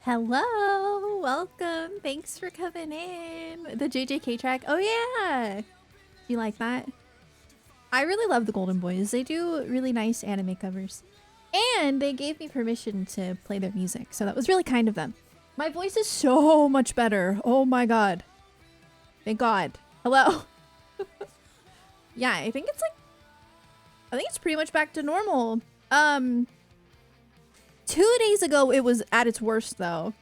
Hello, welcome. Thanks for coming in. The JJK track. Oh yeah. You like that? I really love the Golden Boys. They do really nice anime covers. And they gave me permission to play their music, so that was really kind of them. My voice is so much better. Oh my god. Thank God. Hello. Yeah, I think it's pretty much back to normal. 2 days ago, it was at its worst, though.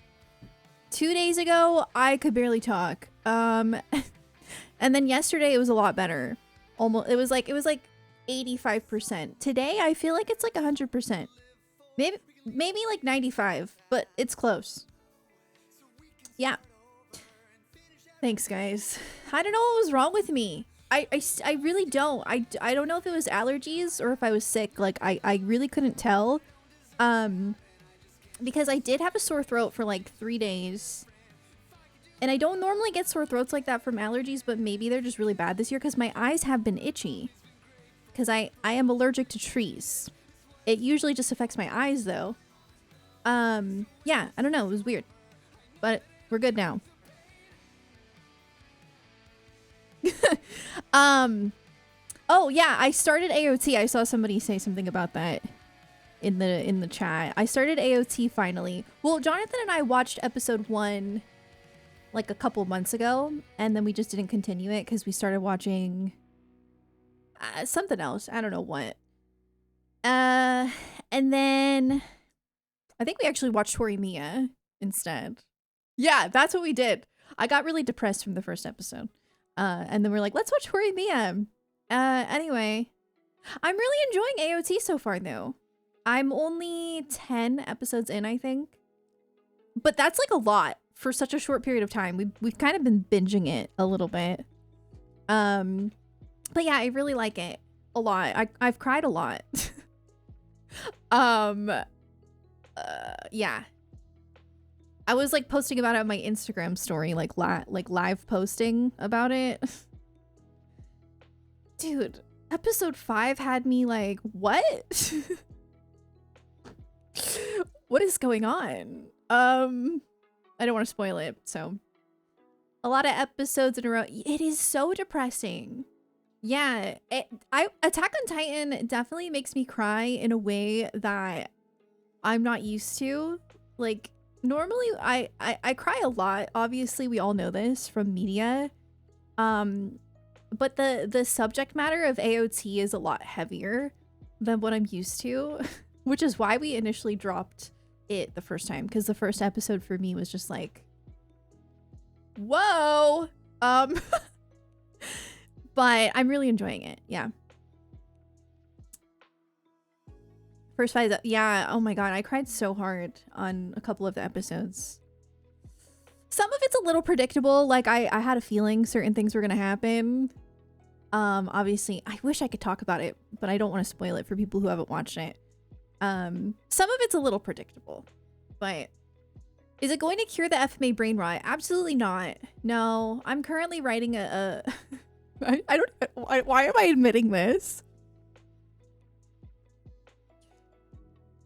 2 days ago, I could barely talk. And then yesterday, it was a lot better. Almost, it was like 85%. Today, I feel like it's like 100%. Maybe like 95, but it's close. Yeah. Thanks, guys. I don't know what was wrong with me. I really don't. I don't know if it was allergies or if I was sick. Like, I really couldn't tell. Because I did have a sore throat for like 3 days. And I don't normally get sore throats like that from allergies, but maybe they're just really bad this year because my eyes have been itchy. Because I am allergic to trees. It usually just affects my eyes though. Yeah, I don't know. It was weird. But we're good now. Oh yeah, I started AOT. I saw somebody say something about that in the chat. I started AOT finally. Well, Jonathan and I watched episode 1 like a couple months ago, and then we just didn't continue it because we started watching something else. I don't know what. And then I think we actually watched Horimiya instead. Yeah, that's what we did. I got really depressed from the first episode. And then we're like, let's watch Horimiya. Anyway, I'm really enjoying AOT so far though. I'm only 10 episodes in, I think. But that's like a lot for such a short period of time. We've kind of been binging it a little bit. But yeah, I really like it a lot. I've cried a lot. Yeah. I was like posting about it on my Instagram story, like live posting about it. Dude, episode 5 had me like, what? What is going on? I don't want to spoil it, so. A lot of episodes in a row. It is so depressing. Yeah, Attack on Titan definitely makes me cry in a way that I'm not used to. Like, normally I cry a lot. Obviously, we all know this from media. But the subject matter of AOT is a lot heavier than what I'm used to, which is why we initially dropped it the first time, because the first episode for me was just like, whoa. But I'm really enjoying it. Yeah. First 5, yeah, oh my god, I cried so hard on a couple of the episodes. Some of it's a little predictable, like I had a feeling certain things were gonna happen. Obviously, I wish I could talk about it, but I don't want to spoil it for people who haven't watched it. Some of it's a little predictable, but is it going to cure the FMA brain rot? Absolutely not. No, I'm currently writing I don't, why am I admitting this?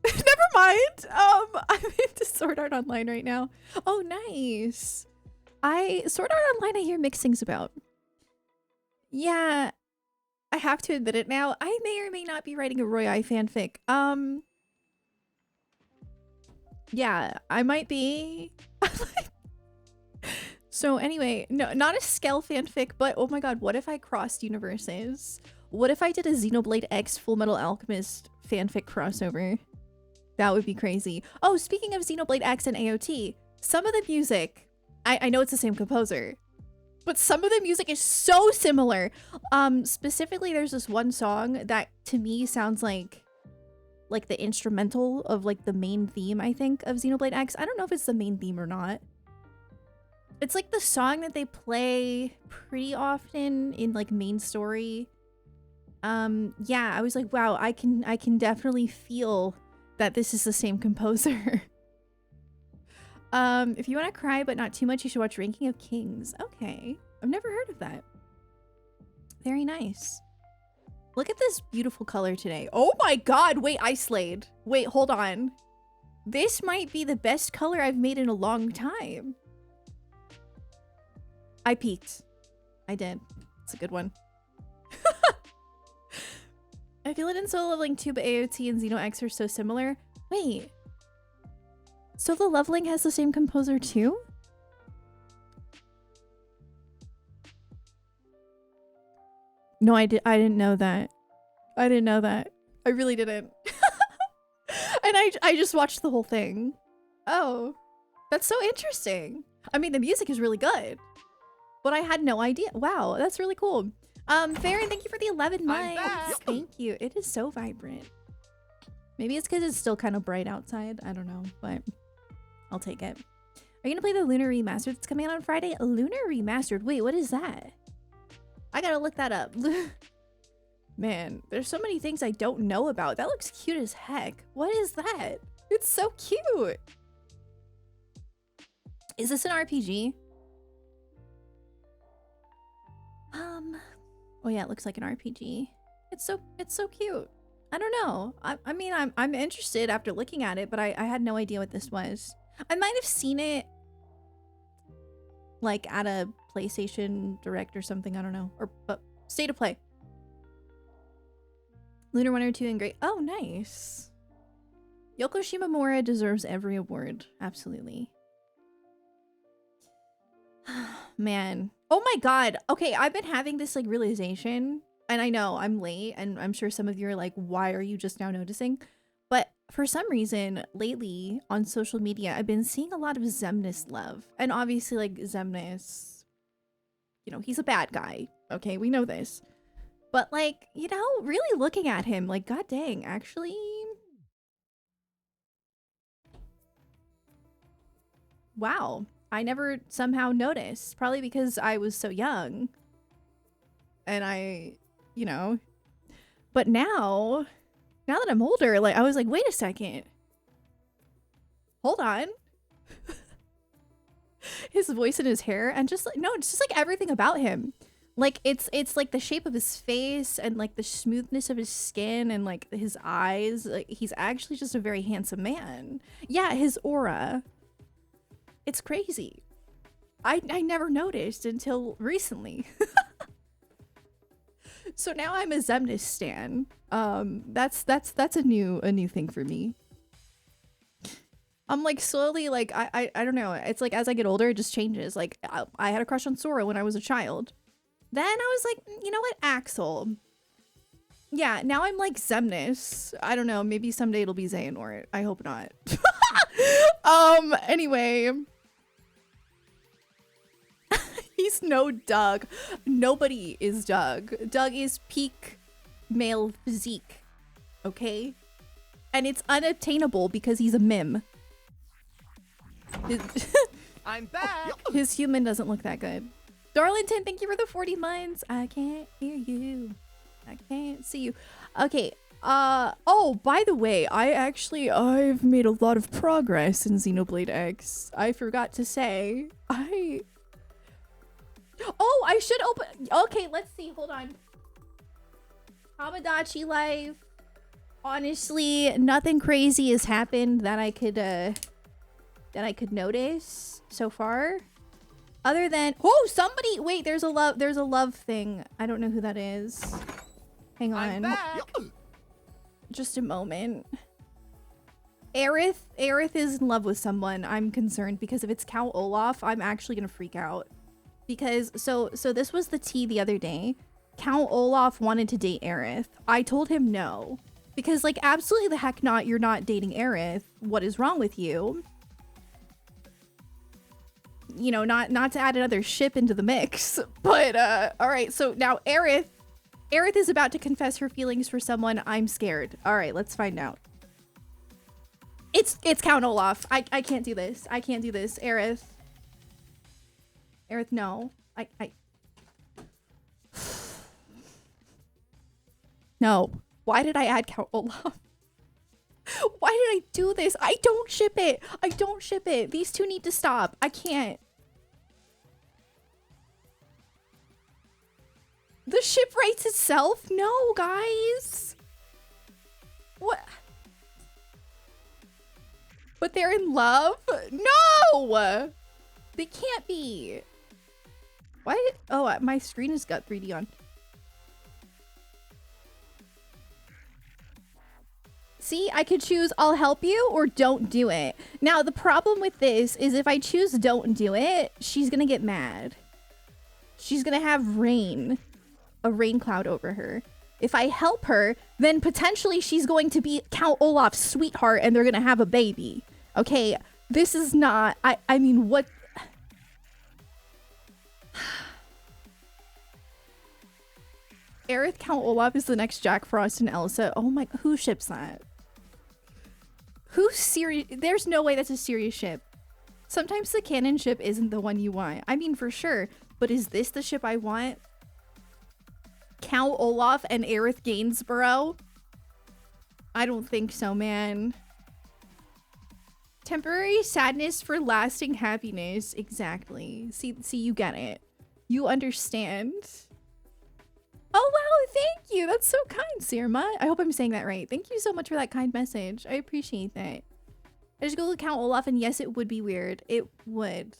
Never mind. I'm into Sword Art Online right now. Oh, nice. Sword Art Online, I hear mixed things about. Yeah, I have to admit it now. I may or may not be writing a Roy I fanfic. Yeah, I might be. So anyway, no, not a Skell fanfic, but oh my god, what if I crossed universes? What if I did a Xenoblade X Full Metal Alchemist fanfic crossover? That would be crazy. Oh, speaking of Xenoblade X and AOT, some of the music, I know it's the same composer, but some of the music is so similar. Specifically, there's this one song that to me sounds like the instrumental of like the main theme, I think, of Xenoblade X. I don't know if it's the main theme or not. It's like the song that they play pretty often in like main story. Yeah, I was like, wow, I can definitely feel that this is the same composer. If you want to cry but not too much, you should watch Ranking of Kings. Okay, I've never heard of that. Very nice. Look at this beautiful color today. Oh my god, wait, I slayed. Wait, hold on. This might be the best color I've made in a long time. I peaked. I did. It's a good one. I feel it in Solo Leveling 2, but AOT and Xeno X are so similar. Wait. Solo Leveling has the same composer too? No, I didn't know that. I didn't know that. I really didn't. And I just watched the whole thing. Oh, that's so interesting. I mean, the music is really good, but I had no idea. Wow, that's really cool. Farron, thank you for the 11 months. Thank you. It is so vibrant. Maybe it's because it's still kind of bright outside. I don't know, but I'll take it. Are you gonna play the Lunar Remastered that's coming out on Friday? Lunar Remastered? Wait, what is that? I gotta look that up. Man, there's so many things I don't know about. That looks cute as heck. What is that? It's so cute. Is this an RPG? Oh yeah, it looks like an RPG. It's so cute. I don't know. I mean, I'm interested after looking at it, but I had no idea what this was. I might have seen it like at a PlayStation Direct or something. I don't know. But State of Play. Lunar 1 or 2 and great. Oh, nice. Yoko Shimomura deserves every award. Absolutely. Man. Oh my god. Okay, I've been having this like realization, and I know I'm late, and I'm sure some of you are like, why are you just now noticing? But for some reason, lately on social media, I've been seeing a lot of Xemnas love. And obviously, like, Xemnas, you know, he's a bad guy. Okay, we know this. But, like, you know, really looking at him, like, god dang, actually... Wow. I never somehow noticed. Probably because I was so young. And I, you know... But now that I'm older, like, I was like, wait a second. Hold on. His voice and his hair, and just like, no, it's just like everything about him. Like, it's like the shape of his face and like the smoothness of his skin and like his eyes. Like, he's actually just a very handsome man. Yeah, his aura. It's crazy. I never noticed until recently. So now I'm a Xemnas stan. That's a new thing for me. I'm like slowly like I don't know. It's like as I get older, it just changes. Like I had a crush on Sora when I was a child. Then I was like, you know what, Axel. Yeah, now I'm like Xemnas. I don't know. Maybe someday it'll be Xehanort. I hope not. Anyway. He's no Doug. Nobody is Doug. Doug is peak male physique. Okay? And it's unattainable because he's a mim. I'm back. His human doesn't look that good. Darlington, thank you for the 40 months. I can't hear you. I can't see you. Okay. Oh, by the way, I've made a lot of progress in Xenoblade X. I forgot to say. Oh, I should open. Okay, let's see. Hold on. Tomodachi Life. Honestly, nothing crazy has happened that I could notice so far. Other than somebody wait, there's a love thing. I don't know who that is. Hang on. Just a moment. Aerith is in love with someone. I'm concerned because if it's Count Olaf, I'm actually gonna freak out. Because so this was the tea the other day. Count Olaf wanted to date Aerith. I told him no. Because like absolutely the heck not, you're not dating Aerith. What is wrong with you? You know, not to add another ship into the mix. But alright, so now Aerith is about to confess her feelings for someone. I'm scared. Alright, let's find out. It's Count Olaf. I can't do this. I can't do this. Aerith, no. No. Why did I add Count Olaf? Why did I do this? I don't ship it. I don't ship it. These two need to stop. I can't. The ship writes itself? No, guys. What? But they're in love? No! They can't be. What? Oh, my screen has got 3D on. See, I could choose I'll help you or don't do it. Now, the problem with this is if I choose don't do it, she's gonna get mad. She's gonna have rain. A rain cloud over her. If I help her, then potentially she's going to be Count Olaf's sweetheart and they're gonna have a baby. Okay, this is not... I mean, what... Aerith Count Olaf is the next Jack Frost and Elsa. Oh my... Who ships that? Who's serious? There's no way that's a serious ship. Sometimes the canon ship isn't the one you want. I mean, for sure. But is this the ship I want? Count Olaf and Aerith Gainsborough? I don't think so, man. Temporary sadness for lasting happiness. Exactly. See, you get it. You understand. Oh, wow. Thank you. That's so kind, Sirma. I hope I'm saying that right. Thank you so much for that kind message. I appreciate that. I just go to Count Olaf, and yes, it would be weird. It would.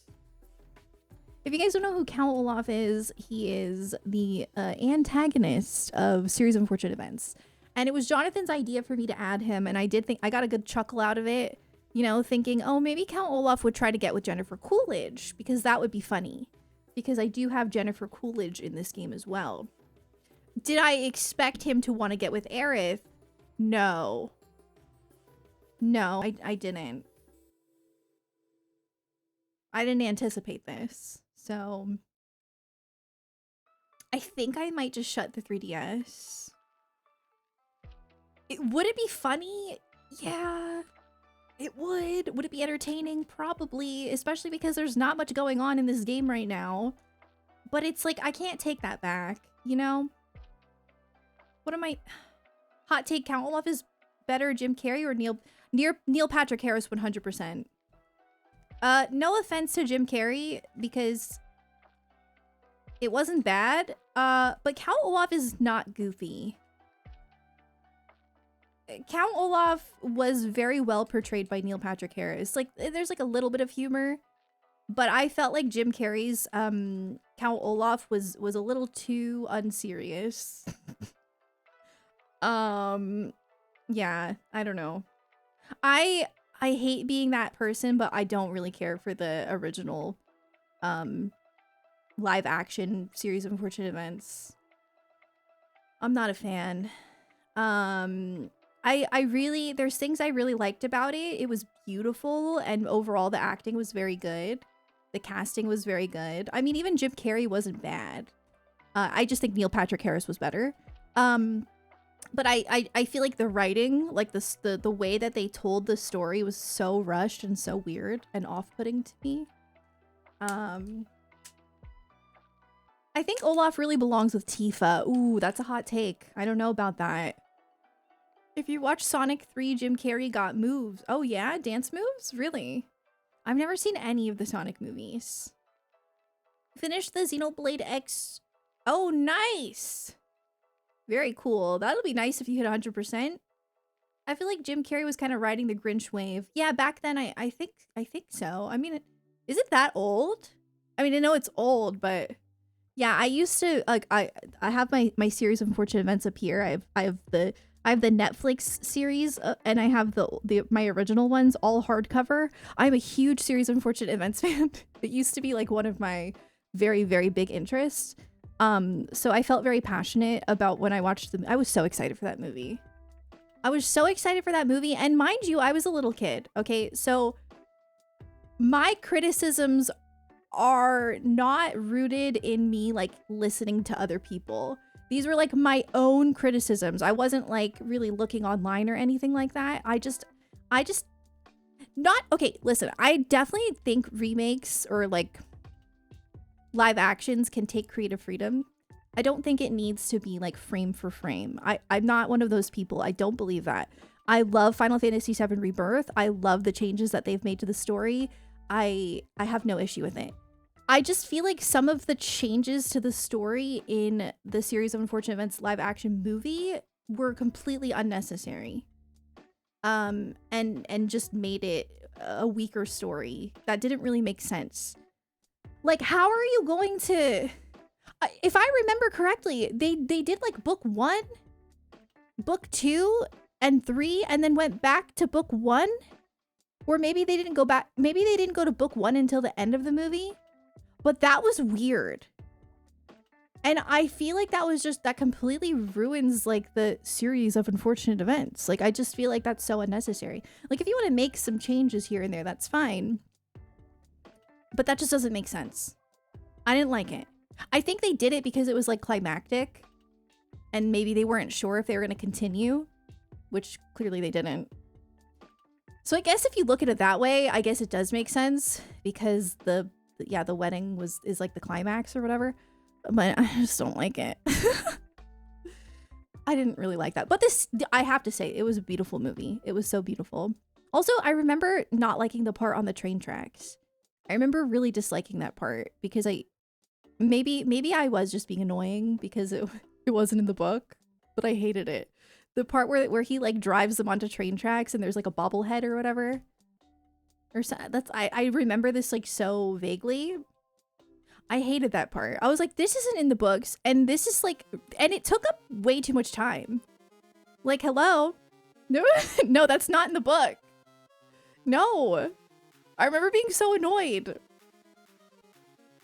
If you guys don't know who Count Olaf is, he is the antagonist of Series of Unfortunate Events. And it was Jonathan's idea for me to add him, and I did think I got a good chuckle out of it. You know, thinking, oh, maybe Count Olaf would try to get with Jennifer Coolidge, because that would be funny. Because I do have Jennifer Coolidge in this game as well. Did I expect him to want to get with Aerith? No. No, I didn't. I didn't anticipate this. So I think I might just shut the 3DS. Would it be funny? Yeah, it would. Would it be entertaining? Probably, especially because there's not much going on in this game right now. But it's like, I can't take that back, you know? What am I... Hot take, Count Olaf is better Jim Carrey or Neil Patrick Harris 100%. No offense to Jim Carrey, because it wasn't bad, but Count Olaf is not goofy. Count Olaf was very well portrayed by Neil Patrick Harris. Like, there's like a little bit of humor, but I felt like Jim Carrey's Count Olaf was a little too unserious. Yeah, I don't know. I hate being that person, but I don't really care for the original live action Series of Unfortunate Events. I'm not a fan. I really, there's things I really liked about it. It was beautiful, and overall the acting was very good. The casting was very good. I mean, even Jim Carrey wasn't bad. I just think Neil Patrick Harris was better. But I feel like the writing, like the way that they told the story was so rushed and so weird and off-putting to me. I think Olaf really belongs with Tifa. Ooh, that's a hot take. I don't know about that. If you watch Sonic 3, Jim Carrey got moves. Oh yeah? Dance moves? Really? I've never seen any of the Sonic movies. Finished the Xenoblade X. Oh, nice! Very cool. That'll be nice if you hit 100%. I feel like Jim Carrey was kind of riding the Grinch wave. Yeah, back then I think so. I mean, is it that old? I mean, I know it's old, but yeah, I used to like I have my Series of Unfortunate Events up here. I have the Netflix series and I have my original ones all hardcover. I'm a huge Series of Unfortunate Events fan. It used to be like one of my very, very big interests. So I felt very passionate about when I watched I was so excited for that movie. I was so excited for that movie. And mind you, I was a little kid. Okay. So my criticisms are not rooted in me like listening to other people. These were like my own criticisms. I wasn't like really looking online or anything like that. I just not, okay, listen, I definitely think remakes or like live actions can take creative freedom. I don't think it needs to be like frame for frame. I'm not one of those people. I don't believe that. I love Final Fantasy VII Rebirth. I love the changes that they've made to the story. I have no issue with it. I just feel like some of the changes to the story in the Series of Unfortunate Events live action movie were completely unnecessary. And just made it a weaker story that didn't really make sense. Like, how are you going to... if I remember correctly, they did like book 1, book 2, and 3, and then went back to book 1? Or maybe they didn't go back... Maybe they didn't go to book 1 until the end of the movie? But that was weird. And I feel like that was just... That completely ruins, like, the series of unfortunate events. Like, I just feel like that's so unnecessary. Like, if you want to make some changes here and there, that's fine. But that just doesn't make sense. I didn't like it. I think they did it because it was, like, climactic. And maybe they weren't sure if they were going to continue. Which, clearly they didn't. So I guess if you look at it that way, I guess it does make sense. Because the wedding is, like, the climax or whatever. But I just don't like it. I didn't really like that. But this, I have to say, it was a beautiful movie. It was so beautiful. Also, I remember not liking the part on the train tracks. I remember really disliking that part because maybe I was just being annoying because it wasn't in the book, but I hated it. The part where he like drives them onto train tracks and there's like a bobblehead or whatever. Or so, I remember this like so vaguely. I hated that part. I was like, this isn't in the books, and this is like, and it took up way too much time. Like, hello? No, no, that's not in the book. No. I remember being so annoyed.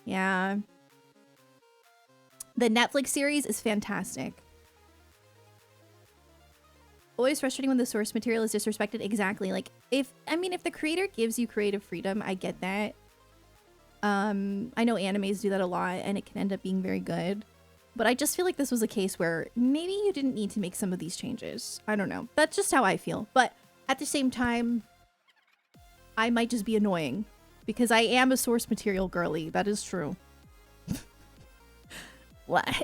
Yeah. The Netflix series is fantastic. Always frustrating when the source material is disrespected. Exactly. Like, if the creator gives you creative freedom, I get that. I know animes do that a lot and it can end up being very good. But I just feel like this was a case where maybe you didn't need to make some of these changes. I don't know. That's just how I feel. But at the same time, I might just be annoying because I am a source material girly. That is true.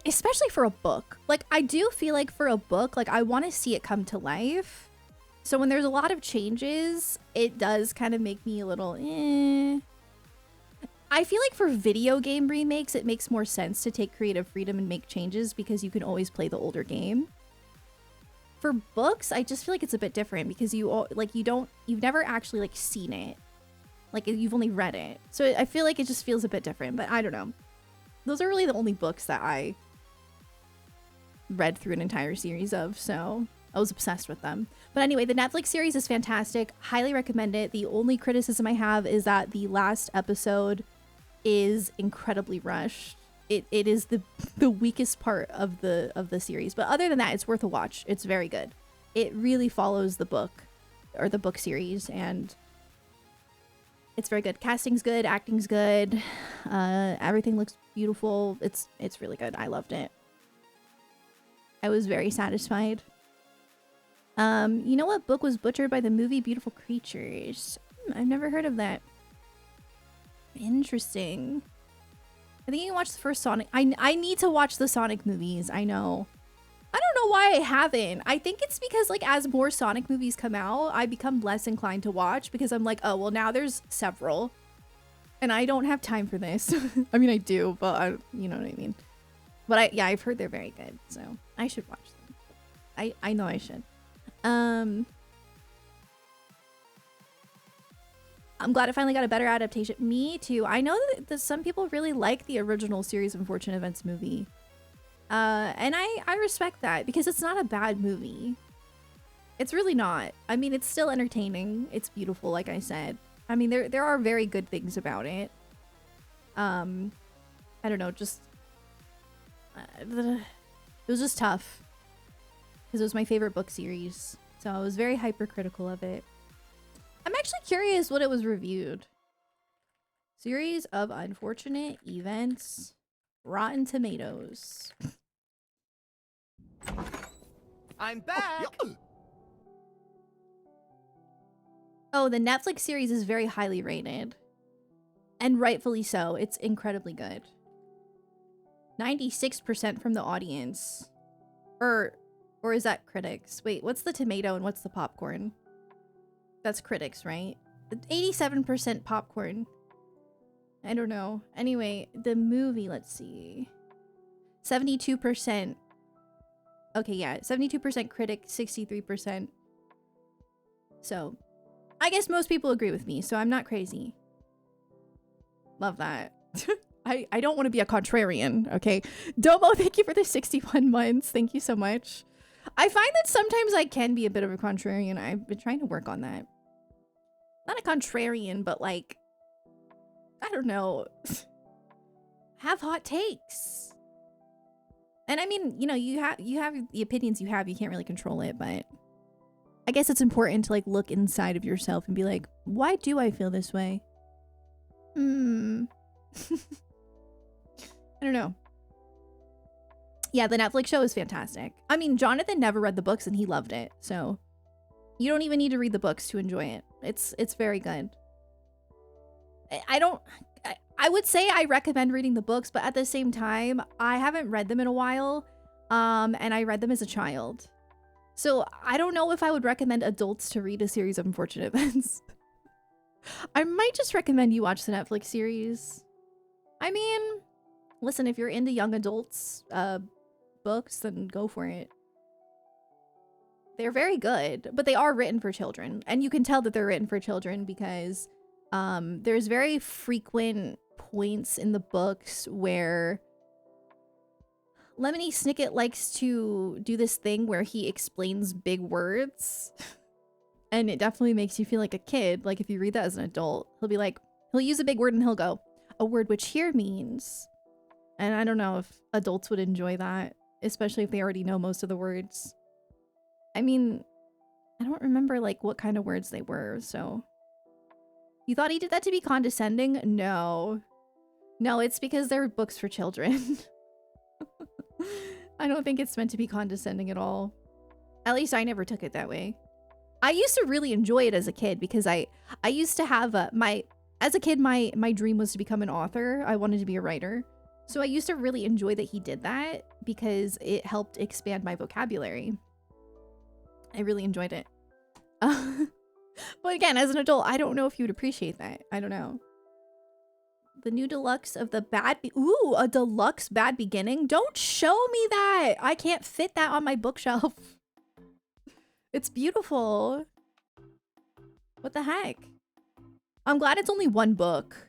Especially for a book. Like, I do feel like for a book, like, I want to see it come to life. So when there's a lot of changes, it does kind of make me a little, I feel like for video game remakes, it makes more sense to take creative freedom and make changes because you can always play the older game. For books, I just feel like it's a bit different because you've never actually like seen it. Like, you've only read it. So I feel like it just feels a bit different, but I don't know. Those are really the only books that I read through an entire series of, so I was obsessed with them. But anyway, the Netflix series is fantastic. Highly recommend it. The only criticism I have is that the last episode is incredibly rushed. It is the weakest part of the series. But other than that, it's worth a watch. It's very good. It really follows the book or the book series, and it's very good. Casting's good, acting's good. Everything looks beautiful. It's really good. I loved it. I was very satisfied. You know what book was butchered by the movie Beautiful Creatures? I've never heard of that. Interesting. I think you can watch the first Sonic. I need to watch the Sonic movies. I know. I don't know why I haven't. I think it's because, like, as more Sonic movies come out, I become less inclined to watch because I'm like, oh, well, now there's several. And I don't have time for this. I mean, I do, but you know what I mean. But I've heard they're very good, so I should watch them. I know I should. I'm glad it finally got a better adaptation. Me too. I know that some people really like the original series of Unfortunate Events movie. And I respect that because it's not a bad movie. It's really not. I mean, it's still entertaining. It's beautiful, like I said. I mean, there are very good things about it. I don't know, just... it was just tough. Because it was my favorite book series. So I was very hypercritical of it. I'm actually curious what it was reviewed. Series of Unfortunate Events. Rotten Tomatoes. I'm back! Oh, the Netflix series is very highly rated. And rightfully so. It's incredibly good. 96% from the audience. Or is that critics? Wait, what's the tomato and what's the popcorn? That's critics, right? 87% popcorn. I don't know. Anyway, the movie, let's see. 72%. Okay, yeah. 72% critic, 63%. So, I guess most people agree with me, so I'm not crazy. Love that. I don't want to be a contrarian, okay? Domo, thank you for the 61 months. Thank you so much. I find that sometimes I can be a bit of a contrarian. I've been trying to work on that. Not a contrarian, but like, I don't know. Have hot takes. And I mean, you know, you have the opinions you have. You can't really control it, but I guess it's important to like look inside of yourself and be like, why do I feel this way? I don't know. Yeah, the Netflix show is fantastic. I mean, Jonathan never read the books and he loved it. So you don't even need to read the books to enjoy it. It's very good. I would say I recommend reading the books, but at the same time, I haven't read them in a while. And I read them as a child. So I don't know if I would recommend adults to read a series of unfortunate events. I might just recommend you watch the Netflix series. I mean, listen, if you're into young adults books, then go for it. They're very good, but they are written for children. And you can tell that they're written for children because there's very frequent points in the books where Lemony Snicket likes to do this thing where he explains big words. And it definitely makes you feel like a kid. Like if you read that as an adult, he'll use a big word and he'll go, a word which here means. And I don't know if adults would enjoy that, especially if they already know most of the words. I mean, I don't remember like what kind of words they were, so. You thought he did that to be condescending? No. No, it's because they're books for children. I don't think it's meant to be condescending at all. At least I never took it that way. I used to really enjoy it as a kid because I used to have as a kid, my dream was to become an author. I wanted to be a writer. So I used to really enjoy that he did that because it helped expand my vocabulary. I really enjoyed it. But again, as an adult, I don't know if you would appreciate that. I don't know. The new deluxe of the ooh, a deluxe Bad Beginning? Don't show me that! I can't fit that on my bookshelf. It's beautiful. What the heck? I'm glad it's only one book.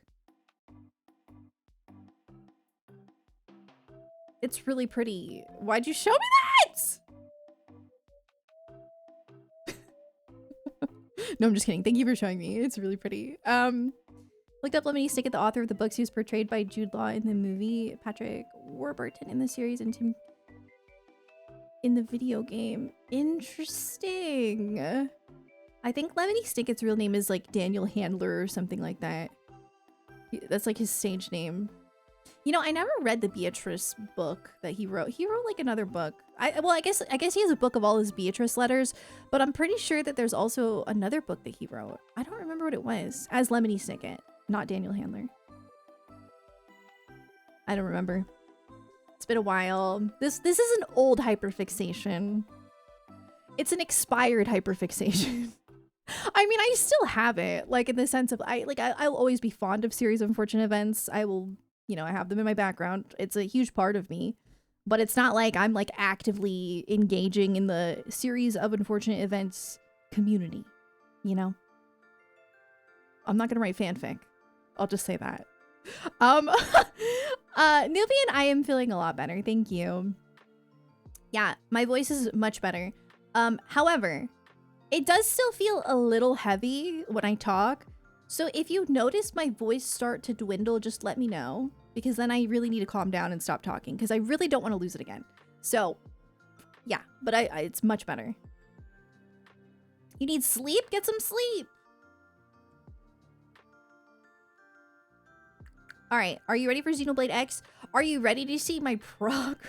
It's really pretty. Why'd you show me that? No, I'm just kidding. Thank you for showing me. It's really pretty. Looked up Lemony Snicket, the author of the books. He was portrayed by Jude Law in the movie, Patrick Warburton in the series, and Tim in the video game. Interesting. I think Lemony Snicket's real name is like Daniel Handler or something like that. That's like his stage name. You know, I never read the Beatrice book that he wrote. He wrote like another book. I guess he has a book of all his Beatrice letters, but I'm pretty sure that there's also another book that he wrote. I don't remember what it was. As Lemony Snicket, not Daniel Handler. I don't remember. It's been a while. This is an old hyperfixation. It's an expired hyperfixation. I mean, I still have it, like in the sense of I'll always be fond of series of unfortunate events. I will, you know, I have them in my background. It's a huge part of me, but it's not like I'm like actively engaging in the series of unfortunate events community, you know? I'm not gonna write fanfic. I'll just say that. Nubian, I am feeling a lot better. Thank you. Yeah, my voice is much better. However, it does still feel a little heavy when I talk. So if you notice my voice start to dwindle, just let me know. Because then I really need to calm down and stop talking. Because I really don't want to lose it again. So, yeah. But it's much better. You need sleep? Get some sleep. Alright, are you ready for Xenoblade X? Are you ready to see my progress?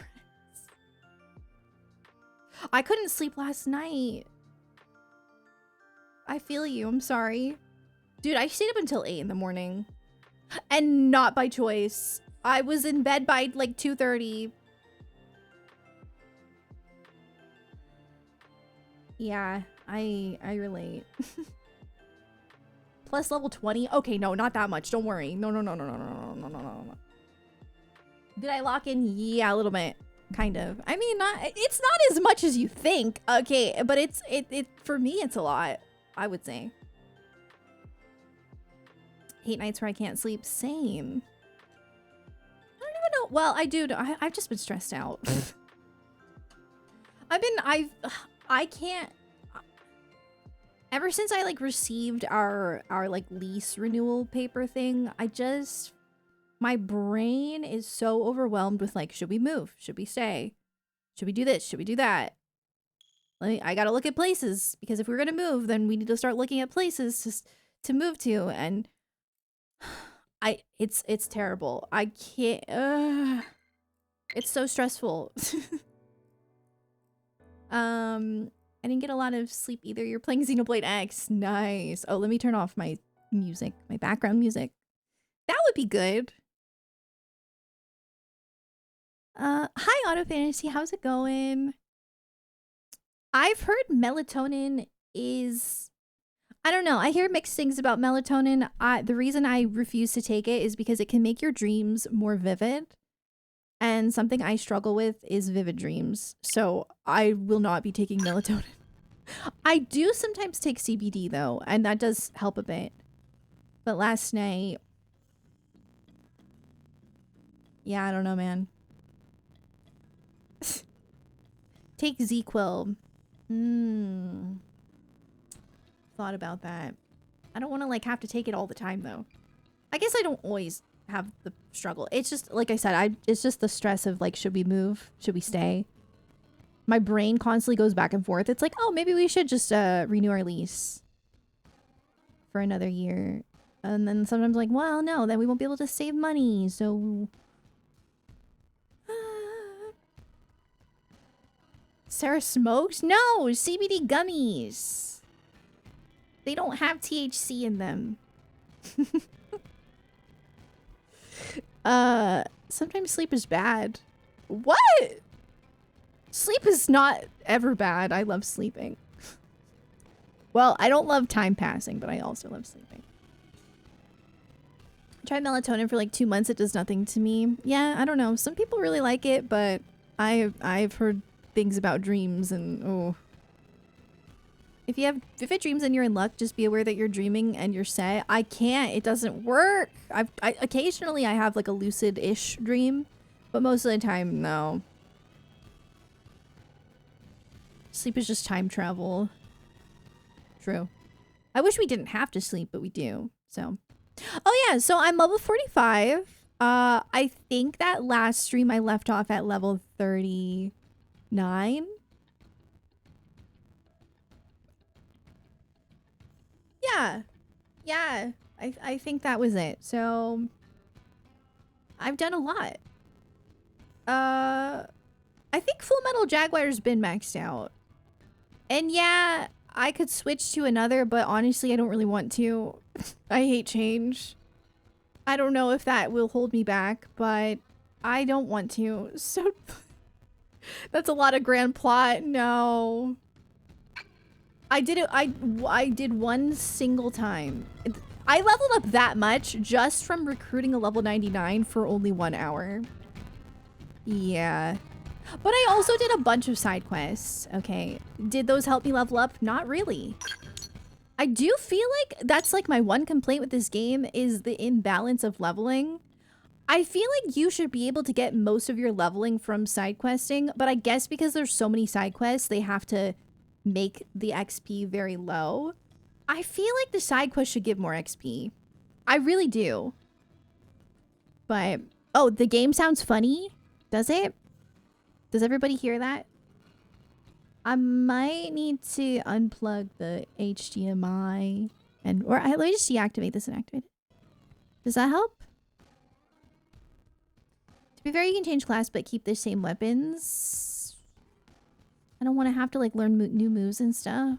I couldn't sleep last night. I feel you. I'm sorry. Dude, I stayed up until 8 in the morning. And not by choice. I was in bed by like 2:30. Yeah, I relate. Plus level 20? Okay, no, not that much. Don't worry. No. Did I lock in? Yeah, a little bit. Kind of. I mean, it's not as much as you think. Okay, but it for me, it's a lot, I would say. Hate nights where I can't sleep. Same. I don't even know. Well, I do. I've just been stressed out. I can't. Ever since I like received our like lease renewal paper thing, my brain is so overwhelmed with like, should we move? Should we stay? Should we do this? Should we do that? I gotta look at places, because if we're gonna move, then we need to start looking at places to move to, and it's terrible. I can't. It's so stressful. I didn't get a lot of sleep either. You're playing Xenoblade X. Nice. Oh, let me turn off my music, my background music. That would be good. Hi, Auto Fantasy. How's it going? I've heard melatonin is... I don't know. I hear mixed things about melatonin. The reason I refuse to take it is because it can make your dreams more vivid. And something I struggle with is vivid dreams. So I will not be taking melatonin. I do sometimes take CBD though, and that does help a bit. But last night... Yeah, I don't know, man. Take Z-Quil. Thought about that. I don't want to like have to take it all the time though. I guess I don't always have the struggle. It's just like I said, it's just the stress of like, should we move? Should we stay? My brain constantly goes back and forth. It's like, oh, maybe we should just renew our lease for another year. And then sometimes like, well, no, then we won't be able to save money. So Sarah smokes? No, CBD gummies. They don't have THC in them. Sometimes sleep is bad. What? Sleep is not ever bad. I love sleeping. Well, I don't love time passing, but I also love sleeping. I tried melatonin for like 2 months. It does nothing to me. Yeah, I don't know. Some people really like it, but I've heard things about dreams and oh. If you have vivid dreams and you're in luck, just be aware that you're dreaming and you're set. I can't. It doesn't work. I occasionally I have like a lucid-ish dream, but most of the time, no. Sleep is just time travel. True. I wish we didn't have to sleep, but we do. So, oh yeah. So I'm level 45. I think that last stream I left off at level 39. Yeah. Yeah. I think that was it. So I've done a lot. I think Full Metal Jaguar's been maxed out. And yeah, I could switch to another, but honestly, I don't really want to. I hate change. I don't know if that will hold me back, but I don't want to. So that's a lot of grand plot. No. I did it. I did one single time. I leveled up that much just from recruiting a level 99 for only 1 hour. Yeah. But I also did a bunch of side quests. Okay. Did those help me level up? Not really. I do feel like that's like my one complaint with this game is the imbalance of leveling. I feel like you should be able to get most of your leveling from side questing, but I guess because there's so many side quests, they have to make the XP very low. I feel like the side quest should give more XP. I really do. But, oh, the game sounds funny. Does it? Does everybody hear that? I might need to unplug the HDMI or let me just deactivate this and activate it. Does that help? To be fair, you can change class but keep the same weapons. I don't want to have to like learn new moves and stuff.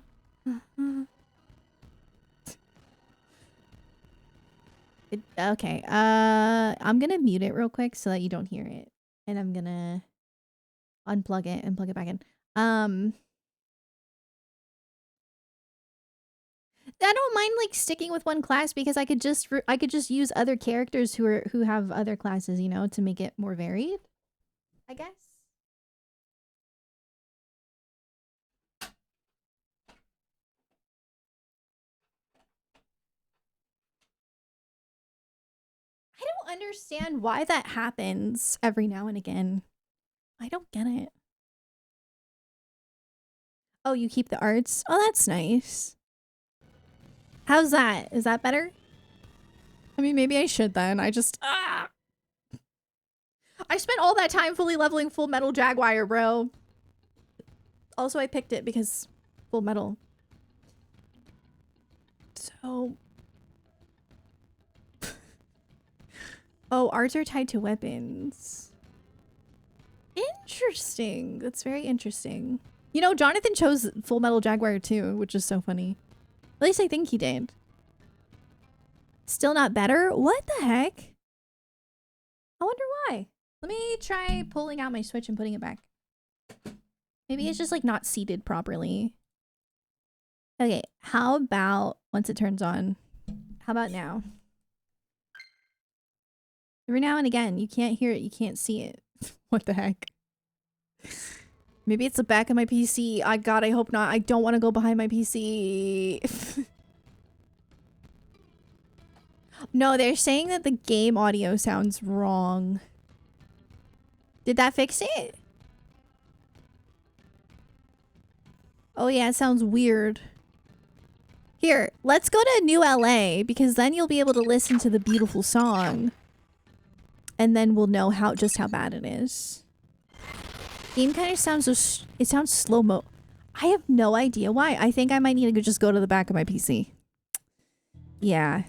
Okay. I'm gonna mute it real quick so that you don't hear it, and I'm gonna unplug it and plug it back in. I don't mind like sticking with one class because I could just use other characters who have other classes, you know, to make it more varied, I guess. understand why that happens every now and again. I don't get it. Oh, you keep the arts? Oh, that's nice. How's that? Is that better? I mean, maybe I should then. I just... I spent all that time fully leveling Full Metal Jaguar, bro. Also, I picked it because Full Metal. So... Oh, arts are tied to weapons. Interesting. That's very interesting. You know, Jonathan chose Full Metal Jaguar too, which is so funny. At least I think he did. Still not better? What the heck? I wonder why. Let me try pulling out my Switch and putting it back. Maybe it's just like not seated properly. Okay, how about once it turns on? How about now? Every now and again, you can't hear it, you can't see it. What the heck? Maybe it's the back of my PC. God, I hope not. I don't want to go behind my PC. No, they're saying that the game audio sounds wrong. Did that fix it? Oh yeah, it sounds weird. Here, let's go to New LA because then you'll be able to listen to the beautiful song. And then we'll know just how bad it is. Game kind of sounds it sounds slow-mo. I have no idea why. I think I might need to just go to the back of my PC. Yeah.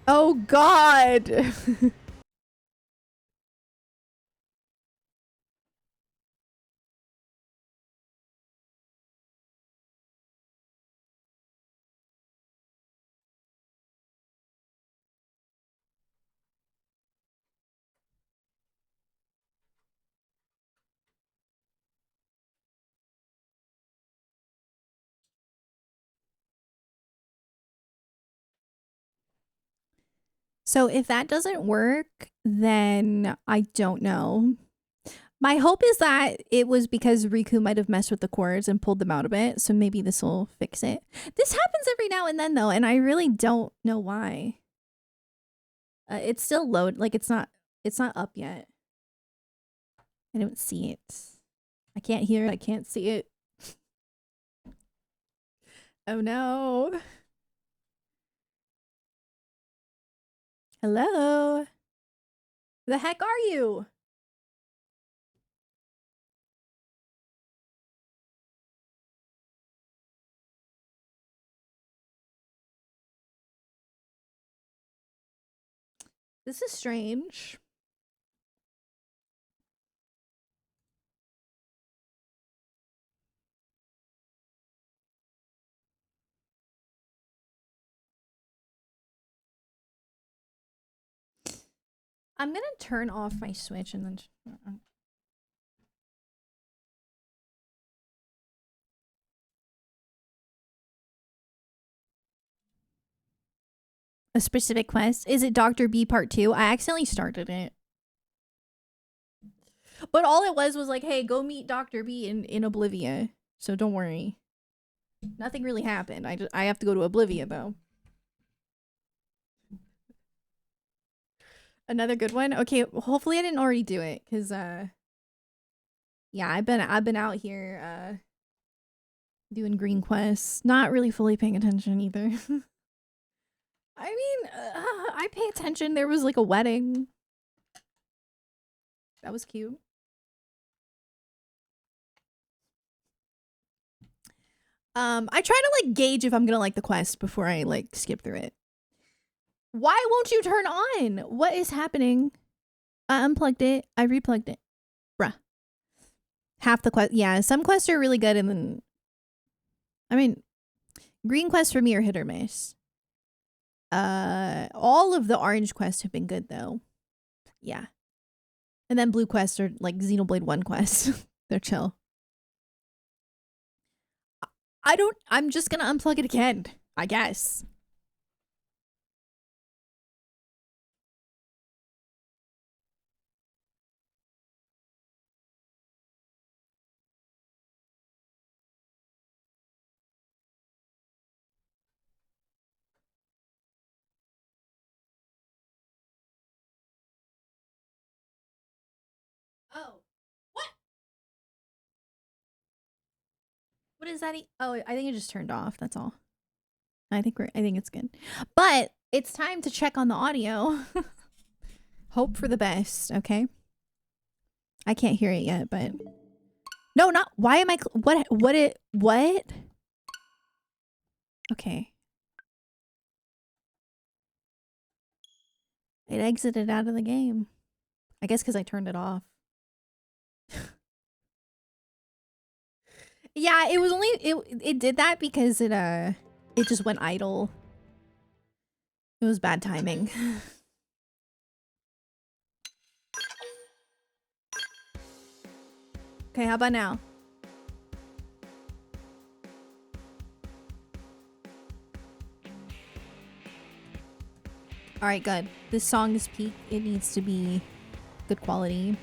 Oh God. So if that doesn't work, then I don't know. My hope is that it was because Riku might have messed with the cords and pulled them out a bit. So maybe this will fix it. This happens every now and then though, and I really don't know why. It's still load, like it's not up yet. I don't see it. I can't hear it. I can't see it. Oh no. Hello? The heck are you? This is strange. I'm gonna turn off my Switch and then... A specific quest? Is it Dr. B Part 2? I accidentally started it. But all it was like, hey, go meet Dr. B in Oblivia. So don't worry. Nothing really happened. I have to go to Oblivia though. Another good one? Okay, hopefully I didn't already do it, because yeah, I've been out here doing green quests. Not really fully paying attention either. I mean, I pay attention. There was like a wedding. That was cute. I try to like gauge if I'm gonna like the quest before I like skip through it. Why won't you turn on? What is happening? I unplugged it. I replugged it. Bruh. Half the quest. Yeah, some quests are really good and then... I mean, green quests for me are hit or miss. All of the orange quests have been good though. Yeah. And then blue quests are like Xenoblade 1 quests. They're chill. I'm just gonna unplug it again, I guess. Oh. What? What is that? Oh, I think it just turned off. That's all. I think it's good. But it's time to check on the audio. Hope for the best, okay? I can't hear it yet, but no, not why am I what? Okay. It exited out of the game. I guess because I turned it off. Yeah, it was only it did that because it just went idle. It was bad timing. Okay, how about now? Alright, good. This song is peak. It needs to be good quality.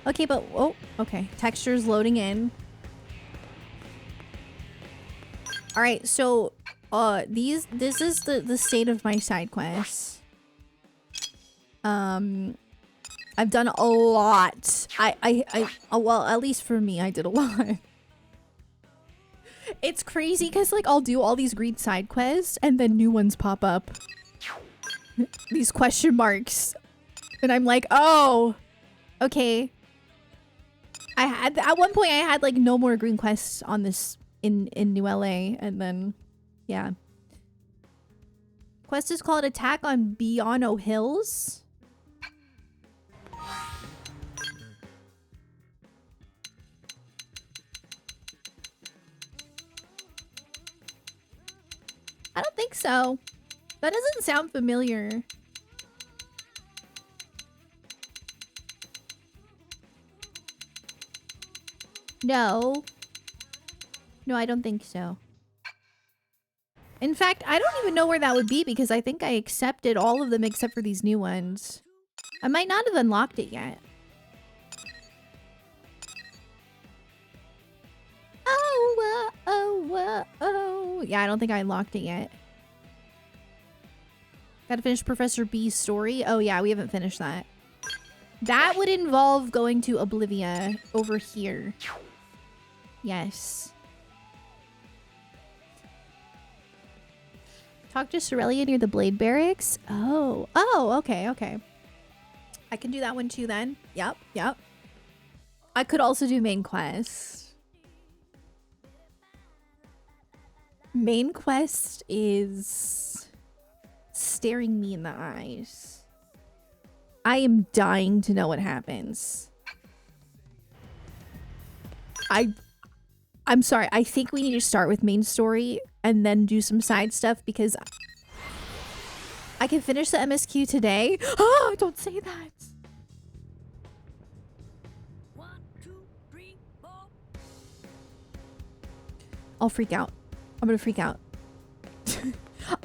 Okay, but oh, okay. Textures loading in. Alright, so this is the state of my side quests. I've done a lot. Well, at least for me, I did a lot. It's crazy because like I'll do all these green side quests and then new ones pop up. These question marks. And I'm like, oh, okay. At one point I had like no more green quests on this in New LA, and then yeah. Quest is called Attack on Biono Hills. I don't think so. That doesn't sound familiar. No. No, I don't think so. In fact, I don't even know where that would be because I think I accepted all of them except for these new ones. I might not have unlocked it yet. Oh. Yeah, I don't think I unlocked it yet. Gotta finish Professor B's story. Oh yeah, we haven't finished that. That would involve going to Oblivia over here. Yes. Talk to Sorelia near the Blade Barracks. Oh, okay. I can do that one too then. Yep. I could also do main quest. Main quest is staring me in the eyes. I am dying to know what happens. I'm sorry. I think we need to start with main story and then do some side stuff because I can finish the MSQ today. Oh, don't say that. 1, 2, 3, 4. I'll freak out. I'm gonna freak out.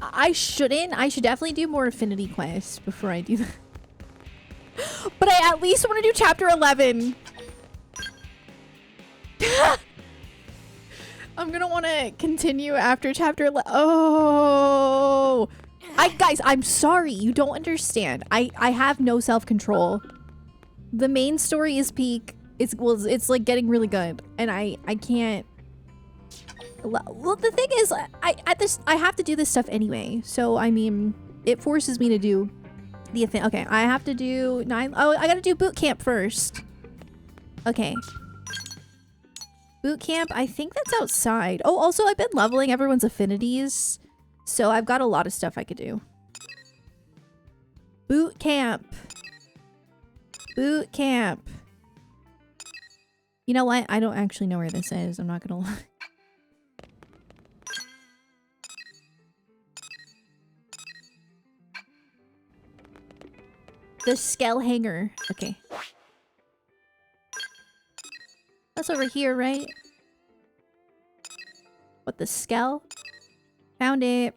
I shouldn't. I should definitely do more affinity quests before I do that. But I at least want to do chapter 11. I'm gonna want to continue after chapter 11. Oh, guys, I'm sorry. You don't understand. I have no self-control. The main story is peak. It's like getting really good, and I can't. Well, the thing is, I have to do this stuff anyway. So I mean, it forces me to do the thing. Okay, I have to do 9. Oh, I gotta do boot camp first. Okay. Boot camp, I think that's outside. Oh, also I've been leveling everyone's affinities. So I've got a lot of stuff I could do. Boot camp. Boot camp. You know what? I don't actually know where this is. I'm not gonna lie. The Skell Hanger. Okay. That's over here, right? What, the Skell? Found it.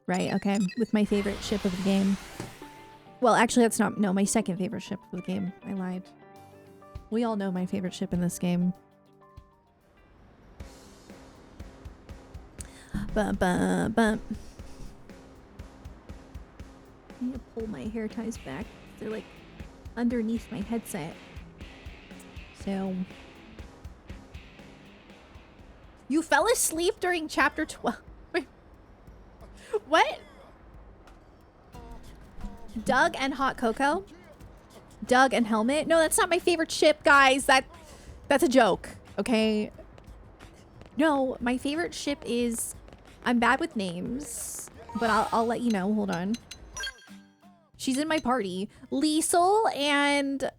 Right, okay. With my favorite ship of the game. Well, actually, that's not... No, my second favorite ship of the game. I lied. We all know my favorite ship in this game. Bum. I need to pull my hair ties back. They're like underneath my headset. too. You fell asleep during chapter 12. Wait. What? Doug and Hot Cocoa? Doug and Helmet? No, that's not my favorite ship, guys. That's a joke, okay? No, my favorite ship is... I'm bad with names, but I'll let you know. Hold on. She's in my party. Liesel and...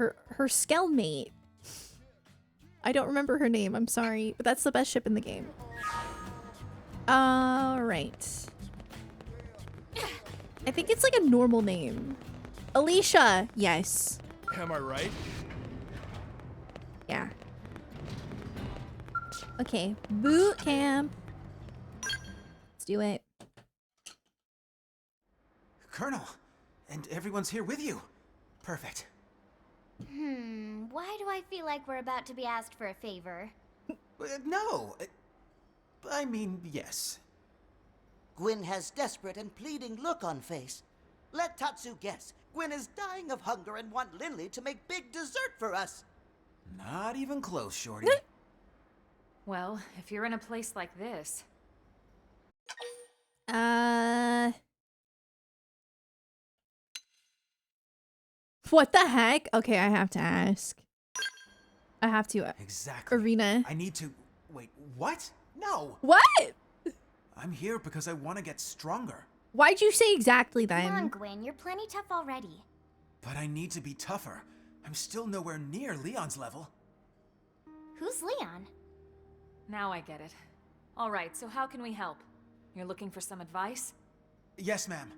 Her Skellmate. I don't remember her name. I'm sorry, but that's the best ship in the game. Right. I think it's like a normal name. Alicia. Yes. Am I right? Yeah. Okay. Boot camp. Let's do it. Colonel, and everyone's here with you. Perfect. Why do I feel like we're about to be asked for a favor? No. I mean, yes. Gwyn has desperate and pleading look on face. Let Tatsu guess. Gwyn is dying of hunger and want Lindley to make big dessert for us. Not even close, Shorty. Well, if you're in a place like this... What the heck? Okay, I have to ask. I have to. Exactly. Arena. I need to... Wait, what? No! What? I'm here because I want to get stronger. Why'd you say exactly then? Come on, Gwyn, you're plenty tough already. But I need to be tougher. I'm still nowhere near Leon's level. Who's Leon? Now I get it. All right, so how can we help? You're looking for some advice? Yes, ma'am.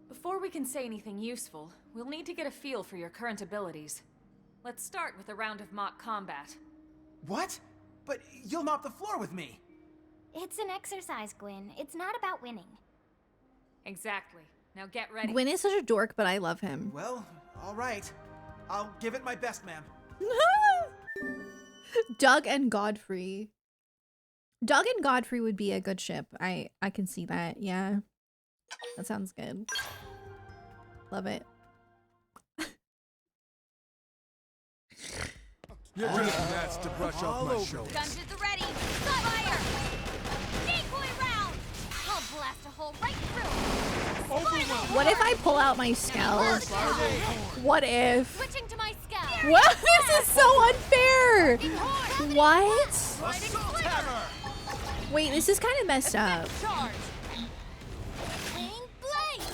Before we can say anything useful, we'll need to get a feel for your current abilities. Let's start with a round of mock combat. What? But you'll mop the floor with me. It's an exercise, Gwyn. It's not about winning. Exactly. Now get ready. Gwyn is such a dork, but I love him. Well, all right. I'll give it my best, ma'am. Doug and Godfrey. Doug and Godfrey would be a good ship. I can see that. Yeah. That sounds good. Love it. You're just nuts to brush off my shoulders. Guns at the ready. Fire! Decoy round! I'll blast a hole right through. What if I pull out my Skell? What if? Switching to my scout. What? This is so unfair. What? Assault hammer! Wait, this is kind of messed up. Charge. Wing blade.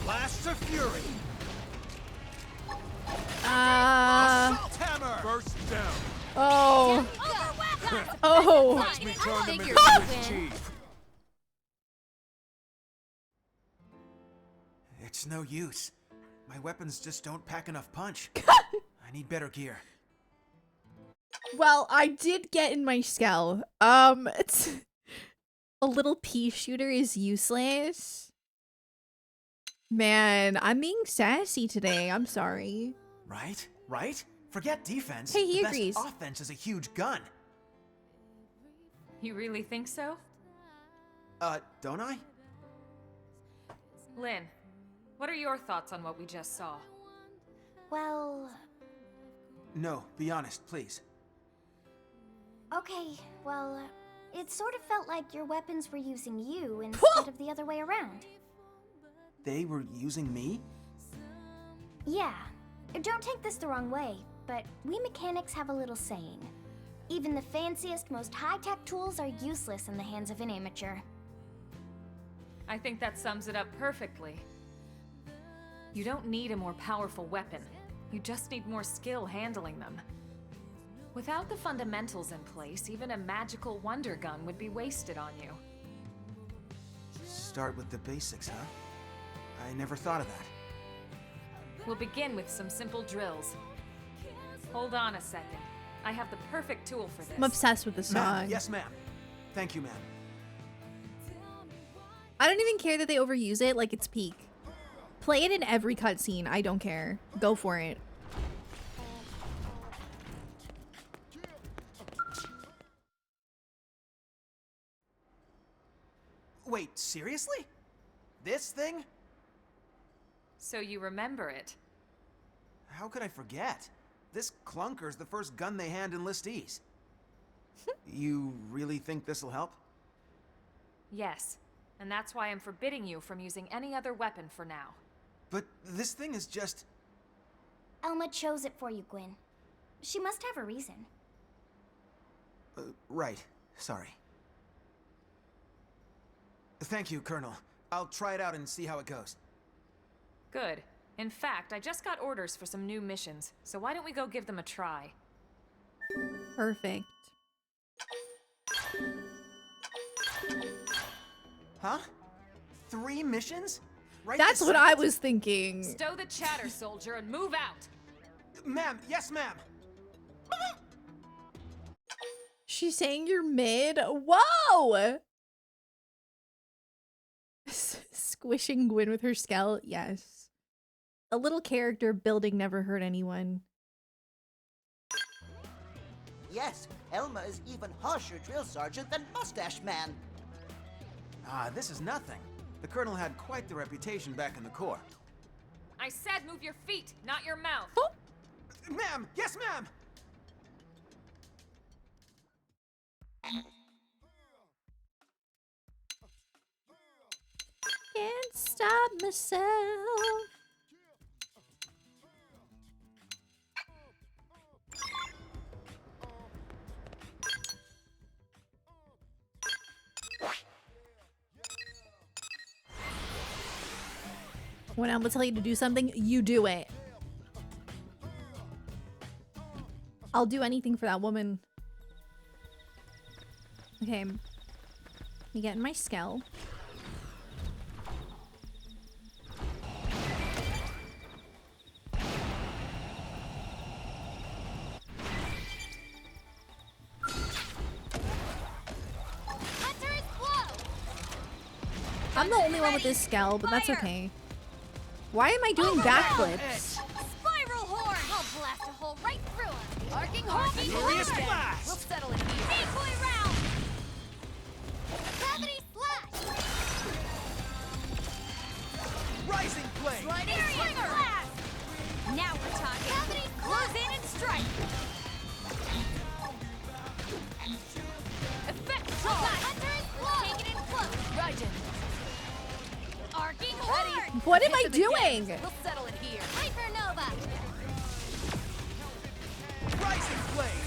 Blast of fury! Assault hammer! First down. Oh. Overwhelmed. Oh. Watch me turn them into Figures, Swiss Gwyn. cheese. It's no use. My weapons just don't pack enough punch. I need better gear. Well, I did get in my Skell. It's a little pea shooter is useless. Man, I'm being sassy today. I'm sorry. Right? Right? Forget defense. Hey, he The agrees. best offense is a huge gun. You really think so? Don't I? Lynn, what are your thoughts on what we just saw? Well, No, be honest, please. okay. Well, it sort of felt like your weapons were using you instead of the other way around. They were using me? Yeah. Don't take this the wrong way, but we mechanics have a little saying. Even the fanciest, most high-tech tools are useless in the hands of an amateur. I think that sums it up perfectly. You don't need a more powerful weapon. You just need more skill handling them. Without the fundamentals in place, even a magical wonder gun would be wasted on you. Start with the basics, huh? I never thought of that. We'll begin with some simple drills. Hold on a second. I have the perfect tool for this. I'm obsessed with this Ma'am, song. yes, ma'am. Thank you, ma'am. I don't even care that they overuse it like it's peak. Play it in every cutscene. I don't care. Go for it. Wait, seriously? This thing? So you remember it. How could I forget? This clunker's the first gun they hand enlistees. You really think this'll help? Yes, and that's why I'm forbidding you from using any other weapon for now. But this thing is just... Elma chose it for you, Gwyn. She must have a reason. Right. Sorry. Thank you, Colonel. I'll try it out and see how it goes. Good. In fact, I just got orders for some new missions, so why don't we go give them a try? Perfect. Huh? 3 missions? Right. That's this what second? I was thinking. Stow the chatter, soldier, and move out! Ma'am, yes, ma'am. She's saying you're mid? Whoa! Squishing Gwyn with her skeleton. Yes. A little character building never hurt anyone. Yes, Elma is even harsher drill sergeant than Mustache Man. Ah, this is nothing. The Colonel had quite the reputation back in the Corps. I said move your feet, not your mouth! Oh. Ma'am! Yes, ma'am! Can't stop myself. When I'm gonna tell you to do something, you do it. I'll do anything for that woman. Okay. Me getting my skull. I'm the only one with this skull, but that's okay. Why am I doing backflips? Spiral horn! I'll blast a hole right through him! Arcing horn! Furious blast! We'll settle it here. Decoy round! Gravity slash! Rising blade! Sliding swinger! Blast! Now we're talking! Gravity close in and strike! Effect charge! Hunter's blow! Take it in close! Raijin! Arcing horn! What am I Hit them doing? again. We'll settle it here. Hypernova! Rising blade!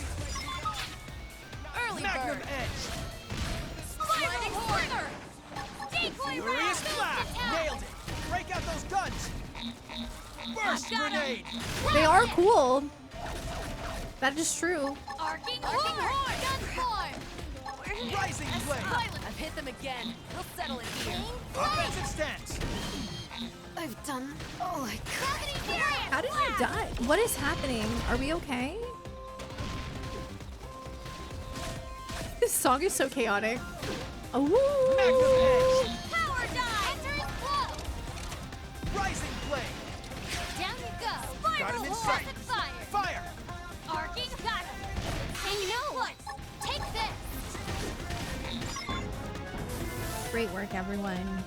Early Magnum bird! edge! Sliding swinger! Decoy Furious round! blast! Nailed it! Break out those guns! Burst Got 'em. grenade! They are cool. That is true. Arcing horn! Gun form! Rising blade! I've hit them again. We'll settle it here. Offensive stance! I've done all I could. How did you die? What is happening? Are we okay? This song is so chaotic. Magnum Oh, edge! Power dive! Enter his flow! Rising blade! Down you go! Got Spiral him in horn! sight! And fire! Fire! Arcing got him! And you know what? Take this! great work, everyone.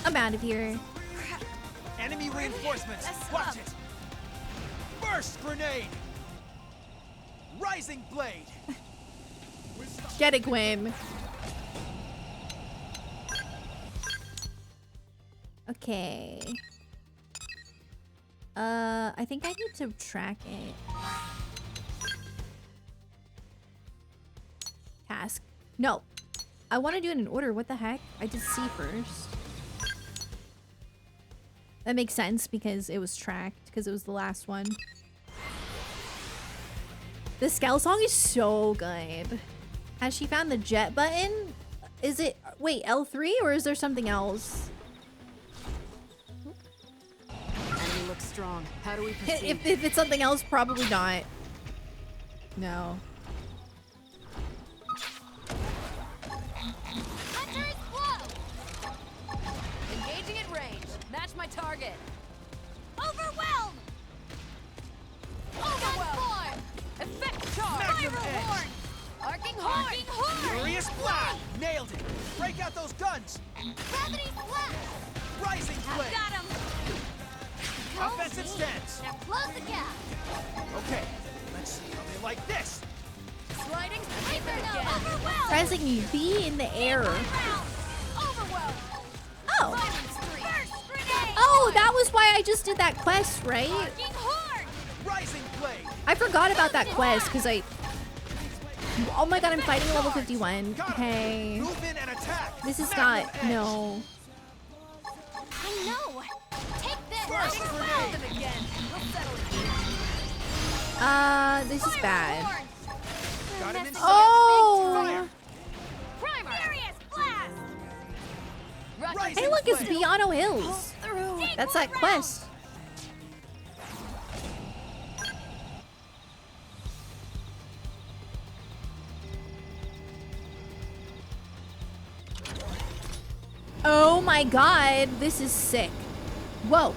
I'm out of here. Enemy reinforcements! Watch it! Burst grenade! Rising blade! Get it, Gwyn. Okay. I think I need to track it. Task. No. I want to do it in order. What the heck? I did C first. That makes sense because it was tracked, because it was the last one. The Skell song is so good. Has she found the jet button? Is it... Wait, L3 or is there something else? Enemy looks strong. How do we proceed? If it's something else, probably not. No. Hunter's blow! Engaging at range. Match my target. Overwhelm! Overwhelm! Effect charge! Magnum Spiral edge. horn! Arcing horn! Arcing horn! Furious blast! Nailed it! Break out those guns! Close the gap. Okay, let's see how they like this. Sliding hyper overwhelm. Pressing B in the air. Overwhelm. Oh. Silence 3. Burst grenade. Oh, that was why I just did that quest, right? Arcing horn. Rising blade. I forgot about that quest because I... Oh my god, I'm fighting level 51. Okay. Move in and attack. This is Magnum not... edge. No. I know. Take this. Burst Overwhelm. grenade. Again. We'll settle it here. This is bad. Horn. Got him inside. Oh! Primer. Furious blast. Rising Hey, look, it's blade. Biano Hills. That's that quest. Oh my god, this is sick. Whoa.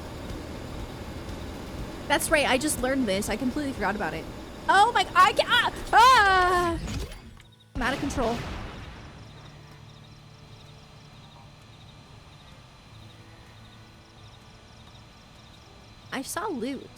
That's right, I just learned this. I completely forgot about it. Oh my, I can't, I'm out of control. I saw loot.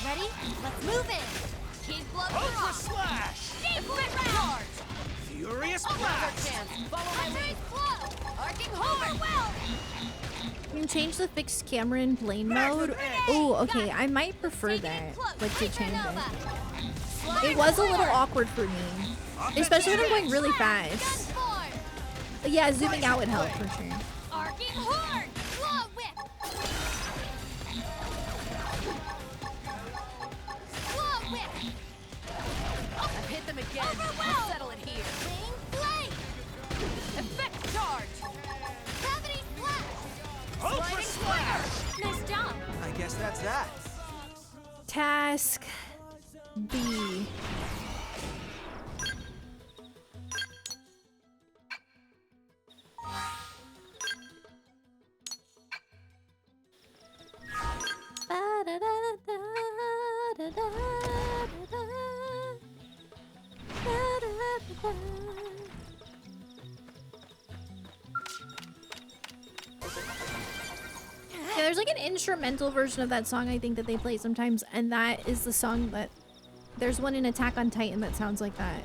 Ready? Let's move in. Kid blood Ultra rock. slash. Deep charge. Furious Another blast. chance. Follow my lead. Flow. Arcing horn. You can change the fixed camera in plane mode. Oh, okay. I might prefer that. Like to change it. It was a little awkward for me. Especially when I'm going really fast. Yeah, zooming out would help for sure. Arcing horn. Claw whip. Claw whip. I've hit them again. Let's settle it here. Wing blade. Effect charge. Gravity slash. Ultra slash. Nice job. I guess that's that. Task B. Yeah, there's like an instrumental version of that song I think that they play sometimes, and that is the song that there's one in Attack on Titan that sounds like that.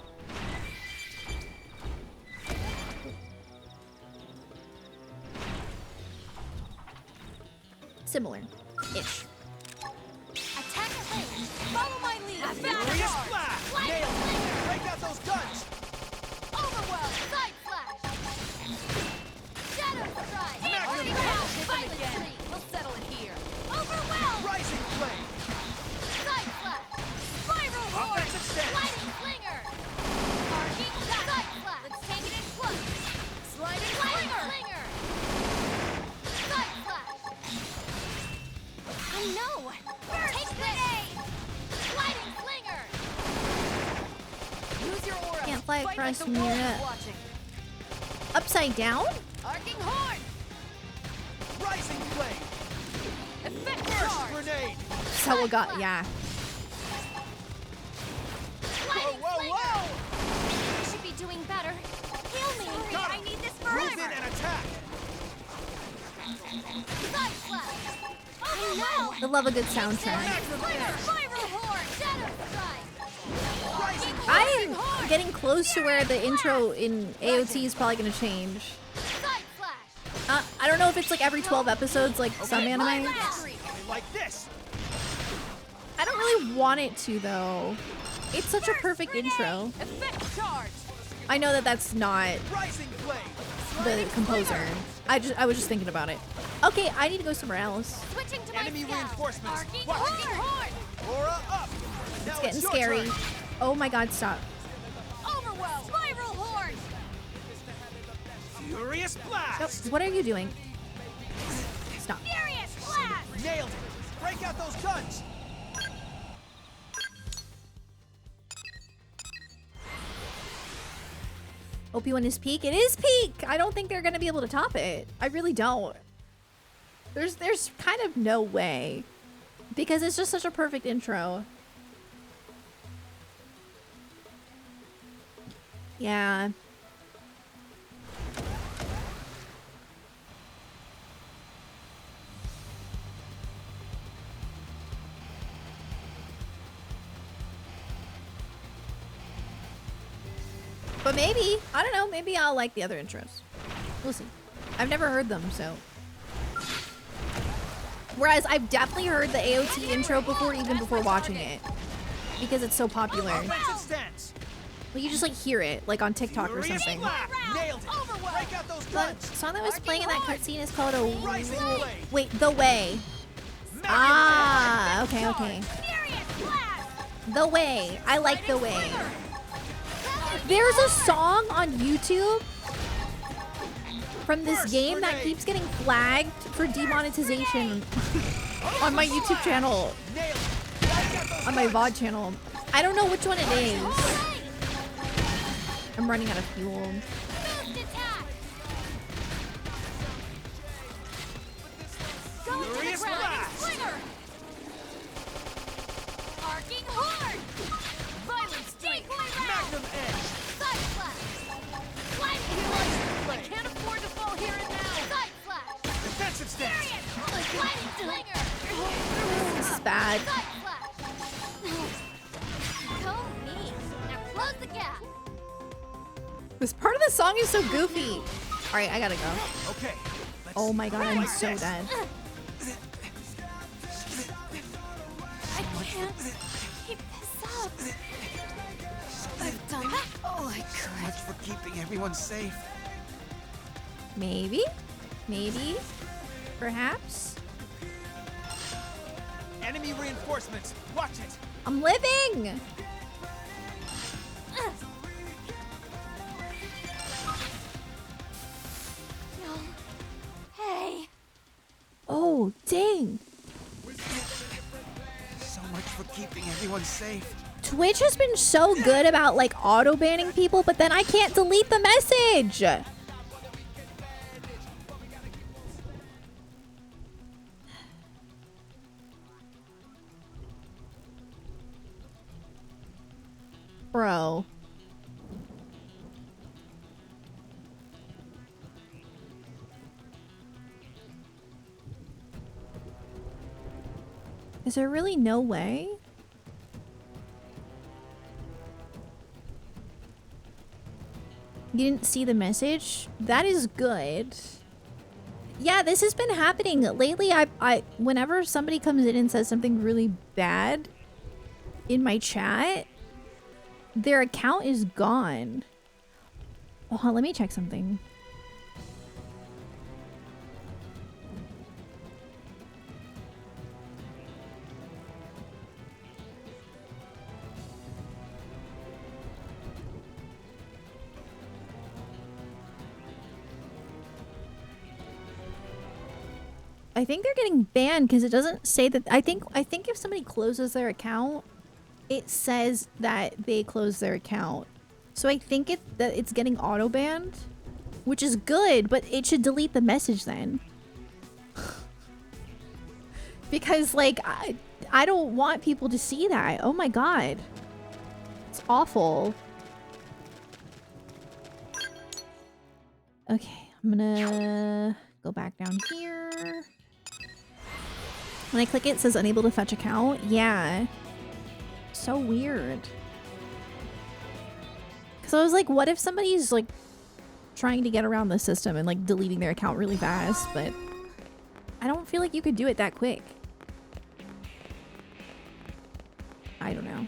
Similar-ish. Attack at range. Follow my lead. Furious blast. Nailed it. Break out those guns. Overwhelm. Side flash. Shadow strike. Magnum Violent tree. We'll settle it here. Overwhelm. Rising blade. Side flash. Spiral horn. Offensive stance. Sliding slinger. Arcing side flash. Let's take it in close. Sliding slinger. Side flash. I know. Take this. Sliding slinger. Use your aura. Can't fly Fight across like the world is Mira. watching. Upside down? Arcing horn. Rising blade. Effect Burst charge. grenade. So we got, yeah. Sliding Whoa, whoa, whoa. You should be doing better. Heal me. Got I him. need this Move in forever. and attack. Side flash. Oh no. I love a good soundtrack. Spiral horn. Shadow strike. Rising I'm getting close to where the intro in AOT is probably gonna change. Side flash. I don't know if it's like every 12 episodes like some anime. They like this. I don't really want it to though. It's such a perfect intro. Effect charge. I know that that's not Rising blade. the composer. I was just thinking about it. Okay, I need to go somewhere else. Switching to Enemy my scout. reinforcements. Arcing Watch. horn. Aura up. Now It's getting your scary. turn. Oh my god, stop. Overwhelm. Spiral horn. Furious blast. What are you doing? Stop. Furious blast. Nailed it. Break those guns! OP1 is peak. It is peak. I don't think they're gonna be able to top it. I really don't. There's kind of no way, because it's just such a perfect intro. Yeah. But maybe, I don't know, maybe I'll like the other intros. We'll see. I've never heard them, so. Whereas I've definitely heard the AOT intro before, even before watching it. Because it's so popular. Offensive stance. Like, you just like hear it, like on TikTok or Furious something. slap. Nailed it. Break out those The guns. song that was playing in that cutscene is called a... Rising blade. Wait, The Way. Mega Ah, blade. okay, okay. Furious blast! The Way. I like The Way. There's a song on YouTube from this Burst game that grenade. kees getting flagged for demonetization on my YouTube channel, Nailed it. Break out those on my guns. VOD channel. I don't know which one it is. I'm running out of fuel. Boost attack! Go to the Furious ground! blast. Slinger! Arcing horn! Violent strike! Magnum edge. Side flash! Flank I can't afford to fall here and now! Side flash! Defensive stance. Flank slinger! This is bad. Side flash! Go me! Now close the gap! This part of the song is so goofy. All right, I gotta go. Okay. Let's Oh my god, I'm like so this. dead. I can't keep this up. I've done all I could. Much for keeping everyone safe. Maybe? Maybe? Perhaps? Enemy reinforcements. Watch it. I'm living! No. Hey. Oh, dang. So much for keeping everyone safe. Twitch has been so good about like auto banning people, but then I can't delete the message. Bro. Is there really no way? You didn't see the message? That is good. Yeah, this has been happening lately. I whenever somebody comes in and says something really bad in my chat, their account is gone. Oh, let me check something. I think they're getting banned because it doesn't say that. I think if somebody closes their account, it says that they closed their account. So I think that it's getting auto banned, which is good, but it should delete the message then. Because like I don't want people to see that. Oh my god. It's awful. Okay, I'm gonna go back down here. When I click it, it says unable to fetch account. Yeah. So weird. Because I was like, what if somebody's like trying to get around the system and like deleting their account really fast? But I don't feel like you could do it that quick. I don't know.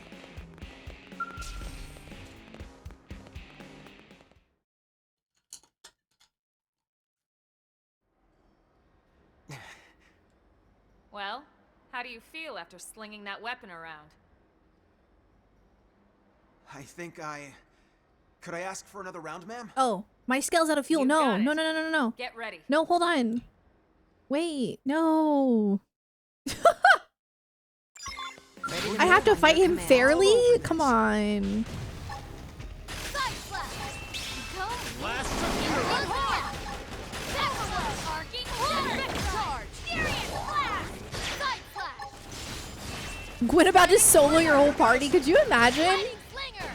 Well, how do you feel after slinging that weapon around? I think I... Could I ask for another round, ma'am? Oh, my scale's out of fuel. You No, got it. no, no, no, no, no. Get ready. No, hold on. Wait, no. have to fight him fairly? Come on. Side slash. Go. Blast Run hard. Backslash. Arcing horn. Effect charge. Furious blast. Side slash. Gwyn about to solo your whole party. Could you imagine? Lightning slinger.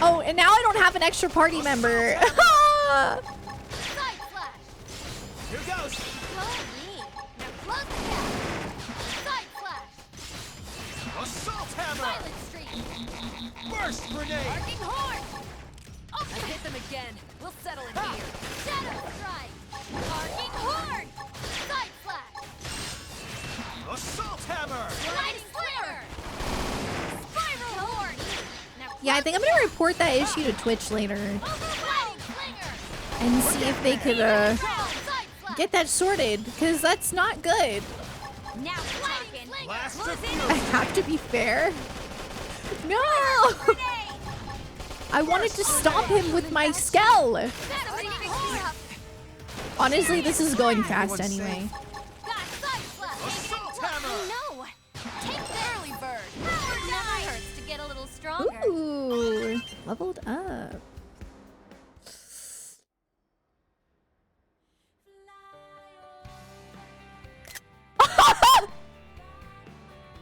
Oh, and now I don't have an extra party member. Side slash. Here goes. Go me. Now close the gap. Side slash. Assault hammer. Silent streak. Burst grenade. Arcing horn. I hit them again. We'll settle it here. Shadow strike. Arcing horn. Side slash. Assault hammer. Lightning slinger. Spiral horn. Now Yeah, I think I'm gonna report that issue to Twitch later Lightning slinger. and see if they could Side slash. get that sorted, because that's not good. Now we're talking. Blast Close of in. I have to be fair. No! Grenade. I wanted to stop him with my skell. That's reaching horn. Honestly, this is going fast Everyone's anyway. Got side slash. Assault hammer. No. Take the early bird. Never hurts to get a little stronger. Ooh, leveled up.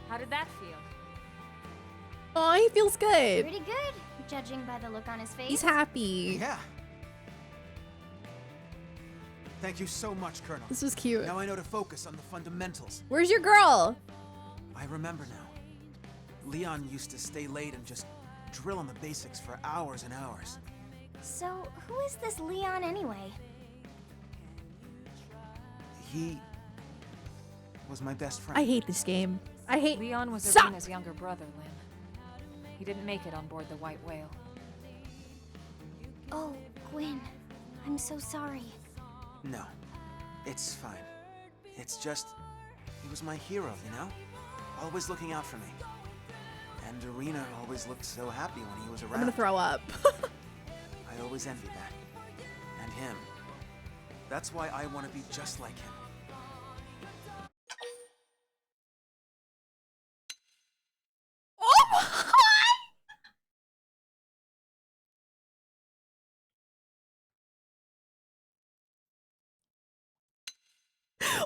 How did that feel? Oh, he feels good. Pretty good, judging by the look on his face. He's happy. Yeah. Thank you so much, Colonel. This was cute. Now I know to focus on the fundamentals. Where's your girl? I remember now. Leon used to stay late and just drill on the basics for hours and hours. So, who is this Leon anyway? He was my best friend. I hate this game. I hate. Leon was Stop. Irina's younger brother, Lynn. He didn't make it on board the White Whale. Oh, Gwyn. I'm so sorry. No, it's fine. It's just, he was my hero, you know? Always looking out for me. And Irina always looked so happy when he was around. I'm gonna throw up. I always envied that. And him. That's why I want to be just like him.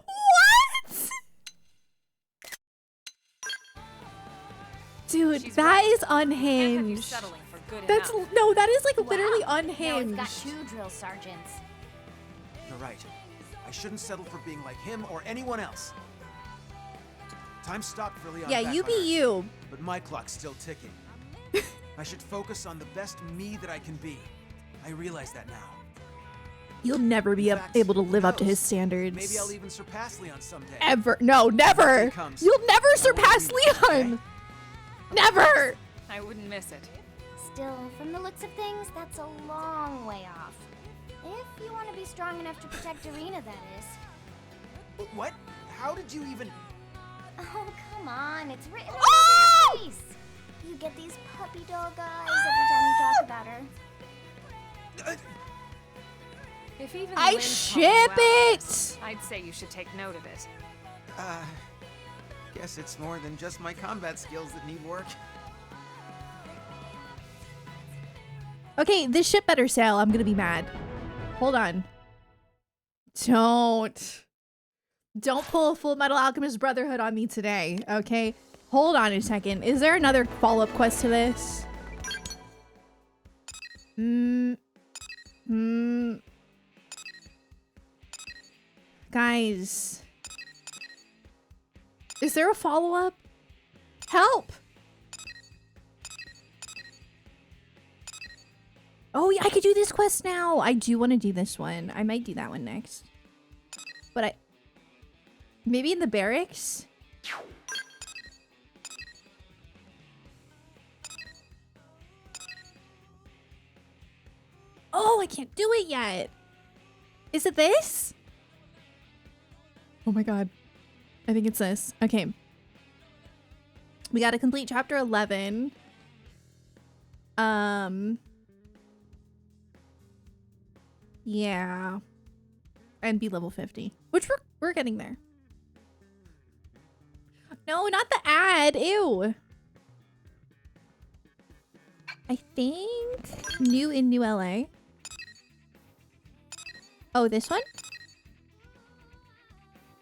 What? Dude, She's that right. is Can't have you unhinged. settling for good That's enough. no, that is like Wow. literally Now it's unhinged. got 2 drill sergeants. You're right. I shouldn't settle for being like him or anyone else. Time stopped for Leon. Yeah, back you on be Earth, you. But my clock's still ticking. I should focus on the best me that I can be. I realize that now. You'll never be In fact, able to live who up to his knows? standards. Maybe I'll even surpass Leon someday. Ever. No, never. Day comes, You'll never I won't surpass be there, Leon. Never. I wouldn't miss it. Still, from the looks of things, that's a long way off. If you want to be strong enough to protect Irina, that is. What? How did you even... Oh, come on. It's written all Oh! over your face. You get these puppy dog eyes every time you talk about her. If even I Lynn ship called you out, it. I'd say you should take note of it. Guess it's more than just my combat skills that need work. Okay, this ship better sail. I'm gonna be mad. Hold on. Don't pull a Full Metal Alchemist Brotherhood on me today, okay? Hold on a second. Is there another follow-up quest to this? Guys. Is there a follow-up? Help! Oh, yeah, I could do this quest now. I do want to do this one. I might do that one next. But maybe in the barracks? Oh, I can't do it yet. Is it this? Oh my god. I think it's this. Okay. We got to complete chapter 11. Yeah. And be level 50. Which we're getting there. No, not the ad. Ew. I think new in New LA. Oh, this one?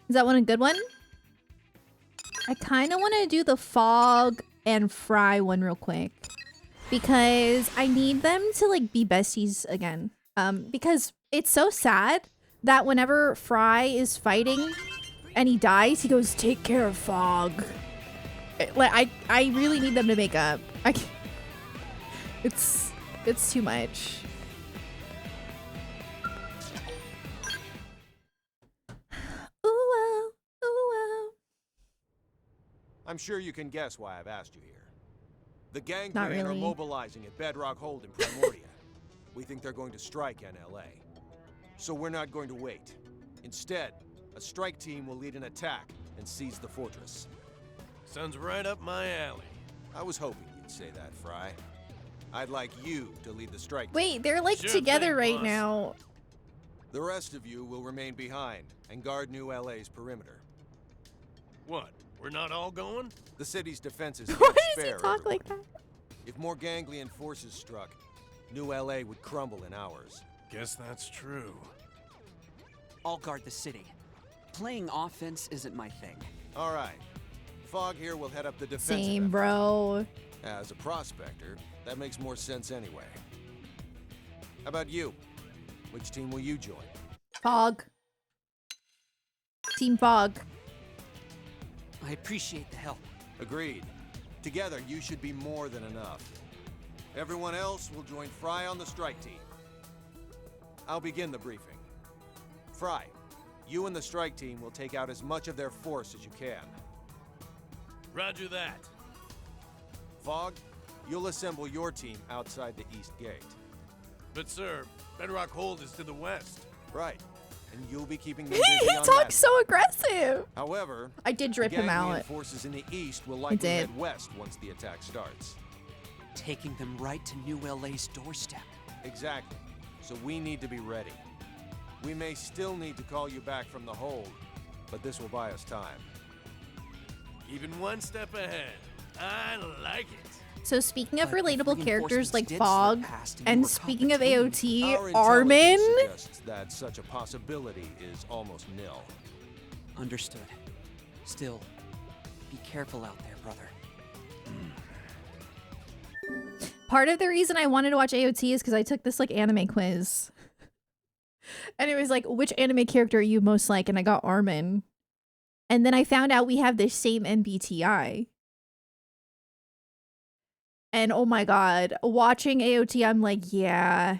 Is that one a good one? I kind of want to do the Fog and Fry one real quick. Because I need them to like be besties again. Because it's so sad that whenever Fry is fighting and he dies, he goes, "Take care of Fog." Like I really need them to make up. It's too much. Ooh, ooh. I'm sure you can guess why I've asked you here. The Ganglion Not really. are mobilizing at Bedrock Hold in Primordia. We think they're going to strike NLA. So we're not going to wait. Instead, a strike team will lead an attack and seize the fortress. Sounds right up my alley. I was hoping you'd say that, Fry. I'd like you to lead the strike team. Wait, they're like Sure together thing, right boss. now. The rest of you will remain behind and guard New LA's perimeter. What? We're not all going? The city's defenses Why can't does he spare talk everyone. like that? If more Ganglion forces struck, New LA would crumble in hours. Guess that's true. I'll guard the city. Playing offense isn't my thing. All right. Fog here will head up the defensive Same, effort. bro. As a prospector, that makes more sense anyway. How about you? Which team will you join? Fog. Team Fog. I appreciate the help. Agreed. Together, you should be more than enough. Everyone else will join Fry on the strike team. I'll begin the briefing. Fry, you and the strike team will take out as much of their force as you can. Roger that. Fog, you'll assemble your team outside the east gate. But sir, Bedrock Hold is to the west. Right. And you'll be keeping them He busy on talks that. so aggressive. However, I did drip the him Ganglion out. forces in the east will likely did. head west once the attack starts. Taking them right to New LA's doorstep. Exactly. So we need to be ready. We may still need to call you back from the hold, but this will buy us time. Even one step ahead. I like it. So speaking of But if relatable characters reinforcements like did slip Fog, past and you and were caught speaking of between, AOT, Our Armin. intelligence suggests that such a possibility is almost nil. Understood. Still, be careful out there, brother. Part of the reason I wanted to watch AOT is because I took this like anime quiz. And it was like, which anime character are you most like? And I got Armin. And then I found out we have the same MBTI. And oh my god, watching AOT, I'm like, yeah.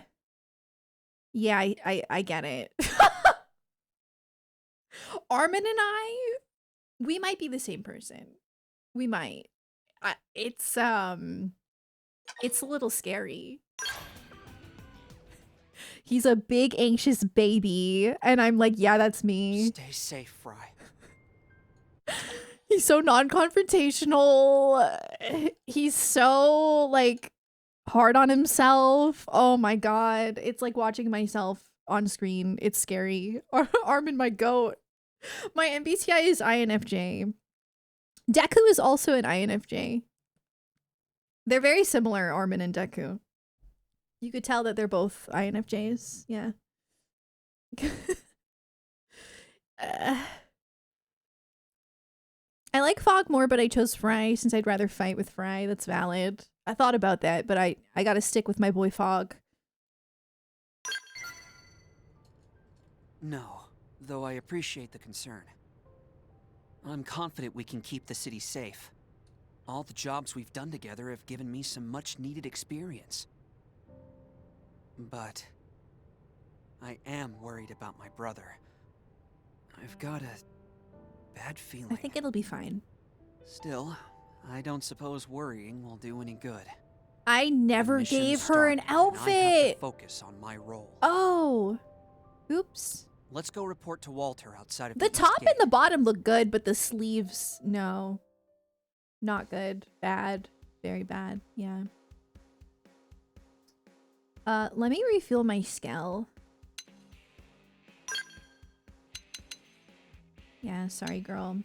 Yeah, I get it. Armin and I, we might be the same person. We might. It's a little scary. He's a big anxious baby, and I'm like, yeah, that's me. Stay safe, Fry. He's so non-confrontational. He's so like hard on himself. Oh my god, it's like watching myself on screen. It's scary. Armin, my goat. My MBTI is INFJ. Deku is also an INFJ. They're very similar, Armin and Deku. You could tell that they're both INFJs. Yeah. I like Fog more, but I chose Fry since I'd rather fight with Fry. That's valid. I thought about that, but I gotta stick with my boy Fog. No, though I appreciate the concern. I'm confident we can keep the city safe. All the jobs we've done together have given me some much-needed experience. But I am worried about my brother. I've got a bad feeling. I think it'll be fine. Still, I don't suppose worrying will do any good. I never The mission gave her an started, and I have to outfit. focus on my role. Oh. Oops. Let's go report to Walter outside of The east top gate. and the bottom look good, but the sleeves, no. Not good. Bad. Very bad. Yeah. Let me refuel my Skell. Yeah, sorry, girl.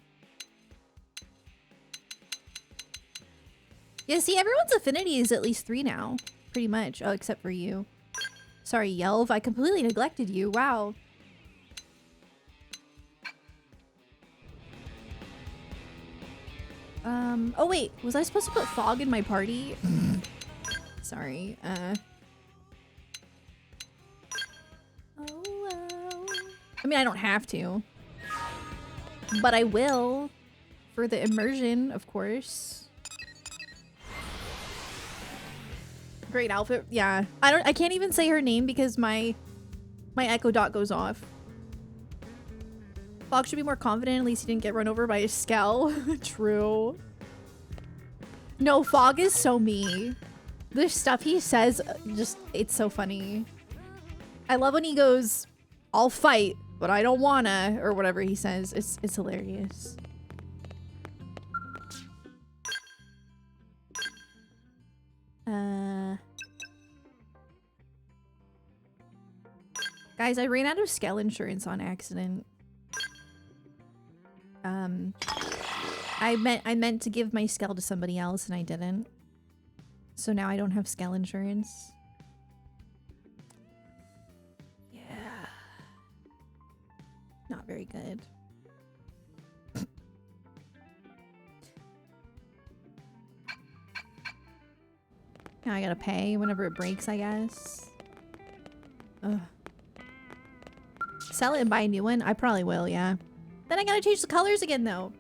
Yeah, see, everyone's affinity is at least 3 now. pretty much. Oh, except for you. Sorry, Yelv. I completely neglected you. Wow. Oh wait, was I supposed to put Fog in my party? Sorry. I mean, I don't have to. But I will. For the immersion, of course. Great outfit. Yeah. I can't even say her name because my Echo Dot goes off. Fog should be more confident. At least he didn't get run over by a Skell. True. No, Fog is so me. The stuff he says, just, it's so funny. I love when he goes, I'll fight, but I don't wanna, or whatever he says. It's hilarious. Guys, I ran out of Skell insurance on accident. I meant to give my Skell to somebody else and I didn't. So now I don't have Skell insurance. Yeah. Not very good. Now I gotta pay whenever it breaks, I guess. Ugh. Sell it and buy a new one? I probably will, yeah. Then I gotta change the colors again, though.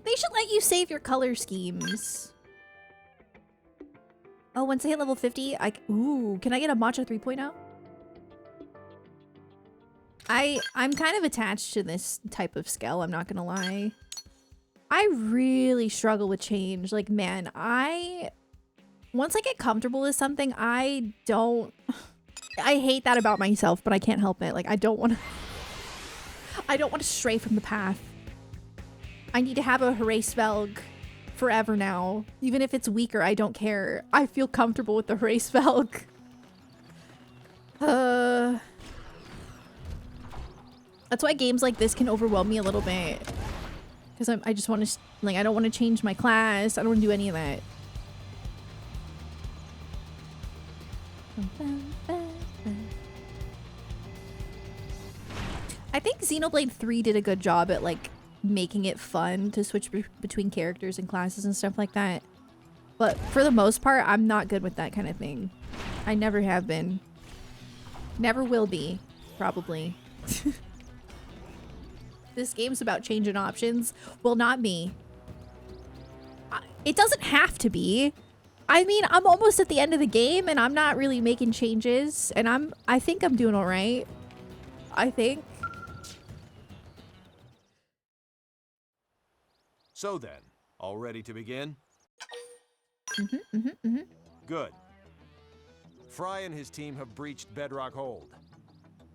They should let you save your color schemes. Oh, once I hit level 50, ooh, can I get a Matcha 3.0? I'm kind of attached to this type of Skell, I'm not gonna lie. I really struggle with change. Like, man, once I get comfortable with something, I hate that about myself, but I can't help it. Like, I don't want to stray from the path. I need to have a Hraesvelg forever now. Even if it's weaker, I don't care. I feel comfortable with the Hraesvelg. That's why games like this can overwhelm me a little bit. Because I just want to, like, I don't want to change my class. I don't want to do any of that. I think Xenoblade 3 did a good job at, like, making it fun to switch between characters and classes and stuff like that. But for the most part, I'm not good with that kind of thing. I never have been. Never will be, probably. This game's about changing options. Well, not me. It doesn't have to be. I mean, I'm almost at the end of the game and I'm not really making changes. And I think I'm doing all right. I think. So then, all ready to begin? Good. Fry and his team have breached Bedrock Hold.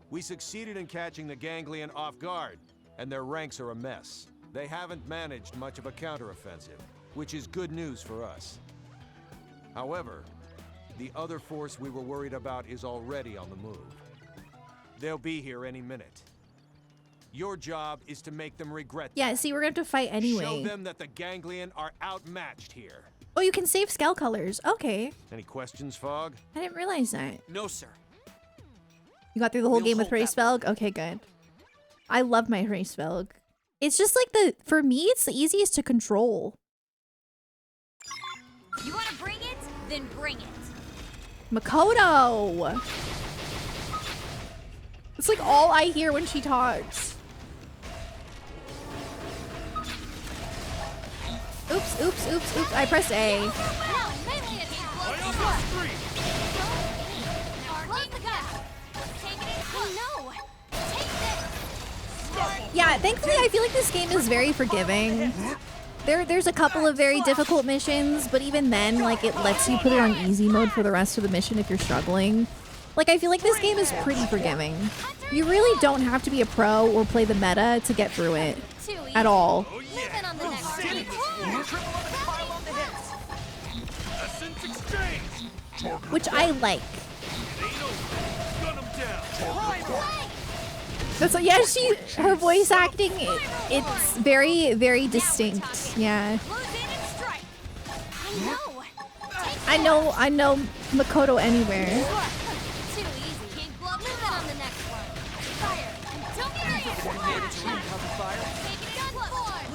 We succeeded in catching the Ganglion off guard, and their ranks are a mess. They haven't managed much of a counteroffensive, which is good news for us. However, the other force we were worried about is already on the move. They'll be here any minute. Your job is to make them regret that. Yeah, see, we're going to have to fight anyway. Show them that the Ganglion are outmatched here. Oh, you can save Skell colors. Okay. Any questions, Fog? I didn't realize that. No, sir. You got through the whole game with Hraesvelg? Okay, good. I love my Hraesvelg. It's just like for me, it's the easiest to control. You want to bring it? Then bring it. Makoto! It's like all I hear when she talks. Oops, oops, oops, oops. I pressed A. Now, melee it. Close the gap. Take it in. Oh, no. Take this. Yeah, thankfully I feel like this game is very forgiving. There's a couple of very difficult missions, but even then, like, it lets you put it on easy mode for the rest of the mission if you're struggling. Like, I feel like this game is pretty forgiving. You really don't have to be a pro or play the meta to get through it. At all. Moving on the next team. Which I like. That's like, yeah, her voice acting, it's very, very distinct. Yeah. I know Makoto anywhere. Too easy. King Glove, move in on the next one. Fire. Don't get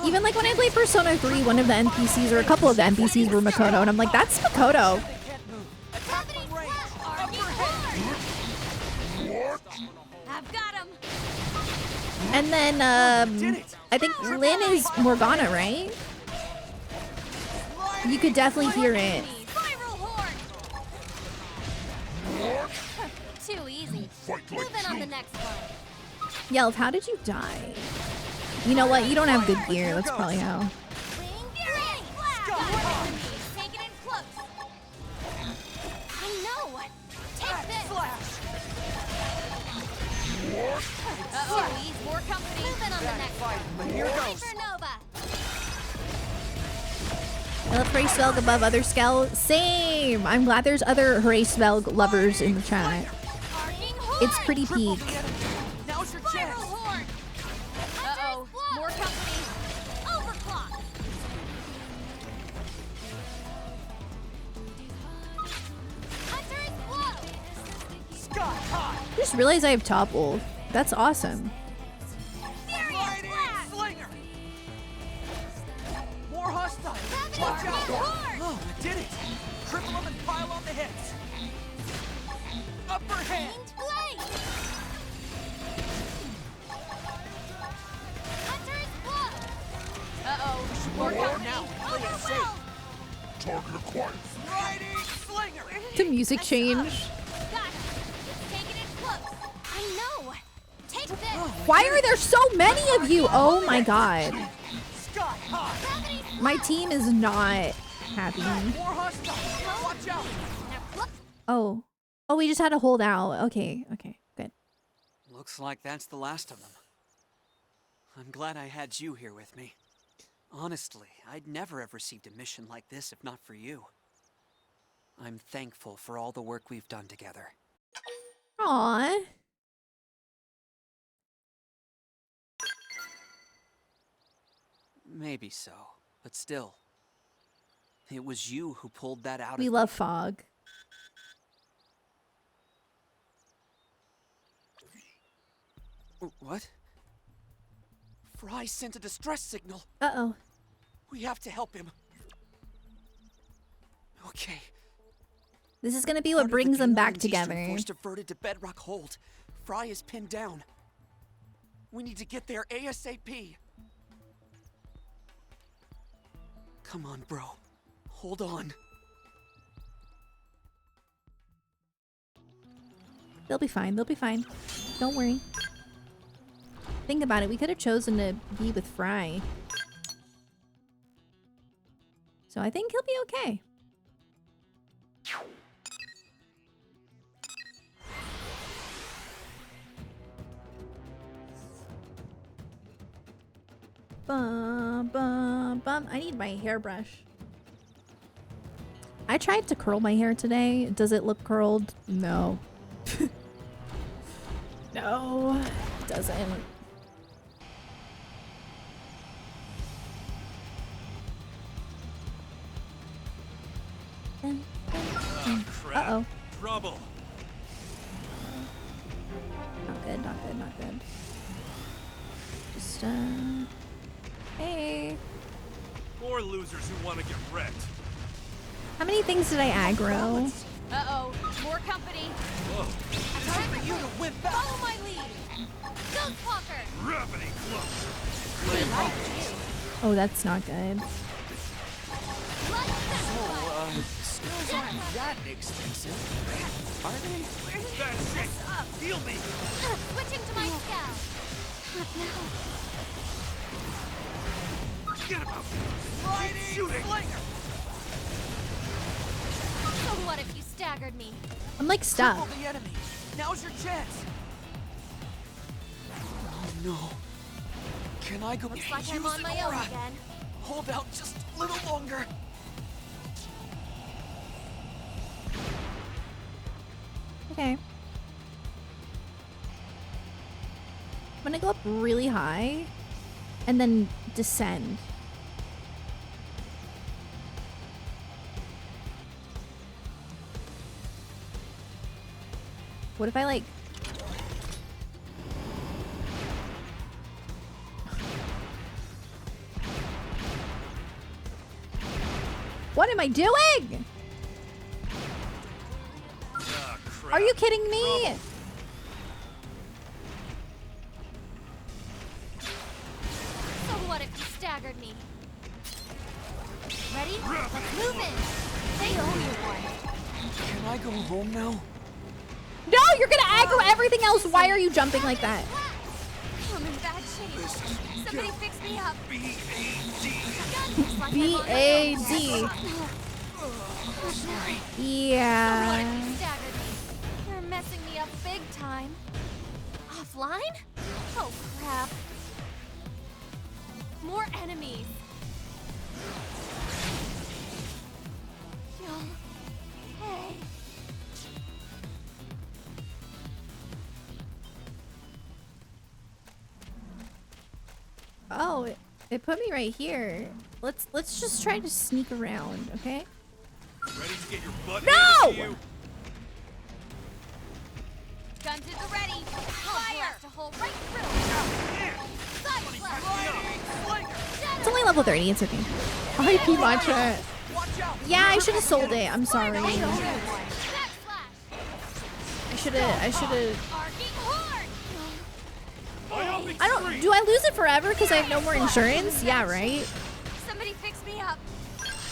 it. Even like when I played Persona 3, one of the NPCs or a couple of the NPCs were Makoto, and I'm like, that's Makoto. I've got him. And then I think Lynn is Morgana, right? You could definitely hear it. Spiral horn. Too easy. Move in on the next one. Yelp, how did you die? You know what? You don't have good gear. That's probably how. Wing Fury. Blast. Take it in close. I know. Take this. Uh-oh. Please, more company. Move in on the next one. Here goes. Supernova. I love Hraesvelg above other Skell. Same. I'm glad there's other Hraesvelg lovers in the chat. Arcing horn. It's pretty peak. Now's your Spiral chance. horn. Uh-oh. More company. Overclock. Hunter is blow. Sky high. I just realized I have toppled. That's awesome. Furious Lightning blast. slinger. More hostile. Gravity Watch out. horn. Oh, I did it. Triple them and pile on the hits. Upper hand. Winged blade. Hunter is blow. Uh-oh. More company. Now, play it safe. Overwhelmed. Target acquired. Riding slinger. The music change. Got it. Take it in close. I know. Take this. Why are there so many of you? Oh my god. Sky high. Gravity. My team is not happy. More hostile. Watch out. Now flip. Oh. Oh, we just had to hold out. Okay, okay, good. Looks like that's the last of them. I'm glad I had you here with me. Honestly, I'd never have received a mission like this if not for you. I'm thankful for all the work we've done together. Aww. Maybe so, but still. It was you who pulled that out We of love me. Fog. What? Fry sent a distress signal. Uh-oh. We have to help him. Okay. This is gonna be Part what of the brings them back Ganglion's eastern together. force diverted to Bedrock Hold. Fry is pinned down. We need to get there ASAP. Come on, bro. Hold on. They'll be fine. They'll be fine. Don't worry. Think about it. We could have chosen to be with Fry. So I think he'll be okay. Bum, bum, bum. I need my hairbrush. I tried to curl my hair today. Does it look curled? No. No, it doesn't. Crap. Uh-oh. Trouble. Not good, not good, not good. Just, hey. More losers who want to get wrecked. How many things did I aggro? Uh-oh. More company. Time for you to whip back. Follow my lead. Ghostwalker. Gravity close. Oh, that's not good. Blood sacrifice. Skills aren't that expensive. Are they? That's it. Heal me. Switching to my scout. Forget about Riding shooting. slinger. So what if you staggered me? I'm like stuck. Triple the enemy. Now's your chance. Oh no. Can I go? Looks like Use I'm on an my own aura. again. Hold out just a little longer. Okay. I'm gonna go up really high and then descend. What if I like... What am I doing? Are you kidding me? So what if you staggered me? Ready? Let's move in. They owe you one. Can I go home now? No, you're gonna aggro everything else. Why are you jumping like that? I'm in bad shape. Somebody fix me up. B-A-D. Yeah. You staggered me. You're messing me up big time. Offline? Oh crap. More enemies. Yo. Hey. Oh, it put me right here. Let's just try to sneak around, okay? Ready to get your butt No! handed to you? Guns at the ready. I'll blast a hole right through. Side slash. It's only level 30. It's okay. R.I.P. Matcha. Yeah, I should have sold it. I'm sorry. I should have. I don't. Do I lose it forever because I have no more insurance? Yeah, right. Somebody fix me up.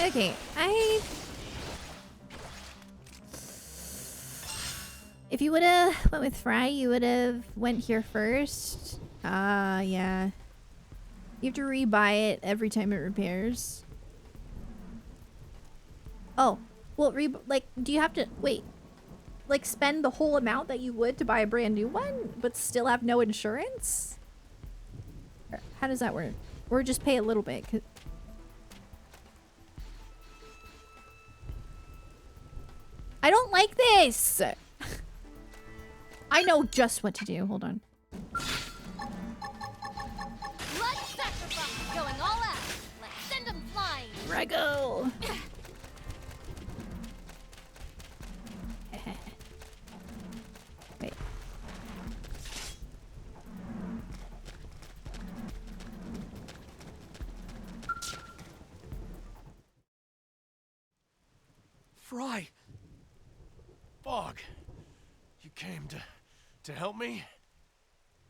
Okay, if you would have went with Fry, you would have went here first. Yeah. You have to rebuy it every time it repairs. Oh, well, do you have to wait? Like, spend the whole amount that you would to buy a brand new one, but still have no insurance? Or how does that work? Or just pay a little bit? I don't like this! I know just what to do. Hold on. Blood sacrifice going all out. Let's send them flying. Here I go. Wait. Fry! Bog, you came to help me?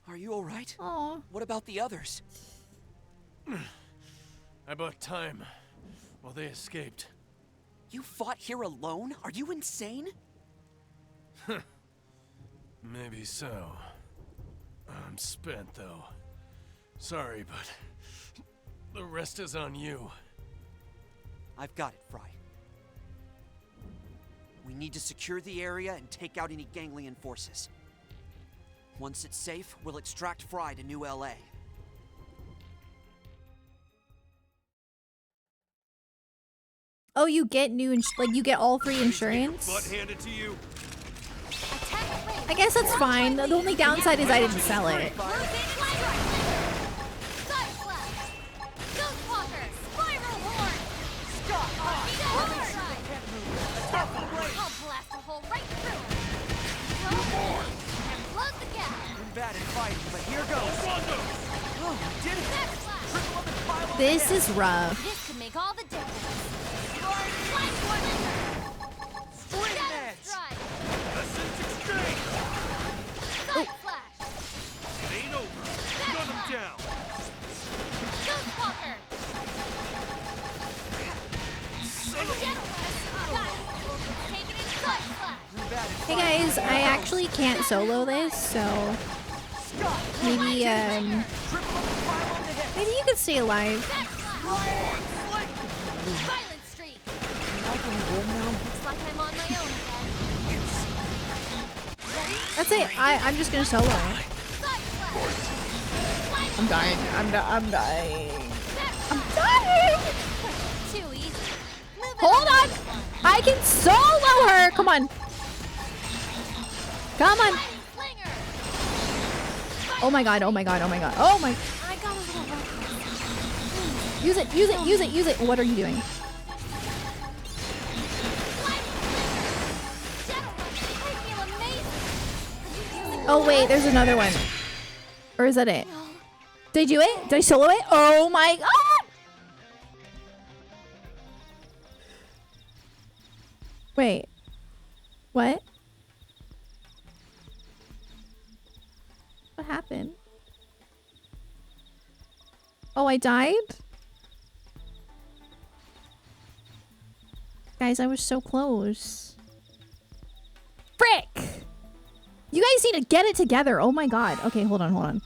Are you alright? Aw. What about the others? I bought time while they escaped. You fought here alone? Are you insane? Maybe so. I'm spent, though. Sorry, but the rest is on you. I've got it, Fry. We need to secure the area and take out any Ganglion forces. Once it's safe, we'll extract Fry to New LA. Oh, you get new you get all free insurance? Butt handed to you. I guess that's fine. The only downside is I didn't sell it. Bad at fighting, but here goes. Oh, did it? This is rough. This could make all the difference. Swing edge. Essence exchange. Side flash. It ain't over. Gun him down. Ghost Walker. Taking it side flash. Hey guys, I actually can't solo this, so maybe maybe you could stay alive. Violent streak. Looks like I'm on my own again. That's it. I'm just gonna solo it. Side flash. I'm dying. I'm dying. I'm dying. Too easy. Hold on. I can solo her. Come on. Come on. Oh my god. Oh my god. Oh my god. Oh my. I got a little reckless. Use it. Use it. Use it. Use it. What are you doing? Oh wait, there's another one. Or is that it? Did I do it? Did I solo it? Oh my god! Wait. What? What happened? Oh, I died? Guys, I was so close. Frick! You guys need to get it together. Oh my god. Okay, hold on, hold on.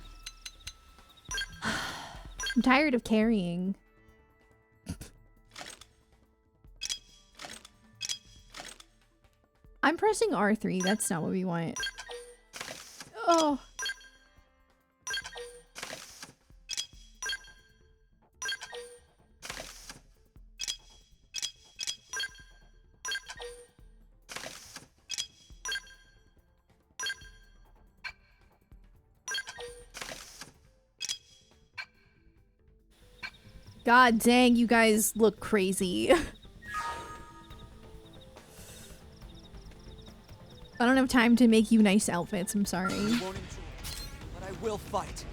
I'm tired of carrying. I'm pressing R3. That's not what we want. Oh. God dang, you guys look crazy. I don't have time to make you nice outfits, I'm sorry. But I will fight.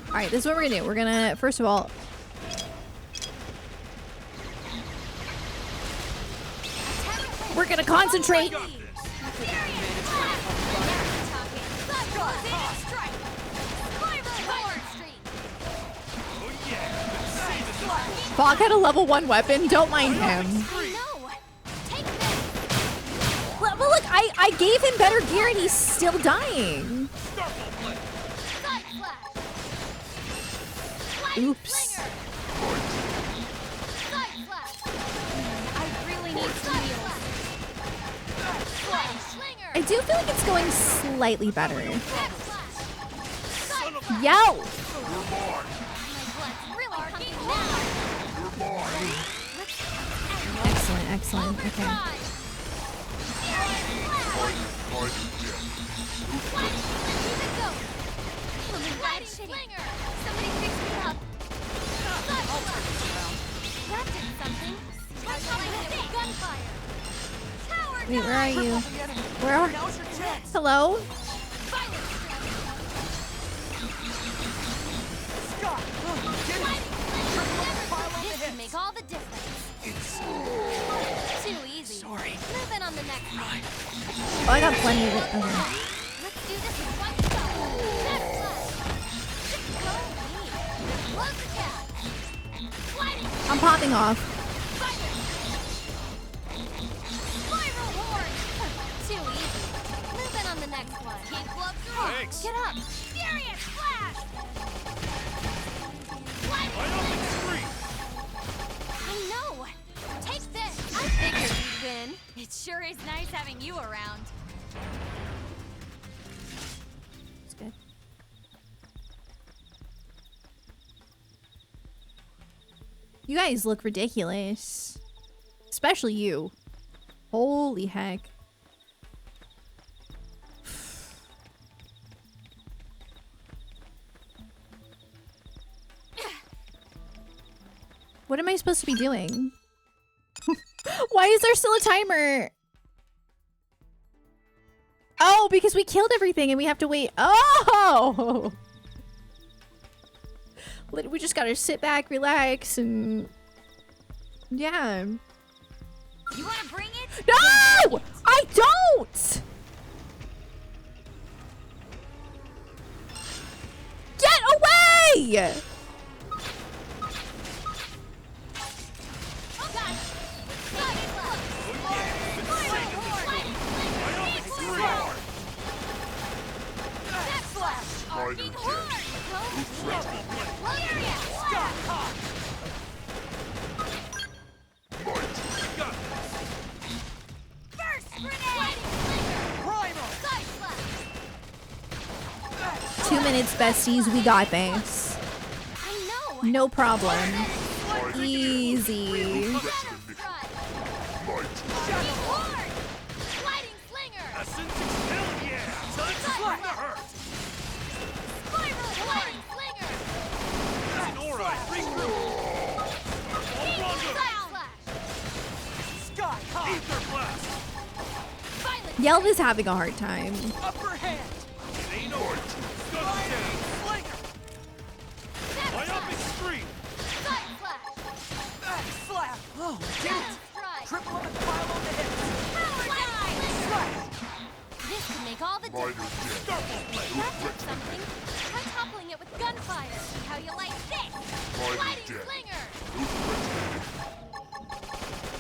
Alright, this is what we're gonna do. We're gonna, first of all... We're gonna concentrate! Bog had a level 1 weapon, don't mind him. Well, look, I gave him better gear and he's still dying. Oops. I do feel like it's going slightly better. Yo! Excellent, excellent. Okay. Wait, where are you? Where are? Hello? This can make all the difference. It's too easy. Sorry. Moving on the next one. Oh, I got plenty of it. Okay. Let's do this in one go. Close the gap. I'm popping off. Spiral horde. Too easy. Moving on the next one. Keep gloves through. Thanks. Get up. Furious flash. I know. Take this. I figured you'd win. It sure is nice having you around. It's good. You guys look ridiculous. Especially you. Holy heck. What am I supposed to be doing? Why is there still a timer? Oh, because we killed everything and we have to wait. Oh! We just gotta sit back, relax, and... Yeah. You want to bring it? No! I don't! Get away! First 2 minutes, besties. We got this. No problem. Easy. Yelv is having a hard time. Upper hand. Myopic screen. Side slash. Back slap. Oh, did it. Strike. Triple them and pile on the hits. Power dive. Slash. This can make all the Minor difference. dead. That did something. Try toppling it with gunfire. See how you like this. Minor Sliding dead. slinger.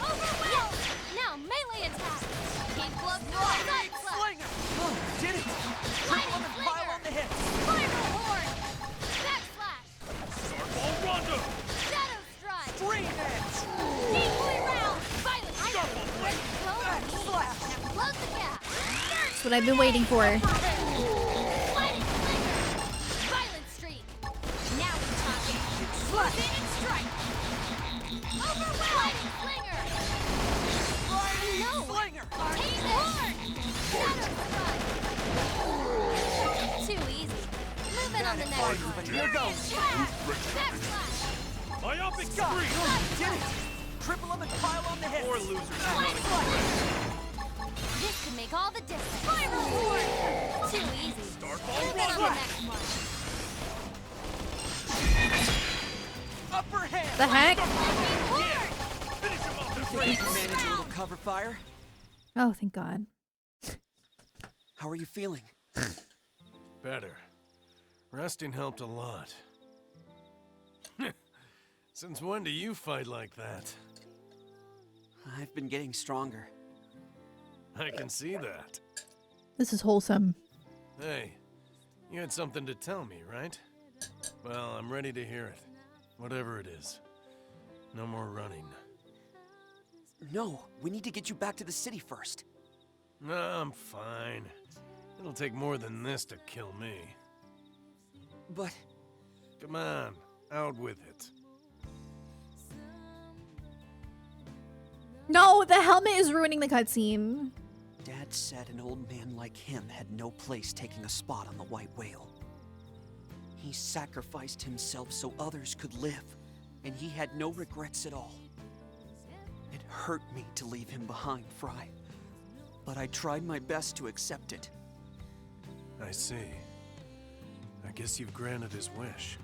Overwhelm. Now melee attack. Keep gloves side slash. Slinger. Oh, did it. Triple them and pile on the hits. Spiral horn. Backslash. Starball Rondo. Shadow strike. Dream edge. Equally round. Violent. Ready to go. Back slap. Now close the gap. That's what I've been waiting for. Sliding slinger. Violent streak. Now we're talking. Rotating strike. Overwhelming slinger. No. Slinger. Take horn. Shadow strike. Too easy. Moving on the next one. Here goes. Backslash. Myopic Got screen. Did it. Triple them and pile on the hits. Poor losers. This could make all the difference. Spiral horn. Too easy. Starball Moving on the Rondo. next one. Upper hand. The heck? Horn. Finish him off. You think you can manage a little cover fire? Oh, thank God. How are you feeling? Better. Resting helped a lot. Since when do you fight like that? I've been getting stronger. I can see that. This is wholesome. Hey, you had something to tell me, right? Well, I'm ready to hear it. Whatever it is. No more running. No, we need to get you back to the city first. No, I'm fine. It'll take more than this to kill me. But Come on, out with it. No, the helmet is ruining the cutscene. Dad said an old man like him had no place taking a spot on the White Whale. He sacrificed himself so others could live, and he had no regrets at all. It hurt me to leave him behind, Fry, but I tried my best to accept it. I see. I guess you've granted his wish.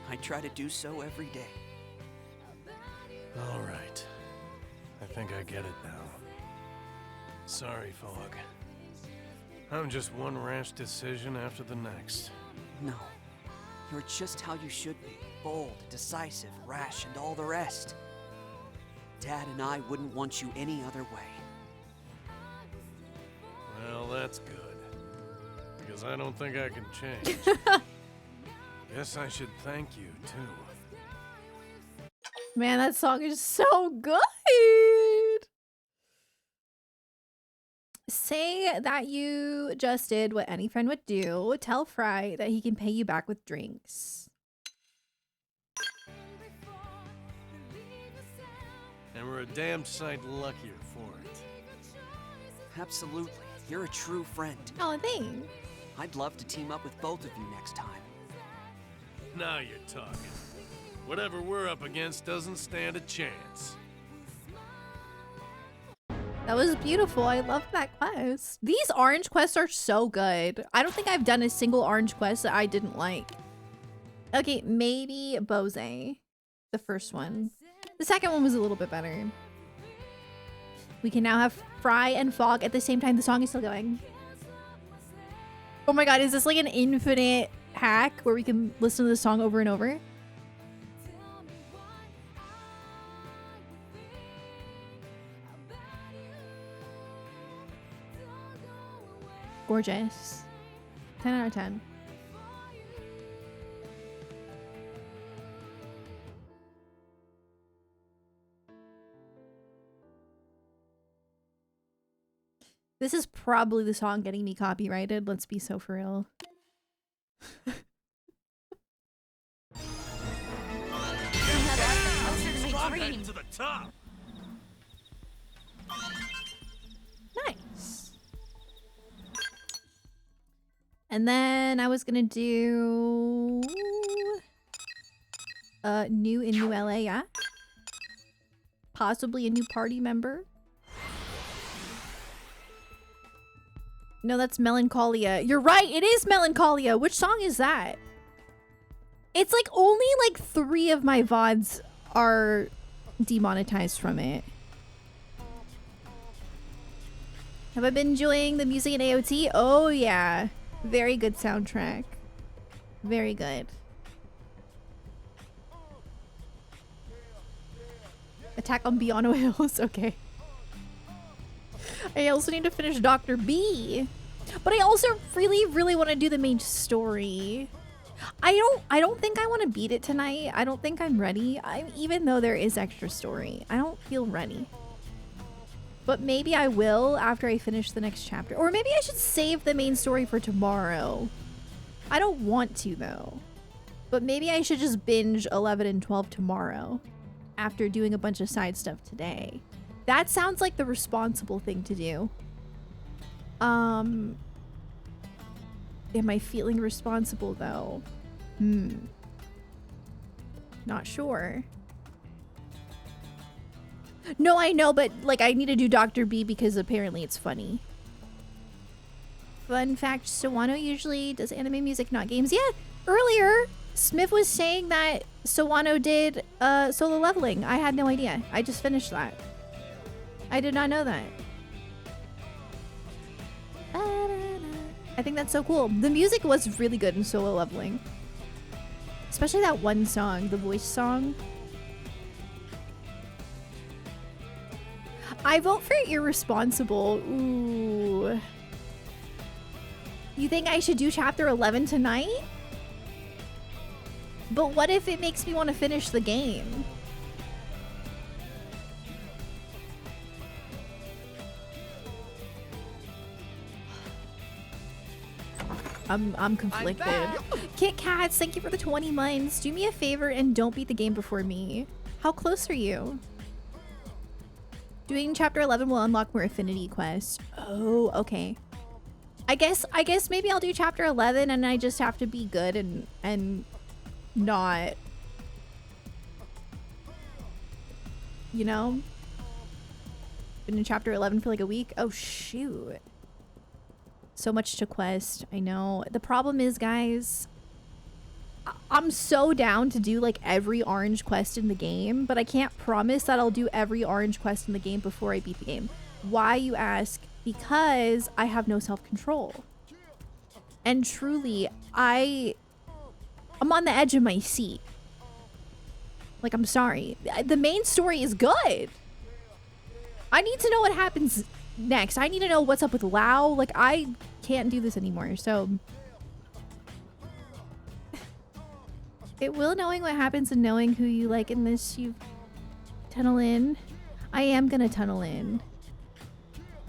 I try to do so every day. All right. I think I get it now. Sorry, Fog. I'm just one rash decision after the next. No, you're just how you should be. Bold, decisive, rash, and all the rest. Dad and I wouldn't want you any other way. Well, that's good. Because I don't think I can change. Guess I should thank you, too. Man, that song is so good. Say that you just did what any friend would do. Tell Fry that he can pay you back with drinks. And we're a damn sight luckier for it. Absolutely. You're a true friend. Oh, thanks. I'd love to team up with both of you next time. Now you're talking. Whatever we're up against doesn't stand a chance. That was beautiful. I love that quest. These orange quests are so good. I don't think I've done a single orange quest that I didn't like. Okay, maybe Bose. The first one. The second one was a little bit better. We can now have Fry and Fog at the same time. The song is still going. Oh my god, is this like an infinite hack where we can listen to the song over and over? Gorgeous. 10 out of 10. This is probably the song getting me copyrighted. Let's be so for real. To the top. Nice. And then I was gonna do new in New LA, yeah? Possibly a new party member. No, that's Melancholia. You're right, it is Melancholia. Which song is that? It's like only like 3 of my VODs are demonetized from it. Have I been enjoying the music in AOT? Oh yeah. Very good soundtrack. Very good. Attack on Biano Hills. Okay. I also need to finish Dr. B. But I also really want to do the main story. I don't think I want to beat it tonight. I don't think I'm ready. Even though there is extra story, I don't feel ready. But maybe I will after I finish the next chapter. Or maybe I should save the main story for tomorrow. I don't want to though. But maybe I should just binge 11 and 12 tomorrow after doing a bunch of side stuff today. That sounds like the responsible thing to do. Am I feeling responsible though? Not sure. No, I know, but like I need to do Dr. B because apparently it's funny. Fun fact, Sawano usually does anime music, not games. Yeah, earlier Smith was saying that Sawano did solo leveling. I had no idea. I just finished that. I did not know that. I think that's so cool. The music was really good in solo leveling. Especially that one song, the voice song. I vote for irresponsible. Ooh. You think I should do chapter 11 tonight? But what if it makes me want to finish the game? I'm conflicted. Kit Kats, thank you for the 20 months. Do me a favor and don't beat the game before me. How close are you? Doing chapter 11 will unlock more affinity quests. Oh, okay. I guess maybe I'll do chapter 11 and I just have to be good and not, you know, been in chapter 11 for like a week. Oh shoot. So much to quest. I know. The problem is, guys, I'm so down to do like every orange quest in the game, but I can't promise that I'll do every orange quest in the game before I beat the game. Why, you ask? Because I have no self-control. And truly, I'm on the edge of my seat. Like, I'm sorry. The main story is good. I need to know what happens next. I need to know what's up with Lao. Like, I can't do this anymore, so it will knowing what happens and knowing who you like in this. You tunnel in. I am gonna tunnel in.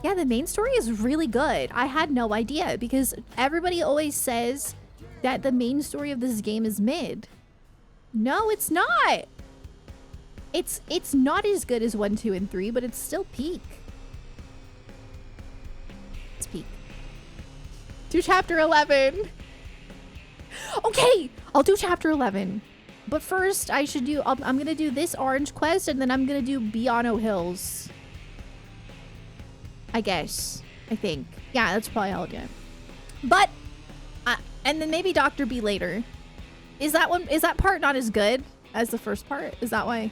Yeah, the main story is really good. I had no idea because everybody always says that the main story of this game is mid. No, it's not. It's not as good as 1, 2, and 3, but it's still peak. It's peak. Do chapter 11. Okay, I'll do chapter 11. But first, I should do... I'm gonna do this orange quest, and then I'm gonna do Biano Hills. I guess. I think. Yeah, that's probably how I'll do it. But... and then maybe Dr. B later. Is that part not as good as the first part? Is that why?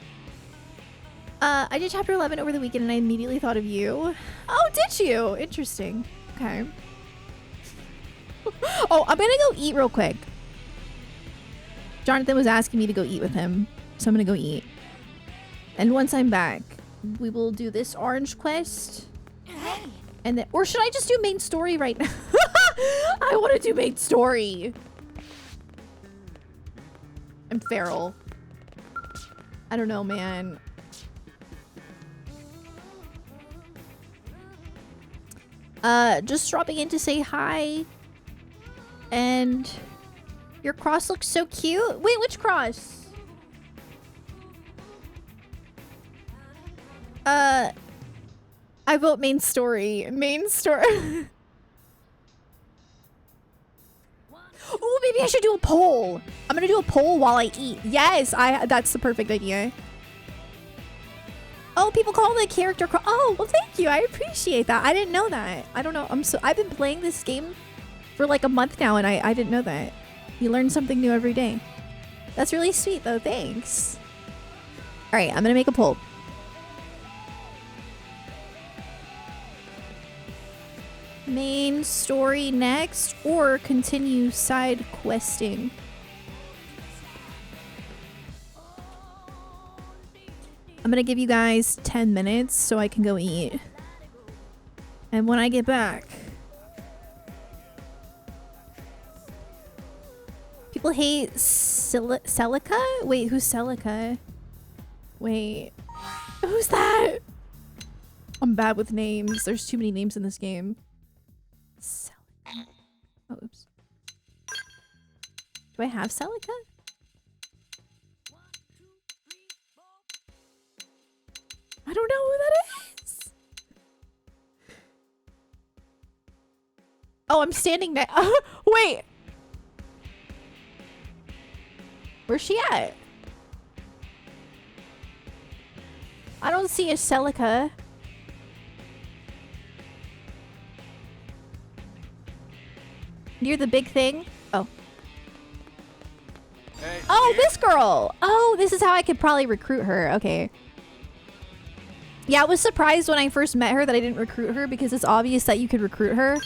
I did chapter 11 over the weekend, and I immediately thought of you. Oh, did you? Interesting. Okay. Oh, I'm gonna go eat real quick. Jonathan was asking me to go eat with him, so I'm gonna go eat. And once I'm back, we will do this orange quest. And then, or should I just do main story right now? I want to do main story. I'm feral. I don't know, man. Just dropping in to say hi. And your cross looks so cute. Wait, which cross? I vote main story. Main story. Oh, maybe I should do a poll. I'm gonna do a poll while I eat. Yes, that's the perfect idea. Oh, people call the character. Oh, well, thank you. I appreciate that. I didn't know that. I don't know. I've been playing this game for like a month now, and I didn't know that. You learn something new every day. That's really sweet, though. Thanks. All right, I'm gonna make a poll. Main story next, or continue side questing? I'm gonna give you guys 10 minutes so I can go eat. And when I get back... People hate Celica? Wait, who's Celica? Wait. Who's that? I'm bad with names. There's too many names in this game. Celica. Oh, oops. Do I have Celica? I don't know who that is. Oh, I'm standing there. Wait. Where's she at? I don't see a Celica. Near the big thing? Oh. Hey, oh, this girl! Oh, this is how I could probably recruit her. Okay. Yeah, I was surprised when I first met her that I didn't recruit her because it's obvious that you could recruit her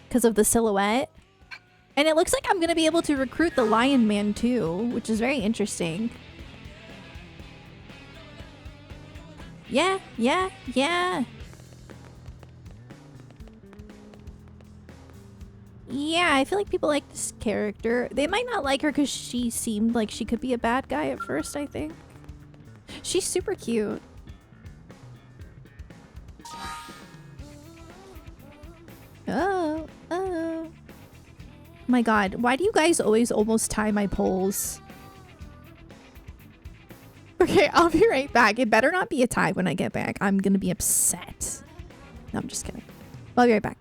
because of the silhouette. And it looks like I'm going to be able to recruit the Lion Man too, which is very interesting. Yeah, yeah, yeah. Yeah, I feel like people like this character. They might not like her because she seemed like she could be a bad guy at first, I think. She's super cute. Oh, oh. My god, why do you guys always almost tie my polls? Okay, I'll be right back. It better not be a tie when I get back. I'm gonna be upset. No, I'm just kidding. I'll be right back.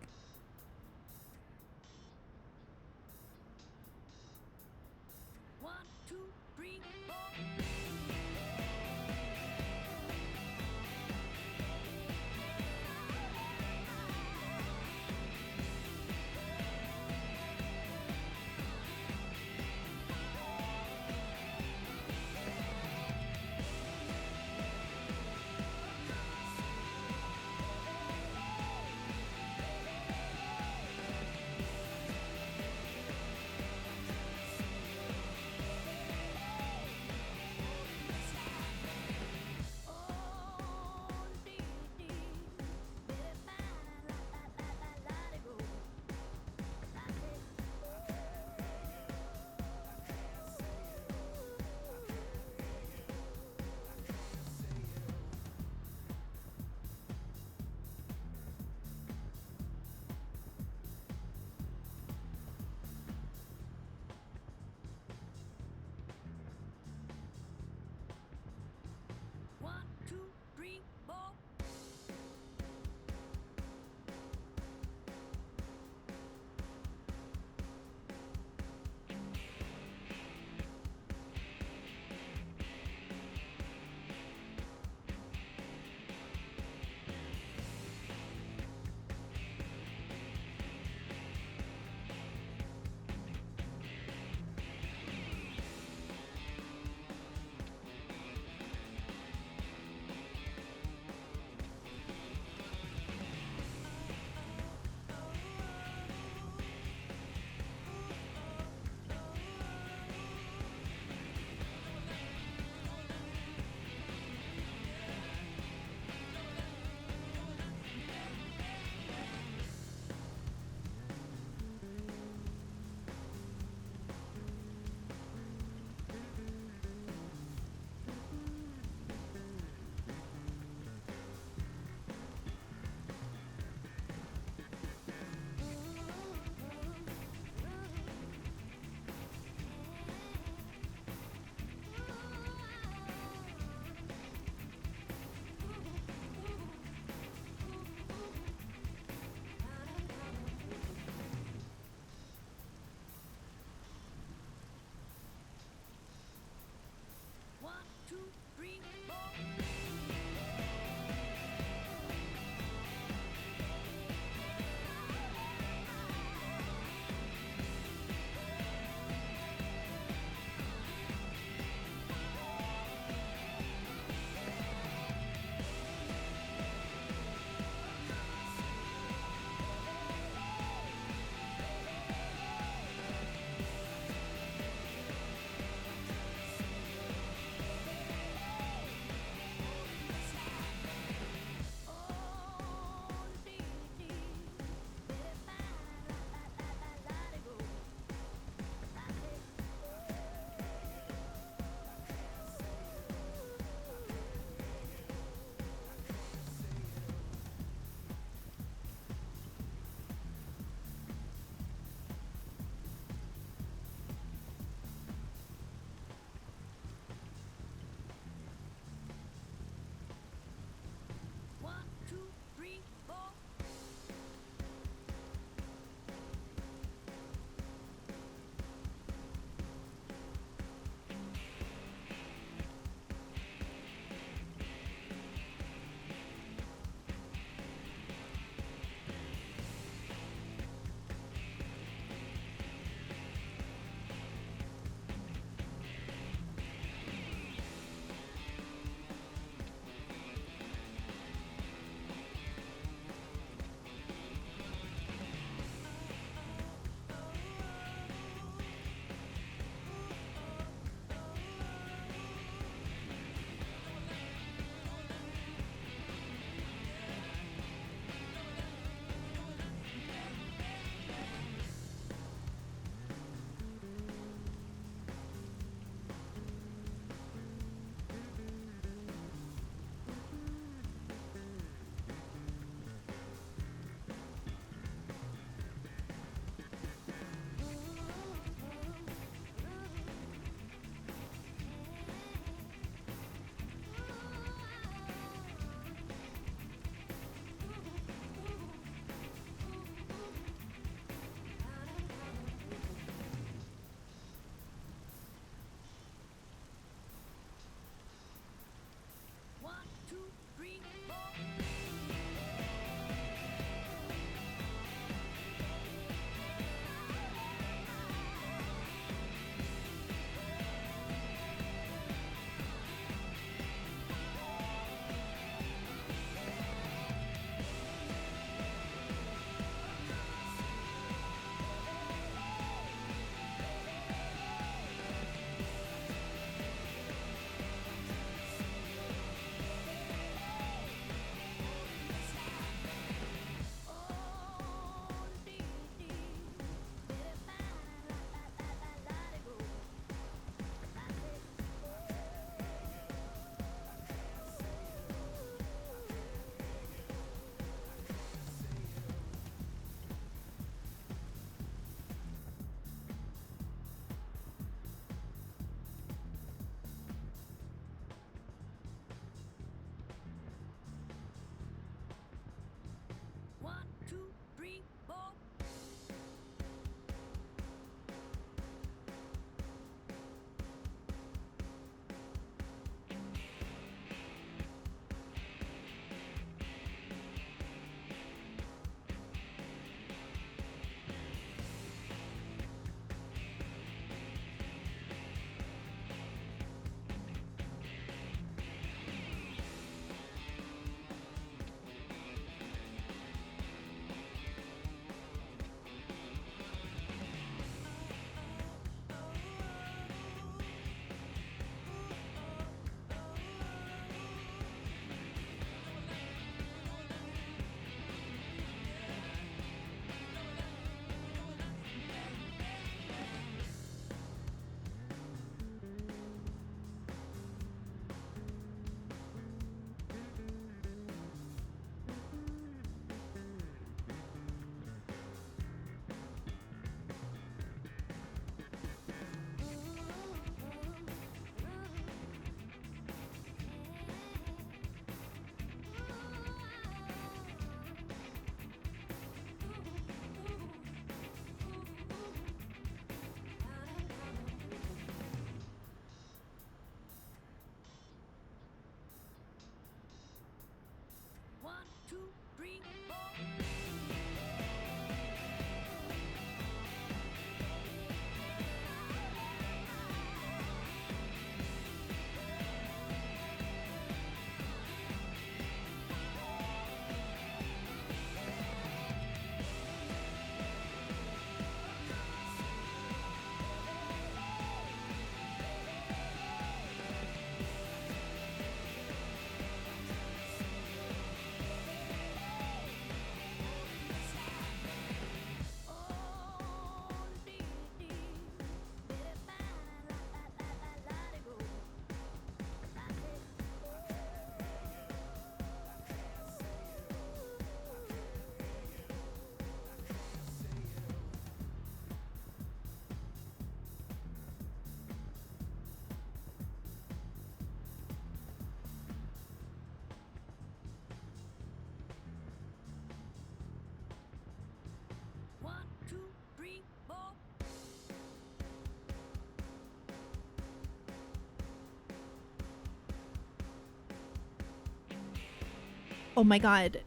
Oh my god.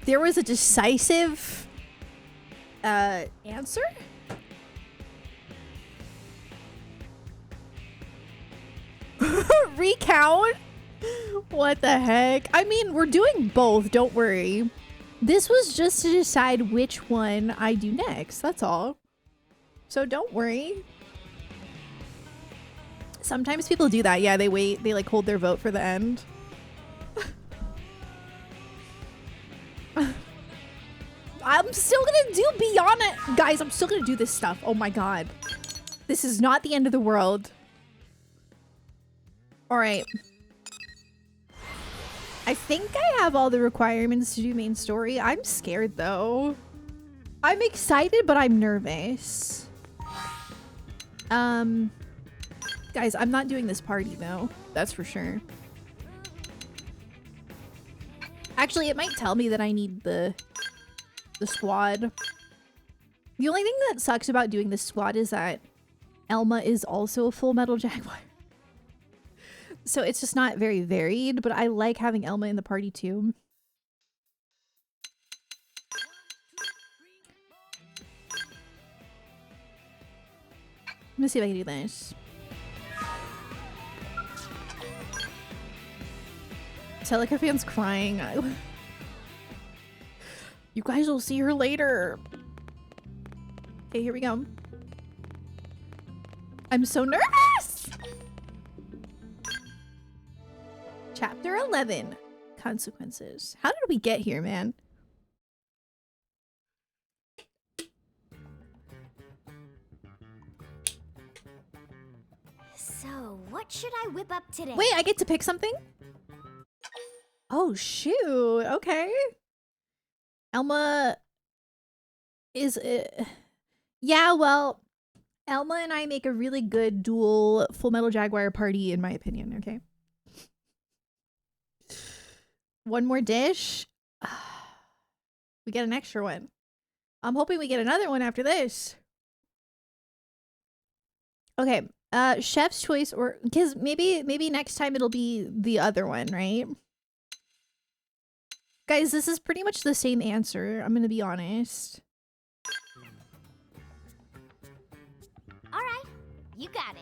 There was a decisive answer? Recount? What the heck? I mean, we're doing both, don't worry. This was just to decide which one I do next, that's all. So don't worry. Sometimes people do that. Yeah, they wait, they like hold their vote for the end. I'm still gonna do Beyond It. Guys, I'm still gonna do this stuff. Oh my god. This is not the end of the world. Alright. I think I have all the requirements to do main story. I'm scared though. I'm excited, but I'm nervous. Guys, I'm not doing this party though. That's for sure. Actually, it might tell me that I need the squad. The only thing that sucks about doing this squad is that Elma is also a Full Metal Jaguar. So it's just not very varied, but I like having Elma in the party too. Let me see if I can do this. Celica fan's crying. You guys will see her later. Okay, here we go. I'm so nervous! Chapter 11. Consequences. How did we get here, man? So, what should I whip up today? Wait, I get to pick something? Oh, shoot. Okay. Elma is... yeah, well, Elma and I make a really good dual Full Metal Jaguar party, in my opinion, okay? One more dish. We get an extra one. I'm hoping we get another one after this. Okay, chef's choice, or because maybe next time it'll be the other one, right? Guys, this is pretty much the same answer. I'm gonna be honest. All right, you got it.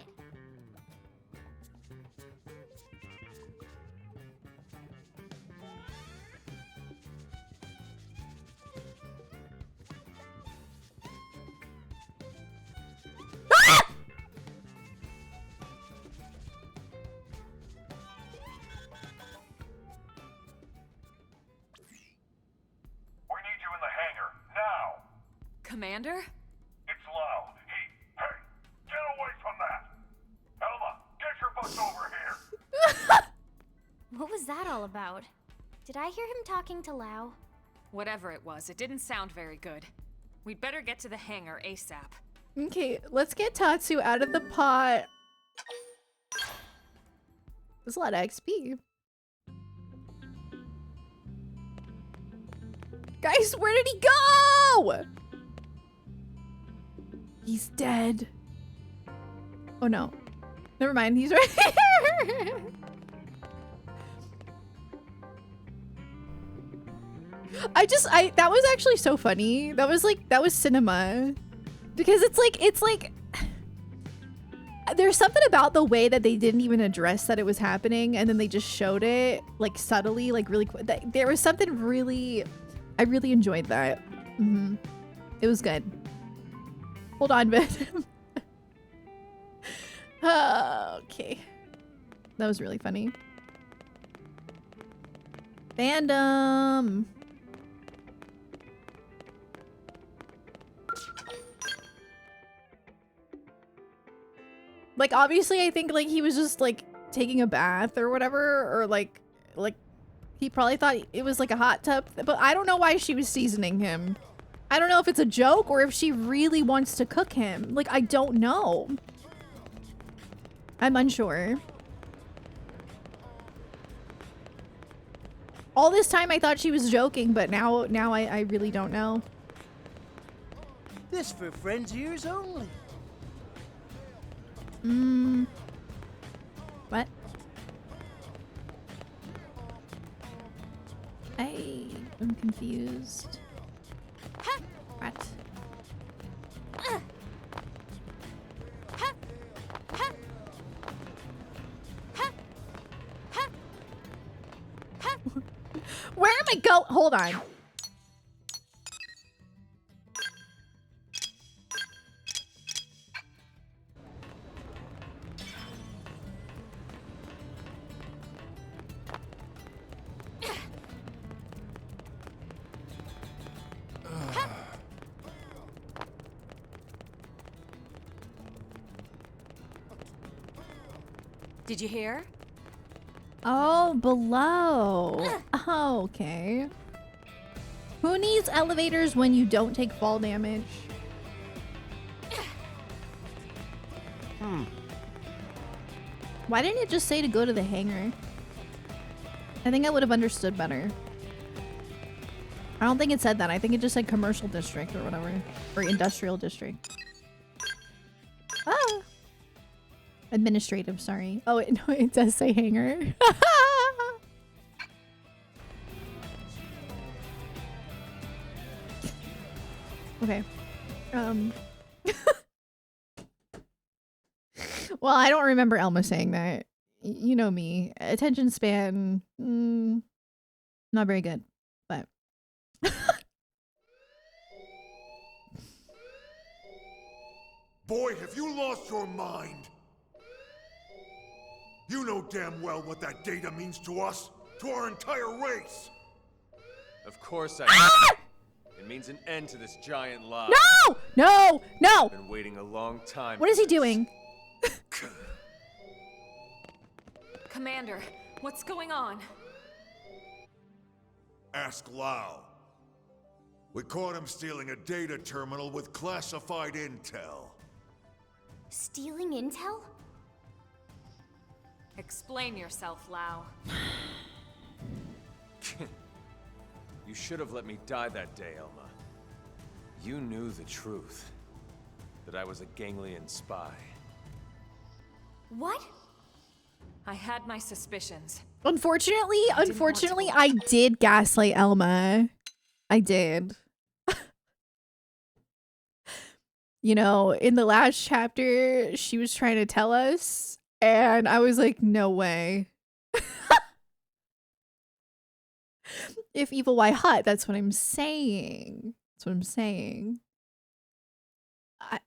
Commander? It's Lao. Hey, get away from that! Elma, get your butts over here! What was that all about? Did I hear him talking to Lao? Whatever it was, it didn't sound very good. We'd better get to the hangar ASAP. Okay, let's get Tatsu out of the pot. There's a lot of XP. Guys, where did he go? He's dead. Oh no. Never mind, he's right here. That was actually so funny. That was cinema. Because it's like there's something about the way that they didn't even address that it was happening, and then they just showed it like subtly, like really quick. There was something really, I really enjoyed that. It was good. Hold on, but okay. That was really funny. Fandom. Like, obviously, I think, like, he was just, like, taking a bath or whatever, or, like, he probably thought it was, like, a hot tub, but I don't know why she was seasoning him. I don't know if it's a joke or if she really wants to cook him. Like, I don't know. I'm unsure. All this time I thought she was joking, but now I really don't know. This for friends' ears only. What? I'm confused. What? Where am I go? Hold on. Did you hear? Oh, below. Oh, okay. Who needs elevators when you don't take fall damage? Why didn't it just say to go to the hangar? I think I would have understood better. I don't think it said that. I think it just said commercial district or whatever. Or industrial district. Ah! Administrative, sorry. Oh, no, it does say hangar. Okay. Well, I don't remember Elma saying that. You know me. Attention span, not very good, but. Boy, have you lost your mind? You know damn well what that data means to us, to our entire race. Of course I do. It means an end to this giant lie. No! No! No! I've been waiting a long time. What is he doing? Commander, what's going on? Ask Lao. We caught him stealing a data terminal with classified intel. Stealing intel? Explain yourself, Lao. You should have let me die that day, Elma. You knew the truth. That I was a Ganglion spy. What? I had my suspicions. Unfortunately, I did gaslight Elma. I did. You know, in the last chapter, she was trying to tell us, and I was like, no way. If evil, why hot? That's what I'm saying. That's what I'm saying.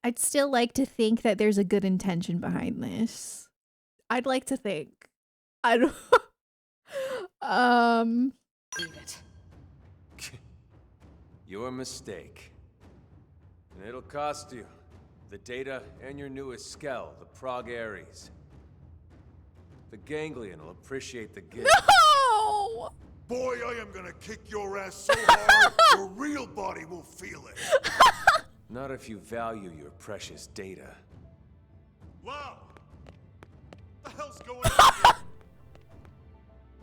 I'd still like to think that there's a good intention behind this. I'd like to think. I don't. Leave it. Your mistake. And it'll cost you. The data and your newest skell, the Prog Ares. The Ganglion will appreciate the gift. No! Boy, I am gonna kick your ass so hard, your real body will feel it. Not if you value your precious data. Wow! What the hell's going on here?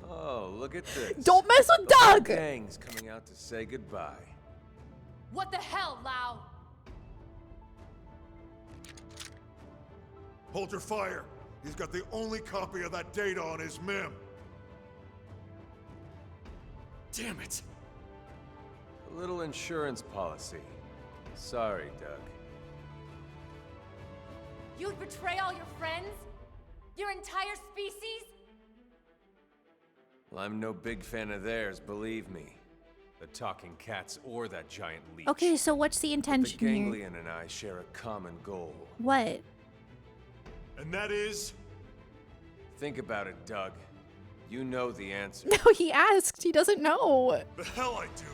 Oh, look at this. Don't mess with The whole Doug! gang's coming out to say goodbye. What the hell, Lao? Hold your fire. He's got the only copy of that data on his MIM. Damn it. A little insurance policy. Sorry, Doug. You'd betray all your friends? Your entire species? Well, I'm no big fan of theirs, believe me. The talking cats or that giant leech. Okay, so what's the But intention the here? Ganglion and I share a common goal. What? And that is? Think about it, Doug. You know the answer. No, he asked. He doesn't know. The hell I do.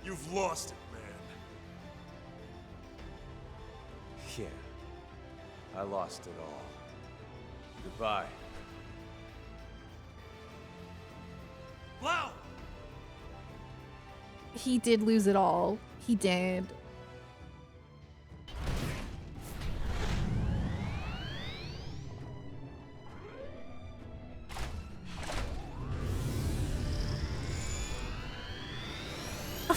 You've lost it, man. Yeah. I lost it all. Goodbye. Lao! He did lose it all. He did.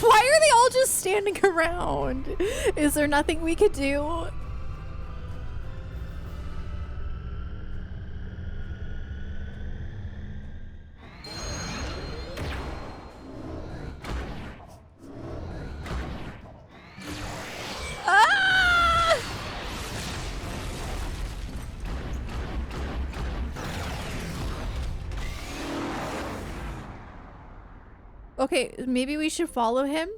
Why are they all just standing around? Is there nothing we could do? Okay, maybe we should follow him.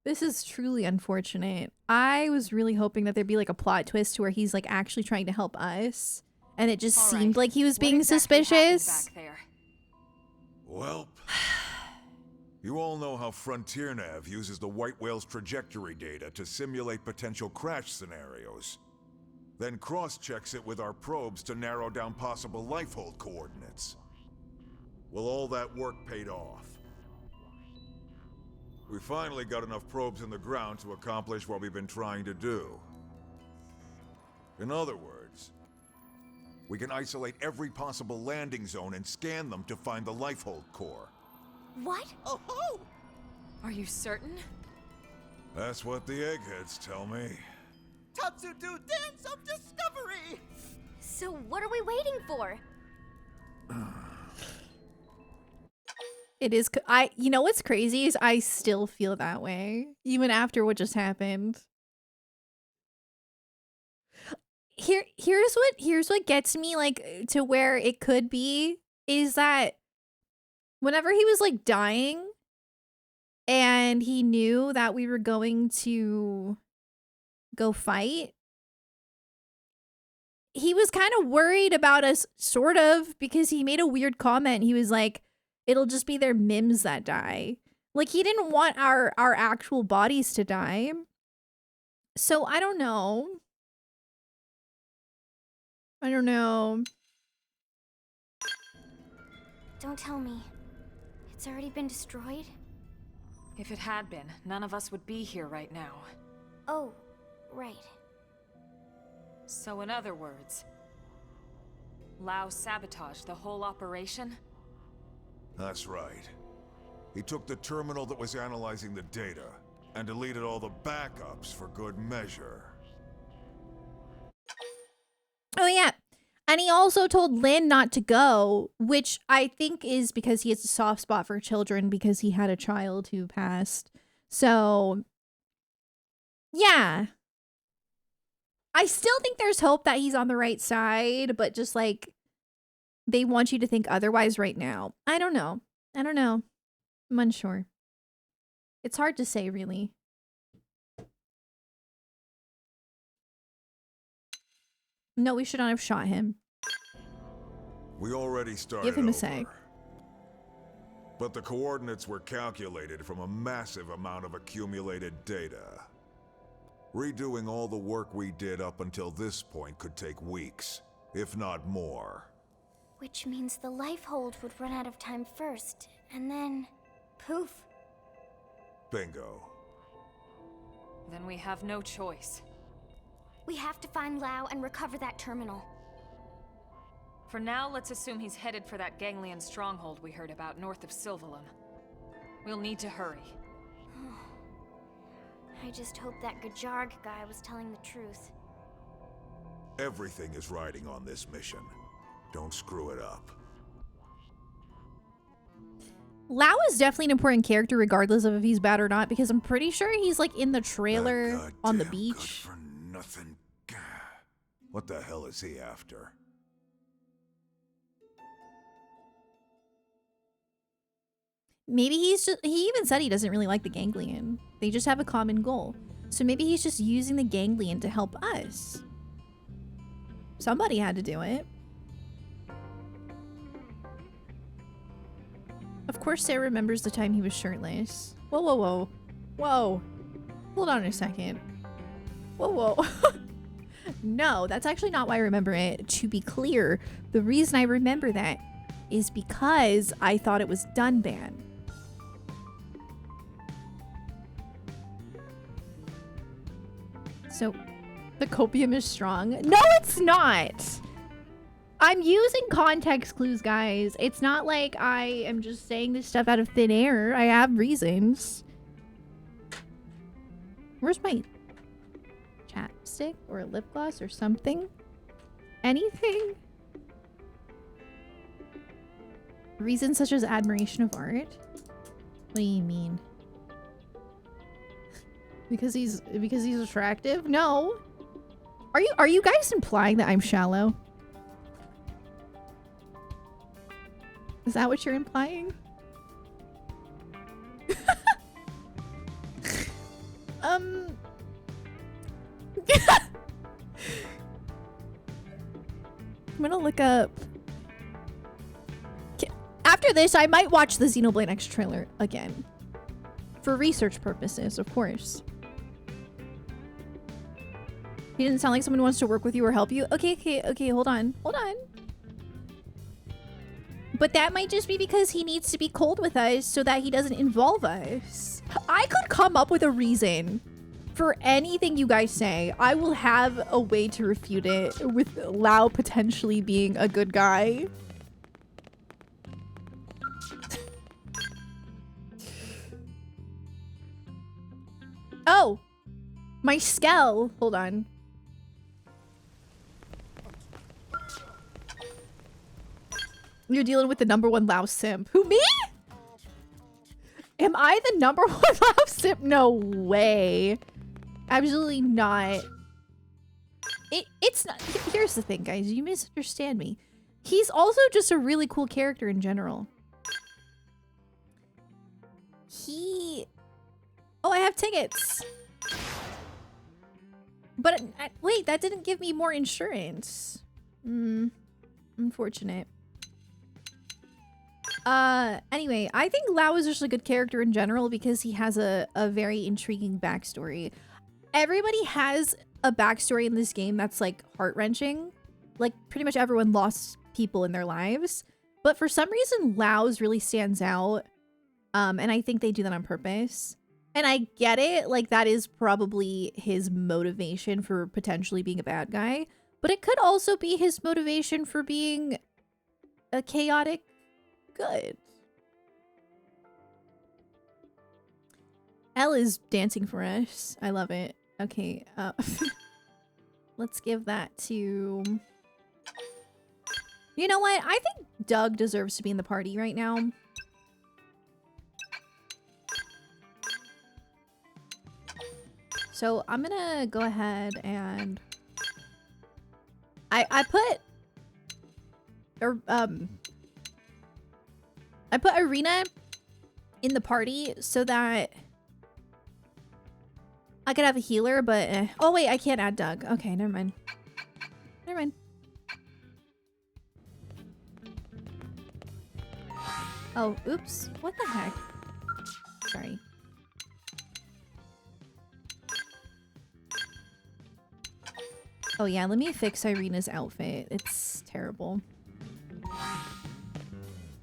This is truly unfortunate. I was really hoping that there'd be like a plot twist to where he's like actually trying to help us. And it just seemed like he was being suspicious. Back there? Welp. You all know how Frontier Nav uses the White Whale's trajectory data to simulate potential crash scenarios. Then cross-checks it with our probes to narrow down possible lifehold coordinates. Well, all that work paid off. We finally got enough probes in the ground to accomplish what we've been trying to do. In other words, we can isolate every possible landing zone and scan them to find the lifehold core. What? Oh-ho! Are you certain? That's what the eggheads tell me. Tatsu do dance of discovery! So what are we waiting for? It is. You know what's crazy is I still feel that way even after what just happened. Here's what gets me like to where it could be is that whenever he was like dying and he knew that we were going to go fight, he was kind of worried about us, sort of, because he made a weird comment. He was like, it'll just be their mims that die. Like, he didn't want our actual bodies to die. So I don't know. Don't tell me. It's already been destroyed? If it had been, none of us would be here right now. Oh, right. So in other words, Lao sabotaged the whole operation? That's right. He took the terminal that was analyzing the data and deleted all the backups for good measure. Oh, yeah. And he also told Lynn not to go, which I think is because he has a soft spot for children because he had a child who passed. So, yeah. I still think there's hope that he's on the right side, but just like they want you to think otherwise right now. I don't know. I'm unsure. It's hard to say, really. No, we should not have shot him. We already started Give him a over. sec. But the coordinates were calculated from a massive amount of accumulated data. Redoing all the work we did up until this point could take weeks, if not more. Which means the lifehold would run out of time first, and then poof. Bingo. Then we have no choice. We have to find Lao and recover that terminal. For now, let's assume he's headed for that Ganglion stronghold we heard about north of Sylvalum. We'll need to hurry. I just hope that Gajarg guy was telling the truth. Everything is riding on this mission. Don't screw it up. Lao is definitely an important character regardless of if he's bad or not, because I'm pretty sure he's like in the trailer on the beach. Good for nothing. What the hell is he after? Maybe he even said he doesn't really like the Ganglion. They just have a common goal. So maybe he's just using the Ganglion to help us. Somebody had to do it. Of course Sarah remembers the time he was shirtless. Whoa, whoa, whoa. Whoa. Hold on a second. Whoa, whoa. No, that's actually not why I remember it. To be clear, the reason I remember that is because I thought it was Dunban. So, the copium is strong. No, it's not! I'm using context clues, guys. It's not like I am just saying this stuff out of thin air. I have reasons. Where's my chapstick or a lip gloss or something? Anything? Reasons such as admiration of art? What do you mean? Because he's attractive? No. Are you guys implying that I'm shallow? Is that what you're implying? I'm gonna look up. After this, I might watch the Xenoblade X trailer again. For research purposes, of course. He didn't sound like someone who wants to work with you or help you. Okay, hold on. But that might just be because he needs to be cold with us so that he doesn't involve us. I could come up with a reason for anything you guys say. I will have a way to refute it with Lao potentially being a good guy. Oh, my Skell. Hold on. You're dealing with the #1 Lao simp. Who, me? Am I the #1 Lao simp? No way. Absolutely not. It's not. Here's the thing, guys. You misunderstand me. He's also just a really cool character in general. Oh, I have tickets. But wait, that didn't give me more insurance. Unfortunate. Anyway, I think Lao is just a good character in general because he has a very intriguing backstory. Everybody has a backstory in this game that's like heart-wrenching. Like pretty much everyone lost people in their lives. But for some reason, Lao's really stands out. And I think they do that on purpose. And I get it, like that is probably his motivation for potentially being a bad guy. But it could also be his motivation for being a chaotic good. Elle is dancing for us. I love it. Okay, let's give that to... You know what? I think Doug deserves to be in the party right now. So I'm gonna go ahead and I put Arena in the party so that I could have a healer, but oh wait, I can't add Doug. Okay, never mind. Never mind. Oh, oops. What the heck? Sorry. Oh yeah, let me fix Irina's outfit. It's terrible.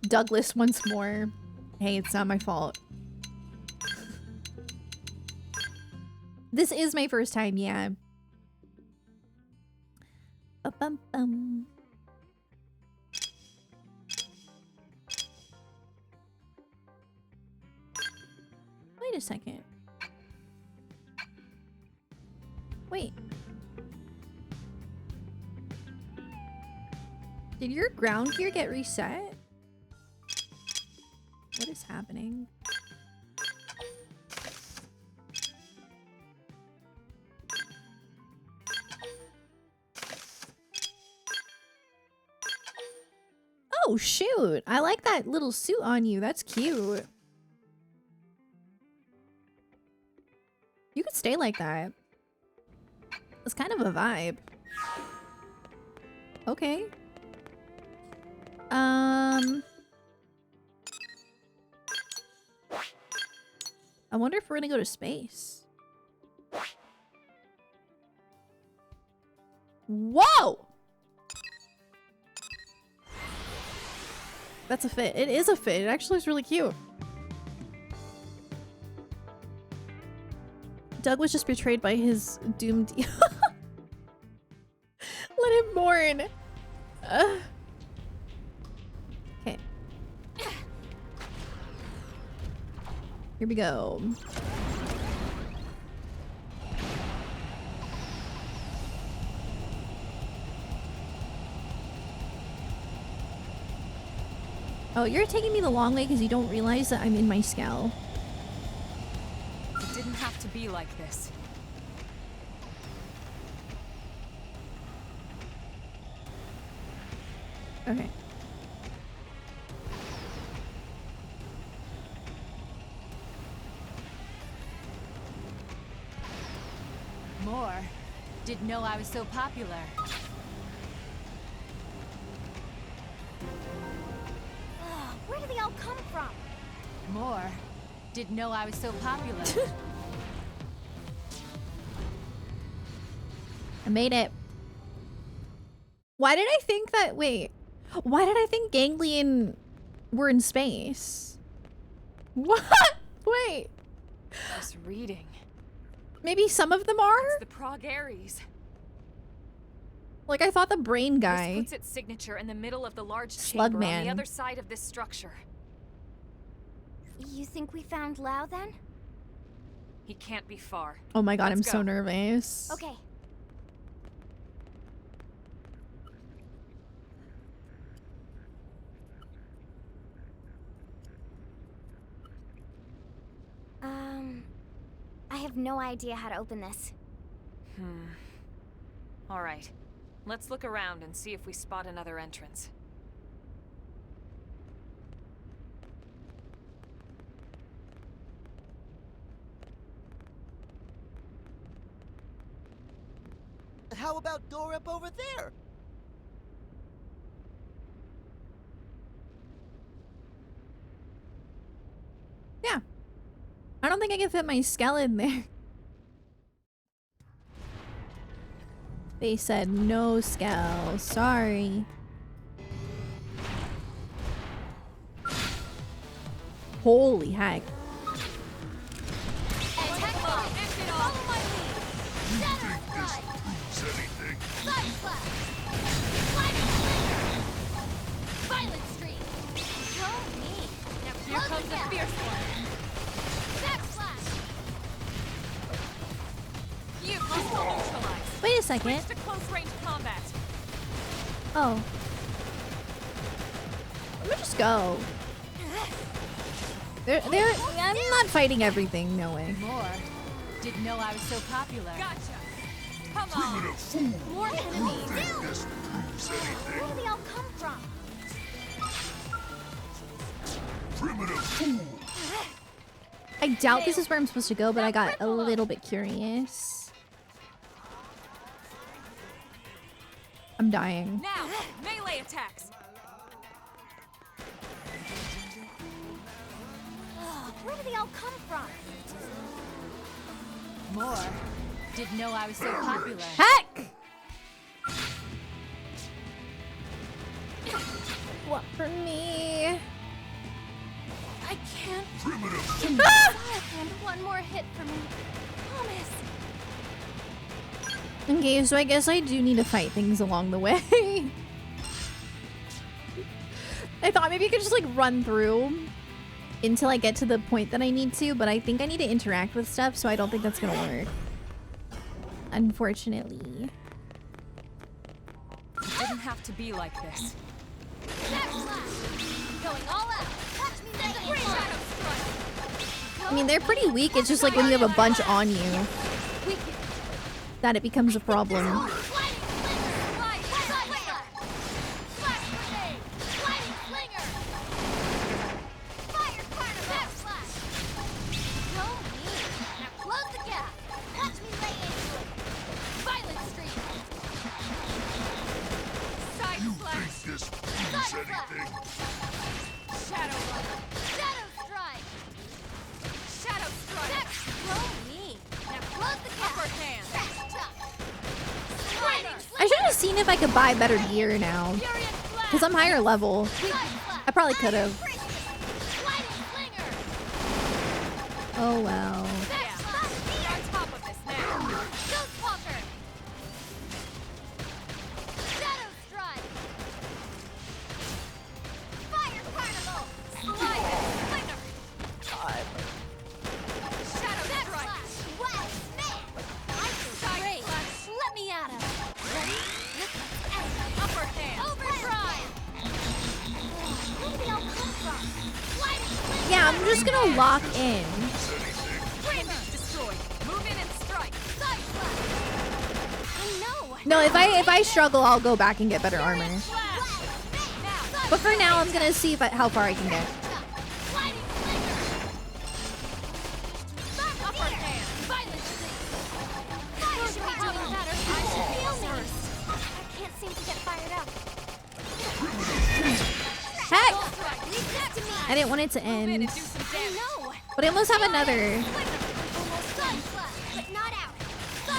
Douglas once more. Hey, it's not my fault. This is my first time, yeah. Ba-bum-bum. Wait a second. Wait. Did your ground gear get reset? What is happening? Oh, shoot. I like that little suit on you. That's cute. You could stay like that. It's kind of a vibe. Okay. I wonder if we're gonna go to space. Whoa! That's a fit. It is a fit. It actually looks really cute. Doug was just betrayed by his doomed... Let him mourn. Okay. Here we go. Oh, you're taking me the long way because you don't realize that I'm in my Skell. It didn't have to be like this. Okay. Didn't know I was so popular. Where do they all come from? More. Didn't know I was so popular. I made it. Why did I think that? Wait. Why did I think Ganglion were in space? What? Wait. Just reading. Maybe some of them are? It's the Prague Aries. Like, I thought the brain guy. This puts its signature in the middle of the large Slug chamber on man. the other side of this structure. You think we found Lao then? He can't be far. Oh my god, I'm Let's so go. nervous. Okay. I have no idea how to open this. All right. Let's look around and see if we spot another entrance. How about door up over there? Yeah. I don't think I can fit my skeleton there. They said no Skell. Sorry. Holy heck. Here comes the fierce one. You hostile neutralized. Wait a second. Switch to close range combat. Oh. Let me just go. I'm not fighting everything, no way. More. Didn't know I was so popular. Gotcha. Come on. More enemies. Where do they all come from? I doubt this is where I'm supposed to go, but I got a little bit curious. I'm dying. Now, melee attacks. Where do they all come from? More. Didn't know I was so popular. Heck! What for me? I can't. Ah! One more hit for me. Promise. Okay, so I guess I do need to fight things along the way. I thought maybe I could just like run through until I get to the point that I need to, but I think I need to interact with stuff, so I don't think that's gonna work. Unfortunately. It didn't have to be like this. Going all out. Catch me with the shadow strike. I mean, they're pretty weak. It's just like when you have a bunch on you that it becomes a problem. I should have seen if I could buy better gear now. Because I'm higher level. I probably could have. Oh well. Yeah, I'm just gonna lock in. No, if I struggle, I'll go back and get better armor. But for now, I'm gonna see how far I can get. heck? Leave that to me. I didn't want it to Move in end. and do some damage. No. But I almost have another. Almost done, but not out.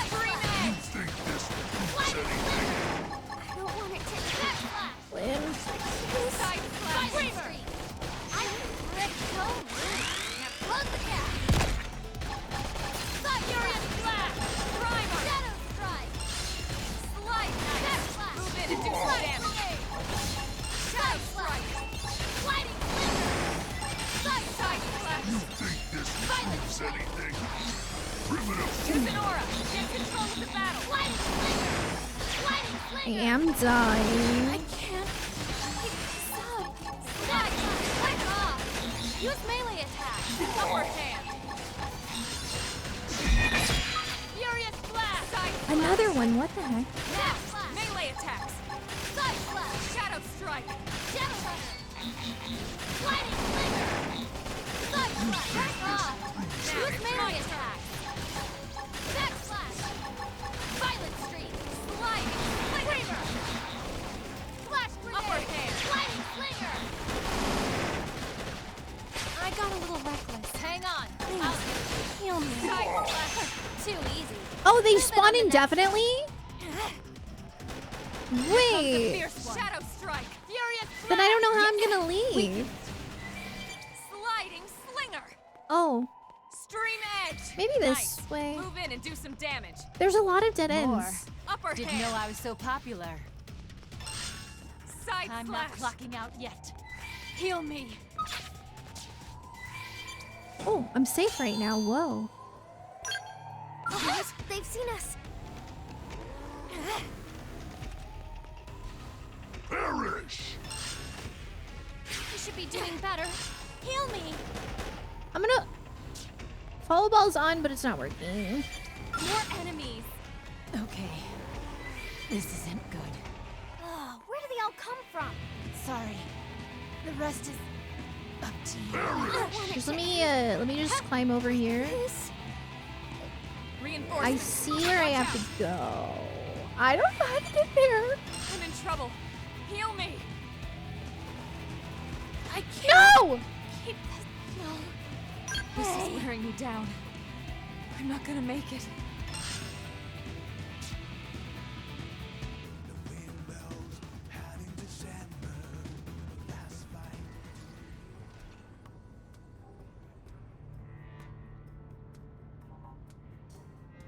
Scream edge. I don't want it to backslash. Win. Side slash. Screamer. I'm ready to go. Now close the gap. Furious Blast. Primer. Shadow strike. Slide knife. Backslash. Move in and do some damage. Shadow strike. Sliding flicker. Side slash. Violent strike. Use an aura. Get control of the battle. Sliding flicker. Sliding I flicker. am dying. I can't keep this up. Static click off. Use melee attack. Upper hand. Furious Blast. Side Another one. What the heck? Backslash. melee attacks. Side slash. Shadow strike. Shadow runner. Sliding flicker. Side slash. Back off. Use melee attack. Backslash. Violent streak. Sliding flicker. Flash grenade. Upper hand. Sliding flicker. I got a little reckless. Hang on. Please, heal me. Side slash. Too easy. Oh, they spawn indefinitely? Wait. Fierce one. Shadow strike. Furious Blast. Then I don't know how I'm gonna leave. Sliding slinger. Oh, Stream edge. maybe this Nice. way. Move in and do some damage. There's a lot of dead ends. Upper Didn't hand. know I was so popular. Side I'm slash. not clocking out yet. Heal me. Oh, I'm safe right now. Whoa. What? They've seen us. Perish! We should be doing better. Heal me. I'm gonna... Follow ball's on, but it's not working. More enemies. Okay. This isn't good. Oh, where do they all come from? Sorry. The rest is up to you. I don't want Just it let me just climb over here. This. I Reinforcements. see where I have to go. I don't know how to get there. I'm in trouble. Heal me. I can't No! keep this. No. This is wearing me down. I'm not gonna make it.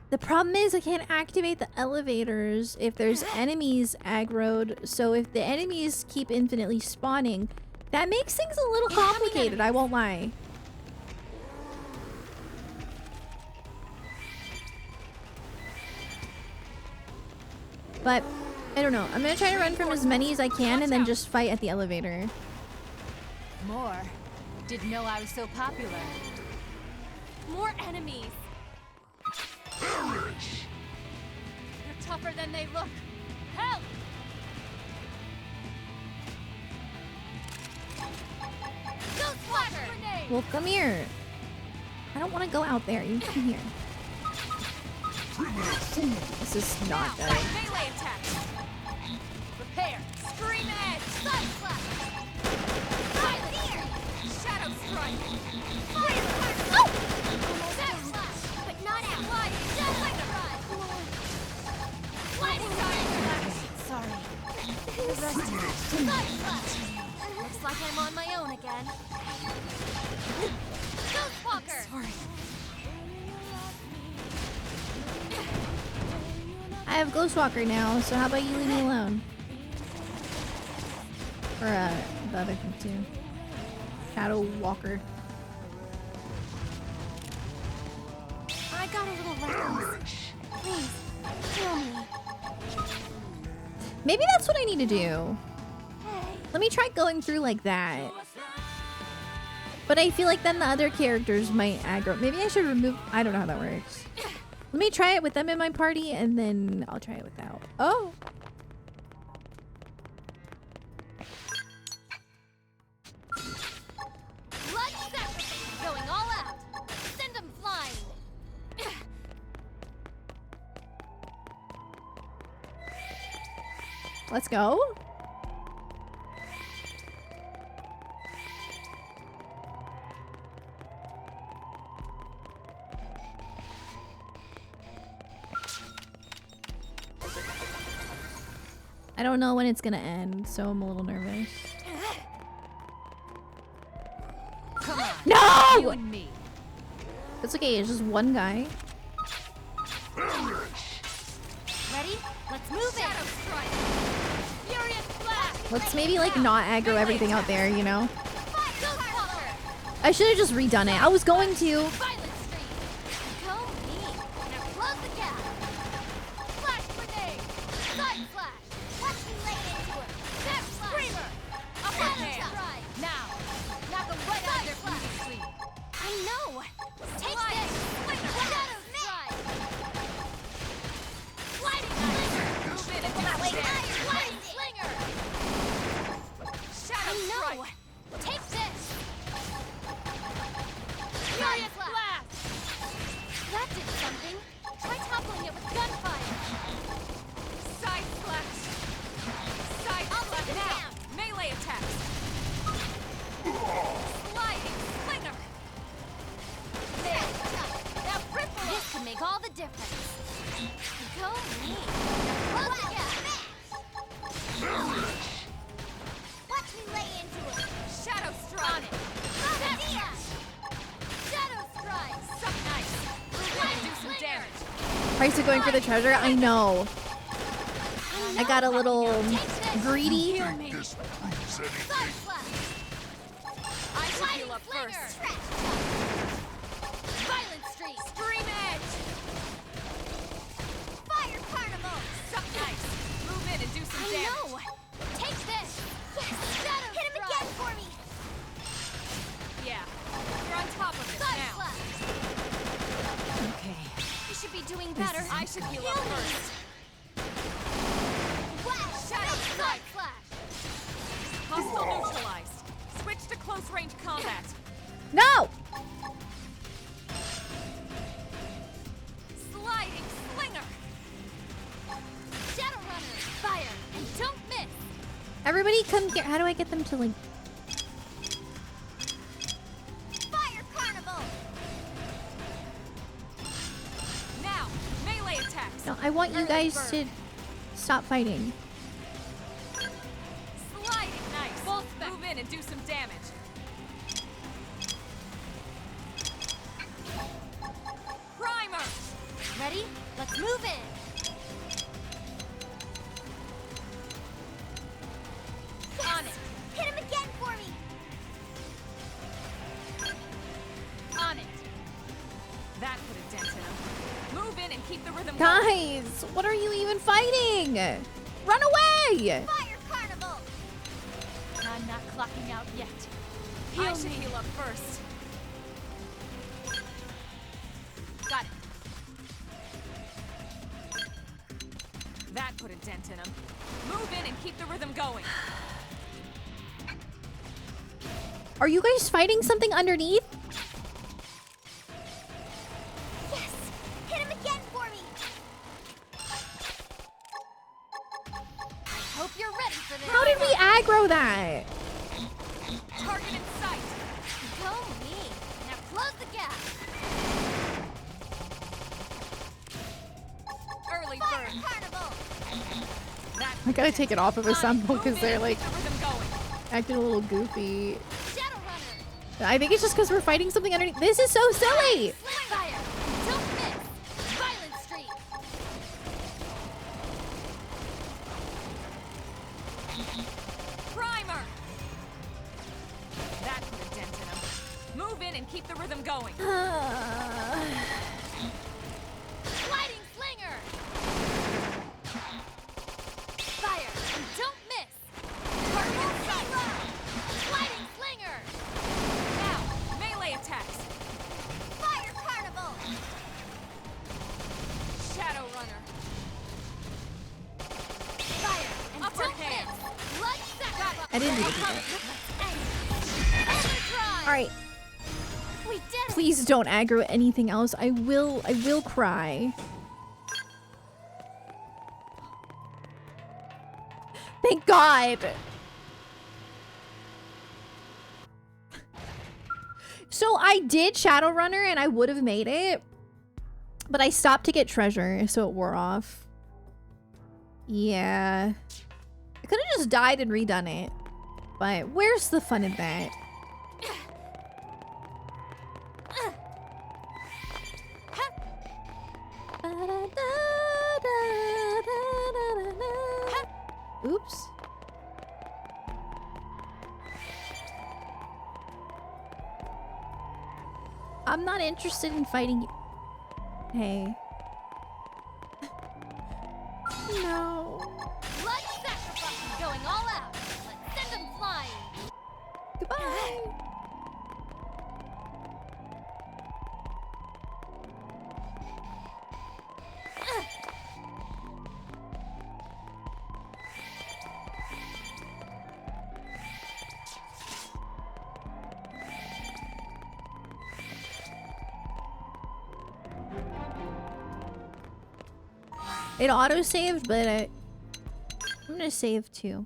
The problem is I can't activate the elevators if there's enemies aggroed. So if the enemies keep infinitely spawning, that makes things a little complicated, I won't lie. But I don't know. I'm gonna try to run from as many as I can and then just fight at the elevator. More. Didn't know I was so popular. More enemies. Perish! They're tougher than they look. Help! Ghost Walker! Grenade! Well, come here. I don't want to go out there. You come here. This is not good. Melee attack. Repair. Scream edge. Side slash! Violent ear! Shadow strike. Fire! Oh! Zap slash! But not out! Slide! Death strike! Sliding fire! Sorry. Side slash! Looks like I'm on my own again. Ghost Walker! Sorry. I have Ghostwalker now, so how about you leave me alone? Or, the other thing too. Shadow Walker. I got a little reckless. Please, heal me. Maybe that's what I need to do. Hey. Let me try going through like that. But I feel like then the other characters might aggro. Maybe I should remove... I don't know how that works. Let me try it with them in my party, and then I'll try it without. Oh! Blood sacrifice going all out. Send them flying. Let's go. I don't know when it's gonna end, so I'm a little nervous. Come on. No! You and me. It's okay, it's just one guy. Ready? Let's move Shadow Strike. Furious Blast. Let's maybe like not aggro everything out there, you know? Fire. I should have just redone it. I was going to. Violent Streak. Go me. Now close the gap. Flash Grenade. Side Flash. Watch me lay into her. Snap Screamer. Upper hand. Now. Knock them right out of their beauty sleep. I know. Take this. Shadow Strike. Sliding Slinger. Move in and do some damage. Sliding Slinger. Shadow Strike. Take this. Furious Blast. That did something. Try toppling it with gunfire. Side Flash. Side Flash. Now. Melee attacks. Sliding Slinger. There. Now ripple. This can make all the difference. Go me. Close the gap. Watch me lay into it. Shadow Strike. On it. Shadow Strike. So nice. Move in and do some damage. Price of going for the treasure? I know. I got a little greedy. Side Flash. I should heal up first. Violent Streak. Stream Edge. Fire Carnival. So nice. Move in and do some damage. I know. Take this. Yes. Shadow Hit him again for me. Yeah. You're on top of it now. Flash. Okay. You should be doing better. I should heal up first. Flash. Shadow Strike. Flash. Hostile neutralized. Switch to close range combat. No! Sliding Slinger. Shadow Runner. Fire. And don't miss. Everybody come here. How do I get them to like... Fire Carnival. Now, melee attacks. No, I want you guys to stop fighting. Sliding nice. Move in and do some damage. Primer. Ready? Let's move in. On it. Hit him again for me. On it. That put a dent in him. Move in and keep the rhythm going. Guys, what are you even fighting? Run away! Fire Carnival. I'm not clocking out yet. I should heal up first. Got it. That put a dent in him. Move in and keep the rhythm going. Are you guys fighting something underneath? Yes. Hit him again for me. I hope you're ready for this. How did we aggro that? Target in sight. Go me. Now close the gap. Early Fire bird. Carnival. That I gotta take it off of a sample because they're like keep the rhythm going. acting a little goofy. Shadow Runner. I think it's just because we're fighting something underneath. This is so silly! Fire. Don't miss. Violent Streak. Primer. That put a dent in him. Move in and keep the rhythm going. Sliding Slinger. Fire. And don't miss. Target in sight. Sliding Slinger. Now, melee attacks. Fire Carnival. Shadow Runner. Fire. And Upper don't hand. miss. Blood sacrifice. I didn't do that. Overdrive. Alright, We did it. please don't aggro anything else. I will cry. Thank God! So I did Shadowrunner and I would have made it, but I stopped to get treasure, so it wore off. Yeah. could have just died and redone it. But where's the fun in that? Oops. I'm not interested in fighting you. Hey. No. Blood sacrifice going all out. Let's send them flying. Goodbye. It auto-saved, but I'm gonna save too.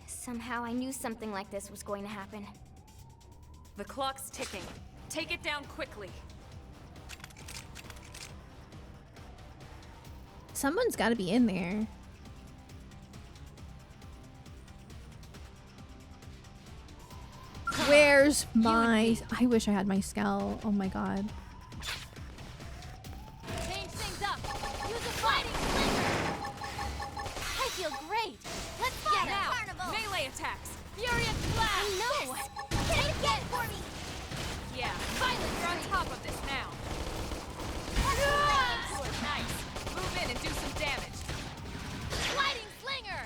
Somehow I knew something like this was going to happen. The clock's ticking. Take it down quickly. Someone's gotta be in there. Where's my... I wish I had my skull. Oh my god. Change things up. Use a fighting slinger. I feel great. Let's fight Now, carnival. melee attacks. Furious blast. No. Hit it again for me. Yeah, violent. You're on top of this now. Nice. Move in and do some damage. Sliding slinger.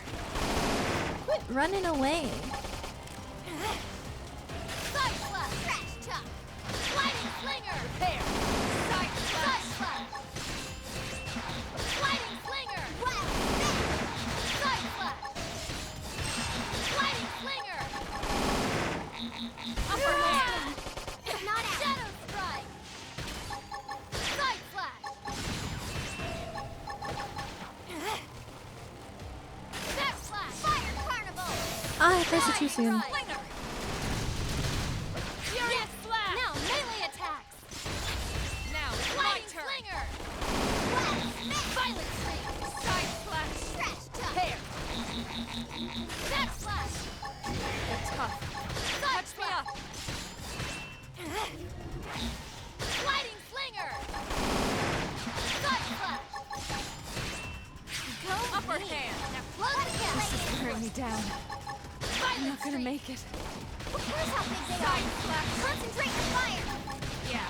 Quit running away. Side slash. Crash chop. Sliding slinger. There. Side slash. Sliding slinger. Wow. Side slash. Sliding slinger. Upper hand. Not out. Shadow strike. Side slash. Step slash. Fire carnival. Ah, I pressed it too soon. Slinger. Furious blast. Now melee attacks. Now, it's my Sliding turn. slinger. Violent streak. Side slash. Crash chop. There. Step slash. They're tough. Side Touch me up. Sliding slinger. Side slash. Go Upper me. hand. Now close the gap. Bring me down. I'm not gonna make it. Who cares how big they are? Concentrate your fire. Yeah.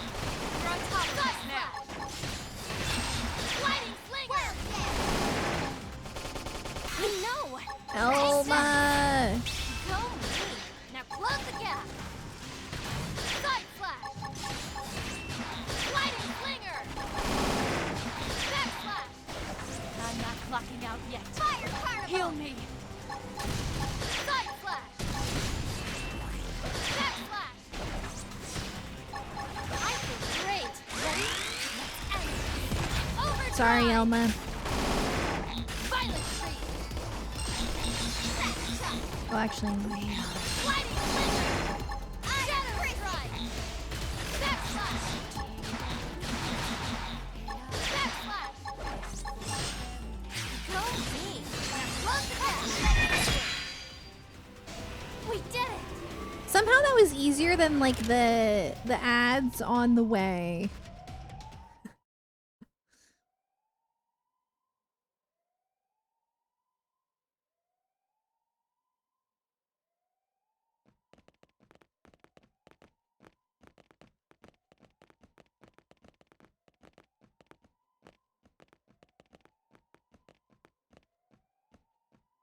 You're on top of this now. Sliding slinger. I know. Elma! Go me. Now close the gap. Side slash. Sliding slinger. Back slash. I'm not clocking out yet. Fire carnival. Heal me. Side slash. Back slash. I feel great. Ready? Let's end it. Overdrive. Sorry, Elma. Violent streak. Crash chop. Oh, actually, Sliding slinger. Shadow strike. Back slash. Back slash. Go me. Now close the gap. We did it. somehow that was easier than like the ads on the way.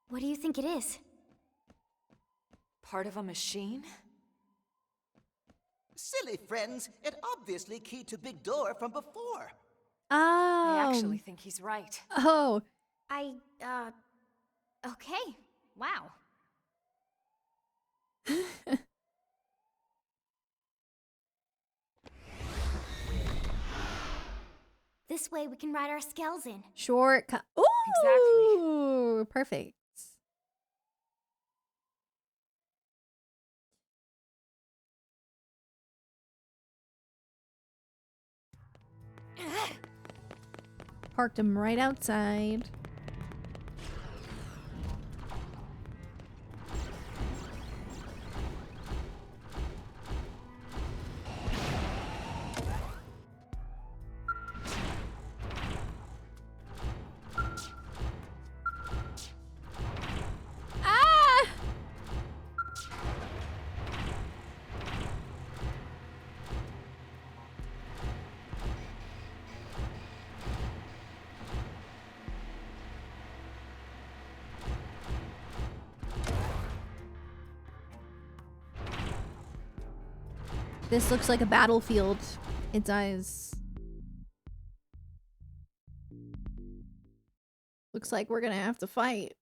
What do you think it is? Part of a machine? Silly friends, it obviously keyed to big door from before. Oh. I actually think he's right. Oh. Okay. Wow. This way we can ride our skells in. Shortcut. Ooh, Exactly. Perfect. Parked him right outside. Ah! This looks like a battlefield. It does. Looks like we're gonna have to fight.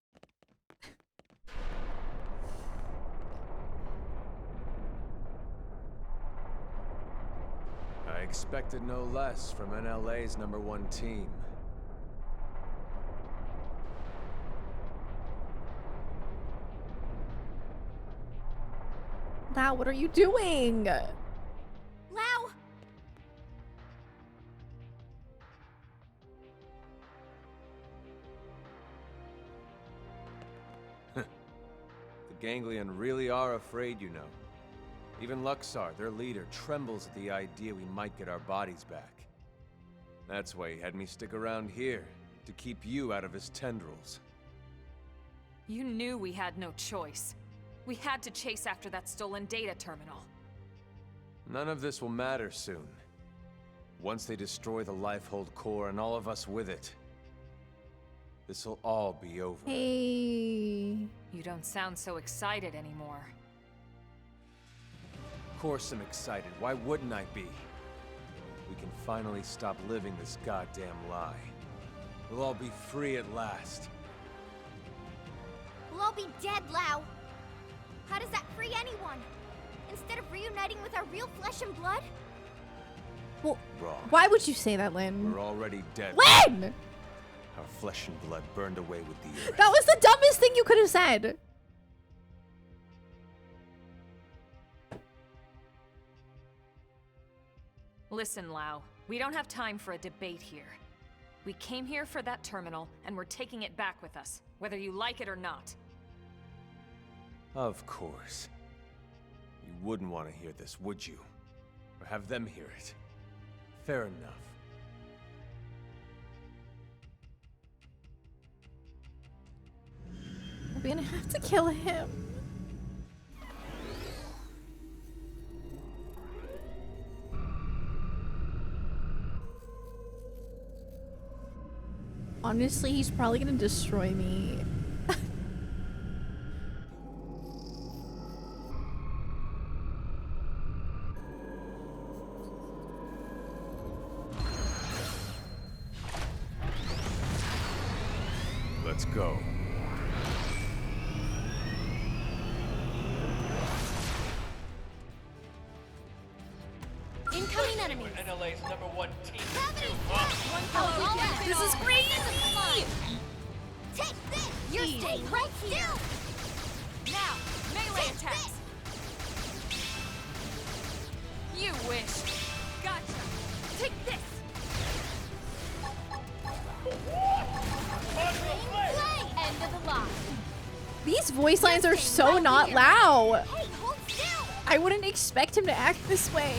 I expected no less from NLA's #1 team. Lao, what are you doing? Lao! The Ganglion really are afraid, you know. Even Luxar, their leader, trembles at the idea we might get our bodies back. That's why he had me stick around here, to keep you out of his tendrils. You knew we had no choice. We had to chase after that stolen data terminal. None of this will matter soon. Once they destroy the lifehold core and all of us with it, this'll all be over. Hey. You don't sound so excited anymore. Of course I'm excited. Why wouldn't I be? We can finally stop living this goddamn lie. We'll all be free at last. We'll all be dead, Lao. How does that free anyone? Instead of reuniting with our real flesh and blood? Well, Wrong. why would you say that, Lynn? We're already dead. Lynn! Our flesh and blood burned away with the earth. That was the dumbest thing you could have said. Listen, Lao. We don't have time for a debate here. We came here for that terminal, and we're taking it back with us, whether you like it or not. Of course. You wouldn't want to hear this, would you? Or have them hear it. Fair enough. We're gonna have to kill him. Honestly, he's probably gonna destroy me. Let's go. Incoming enemies. NLA's #1 team. This is crazy! Take this! You're staying right here! Now, melee attacks! You wish! Gotcha! Take this! End of the line. These voice lines are so not Lao. Hey, hold still! I wouldn't expect him to act this way.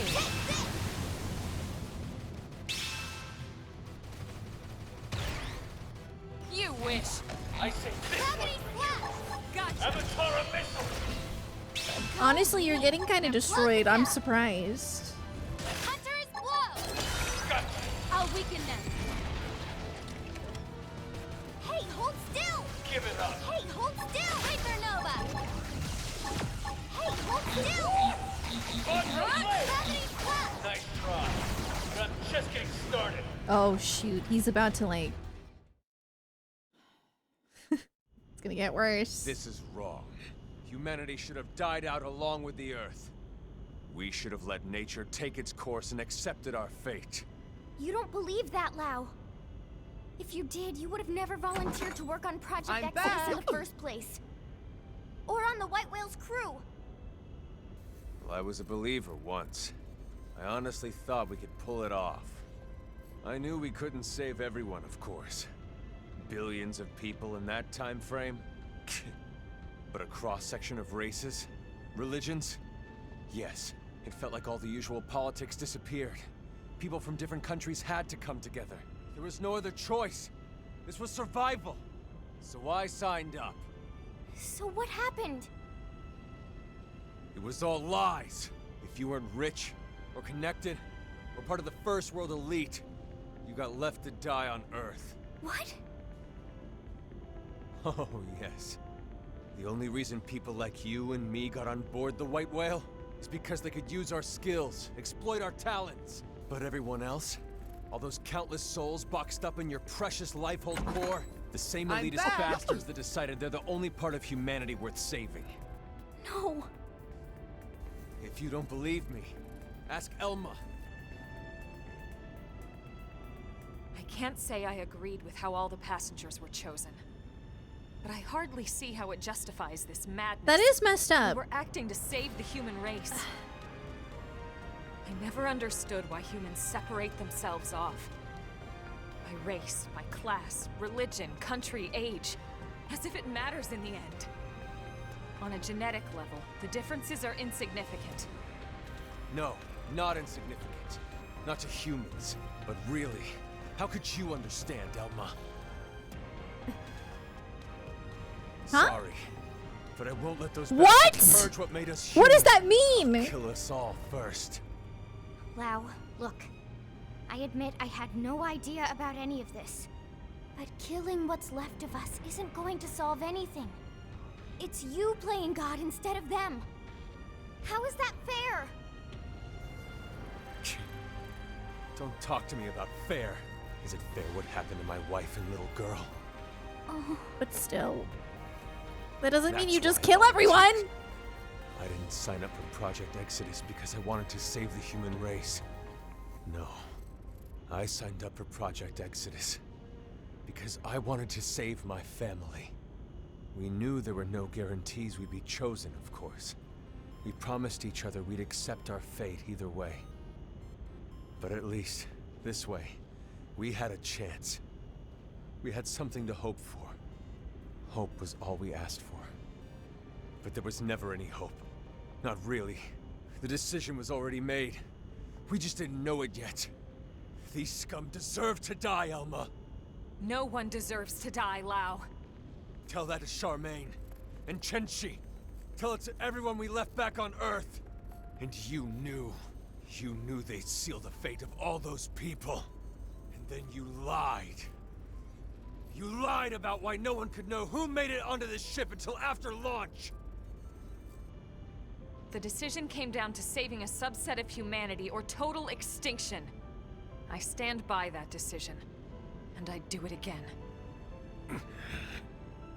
You wish! I say this Gravity flash! Gotcha! Avatar missile. Honestly, you're getting kind of destroyed. I'm surprised. Hunter's blow! Gotcha. I'll weaken them. Hey, hold still! Give it up. Hey, hold still! Hypernova! Hey, hold still! Gravity flash! Nice try. But I'm just getting started. Oh shoot, he's about to like. It's gonna get worse. This is wrong. Humanity should have died out along with the Earth. We should have let nature take its course and accepted our fate. You don't believe that, Lao. If you did, you would have never volunteered to work on Project Exodus in the first place. Or on the White Whale's crew. Well, I was a believer once. I honestly thought we could pull it off. I knew we couldn't save everyone, of course. Billions of people in that time frame. But a cross-section of races? Religions? Yes, it felt like all the usual politics disappeared. People from different countries had to come together. There was no other choice. This was survival. So I signed up. So what happened? It was all lies. If you weren't rich, or connected, or part of the First World elite, you got left to die on Earth. What? Oh, yes. The only reason people like you and me got on board the White Whale is because they could use our skills, exploit our talents. But everyone else? All those countless souls boxed up in your precious lifehold core? The same elitist bastards that decided they're the only part of humanity worth saving. No. If you don't believe me, ask Elma. I can't say I agreed with how all the passengers were chosen. But I hardly see how it justifies this madness. That is messed up. We're acting to save the human race. I never understood why humans separate themselves off. By race, by class, religion, country, age. As if it matters in the end. On a genetic level, the differences are insignificant. No, not insignificant. Not to humans. But really, how could you understand, Elma? Huh? Sorry, but I won't let those What? bastards purge what made us human. What does that mean? Kill us all first. Lao, look. I admit I had no idea about any of this. But killing what's left of us isn't going to solve anything. It's you playing God instead of them. How is that fair? Don't talk to me about fair. Is it fair what happened to my wife and little girl? Oh. But still. That doesn't mean you That's just why I kill everyone! I didn't sign up for Project Exodus because I wanted to save the human race. No. I signed up for Project Exodus because I wanted to save my family. We knew there were no guarantees we'd be chosen, of course. We promised each other we'd accept our fate either way. But at least, this way, we had a chance. We had something to hope for. Hope was all we asked for. But there was never any hope. Not really. The decision was already made. We just didn't know it yet. These scum deserve to die, Elma. No one deserves to die, Lao. Tell that to Charmaine. And Chenchi. Tell it to everyone we left back on Earth. And you knew they'd seal the fate of all those people. And then you lied. You lied about why no one could know who made it onto this ship until after launch! The decision came down to saving a subset of humanity or total extinction. I stand by that decision. And I'd do it again.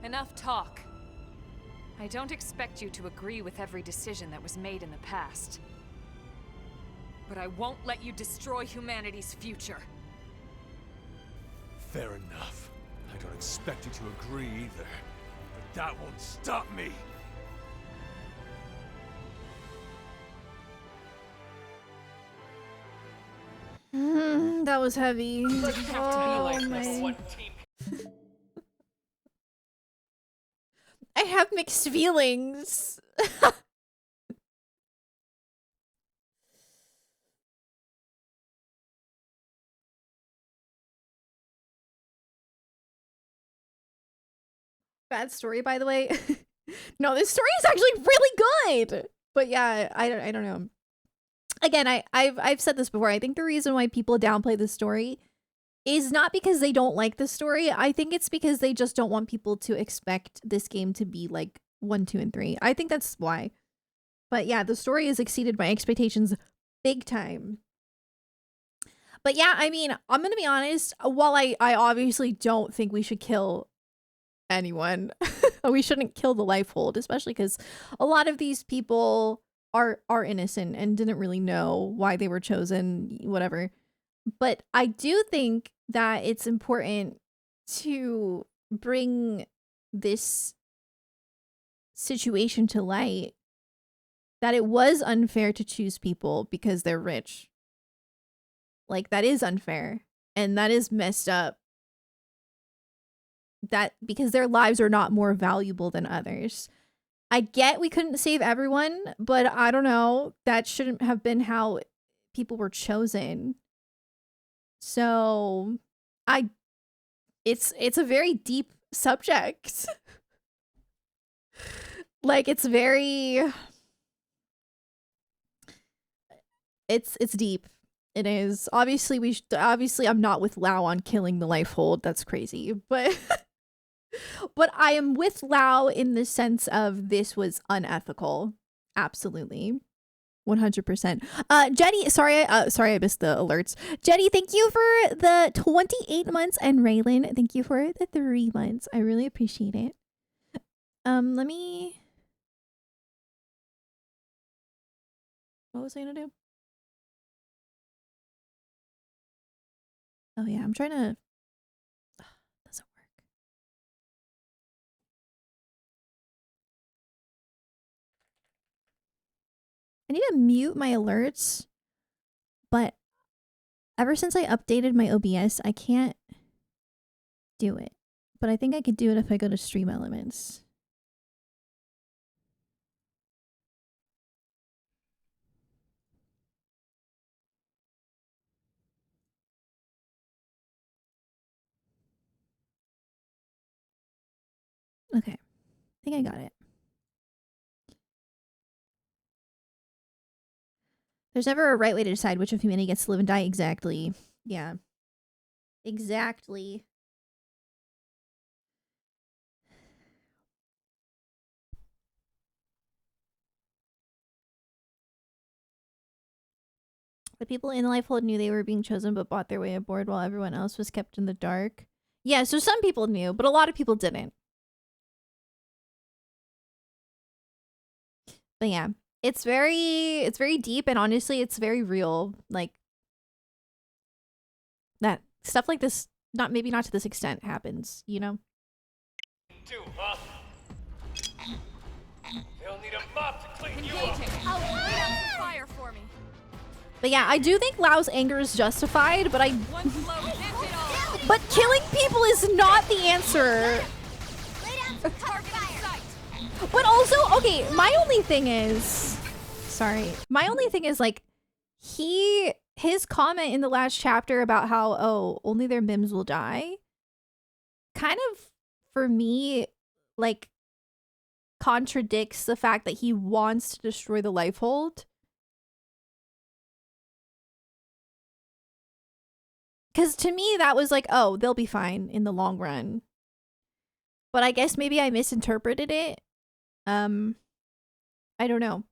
Enough talk. I don't expect you to agree with every decision that was made in the past. But I won't let you destroy humanity's future. Fair enough. I don't expect you to agree either. But that won't stop me! That was heavy. Oh, my. I have mixed feelings. Bad story, by the way. No, this story is actually really good. But yeah, I don't know. Again, I've said this before. I think the reason why people downplay the story is not because they don't like the story. I think it's because they just don't want people to expect this game to be like 1, 2, and 3. I think that's why. But yeah, the story has exceeded my expectations big time. But yeah, I mean, I'm gonna be honest. While I obviously don't think we should kill anyone, we shouldn't kill the lifehold, especially because a lot of these people are innocent and didn't really know why they were chosen, whatever. But I do think that it's important to bring this situation to light, that it was unfair to choose people because they're rich. Like, that is unfair. And that is messed up. That because their lives are not more valuable than others. I get we couldn't save everyone, but I don't know. That shouldn't have been how people were chosen. So it's a very deep subject. Like, it's very, it's deep. It is. Obviously obviously I'm not with Lao on killing the lifehold. That's crazy. But but I am with Lao in the sense of this was unethical. Absolutely. 100%. Jenny, sorry I missed the alerts. Jenny, thank you for the 28 months, and Raylan, thank you for the 3 months. I really appreciate it. Let me, what was I gonna do? Oh yeah, I'm trying to, doesn't work. I need to mute my alerts, but ever since I updated my OBS, I can't do it. But I think I could do it if I go to Stream Elements. Okay, I think I got it. There's never a right way to decide which of humanity gets to live and die. Exactly. Yeah. Exactly. The people in the lifehold knew they were being chosen but bought their way aboard while everyone else was kept in the dark. Yeah, so some people knew, but a lot of people didn't. But yeah, it's very deep, and honestly, it's very real. Like, that stuff like this, maybe not to this extent, happens, you know? They'll need a mop to clean you up. Oh, put out some fire for me. But yeah, I do think Lao's anger is justified, but but killing people is not the answer. But also, okay, my only thing is, like, his comment in the last chapter about how, oh, only their mims will die, kind of, for me, like, contradicts the fact that he wants to destroy the lifehold. Because to me, that was like, oh, they'll be fine in the long run. But I guess maybe I misinterpreted it. I don't know.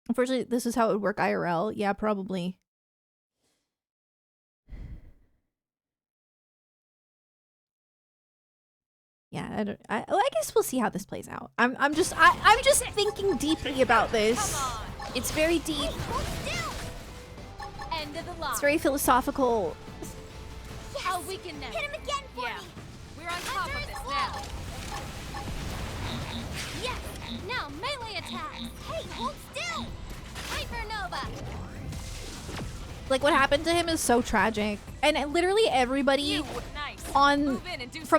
Unfortunately, this is how it would work IRL. Yeah, probably. Yeah, I guess we'll see how this plays out. I'm just thinking deeply about this. It's very deep. End of the line. It's very philosophical. Yes. I'll weaken them. Hit him again for me. We're on top of this now. Yes. Now melee attacks. Hey, hold still. Hypernova. Like, what happened to him is so tragic, and literally everybody from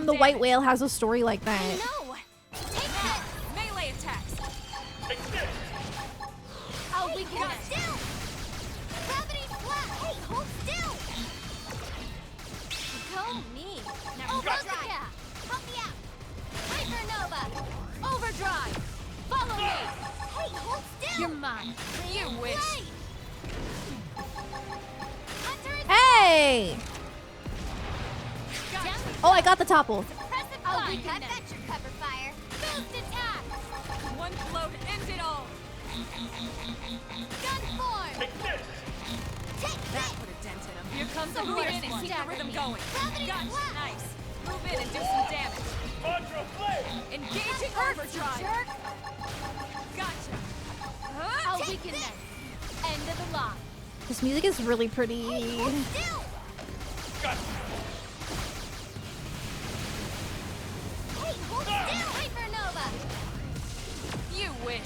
the White Whale has a story like that. No. Take that. Melee attacks. Take this. I'll weaken them. Still. Gravity flat. Hey, hold still. Go me. Now close the gap. Help me out. Hypernova. Overdrive. Follow me. Hey, hold still. You're mine. You wish. Hey! Oh, I got the topple. I'll weaken them. That's your cover fire. Boost attack. One blow to end it all. Gun form. Take this. Take that. Put a dent in him. Here comes the move in and keep the rhythm going. Gotcha. Nice. Move in and do some damage. Contra flare. Engaging overdrive. Jerk. Gotcha. I'll weaken them. End of the line. This music is really pretty. You wish.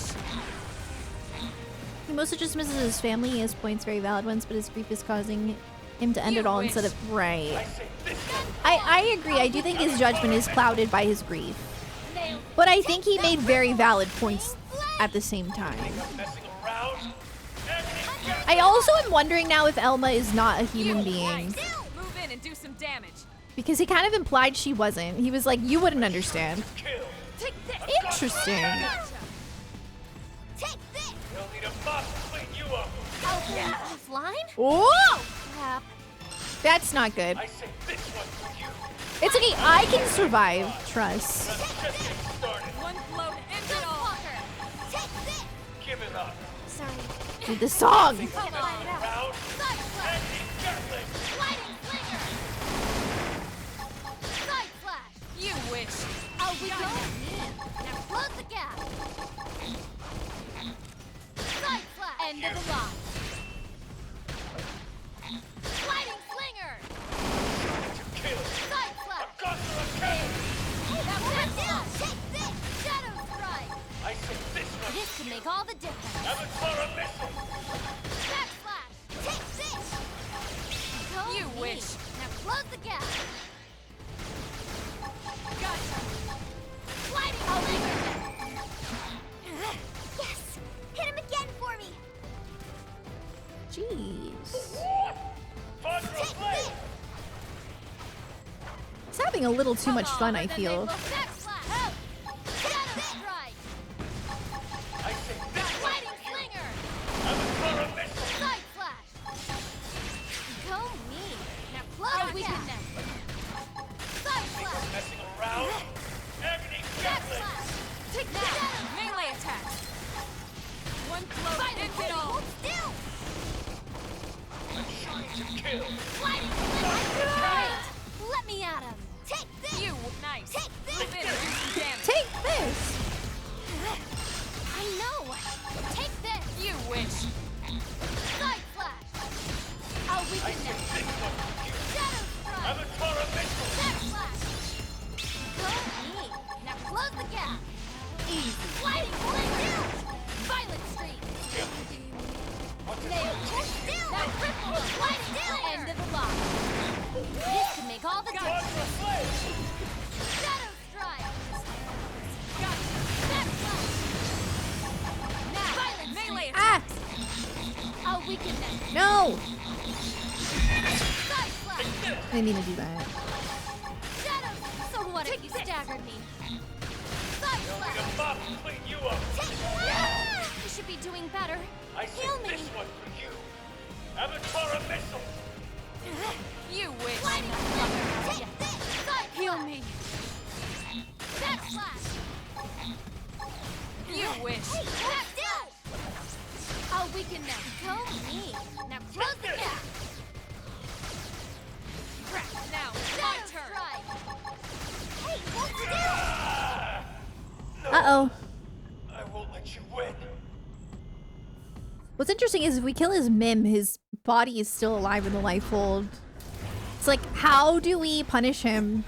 He mostly just misses his family. He has points, very valid ones, but his grief is causing him to end it all instead of right. I agree. I do think his judgment is clouded by his grief, but I think he made very valid points at the same time. I also am wondering now if Elma is not a human being, Move in and do some damage. because he kind of implied she wasn't. He was like, "You wouldn't understand." Interesting. Take this! You'll need a boss to clean you up. Offline? Oh, Crap. that's not good. I say this one for you. It's okay. I can survive. Trust. One blow to end it all. Take this! Give it up. Sorry. Dude, the song. Come on. Round. Side slash. Lightning slinger. Side slash. You wish. Oh, we go. Now close the gap. Side slash. End of the line. Lightning slinger. Side slash. Take this. Shadow strike. I say this one. This could make all the difference. Avatar missile. Backslash. Take this. Go You me. wish. Now close the gap. Gotcha. Lightning slinger. Yes. Hit him again for me. Jeez. Take this. He's having a little too much fun, I feel. Backslash. Out. Shadow strike. I say this one. Lightning slinger. Avatar missile. Side slash. Go me. Now close the gap. Side slash. Messing around. Agony gatling. Backslash. Take that. Melee attack. One blow to end it all. Hold still. Trying to kill. Lightning slinger. Right. Let me at him. Take this. You nice. Take this. Move in and do some damage. Take this. I know. Take this. You wish. Side slash. I'll weaken them. Shadow strike. Avatar missile. Backslash. Go me. Now close the gap. Easy. Lightning slinger. Violent streak. Nail. Hold still. Now cripple. Lightning slinger. End of the line. This can make all the difference. Shadow strike. Gotcha. Backslash. Now. Violent Melee Ah, attack. I'll weaken them. no. Side slash. I didn't mean to do that. Shadow. So what if you staggered me? Side slash. The boss to clean you up. You should be doing better. I say Heal me. this one for you. Avatar missile. You wish. Lightning slinger. Take this. Side Heal slash. me. Backslash. You wish. Back still. I'll weaken them. Go me. Now close the gap. Crap. Now, my Shadow turn. strike. Hey, hold still. Uh-oh. I won't let you win. What's interesting is if we kill his Mim, his body is still alive in the lifehold. It's like, how do we punish him?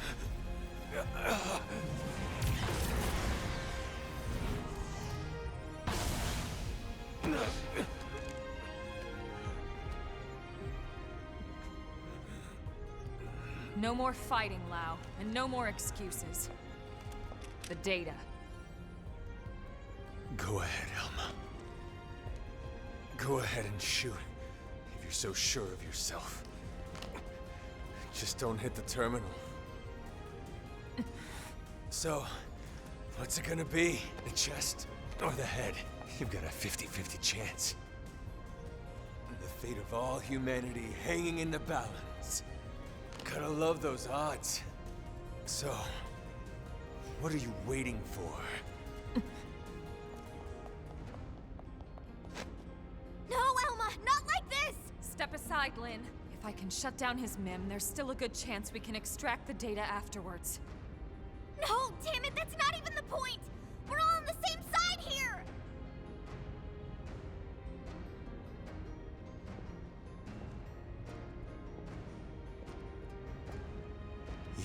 No more fighting, Lao, and no more excuses. The data. Go ahead, Elma. Go ahead and shoot, if you're so sure of yourself. Just don't hit the terminal. So, what's it gonna be? The chest or the head? You've got a 50-50 chance. The fate of all humanity hanging in the balance. Gotta love those odds. So, what are you waiting for? No, Elma, not like this. Step aside, Lynn. If I can shut down his Mim, there's still a good chance we can extract the data afterwards. No, damn it, that's not even the point. We're all on the same side here.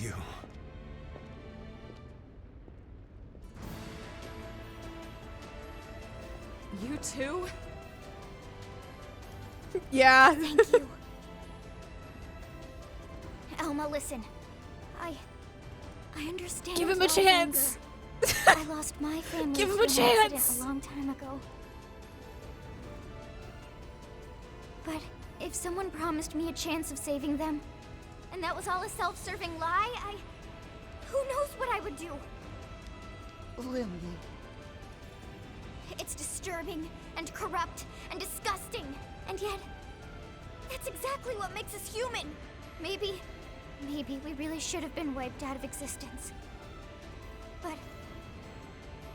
you. You too? Yeah. Thank you. Elma, listen. I understand. Give him a Lau's chance. anger. I lost my family Give him to a an accident chance. a long time ago. But if someone promised me a chance of saving them, and that was all a self-serving lie, who knows what I would do? Lily. It's disturbing and corrupt and disgusting, and yet that's exactly what makes us human. Maybe we really should have been wiped out of existence.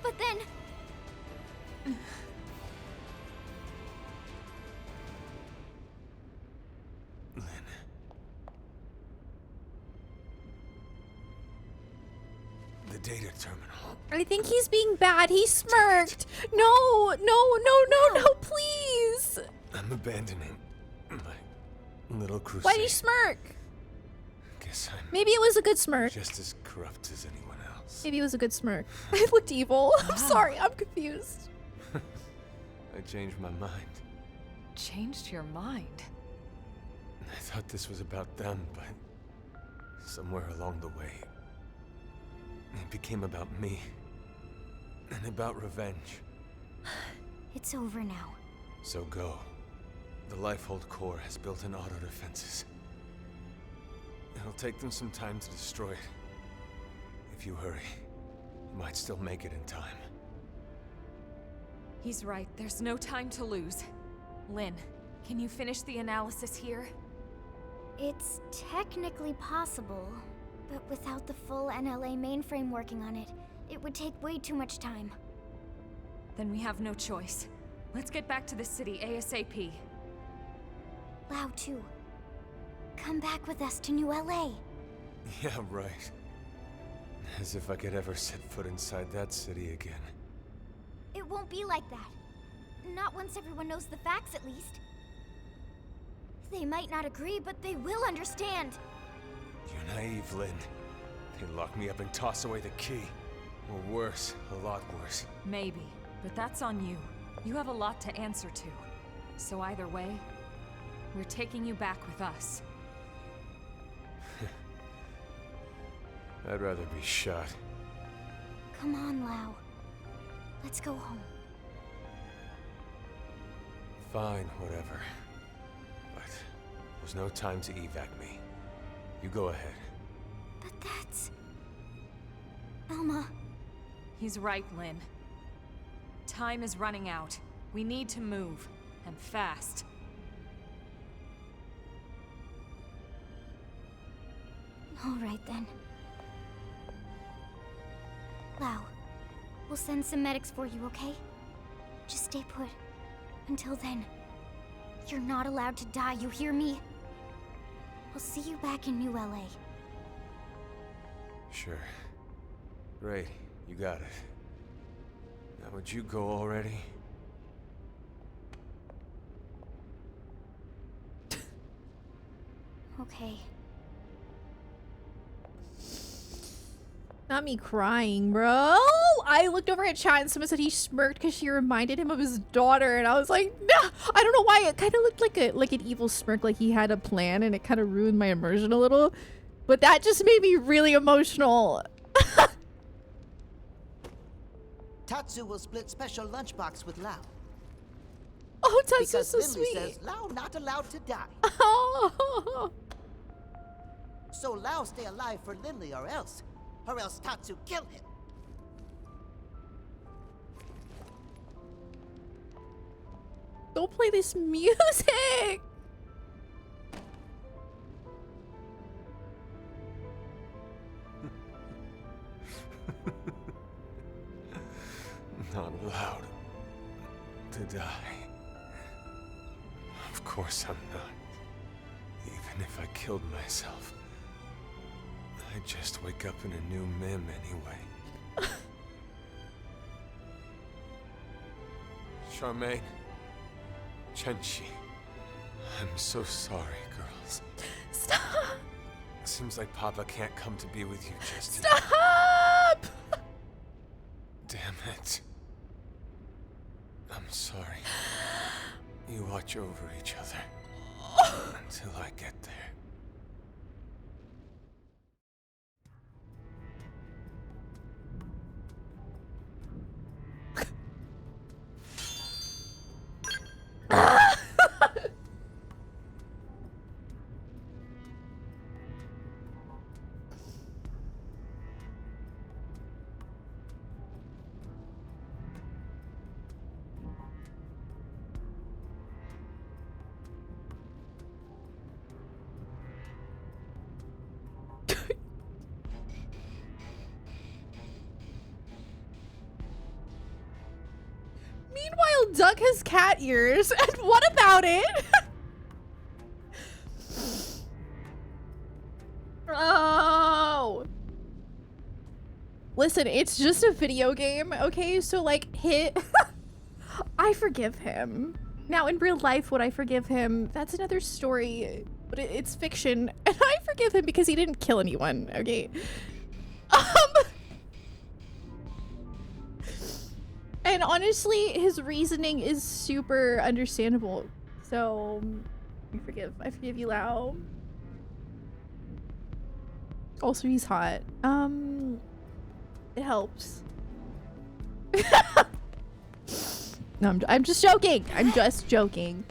But then Lynn. The data terminal. I think he's being bad. He smirked. No, please. I'm abandoning my little crusade. Why did he smirk? Guess I'm Maybe it was a good smirk. just as corrupt as anyone else. Maybe it was a good smirk. I looked evil. I'm sorry. I'm confused. I changed my mind. Changed your mind? I thought this was about them, but somewhere along the way, it became about me. And about revenge. it's over now. So go. The lifehold core has built-in auto defenses. It'll take them some time to destroy it. If you hurry, you might still make it in time. He's right. There's no time to lose. Lynn, can you finish the analysis here? It's technically possible, but without the full NLA mainframe working on it, it would take way too much time. Then we have no choice. Let's get back to the city ASAP. Lao too. Come back with us to New LA. Yeah, right. As if I could ever set foot inside that city again. It won't be like that. Not once everyone knows the facts, at least. They might not agree, but they will understand. You're naive, Lynn. They lock me up and toss away the key. Or worse, a lot worse. Maybe, but that's on you. You have a lot to answer to. So either way, we're taking you back with us. I'd rather be shot. Come on, Lao. Let's go home. Fine, whatever. But there's no time to evac me. You go ahead. But that's... Elma. He's right, Lynn. Time is running out. We need to move, and fast. All right, then. Lao, we'll send some medics for you, okay? Just stay put. Until then, you're not allowed to die, you hear me? I'll see you back in New LA. Sure. Great, you got it. Now would you go already? Okay. Not me crying, bro. I looked over at chat and someone said he smirked because she reminded him of his daughter, and I was like, no. I don't know why. It kind of looked like an evil smirk, like he had a plan, and it kind of ruined my immersion a little. But that just made me really emotional. Tatsu will split special lunchbox with Lao. Oh, Tatsu's because so Lindley sweet. says Lao not allowed to die. Oh. So Lao stay alive for Lindley or else Tatsu kill him. Don't play this music. Not allowed to die. Of course I'm not. Even if I killed myself, I'd just wake up in a new Mim anyway. Charmaine, Chenchi, I'm so sorry, girls. Stop. Seems like Papa can't come to be with you just Stop! Damn it. I'm sorry. You watch over each other until I get there. Meanwhile, Duck has cat ears, and what about it? Oh. Listen, it's just a video game, okay? So, like, I forgive him. Now, in real life, would I forgive him? That's another story, but it's fiction, and I forgive him because he didn't kill anyone, okay? And honestly, his reasoning is super understandable. So, I forgive you, Lao. Also, he's hot. It helps. No, I'm just joking. I'm just joking.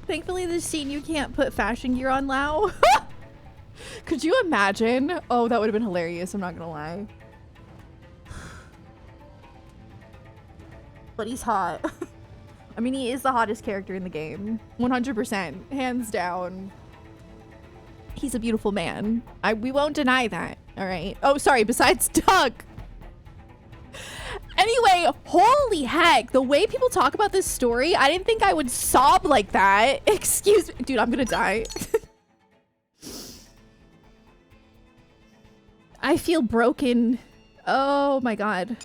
Thankfully, this scene you can't put fashion gear on, Lao. Could you imagine? Oh, that would have been hilarious. I'm not gonna lie. But he's hot. I mean, he is the hottest character in the game. 100%. Hands down. He's a beautiful man. We won't deny that. All right. Oh, sorry. Besides Doug. Anyway, holy heck. The way people talk about this story, I didn't think I would sob like that. Excuse me. Dude, I'm gonna die. I feel broken. Oh my God.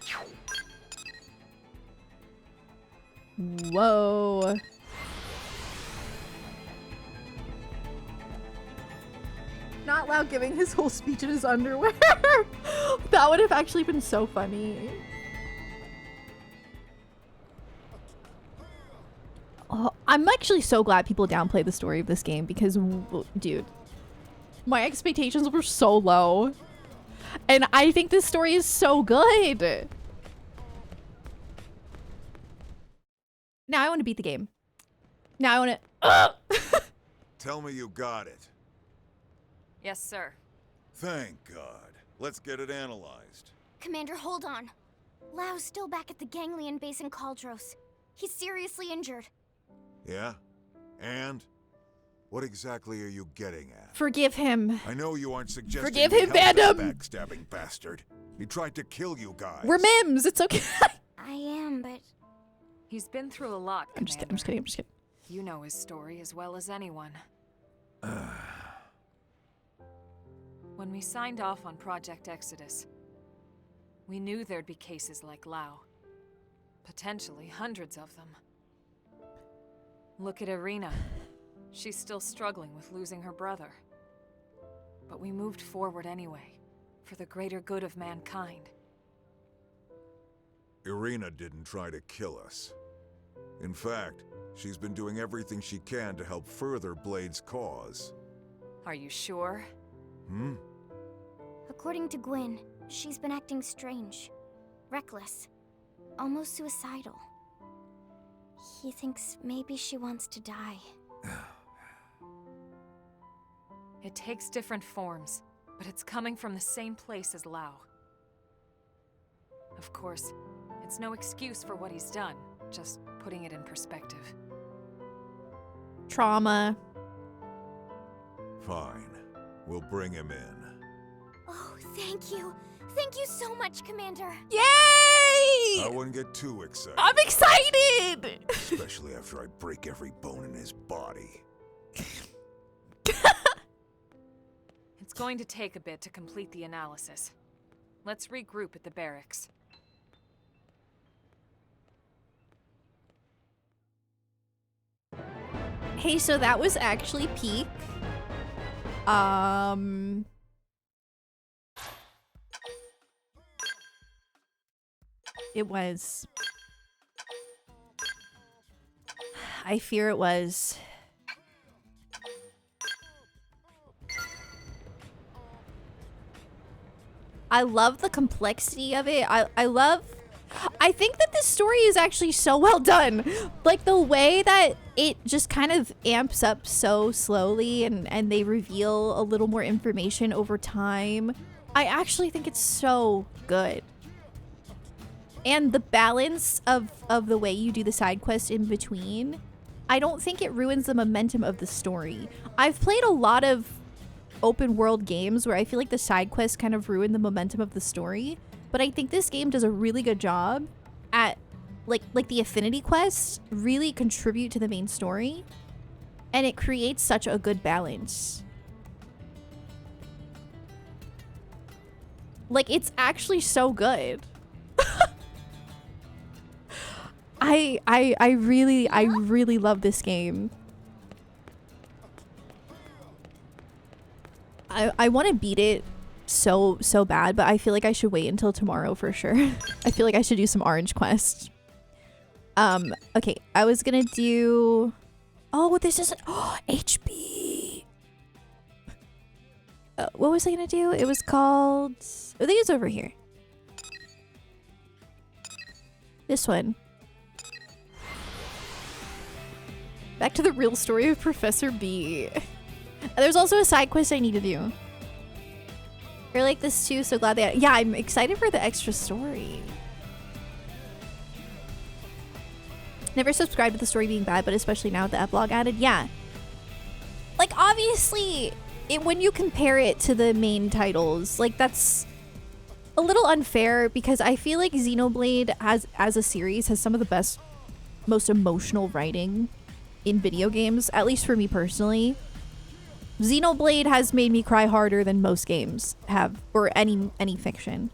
Whoa. Not Loud giving his whole speech in his underwear. That would have actually been so funny. Oh, I'm actually so glad people downplay the story of this game because, dude, my expectations were so low. And I think this story is so good. Now I want to beat the game. Now I want to... Tell me you got it. Yes, sir. Thank God. Let's get it analyzed. Commander, hold on. Lao's still back at the Ganglion base in Caldros. He's seriously injured. Yeah? And? What exactly are you getting at? Forgive him. I know you aren't suggesting Forgive him, that fandom! backstabbing bastard. He tried to kill you guys. We're Mims. It's okay. I am, but... He's been through a lot, I'm just kidding. You know his story as well as anyone. When we signed off on Project Exodus, we knew there'd be cases like Lao. Potentially hundreds of them. Look at Irina. She's still struggling with losing her brother. But we moved forward anyway, for the greater good of mankind. Irina didn't try to kill us. In fact, she's been doing everything she can to help further Blade's cause. Are you sure? Hmm? According to Gwin, she's been acting strange. Reckless. Almost suicidal. He thinks maybe she wants to die. It takes different forms, but it's coming from the same place as Lao. Of course, it's no excuse for what he's done, just putting it in perspective. Trauma. Fine. We'll bring him in. Oh, thank you. Thank you so much, Commander. Yay! I wouldn't get too excited. I'm excited! Especially after I break every bone in his body. It's going to take a bit to complete the analysis. Let's regroup at the barracks. Hey, so that was actually peak. It was. I fear it was. I love the complexity of it. I think that this story is actually so well done. Like the way that it just kind of amps up so slowly and they reveal a little more information over time. I actually think it's so good. And the balance of the way you do the side quest in between, I don't think it ruins the momentum of the story. I've played a lot of open world games where I feel like the side quests kind of ruin the momentum of the story, but I think this game does a really good job at like the affinity quests really contribute to the main story, and it creates such a good balance. Like it's actually so good. I really love this game. I want to beat it so bad, but I feel like I should wait until tomorrow for sure. I feel like I should do some orange quests. Okay, I was gonna do. Oh, this isn't. Oh, HP. What was I gonna do? It was called. I think it's over here. This one. Back to the real story of Professor B. There's also a side quest I need to do. I like this too, so glad that. Yeah, I'm excited for the extra story. Never subscribed to the story being bad, but especially now with the epilogue added. Yeah. Like, obviously, when you compare it to the main titles, like, that's a little unfair because I feel like Xenoblade as a series has some of the best, most emotional writing in video games, at least for me personally. Xenoblade has made me cry harder than most games have, or any fiction.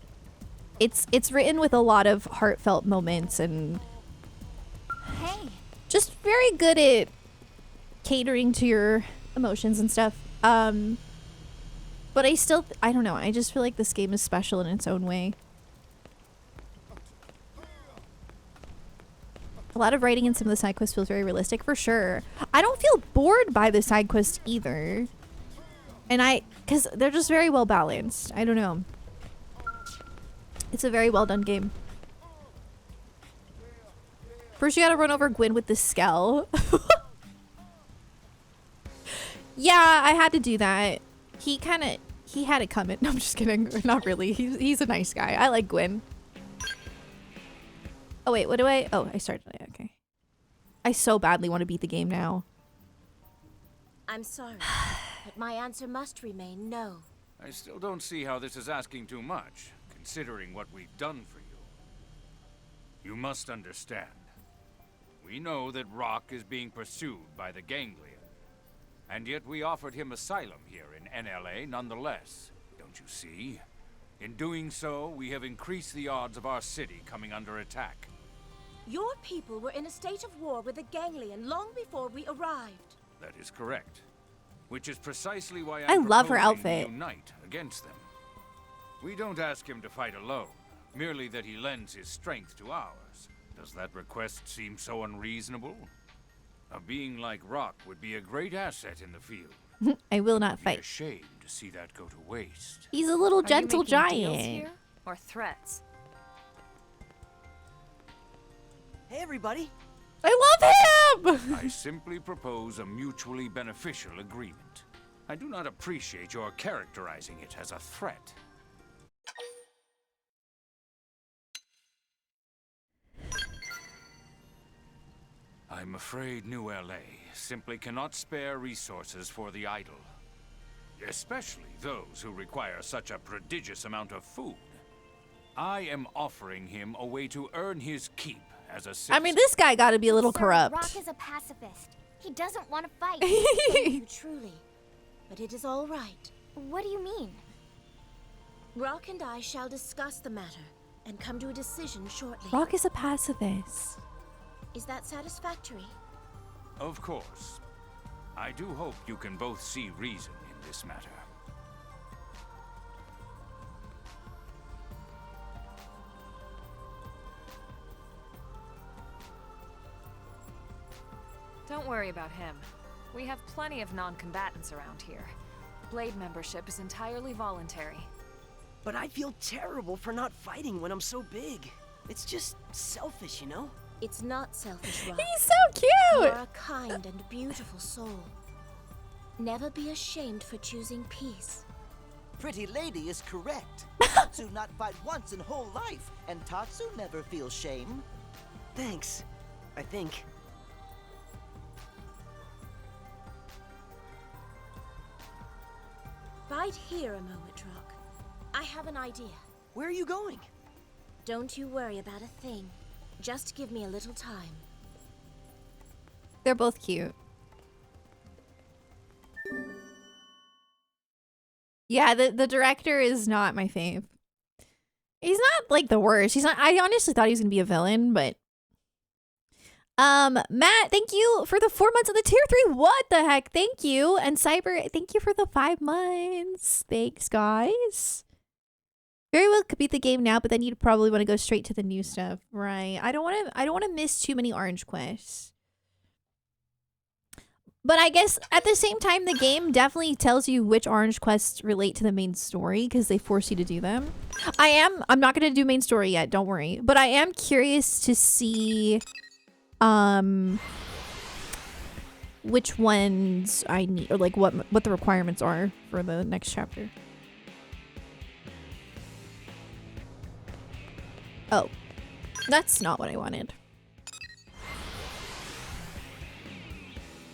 It's written with a lot of heartfelt moments and just very good at catering to your emotions and stuff. But I don't know, I just feel like this game is special in its own way. A lot of writing in some of the side quests feels very realistic, for sure. I don't feel bored by the side quest either. And because they're just very well balanced. I don't know. It's a very well done game. First you gotta run over Gwyn with the Skell. Yeah, I had to do that. He had it coming. No, I'm just kidding. Not really. He's a nice guy. I like Gwyn. Oh wait, what do I? Oh, I started. Okay. I so badly want to beat the game now. I'm sorry, but my answer must remain no. I still don't see how this is asking too much, considering what we've done for you. You must understand. We know that Rock is being pursued by the Ganglion, and yet we offered him asylum here in NLA nonetheless. Don't you see? In doing so, we have increased the odds of our city coming under attack. Your people were in a state of war with the Ganglion long before we arrived. That is correct. Which is precisely why I love her outfit. We unite against them. We don't ask him to fight alone, merely that he lends his strength to ours. Does that request seem so unreasonable? A being like Rock would be a great asset in the field. I will not fight. I'd be ashamed to see that go to waste. He's a little gentle giant. Deals here, or threats? Hey, everybody. I love him! I simply propose a mutually beneficial agreement. I do not appreciate your characterizing it as a threat. I'm afraid New LA simply cannot spare resources for the idle. Especially those who require such a prodigious amount of food. I am offering him a way to earn his keep as a citizen. I mean, this guy got to be a little corrupt. Rock is a pacifist. He doesn't want to fight. Thank you truly, but it is all right. What do you mean? Rock and I shall discuss the matter and come to a decision shortly. Rock is a pacifist. Is that satisfactory? Of course. I do hope you can both see reason in this matter. Don't worry about him. We have plenty of non-combatants around here. Blade membership is entirely voluntary. But I feel terrible for not fighting when I'm so big. It's just selfish, you know? It's not selfish, Rock. He's so cute! You're a kind and beautiful soul. Never be ashamed for choosing peace. Pretty lady is correct. Tatsu not fight once in whole life, and Tatsu never feels shame. Thanks, I think. Bide here a moment, Rock. I have an idea. Where are you going? Don't you worry about a thing. Just give me a little time. They're both cute. Yeah, the director is not my fave. He's not like the worst. He's not. I honestly thought he was gonna be a villain, but Matt, thank you for the 4 months of the tier 3. What the heck? Thank you. And Cyber, thank you for the 5 months. Thanks, guys. Very well could beat the game now, but then you'd probably want to go straight to the new stuff. Right. I don't want to miss too many orange quests. But I guess at the same time, the game definitely tells you which orange quests relate to the main story because they force you to do them. I'm not going to do main story yet, don't worry. But I am curious to see which ones I need, or like what the requirements are for the next chapter. Oh, that's not what I wanted.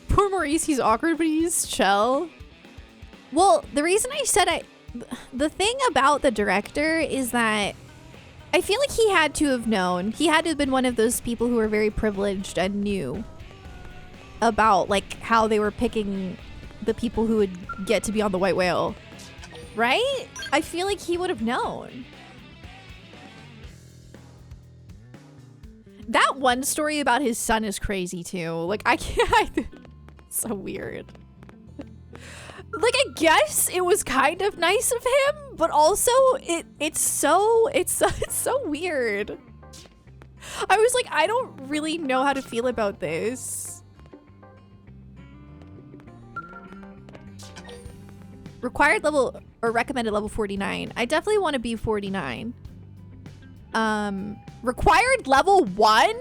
Poor Maurice, he's awkward, but he's chill. Well, the reason I said the thing about the director is that I feel like he had to have known. He had to have been one of those people who were very privileged and knew about like how they were picking the people who would get to be on the White Whale. Right? I feel like he would have known. That one story about his son is crazy too. Like I can't so weird. Like I guess it was kind of nice of him, but also it's so weird. I was like, I don't really know how to feel about this. Required level or recommended level 49. I definitely want to be 49. Required level 1?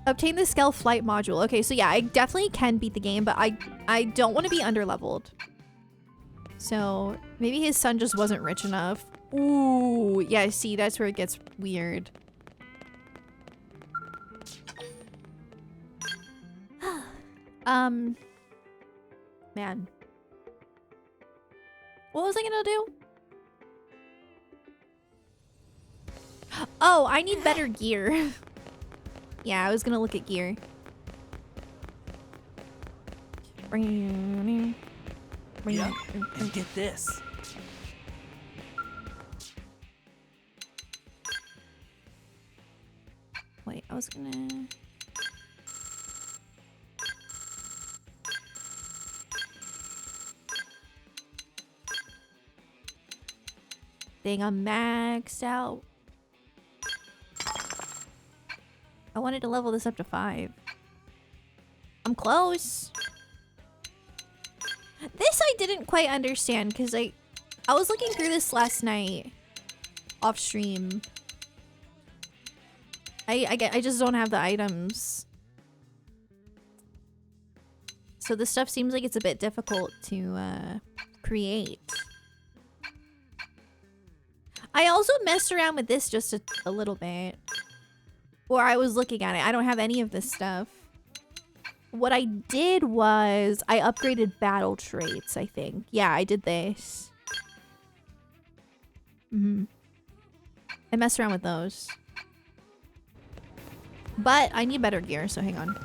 Obtain the Scale Flight module. Okay, so yeah, I definitely can beat the game, but I don't want to be underleveled. So maybe his son just wasn't rich enough. Ooh, yeah, see, that's where it gets weird. Man. What was I gonna do? Oh, I need better gear. Yeah, I was gonna look at gear. Yeah, and get this. Wait, I was gonna... Dang, I'm maxed out. I wanted to level this up to 5. I'm close. This I didn't quite understand because I was looking through this last night off stream. I just don't have the items. So this stuff seems like it's a bit difficult to create. I also messed around with this just a little bit. Or I was looking at it. I don't have any of this stuff. What I did was I upgraded battle traits, I think. Yeah, I did this. I messed around with those. But I need better gear, so hang on.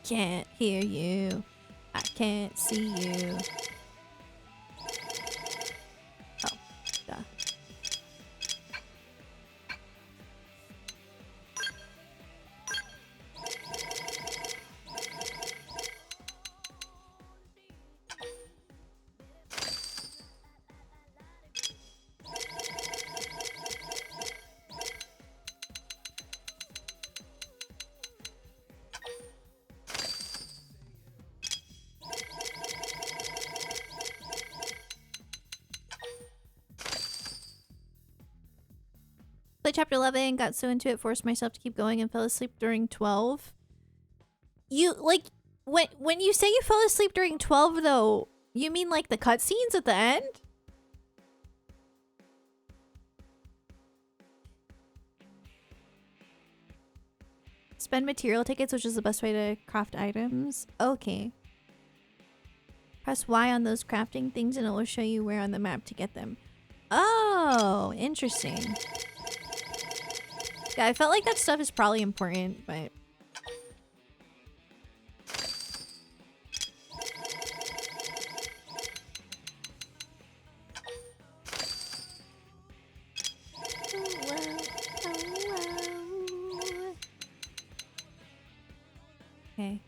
can't hear you. I can't see you. Oh, duh. Played chapter 11, got so into it, forced myself to keep going and fell asleep during 12. You, like, when you say you fell asleep during 12, though, you mean like the cutscenes at the end? Spend material tickets, which is the best way to craft items. Okay. Press Y on those crafting things and it will show you where on the map to get them. Oh, interesting. Yeah, I felt like that stuff is probably important, but... Okay.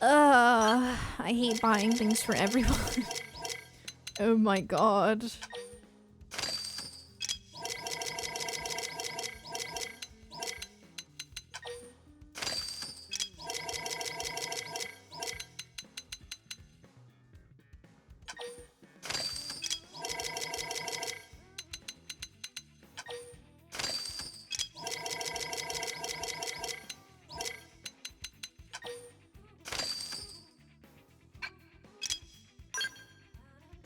I hate buying things for everyone. Oh my god.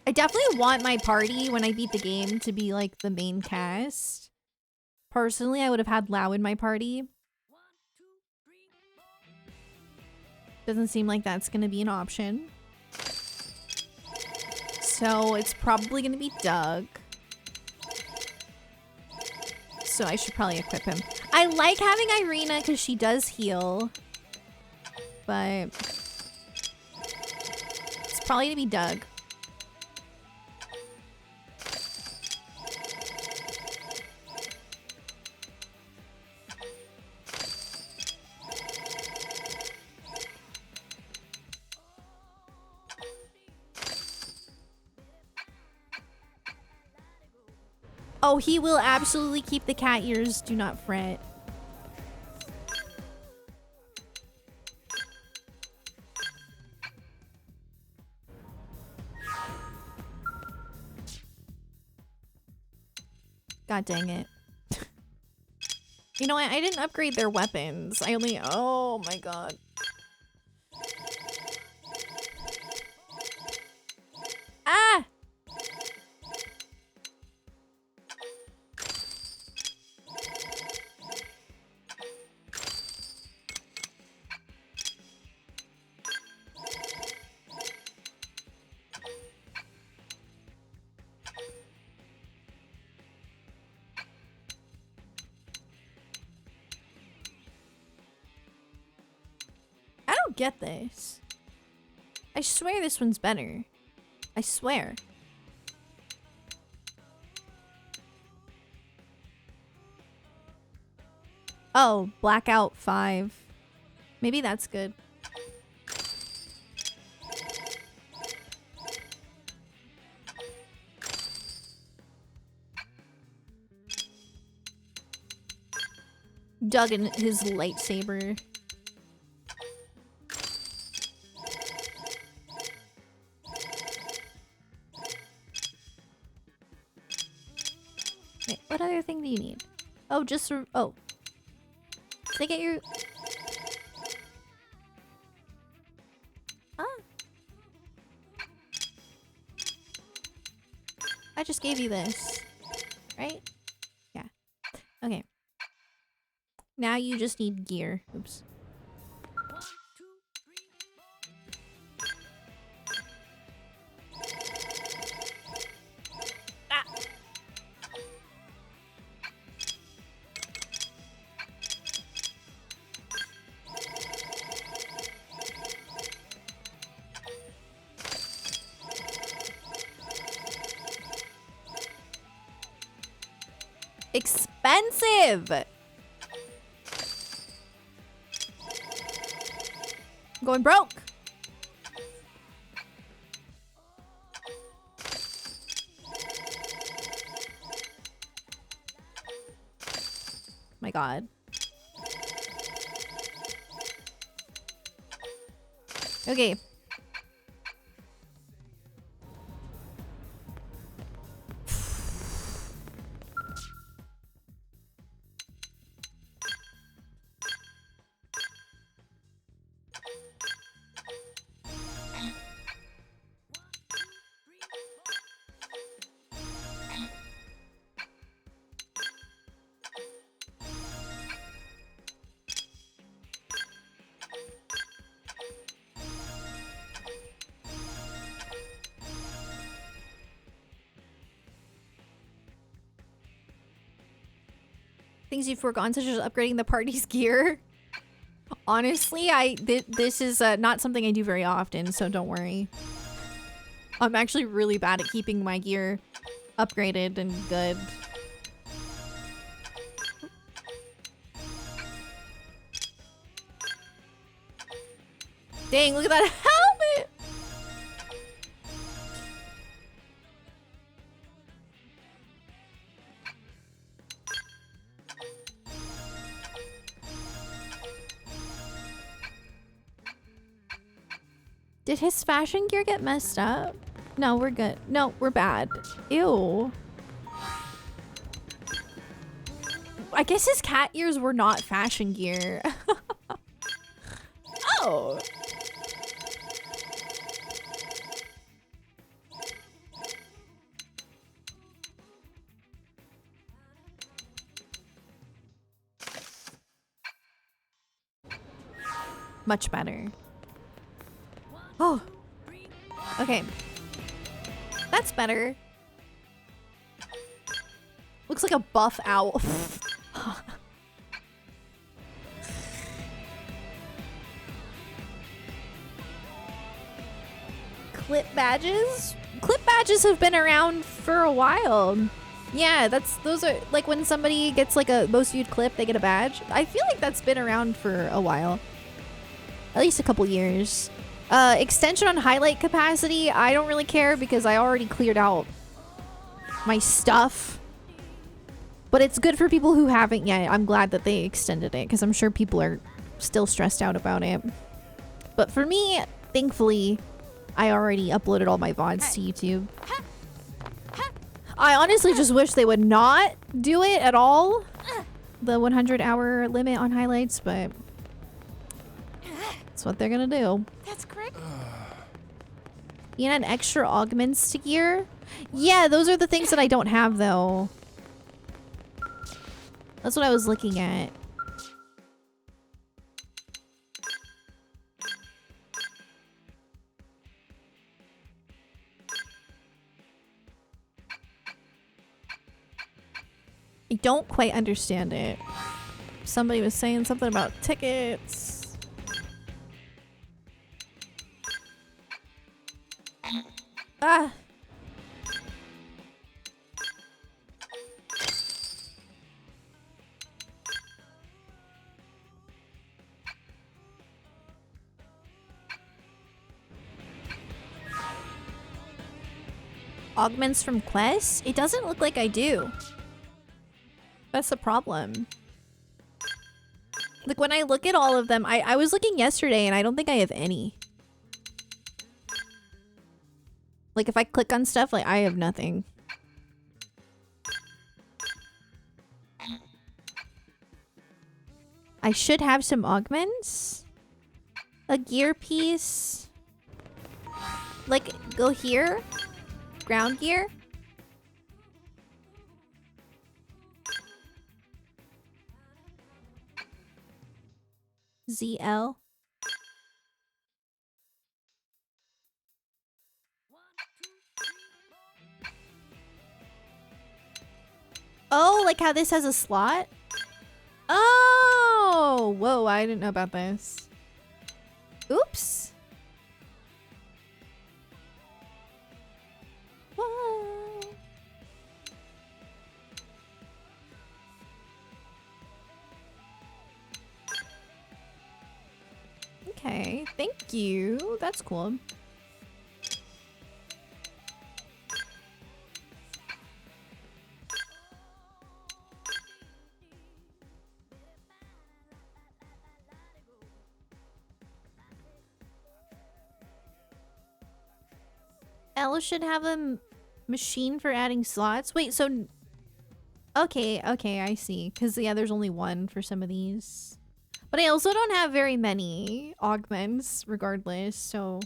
I definitely want my party when I beat the game to be like the main cast. Personally, I would have had Lao in my party. Doesn't seem like that's gonna be an option. So it's probably gonna be Doug. So I should probably equip him. I like having Irina because she does heal. But it's probably gonna be Doug. Oh, he will absolutely keep the cat ears. Do not fret. God dang it. You know what? I didn't upgrade their weapons. I only... Oh my god. Ah! I don't get this. I swear this one's better. I swear. Oh, Blackout 5. Maybe that's good. Doug and his lightsaber. Wait, what other thing do you need? Oh, just oh. Did I get your... Ah. I just gave you this. Right? Yeah. Okay. Now you just need gear. Oops. Ah. expensive. I'm going broke. My God. Okay. Things you've forgotten, such as upgrading the party's gear. Honestly, this is not something I do very often, so don't worry. I'm actually really bad at keeping my gear upgraded and good. Dang, look at that helmet! Did his fashion gear get messed up? No, we're good. No, we're bad. Ew. I guess his cat ears were not fashion gear. Oh. Much better. Oh. Okay. That's better. Looks like a buff owl. Clip badges? Clip badges have been around for a while. Yeah, those are like when somebody gets like a most viewed clip, they get a badge. I feel like that's been around for a while. At least a couple years. Extension on highlight capacity, I don't really care because I already cleared out my stuff. But it's good for people who haven't yet. I'm glad that they extended it because I'm sure people are still stressed out about it. But for me, thankfully, I already uploaded all my VODs to YouTube. I honestly just wish they would not do it at all. The 100-hour limit on highlights, but that's what they're gonna do. That's correct. You add extra augments to gear? Yeah, those are the things that I don't have though. That's what I was looking at. I don't quite understand it. Somebody was saying something about tickets. Ah. Augments from quests? It doesn't look like I do. That's the problem. Like when I look at all of them, I was looking yesterday and I don't think I have any. Like if I click on stuff, like I have nothing. I should have some augments. A gear piece. Like go here. Ground gear. ZL. Oh, like how this has a slot? Oh! Whoa, I didn't know about this. Oops. Whoa. Okay, thank you. That's cool. L should have a machine for adding slots. Wait, so... Okay, I see. Because, yeah, there's only one for some of these. But I also don't have very many augments, regardless, so...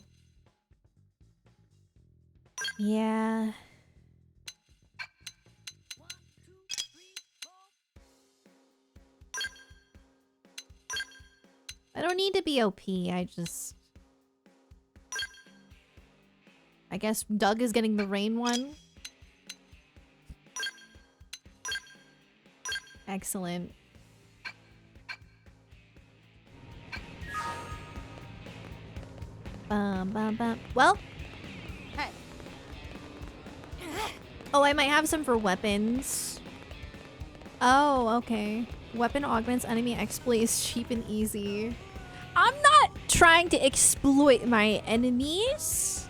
Yeah... I don't need to be OP, I guess Doug is getting the rain one. Excellent. Well. Hey. Oh, I might have some for weapons. Oh, okay. Weapon augments enemy exploits cheap and easy. I'm not trying to exploit my enemies.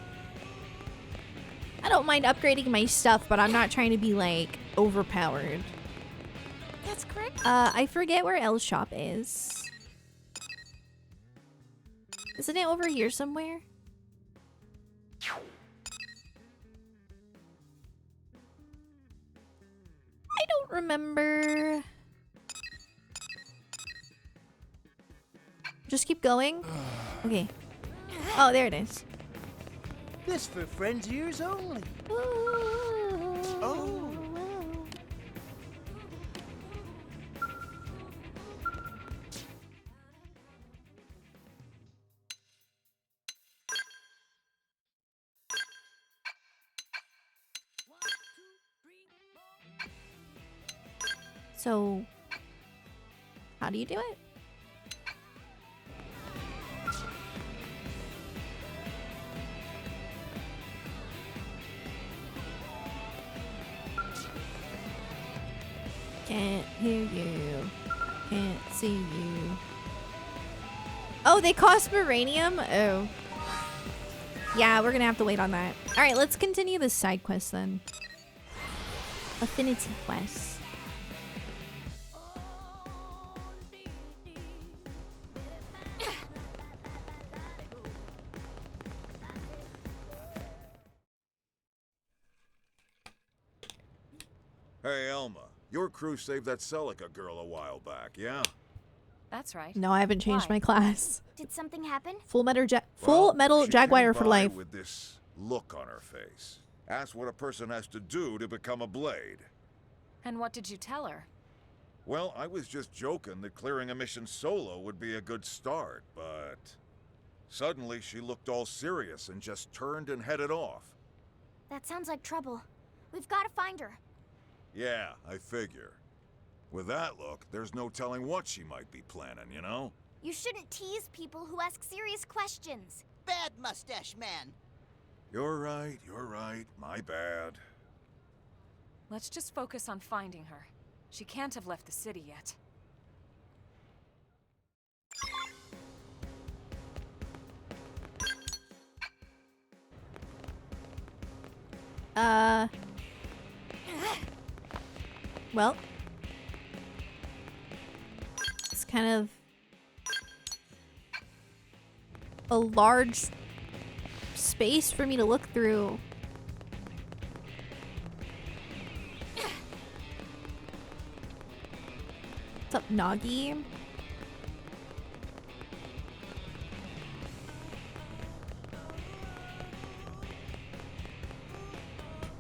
I don't mind upgrading my stuff, but I'm not trying to be, like, overpowered. That's correct. I forget where L's shop is. Isn't it over here somewhere? I don't remember. Just keep going. Okay. Oh, there it is. This for friends' ears only. Oh. So, how do you do it? Can't hear you. Can't see you. Oh, they cost Moranium? Oh. Yeah, we're gonna have to wait on that. Alright, let's continue this side quest then. Affinity quest. Hey, Elma. Your crew saved that Celica girl a while back, yeah? That's right. No, I haven't changed my class. Did something happen? Full Metal She Jaguar came for by life. with this look on her face. Asked what a person has to do to become a blade. And what did you tell her? Well, I was just joking that clearing a mission solo would be a good start, but... Suddenly she looked all serious and just turned and headed off. That sounds like trouble. We've got to find her. Yeah, I figure. With that look, there's no telling what she might be planning, you know? You shouldn't tease people who ask serious questions. Bad mustache man. You're right, my bad. Let's just focus on finding her. She can't have left the city yet. Well. It's kind of a large space for me to look through. What's up, Nagi?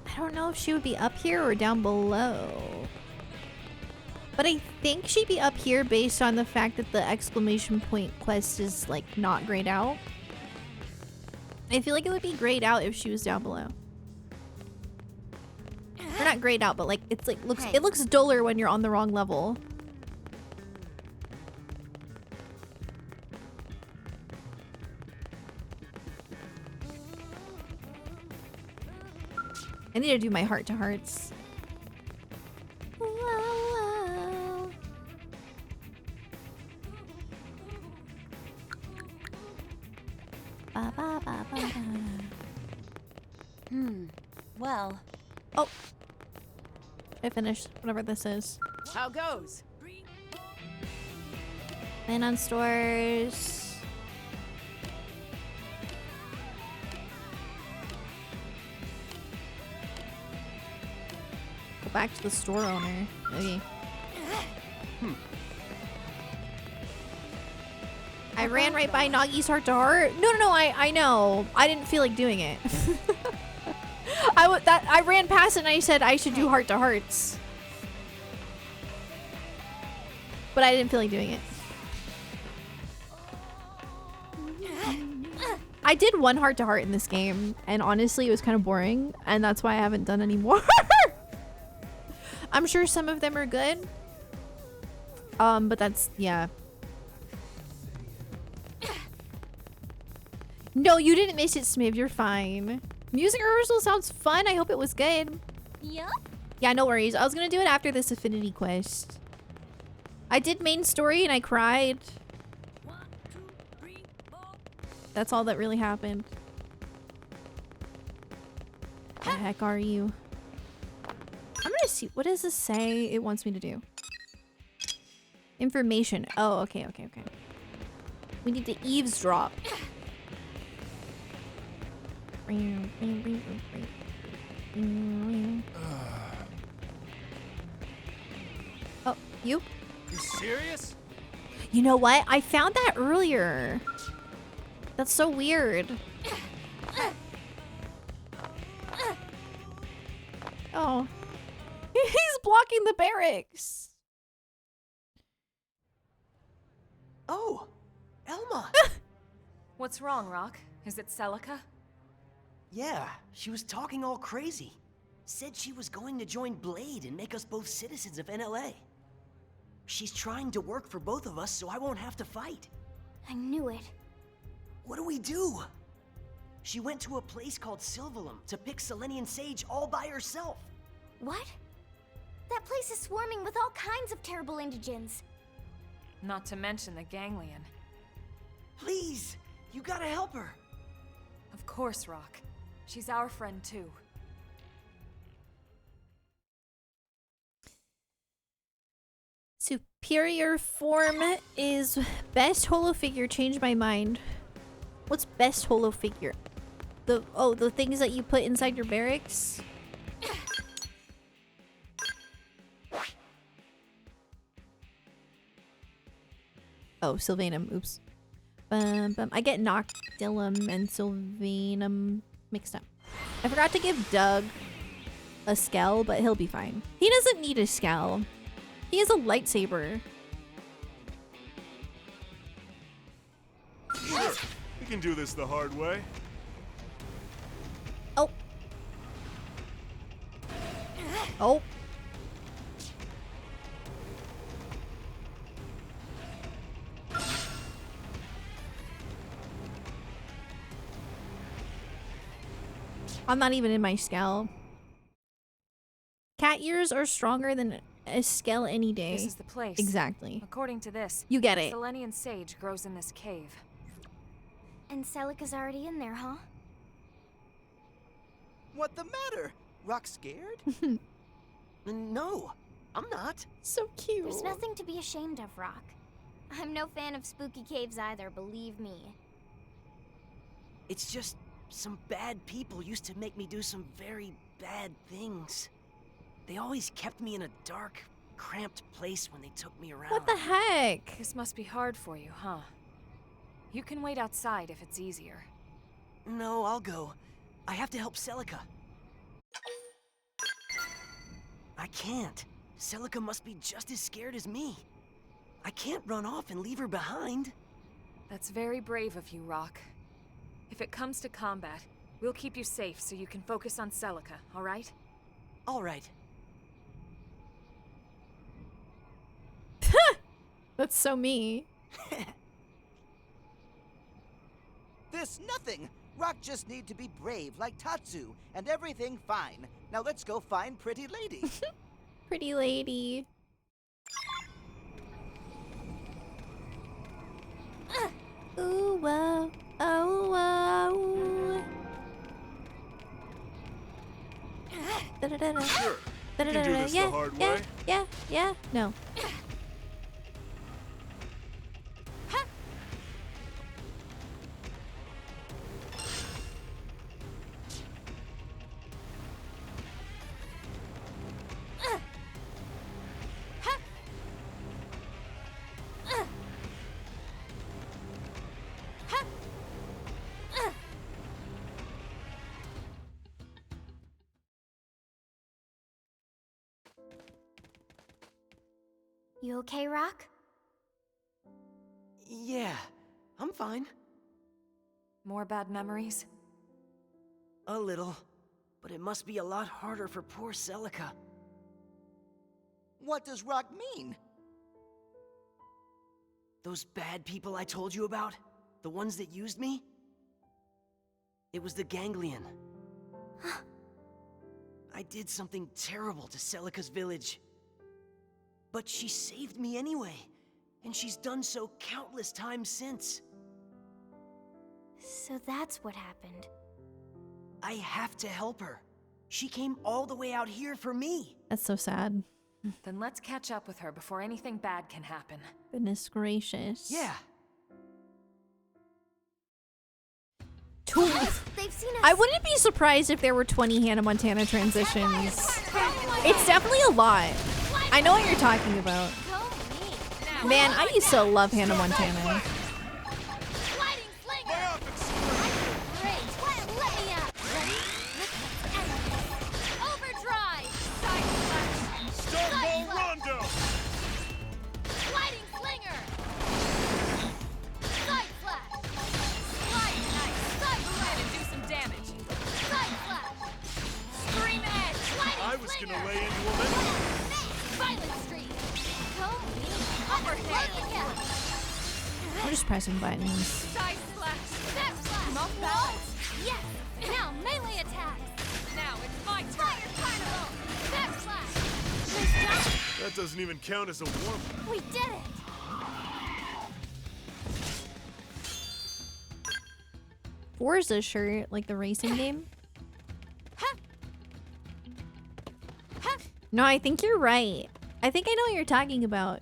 I don't know if she would be up here or down below. But I think she'd be up here based on the fact that the exclamation point quest is, like, not grayed out. I feel like it would be grayed out if she was down below. Or not grayed out, but, like, it's like it looks duller when you're on the wrong level. I need to do my heart-to-hearts. Well. Oh. I finished whatever this is. How goes? Land on stores. Go back to the store owner. Okay. I ran right by Nagi's heart to heart. No, I know. I didn't feel like doing it. I ran past it and I said I should do heart to hearts. But I didn't feel like doing it. I did one heart to heart in this game, and honestly, it was kind of boring, and that's why I haven't done any more. I'm sure some of them are good. But that's, yeah. No, you didn't miss it, Smiv. You're fine. Music rehearsal sounds fun. I hope it was good. Yup. Yeah, no worries. I was gonna do it after this affinity quest. I did main story and I cried. That's all that really happened. What the heck are you? I'm gonna see. What does this say it wants me to do? Information. Oh, okay. We need to eavesdrop. Oh, you? You serious? You know what? I found that earlier. That's so weird. Oh. He's blocking the barracks. Oh, Elma. What's wrong, Rock? Is it Celica? Yeah, she was talking all crazy. Said she was going to join Blade and make us both citizens of NLA. She's trying to work for both of us so I won't have to fight. I knew it. What do we do? She went to a place called Sylvalum to pick Selenian sage all by herself. What? That place is swarming with all kinds of terrible indigents. Not to mention the Ganglion. Please, you gotta help her. Of course, Rock. She's our friend too. Superior form is best holo figure. Change my mind. What's best holo figure? The things that you put inside your barracks? Oh, Sylvanum. Oops. I get Noctilum and Sylvanum mixed up. I forgot to give Doug a Skell, but he'll be fine. He doesn't need a Skell. He has a lightsaber. Sure, we can do this the hard way. Oh. Oh. I'm not even in my Skell. Cat ears are stronger than a Skell any day. This is the place. Exactly. According to this, You get it. Selenian sage grows in this cave. And Celica's already in there, huh? What the matter? Rock scared? No, I'm not. So cute. There's nothing to be ashamed of, Rock. I'm no fan of spooky caves either, believe me. It's just some bad people used to make me do some very bad things. They always kept me in a dark, cramped place when they took me around. What the heck? This must be hard for you, huh? You can wait outside if it's easier. No, I'll go. I have to help Celica. I can't. Celica must be just as scared as me. I can't run off and leave her behind. That's very brave of you, Rock. If it comes to combat, we'll keep you safe so you can focus on Celica, all right? All right. That's so me. This nothing. Rock just need to be brave like Tatsu, and everything fine. Now let's go find Pretty Lady. Pretty lady. Ooh, wow. Oh, wow. Da-da-da-da. Sure. We can do Da-da-da-da. this Yeah, the hard yeah, way. yeah. No. You okay, Rock? Yeah, I'm fine. More bad memories? A little. But it must be a lot harder for poor Celica. What does Rock mean? Those bad people I told you about? The ones that used me? It was the Ganglion. I did something terrible to Celica's village. But she saved me anyway, and she's done so countless times since. So that's what happened. I have to help her. She came all the way out here for me. That's so sad. Then let's catch up with her before anything bad can happen. Goodness gracious. Yeah. They've seen us. I wouldn't be surprised if there were 20 Hannah Montana transitions. It's definitely a lot. I know what you're talking about. Man, I used to love Hannah Montana. I was gonna lay into a minute. I'm just pressing buttons. Side slash. Step slash. Not balance. Yes. Now melee attacks. Now it's my turn. Fire carnival. Step slash. That doesn't even count as a warm-up. We did it. Forza shirt, like the racing game. No, I think you're right. I think I know what you're talking about.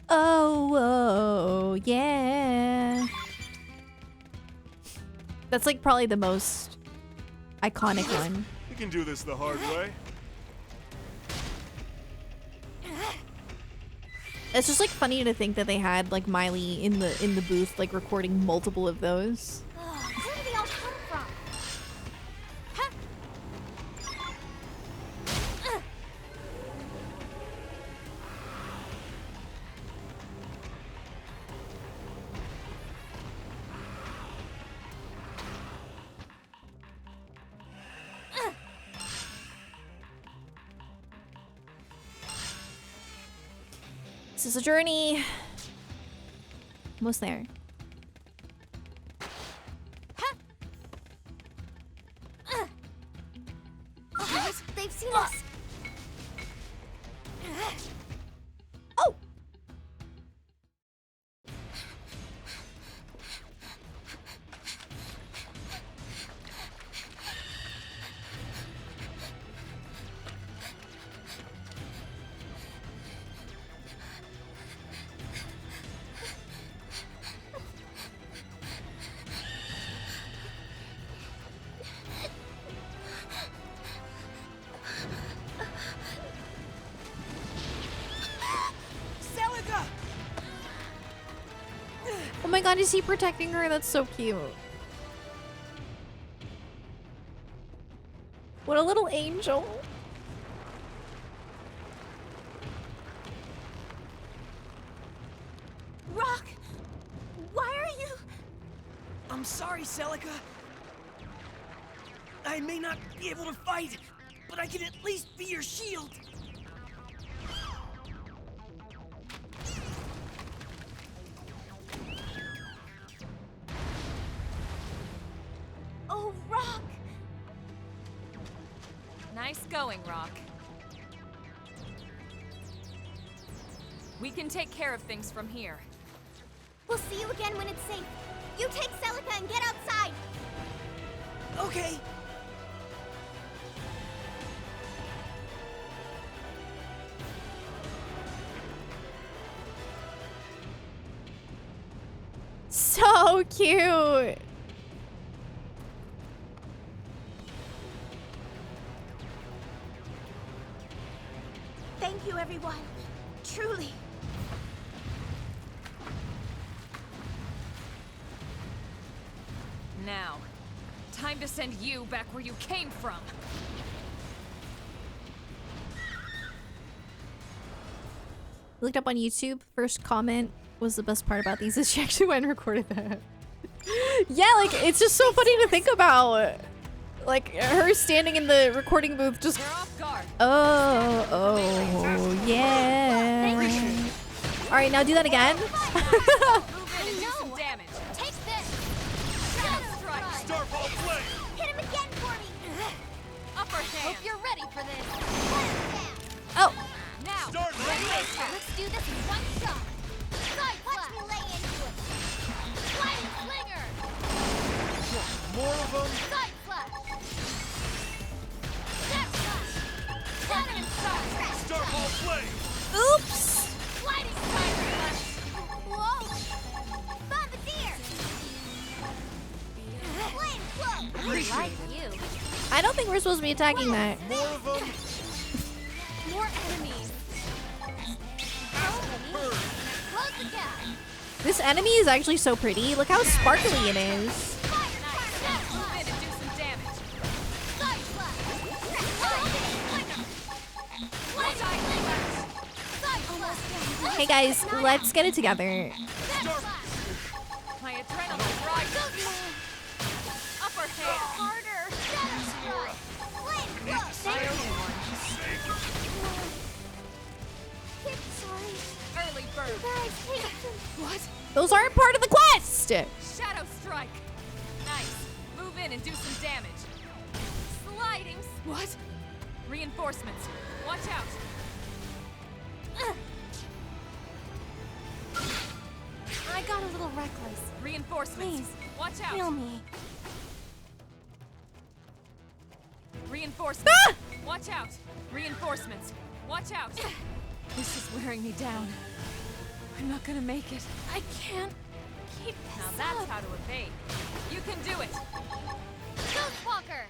Oh, yeah. That's like probably the most iconic one. You can do this the hard way. It's just like funny to think that they had like Miley in the booth like recording multiple of those. Where did they all come from? This is a journey. Almost there. They've seen us. Oh. Oh my god, is he protecting her? That's so cute. What a little angel. Rock! Why are you... I'm sorry, Celica. I may not be able to fight, but I can at least be your shield. Oh, Rock! Nice going, Rock. We can take care of things from here. We'll see you again when it's safe. You take Celica and get outside. Okay. so cute. Thank you, everyone. Truly. Now, time to send you back where you came from. Looked up on YouTube. First comment was the best part about these is she actually went and recorded that. Yeah, like it's just so funny to think about. Like her standing in the recording booth just oh yeah. Alright, now do that again. Hit him again for me! Upper hand. Hope you're ready for this. Oh. Now, let's do this in one shot. Side watch me lay into it. Sliding slinger. More of them. Side flash. Step flash. Seven inside. Starball flame. Oops. Sliding slider flash. Whoa. Bombardier. Flame flow. Like you. I don't think we're supposed to be attacking that. More of them. More enemies. Close the gap. This enemy is actually so pretty. Look how sparkly it is. Hey guys, let's get it together. My adrenaline rises. Upper hand. Harder. Sorry. Early bird. What? Those aren't part of the quest. Shadow strike. Nice. Move in and do some damage. Sliding. What? Reinforcements. Watch out. I got a little reckless. Reinforcements. Please, Watch out. feel me. Reinforcements. Ah! Watch out. Reinforcements. Watch out. This is wearing me down. I'm not gonna make it. I can't keep this Now that's up. how to evade. You can do it. Ghostwalker.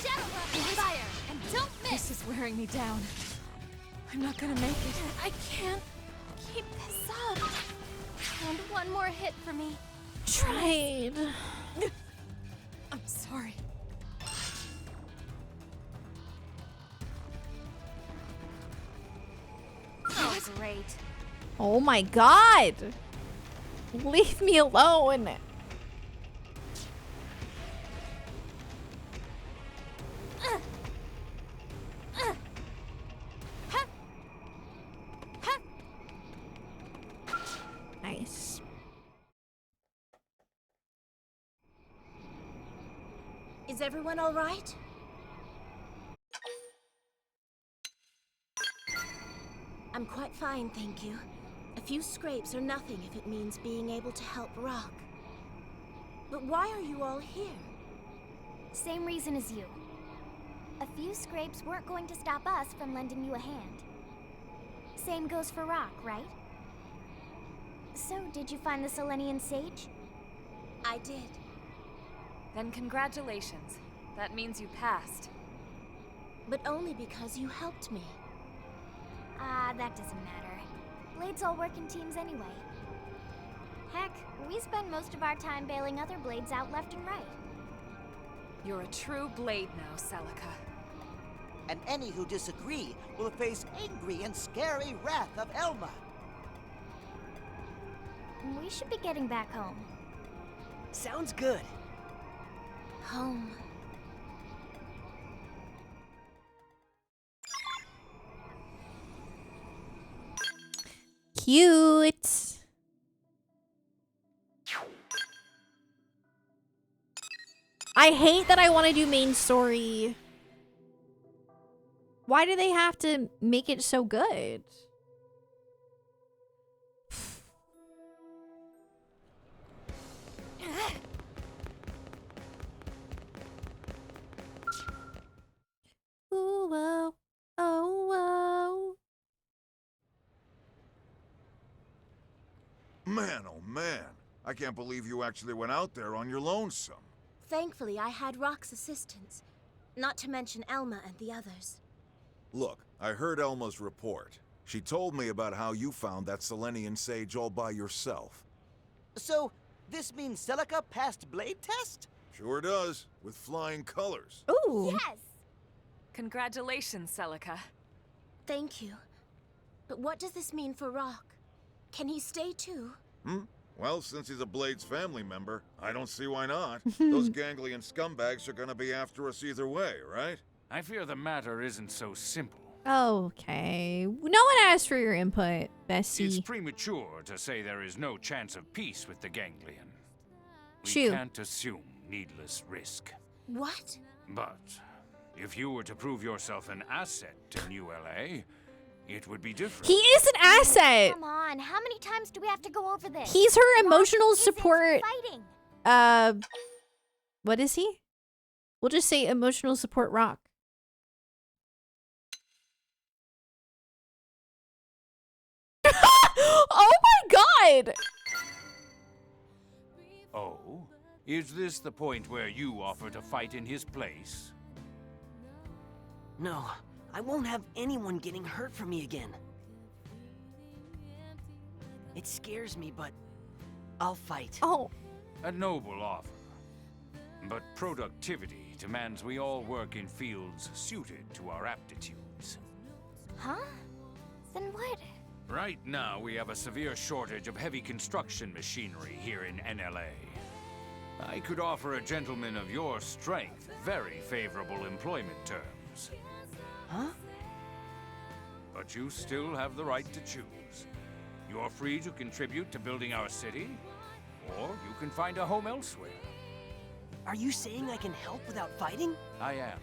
Shadow Weapon fire. And don't miss. This is wearing me down. I'm not gonna make it. I can't keep this up. And one more hit for me. Tried. I'm sorry. Oh, great. Oh my god. Leave me alone. Nice. Is everyone all right? I'm quite fine, thank you. A few scrapes are nothing if it means being able to help Rock. But why are you all here? Same reason as you. A few scrapes weren't going to stop us from lending you a hand. Same goes for Rock, right? So, did you find the Selenian sage? I did. Then congratulations. That means you passed. But only because you helped me. Ah, that doesn't matter. Blades all work in teams anyway. Heck, we spend most of our time bailing other blades out left and right. You're a true blade now, Celica. And any who disagree will face angry and scary wrath of Elma. We should be getting back home. Sounds good. Home. Cute. I hate that I want to do main story. Why do they have to make it so good? Ooh, whoa. Oh, whoa. I can't believe you actually went out there on your lonesome. Thankfully, I had Rock's assistance. Not to mention Elma and the others. Look, I heard Elma's report. She told me about how you found that Selenian sage all by yourself. So, this means Celica passed blade test? Sure does, with flying colors. Ooh. Yes! Congratulations, Celica. Thank you. But what does this mean for Rock? Can he stay too? Well, since he's a Blade's family member, I don't see why not. Those Ganglion scumbags are gonna be after us either way, right? I fear the matter isn't so simple. Okay. No one asked for your input, Bessie. It's premature to say there is no chance of peace with the Ganglion. We True. can't assume needless risk. What? But if you were to prove yourself an asset to New LA, it would be different. He is an asset. Come on, how many times do we have to go over this? He's her Rock emotional isn't support. fighting. What is he? We'll just say emotional support Rock. Oh my god! Oh? Is this the point where you offer to fight in his place? No, I won't have anyone getting hurt from me again. It scares me, but I'll fight. Oh. A noble offer. But productivity demands we all work in fields suited to our aptitudes. Huh? Then what? Right now, we have a severe shortage of heavy construction machinery here in NLA. I could offer a gentleman of your strength very favorable employment terms. Huh? But you still have the right to choose. You're free to contribute to building our city, or you can find a home elsewhere. Are you saying I can help without fighting? I am.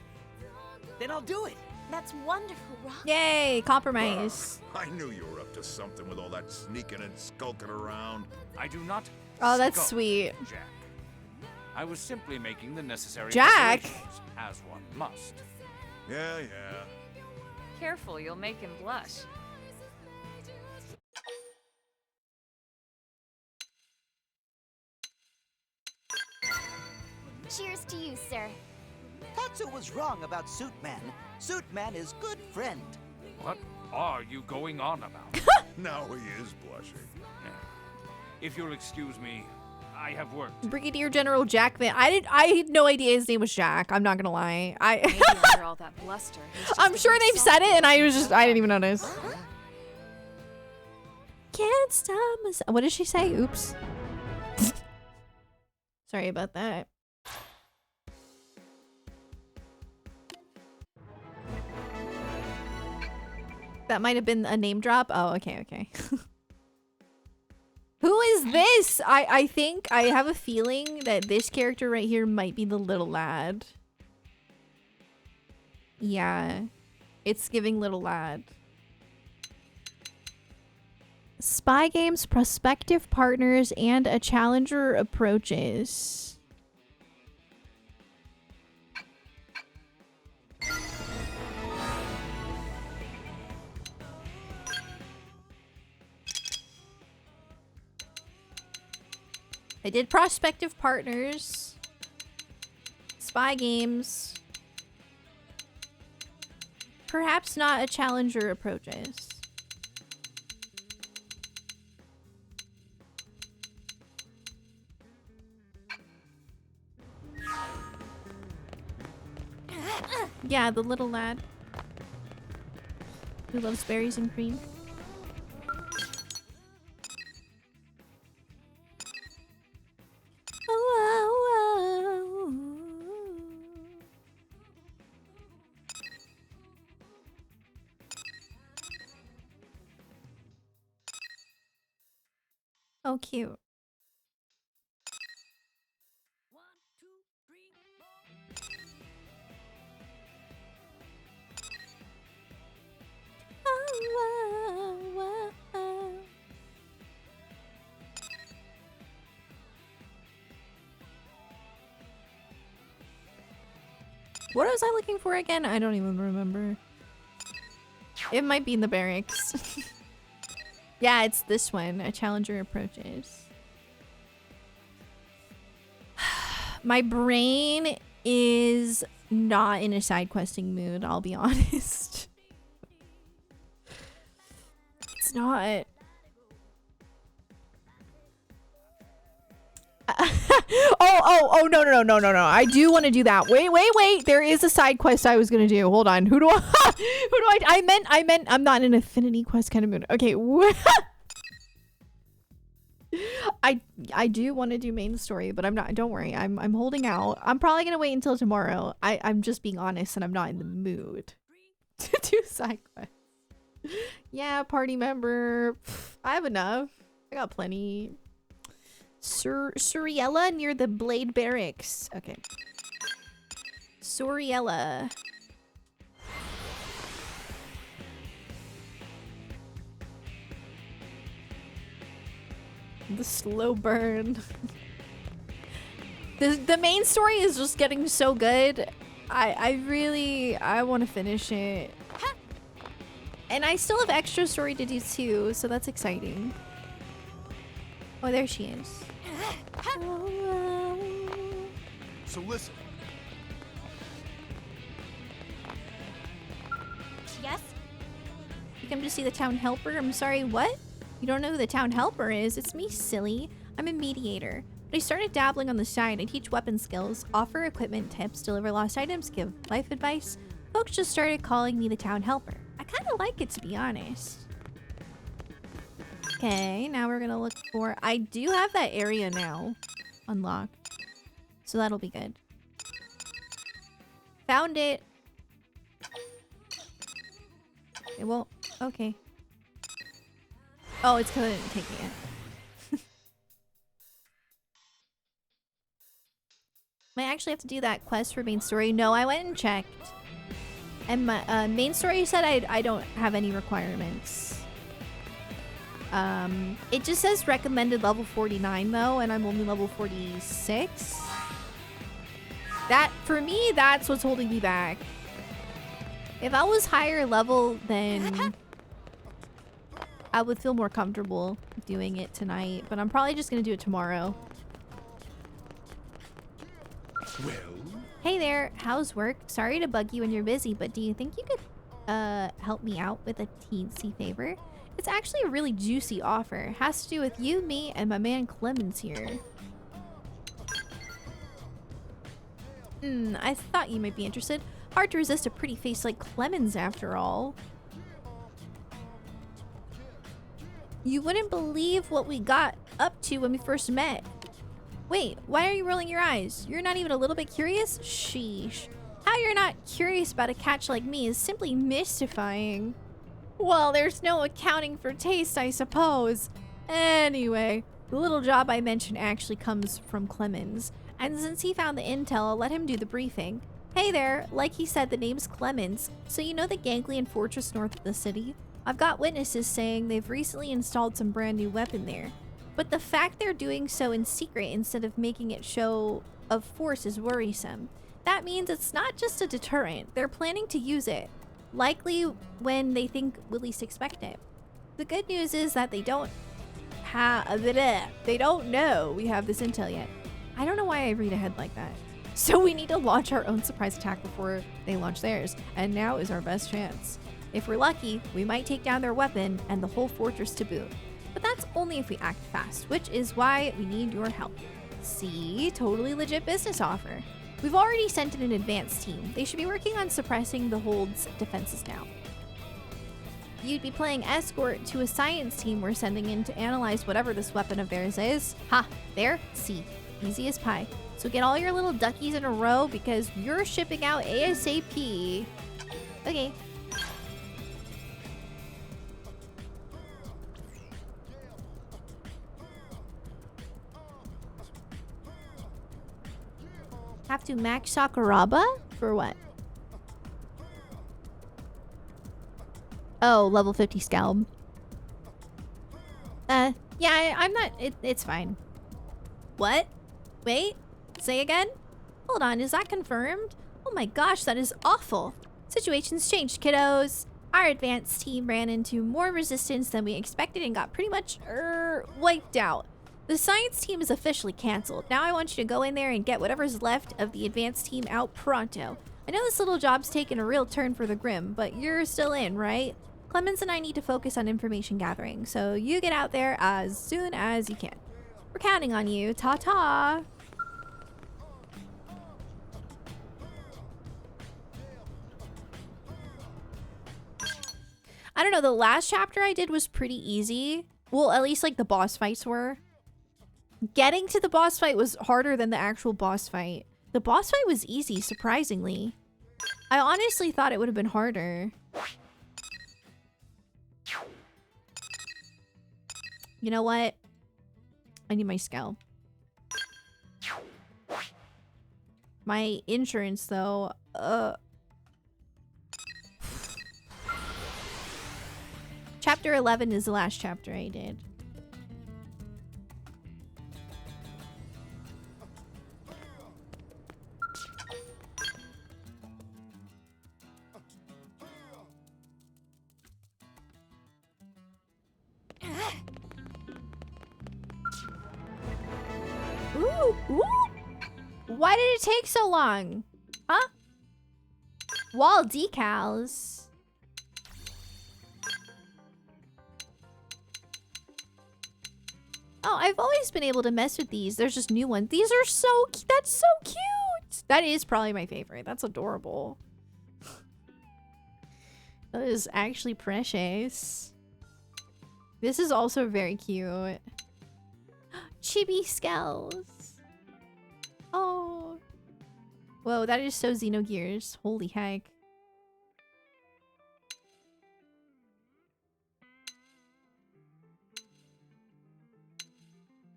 Then I'll do it. That's wonderful, Rock. Yay, compromise. I knew you were up to something with all that sneaking and skulking around. I do not. Oh, that's skulk, sweet. Jack. I was simply making the necessary Jack? preparations, as one must. Yeah. Careful, you'll make him blush. Cheers to you, sir. Tatsu was wrong about Suitman. Suitman is good friend. What are you going on about? Now he is blushing. If you'll excuse me, I have worked. Brigadier General Jack Van. I had no idea his name was Jack. I'm not gonna lie. Maybe under all that bluster, he's just I'm a sure bit they've said it, and I didn't even notice. Huh? Can't stop myself. What did she say? Oops. Sorry about that. That might have been a name drop. Oh, okay. Who is this? I think I have a feeling that this character right here might be the little lad. Yeah. It's giving little lad. Spy games, prospective partners, and a challenger approaches. I did prospective partners, spy games, perhaps not a challenger approaches. Yeah, the little lad who loves berries and cream. Oh, cute. What was I looking for again? I don't even remember. It might be in the barracks. Yeah, it's this one. A challenger approaches. My brain is not in a side questing mood, I'll be honest. It's not. Oh, no. I do want to do that. Wait. There is a side quest I was going to do. Hold on. Who do I meant I'm not in an affinity quest kind of mood. Okay. I do want to do main story, but I'm not. Don't worry. I'm holding out. I'm probably going to wait until tomorrow. I'm just being honest and I'm not in the mood to do side quests. Yeah, party member. I have enough. I got plenty. Suriella near the Blade Barracks. Okay. Suriella. The slow burn. The main story is just getting so good. I want to finish it. And I still have extra story to do too, so that's exciting. Oh, there she is. So listen. Yes? You come to see the town helper? I'm sorry, what? You don't know who the town helper is? It's me, silly. I'm a mediator. But I started dabbling on the side. I teach weapon skills, offer equipment tips, deliver lost items, give life advice. Folks just started calling me the town helper. I kind of like it, to be honest. Okay, now we're gonna look for... I do have that area now unlocked. So that'll be good. Found it. It won't... Okay. Oh, it's because I didn't take it yet. Might actually have to do that quest for main story. No, I went and checked. And my main story said I don't have any requirements. It just says recommended level 49 though, and I'm only level 46. That, for me, that's what's holding me back. If I was higher level, then I would feel more comfortable doing it tonight, but I'm probably just gonna do it tomorrow. Well? Hey there, how's work? Sorry to bug you when you're busy, but do you think you could help me out with a teensy favor? It's actually a really juicy offer. Has to do with you, me, and my man Clemens here. I thought you might be interested. Hard to resist a pretty face like Clemens after all. You wouldn't believe what we got up to when we first met. Wait, why are you rolling your eyes? You're not even a little bit curious? Sheesh. How you're not curious about a catch like me is simply mystifying. Well, there's no accounting for taste, I suppose. Anyway, the little job I mentioned actually comes from Clemens. And since he found the intel, I'll let him do the briefing. Hey there, like he said, the name's Clemens. So you know the Ganglion fortress north of the city? I've got witnesses saying they've recently installed some brand new weapon there. But the fact they're doing so in secret instead of making it show of force is worrisome. That means it's not just a deterrent. They're planning to use it. Likely when they think we'll least expect it. The good news is that they don't know we have this intel yet. I don't know why I read ahead like that. So we need to launch our own surprise attack before they launch theirs. And now is our best chance. If we're lucky, we might take down their weapon and the whole fortress to boot. But that's only if we act fast, which is why we need your help. See? Totally legit business offer. We've already sent in an advanced team. They should be working on suppressing the Hold's defenses now. You'd be playing escort to a science team we're sending in to analyze whatever this weapon of theirs is. Ha! There? See. Easy as pie. So get all your little duckies in a row because you're shipping out ASAP. Okay. Have to max Sakuraba? For what? Oh, level 50 Scalb. Yeah, I'm not... It's fine. What? Wait? Say again? Hold on, is that confirmed? Oh my gosh, that is awful. Situation's changed, kiddos. Our advanced team ran into more resistance than we expected and got pretty much, wiped out. The science team is officially canceled. Now I want you to go in there and get whatever's left of the advanced team out pronto. I know this little job's taken a real turn for the grim, but you're still in, right? Clemens and I need to focus on information gathering, so you get out there as soon as you can. We're counting on you. Ta-ta! I don't know, the last chapter I did was pretty easy. Well, at least like the boss fights were. Getting to the boss fight was harder than the actual boss fight. The boss fight was easy, surprisingly. I honestly thought it would have been harder. You know what? I need my scalp. My insurance, though. Chapter 11 is the last chapter I did. Ooh, ooh. Why did it take so long? Huh? Wall decals. Oh, I've always been able to mess with these. There's just new ones. These are so that's so cute. That is probably my favorite. That's adorable. That is actually precious. This is also very cute. Chibi Skells. Oh. Whoa, that is so Xenogears. Holy heck.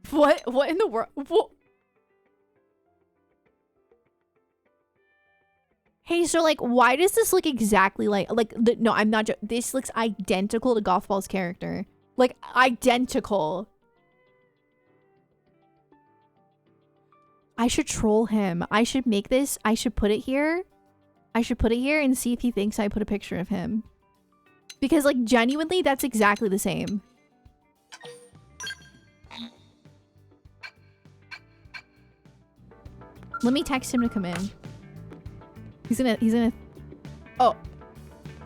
What in the world? What? Hey, so like, why does this look exactly like no, I'm not this looks identical to Gothball's character. Like, identical. I should troll him. I should make this. I should put it here. I should put it here and see if he thinks I put a picture of him. Because, like, genuinely, that's exactly the same. Let me text him to come in. He's gonna... Oh.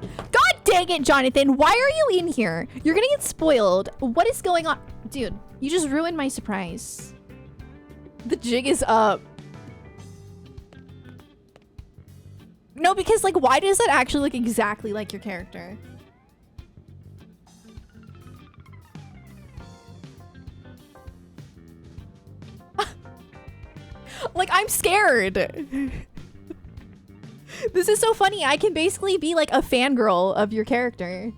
God dang it, Jonathan! Why are you in here? You're gonna get spoiled. What is going on? Dude, you just ruined my surprise. The jig is up. No, because, like, why does that actually look exactly like your character? Like, I'm scared. This is so funny. I can basically be like a fangirl of your character.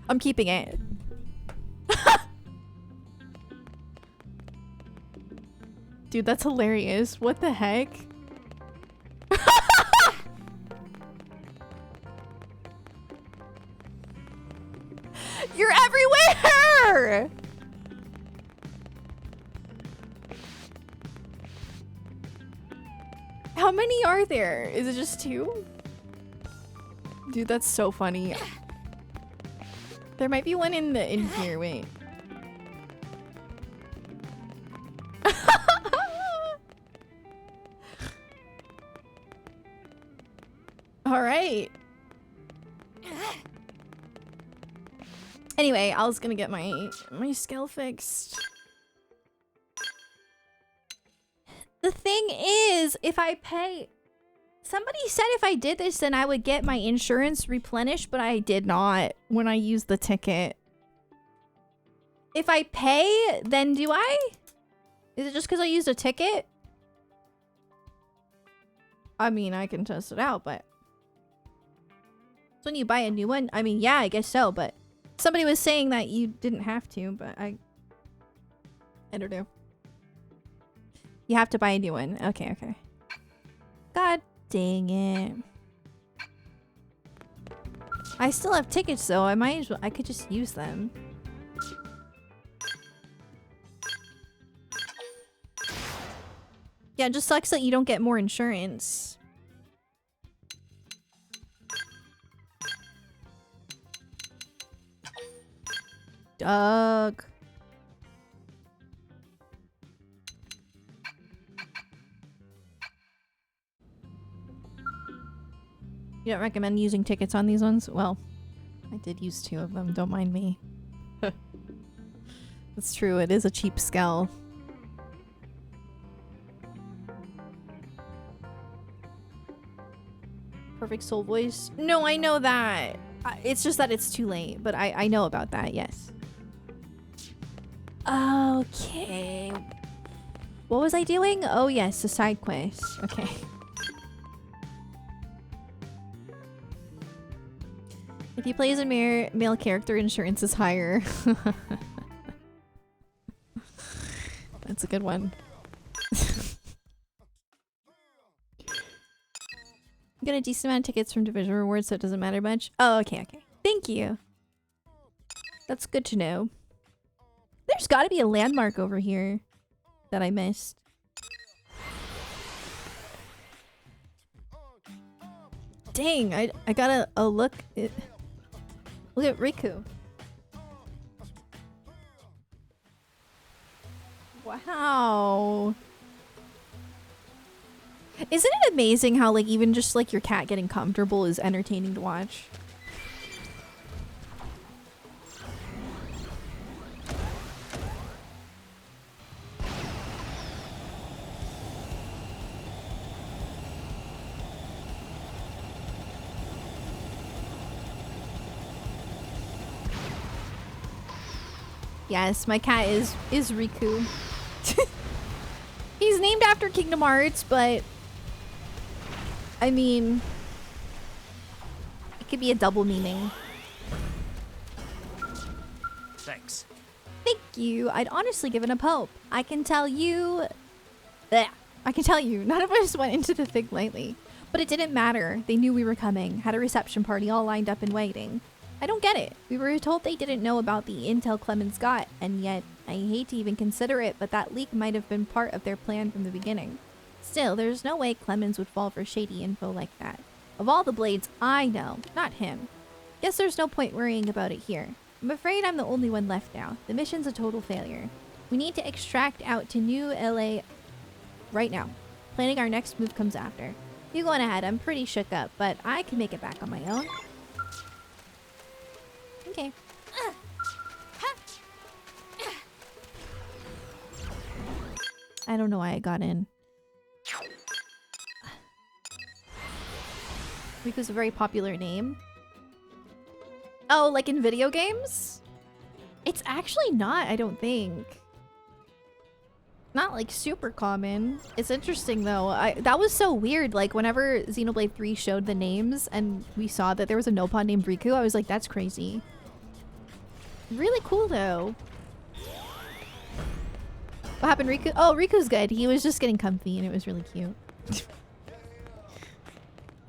I'm keeping it. Dude, that's hilarious. What the heck? You're everywhere! How many are there? Is it just 2? Dude, that's so funny. There might be one in here. Wait. All right. Anyway, I was gonna get my skill fixed. The thing is, if I pay... Somebody said if I did this, then I would get my insurance replenished, but I did not when I used the ticket. If I pay, then do I? Is it just because I used a ticket? I mean, I can test it out, but... So when you buy a new one, I mean, yeah, I guess so, but... Somebody was saying that you didn't have to, but I don't know. You have to buy a new one. Okay, okay. God dang it. I still have tickets though. I might as well, I could just use them. Yeah, it just sucks that you don't get more insurance. Doug. You don't recommend using tickets on these ones? Well, I did use 2 of them. Don't mind me. That's true. It is a cheap scale. Perfect soul voice? No, I know that. It's just that it's too late, but I know about that, yes. Okay. What was I doing? Oh yes, a side quest. Okay. If you play as a male character, insurance is higher. That's a good one. I got a decent amount of tickets from Division Rewards, so it doesn't matter much. Oh, okay, okay. Thank you. That's good to know. There's gotta be a landmark over here that I missed. Dang, I gotta look. Look at Riku. Wow. Isn't it amazing how like even just like your cat getting comfortable is entertaining to watch? Yes, my cat is Riku. He's named after Kingdom Hearts, but I mean, it could be a double meaning. Thanks. Thank you. I'd honestly given up hope. I can tell you... Blech. I can tell you, none of us went into the thing lightly. But it didn't matter. They knew we were coming. Had a reception party all lined up and waiting. I don't get it. We were told they didn't know about the intel Clemens got, and yet, I hate to even consider it, but that leak might have been part of their plan from the beginning. Still, there's no way Clemens would fall for shady info like that. Of all the Blades I know, not him. Guess there's no point worrying about it here. I'm afraid I'm the only one left now. The mission's a total failure. We need to extract out to New LA right now. Planning our next move comes after. You go on ahead, I'm pretty shook up, but I can make it back on my own. Okay. I don't know why I got in. Riku's a very popular name. Oh, like in video games? It's actually not, I don't think. Not like super common. It's interesting though. That was so weird. Like whenever Xenoblade 3 showed the names and we saw that there was a Nopon named Riku, I was like, that's crazy. Really cool though. What happened, Riku? Oh, Riku's good. He was just getting comfy and it was really cute.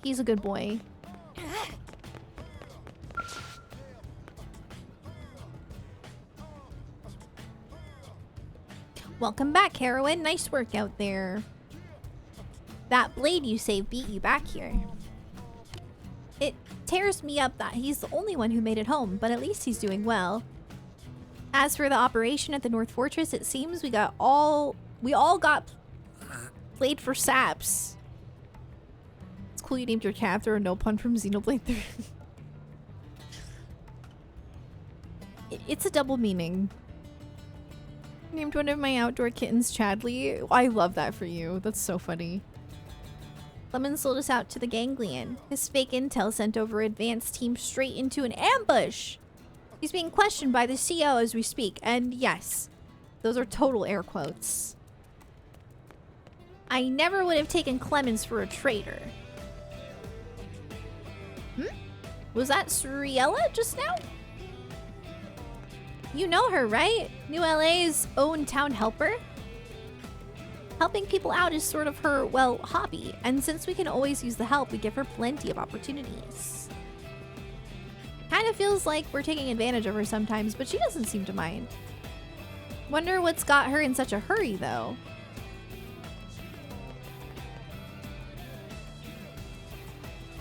He's a good boy. Welcome back, Heroine. Nice work out there. That blade you saved beat you back here. It tears me up that he's the only one who made it home, but at least he's doing well. As for the operation at the North Fortress, it seems we all got played for saps. It's cool you named your cat after a Nopon from Xenoblade 3. It's a double meaning. Named one of my outdoor kittens Chadley. I love that for you. That's so funny. Lemon sold us out to the Ganglion. His fake intel sent over advanced team straight into an ambush. He's being questioned by the CO as we speak. And yes, those are total air quotes. I never would have taken Clemens for a traitor. Was that Suriella just now? You know her, right? New LA's own town helper? Helping people out is sort of her, well, hobby. And since we can always use the help, we give her plenty of opportunities. Kind of feels like we're taking advantage of her sometimes, but she doesn't seem to mind. Wonder what's got her in such a hurry, though.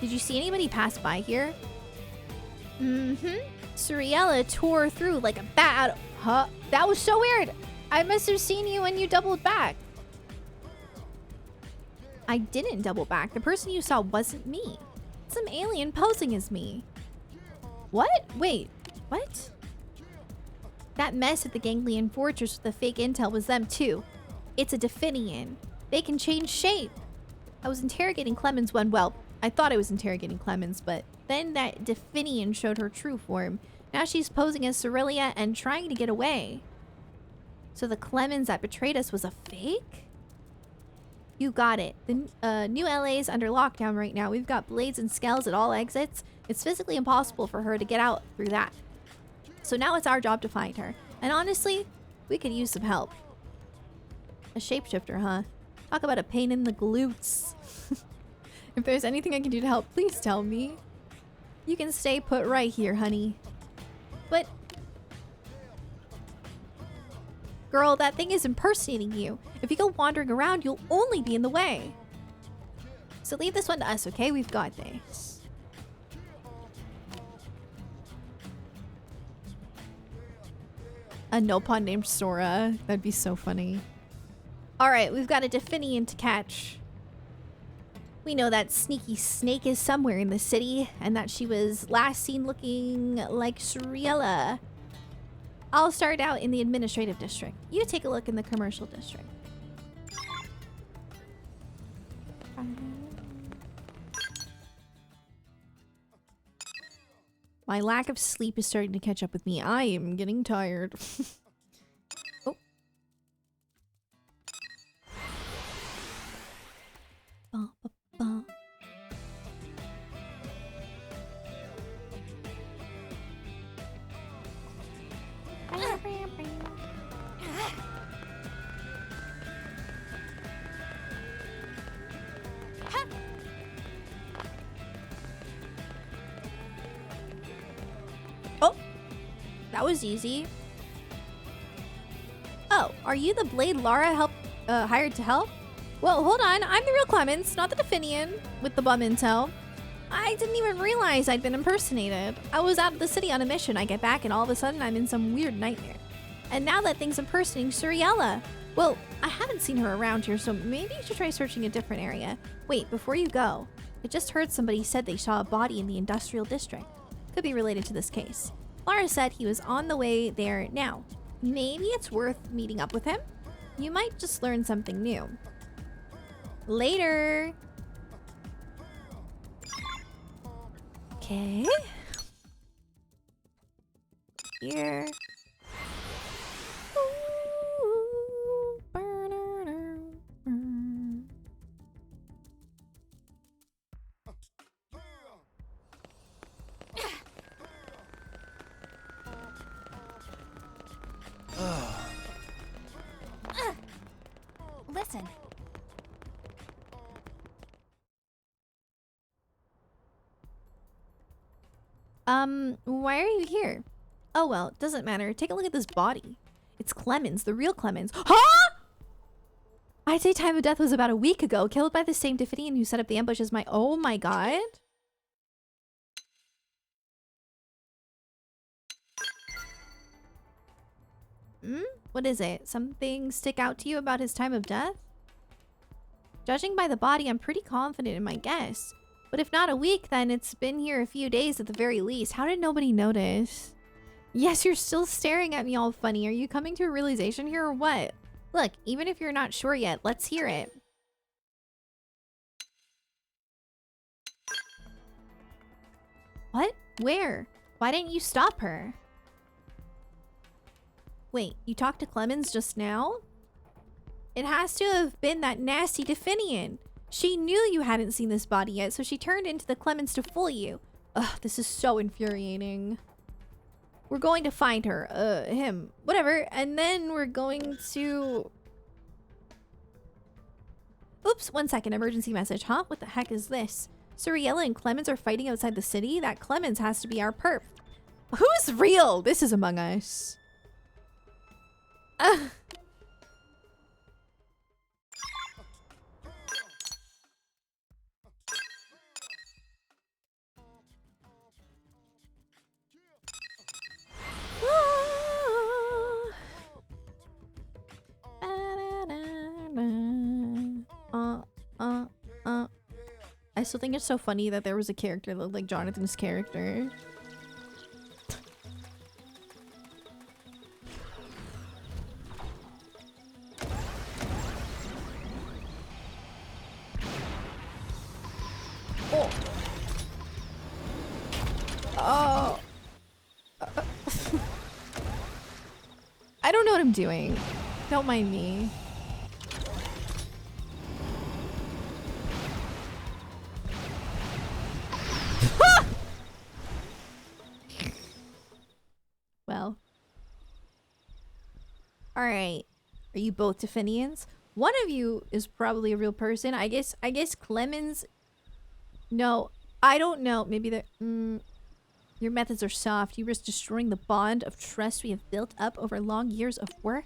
Did you see anybody pass by here? Suriella tore through like a bat. Huh? That was so weird. I must have seen you when you doubled back. I didn't double back. The person you saw wasn't me. some alien posing as me. What? Wait, what? That mess at the Ganglion fortress with the fake intel was them too. It's a Definian. They can change shape. I was interrogating Clemens when, well, I thought I was interrogating Clemens, but then that Definian showed her true form. Now she's posing as Celica and trying to get away. So the Clemens that betrayed us was a fake? You got it. The new LA is under lockdown right now. We've got blades and scales at all exits. It's physically impossible for her to get out through that. So now it's our job to find her. And honestly, we could use some help. A shapeshifter, huh? Talk about a pain in the glutes. If there's anything I can do to help, please tell me. You can stay put right here, honey. But... girl, that thing is impersonating you. If you go wandering around, you'll only be in the way. So leave this one to us, okay? We've got this. A no-pawn named Sora. That'd be so funny. Alright, we've got a Definian to catch. We know that sneaky snake is somewhere in the city, and that she was last seen looking like Celica. I'll start out in the administrative district. You take a look in the commercial district. My lack of sleep is starting to catch up with me. I am getting tired. Oh. Ba, ba, ba. Oh, that was easy. Oh, are you the blade Lara hired to help? Well, hold on. I'm the real Clemens, not the Definian with the bum intel. I didn't even realize I'd been impersonated. I was out of the city on a mission. I get back and all of a sudden I'm in some weird nightmare. And now that thing's impersonating Celica. Well, I haven't seen her around here, so maybe you should try searching a different area. Wait, before you go, I just heard somebody said they saw a body in the industrial district. Could be related to this case. Lara said he was on the way there now. Maybe it's worth meeting up with him? You might just learn something new. Later! Okay. Here. Listen. Why are you here? Oh well, it doesn't matter. Take a look at this body. It's Clemens, the real Clemens. Huh? I'd say time of death was about a week ago, killed by the same Definian who set up the ambush as my— oh my god. What is it? Something stick out to you about his time of death? Judging by the body, I'm pretty confident in my guess. But if not a week, then it's been here a few days at the very least. How did nobody notice? Yes, you're still staring at me all funny. Are you coming to a realization here or what? Look, even if you're not sure yet, let's hear it. What? Where? Why didn't you stop her? Wait, you talked to Clemens just now? It has to have been that nasty Definian. She knew you hadn't seen this body yet, so she turned into the Clemens to fool you. Ugh, this is so infuriating. We're going to find her, him, whatever, and then we're going to... Oops, 1 second, emergency message, huh? What the heck is this? Celica and Clemens are fighting outside the city? That Clemens has to be our perp. Who's real? This is Among Us. I still think it's so funny that there was a character that looked like Jonathan's character. Oh. Oh. I don't know what I'm doing. Don't mind me. Well. Alright. Are you both Definians? One of you is probably a real person. I guess Clemens. No, I don't know. Maybe they're your methods are soft. You risk destroying the bond of trust we have built up over long years of work.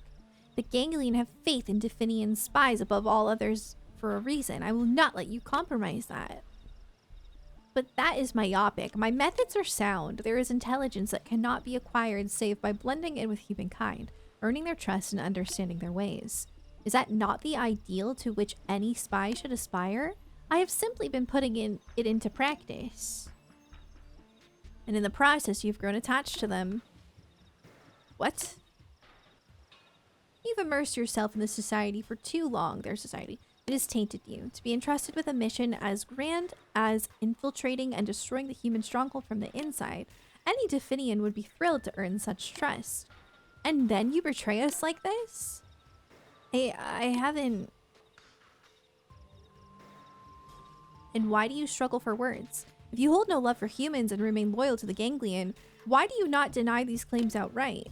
The Ganglion have faith in Definian spies above all others for a reason. I will not let you compromise that. But that is myopic. My methods are sound. There is intelligence that cannot be acquired save by blending in with humankind, earning their trust and understanding their ways. Is that not the ideal to which any spy should aspire? I have simply been putting it into practice. And in the process, you've grown attached to them. What? You've immersed yourself in the society for too long, their society. It has tainted you. To be entrusted with a mission as grand as infiltrating and destroying the human stronghold from the inside, any Definian would be thrilled to earn such trust. And then you betray us like this? I haven't... And why do you struggle for words? If you hold no love for humans and remain loyal to the Ganglion, why do you not deny these claims outright?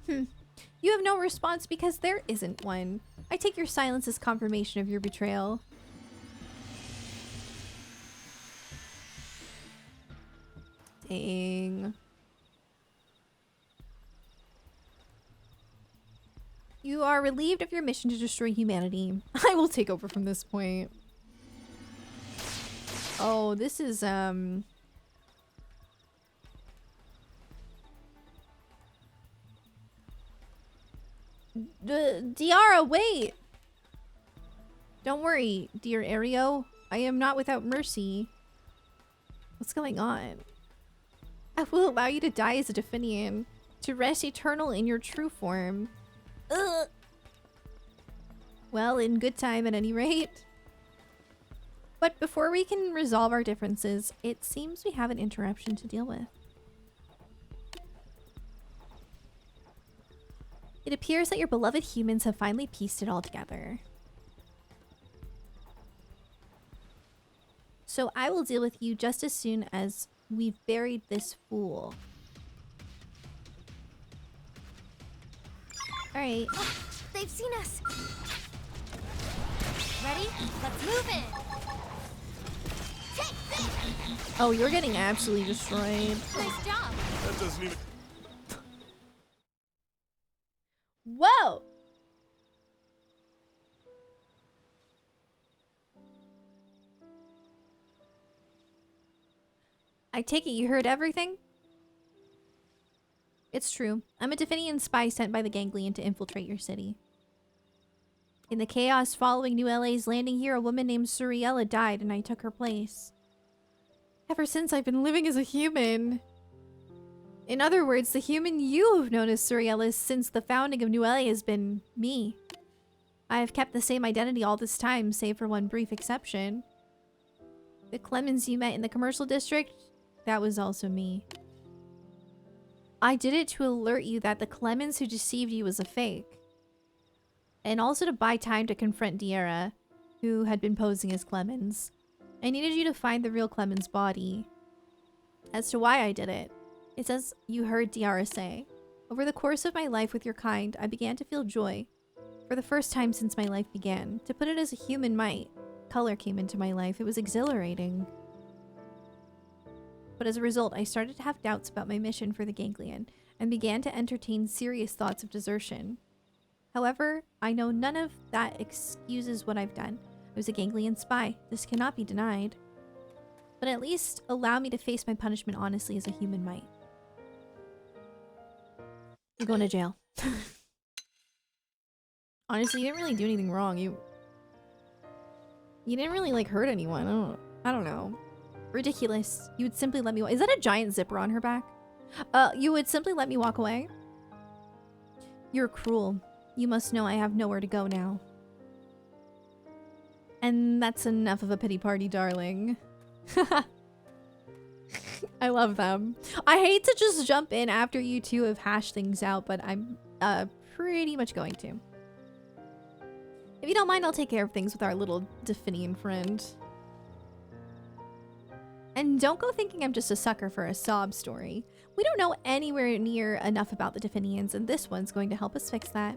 You have no response because there isn't one. I take your silence as confirmation of your betrayal. Dang. You are relieved of your mission to destroy humanity. I will take over from this point. Oh, this is, Diara, wait! Don't worry, dear Ario. I am not without mercy. What's going on? I will allow you to die as a Definian, to rest eternal in your true form. Ugh. Well, in good time at any rate. But before we can resolve our differences, it seems we have an interruption to deal with. It appears that your beloved humans have finally pieced it all together. So I will deal with you just as soon as we've buried this fool. Alright. Oh, they've seen us. Ready? Let's move in. Take this. Oh, you're getting absolutely destroyed. Nice job. That doesn't even... Whoa! I take it you heard everything? It's true. I'm a Definian spy sent by the Ganglion to infiltrate your city. In the chaos following New LA's landing here, a woman named Suriella died and I took her place. Ever since, I've been living as a human. In other words, the human you have known as Suriella since the founding of New LA has been me. I have kept the same identity all this time, save for one brief exception. The Clemens you met in the commercial district, that was also me. I did it to alert you that the Clemens who deceived you was a fake. And also to buy time to confront Diara, who had been posing as Clemens. I needed you to find the real Clemens' body. As to why I did it, it's as you heard Diara say. Over the course of my life with your kind, I began to feel joy. For the first time since my life began. To put it as a human might, color came into my life. It was exhilarating. But as a result, I started to have doubts about my mission for the Ganglion, and began to entertain serious thoughts of desertion. However, I know none of that excuses what I've done. I was a Ganglion spy. This cannot be denied. But at least allow me to face my punishment honestly as a human might. You're going to jail. Honestly, you didn't really do anything wrong. You didn't really like hurt anyone. I don't know. Ridiculous. You would simply let me. Is that a giant zipper on her back? You would simply let me walk away. You're cruel. You must know I have nowhere to go now. And that's enough of a pity party, darling. I love them. I hate to just jump in after you two have hashed things out, but I'm pretty much going to. If you don't mind, I'll take care of things with our little Definian friend. And don't go thinking I'm just a sucker for a sob story. We don't know anywhere near enough about the Definians, and this one's going to help us fix that.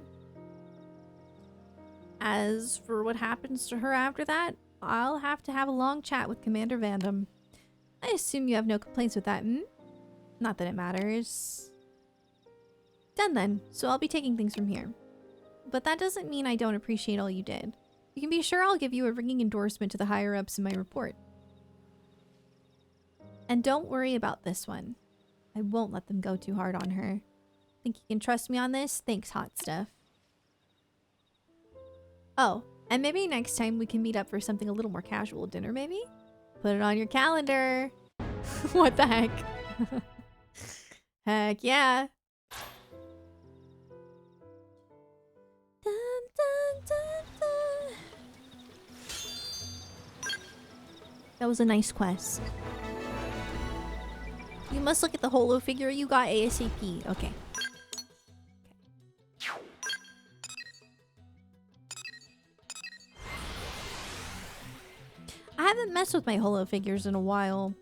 As for what happens to her after that, I'll have to have a long chat with Commander Vandam. I assume you have no complaints with that, hmm? Not that it matters. Done then, so I'll be taking things from here. But that doesn't mean I don't appreciate all you did. You can be sure I'll give you a ringing endorsement to the higher-ups in my report. And don't worry about this one. I won't let them go too hard on her. Think you can trust me on this? Thanks, hot stuff. Oh, and maybe next time we can meet up for something a little more casual. Dinner, maybe? Put it on your calendar. What the heck? Heck yeah. Dun, dun, dun, dun. That was a nice quest. You must look at the holo figure you got ASAP. Okay. I haven't messed with my holo figures in a while.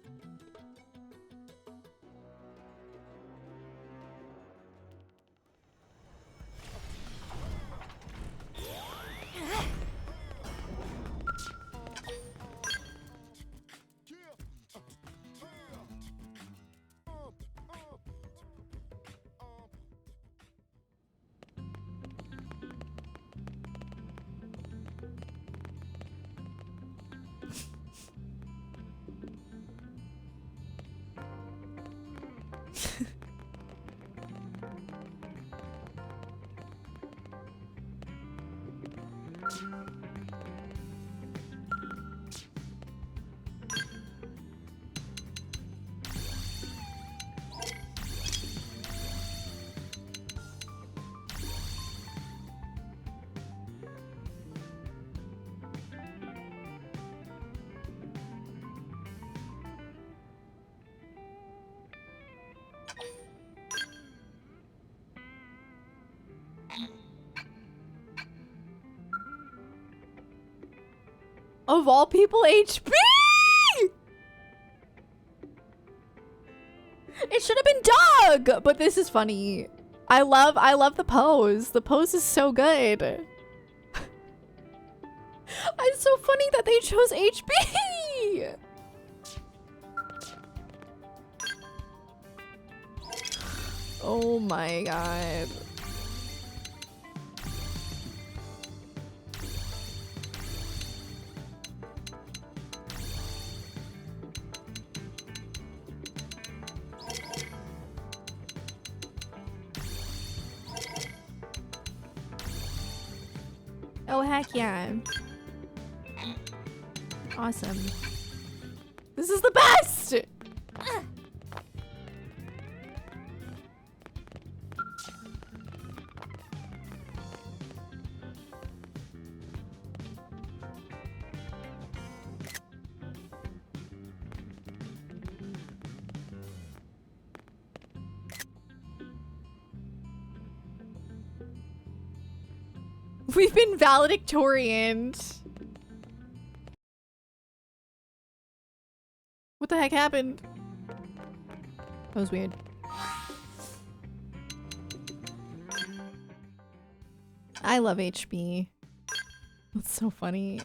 Of all people, HP! It should have been Doug! But this is funny. I love the pose. The pose is so good. It's so funny that they chose HP! Oh my god. Oh, heck yeah. Awesome. This is the best! We've been valedictorian. What the heck happened? That was weird. I love HB. That's so funny.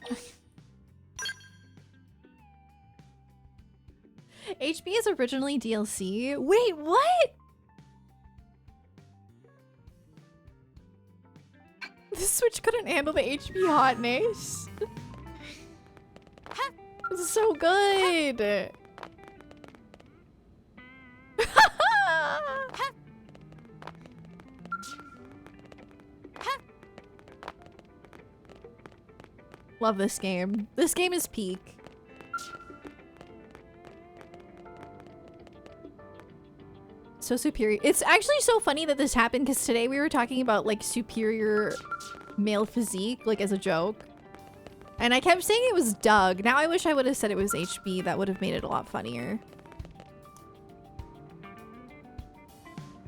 HB is originally DLC. Wait, what? The Switch couldn't handle the HB hotness. It's so good. Love this game. This game is peak. So superior. It's actually so funny that this happened because today we were talking about like superior male physique, like as a joke. And I kept saying it was Doug. Now I wish I would have said it was HB. That would have made it a lot funnier.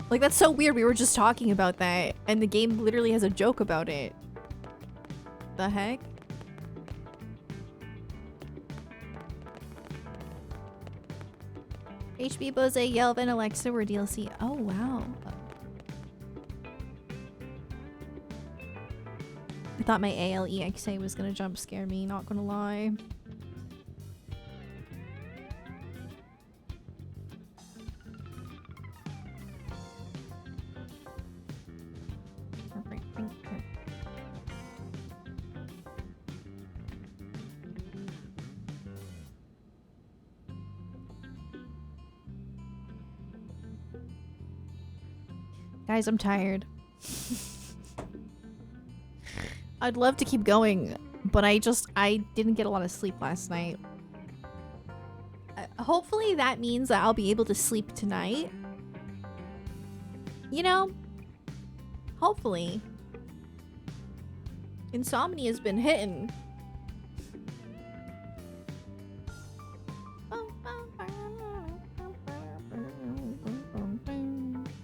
Like, that's so weird. We were just talking about that and the game literally has a joke about it. The heck? HB, Bose, Yelp, and Alexa were DLC. Oh, wow. I thought my ALEXA was gonna jump scare me, not gonna lie. Guys, I'm tired. I'd love to keep going, but I didn't get a lot of sleep last night. Hopefully that means that I'll be able to sleep tonight. You know? Hopefully. Insomnia's been hitting.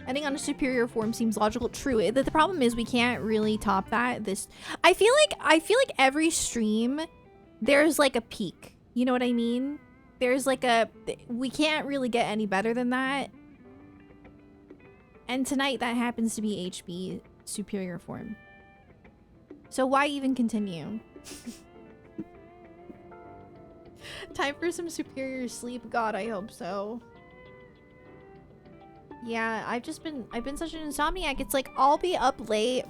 Ending on a superior form seems logical. True. The problem is we can't really top that. I feel like every stream there's like a peak. You know what I mean? There's like we can't really get any better than that. And tonight that happens to be HB superior form. So why even continue? Time for some superior sleep. God, I hope so. Yeah, I've been such an insomniac. It's like I'll be up late.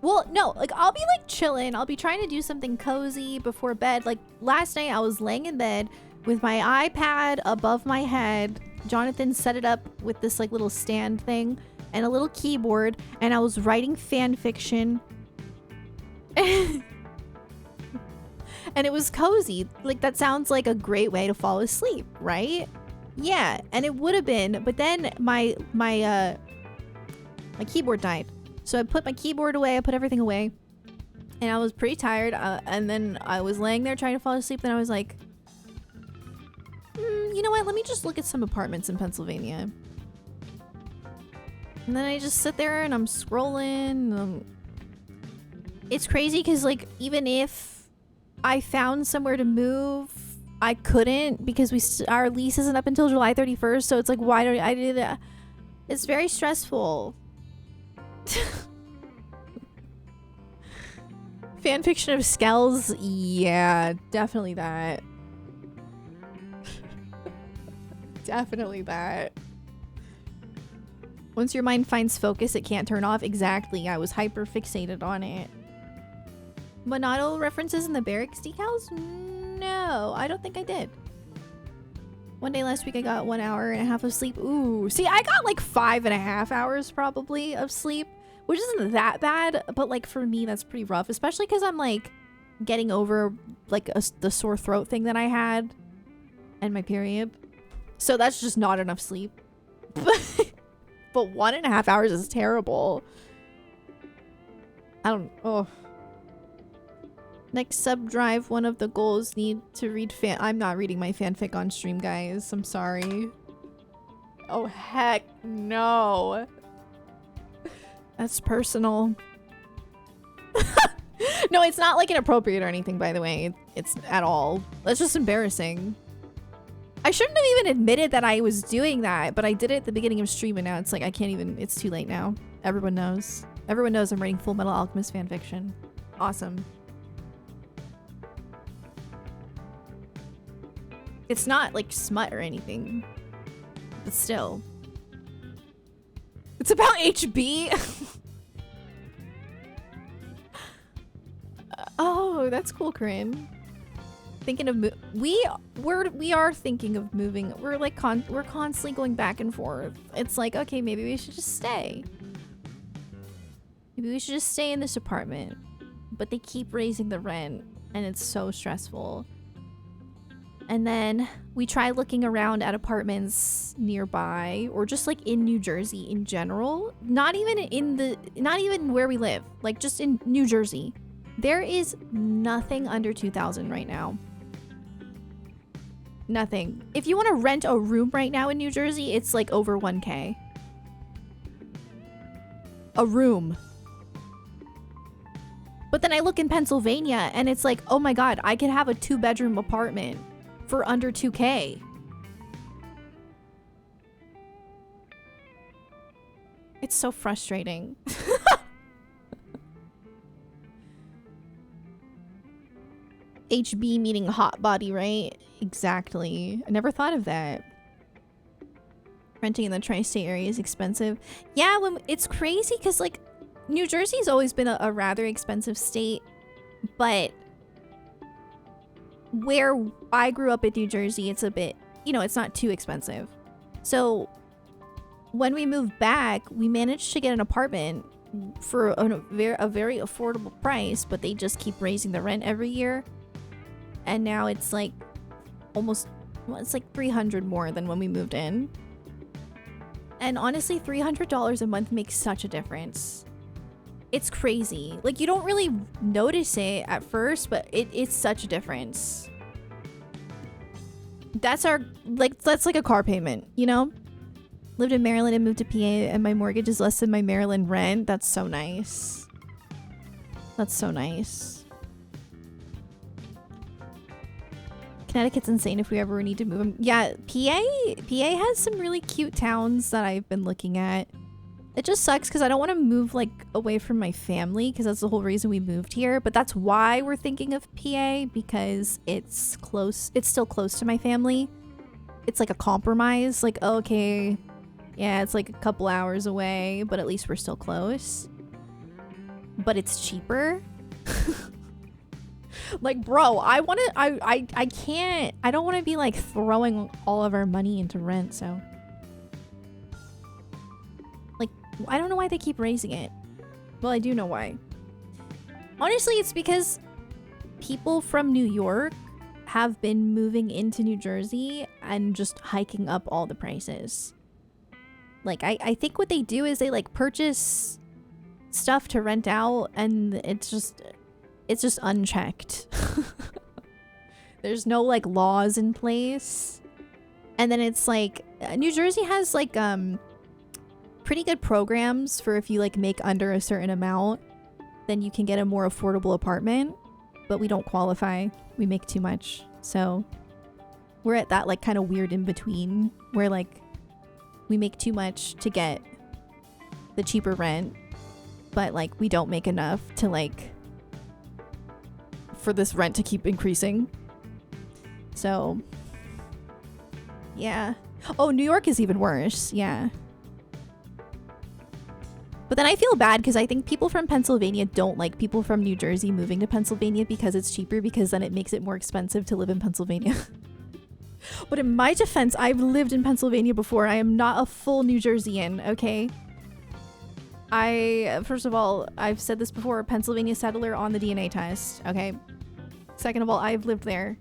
Well, no, like I'll be like chilling. I'll be trying to do something cozy before bed. Like last night I was laying in bed with my iPad above my head. Jonathan set it up with this like little stand thing and a little keyboard, and I was writing fan fiction. And it was cozy. Like that sounds like a great way to fall asleep, right? Yeah, and it would have been, but then my keyboard died. So I put my keyboard away, I put everything away, and I was pretty tired, and then I was laying there trying to fall asleep, then I was like, you know what, let me just look at some apartments in Pennsylvania. And then I just sit there and I'm scrolling. It's crazy because like even if I found somewhere to move, I couldn't because our lease isn't up until July 31st. So it's like, why do I do that? It's very stressful. Fanfiction of Skells? Yeah, definitely that. Definitely that. Once your mind finds focus, it can't turn off. Exactly. I was hyper fixated on it. Monado references in the barracks decals? No, I don't think I did. One day last week I got 1 hour and a half of sleep. Ooh, see, I got like 5.5 hours probably of sleep, which isn't that bad, but like for me that's pretty rough, especially because I'm like getting over like the sore throat thing that I had and my period. So that's just not enough sleep. But 1.5 hours is terrible. Oh. Next sub drive, one of the goals need to read I'm not reading my fanfic on stream, guys. I'm sorry. Oh, heck no. That's personal. No, it's not like inappropriate or anything, by the way. It's at all. That's just embarrassing. I shouldn't have even admitted that I was doing that, but I did it at the beginning of stream and now it's like I can't even, it's too late now. Everyone knows. Everyone knows I'm writing Full Metal Alchemist fanfiction. Awesome. It's not like smut or anything, but still. It's about HB. Oh, that's cool, Corinne. Thinking of we are thinking of moving. We're like we're constantly going back and forth. It's like, okay, maybe we should just stay. Maybe we should just stay in this apartment. but they keep raising the rent, and it's so stressful. And then we try looking around at apartments nearby, or just like in New Jersey in general. Not even where we live, like just in New Jersey. There is nothing under 2,000 right now. Nothing. If you want to rent a room right now in New Jersey, it's like over 1K. A room. But then I look in Pennsylvania and it's like, oh my god, I could have a 2-bedroom apartment for under 2K. It's so frustrating. HB meaning hot body, right? Exactly. I never thought of that. Renting in the tri-state area is expensive. Yeah, it's crazy because like New Jersey's always been a rather expensive state, but where I grew up in New Jersey, it's a bit, it's not too expensive. So when we moved back, we managed to get an apartment for a very affordable price, but they just keep raising the rent every year. And now it's like it's like $300 more than when we moved in. And honestly, $300 a month makes such a difference. It's crazy. Like, you don't really notice it at first, but it's such a difference. That's like a car payment, Lived in Maryland and moved to PA, and my mortgage is less than my Maryland rent. That's so nice. That's so nice. Connecticut's insane if we ever need to move. Yeah, PA has some really cute towns that I've been looking at. It just sucks because I don't want to move like away from my family, because that's the whole reason we moved here. But that's why we're thinking of PA, because it's close. It's still close to my family. It's like a compromise. Like, oh, okay, yeah, it's like a couple hours away, but at least we're still close. But it's cheaper. Like, bro, I can't, I don't want to be like throwing all of our money into rent, so. Like, I don't know why they keep raising it. Well, I do know why. Honestly, it's because people from New York have been moving into New Jersey and just hiking up all the prices. Like, I think what they do is they like purchase stuff to rent out, and it's just unchecked. There's no like laws in place. And then it's like New Jersey has like pretty good programs for if you like make under a certain amount, then you can get a more affordable apartment, but we don't qualify. We make too much. So we're at that like kind of weird in between where like we make too much to get the cheaper rent, but like we don't make enough to like for this rent to keep increasing. So yeah. Oh, New York is even worse. Yeah. But then I feel bad because I think people from Pennsylvania don't like people from New Jersey moving to Pennsylvania because it's cheaper, because then it makes it more expensive to live in Pennsylvania. But in my defense, I've lived in Pennsylvania before. I am not a full New Jerseyan, okay? First of all, I've said this before, Pennsylvania settler on the DNA test, okay? Second of all, I've lived there.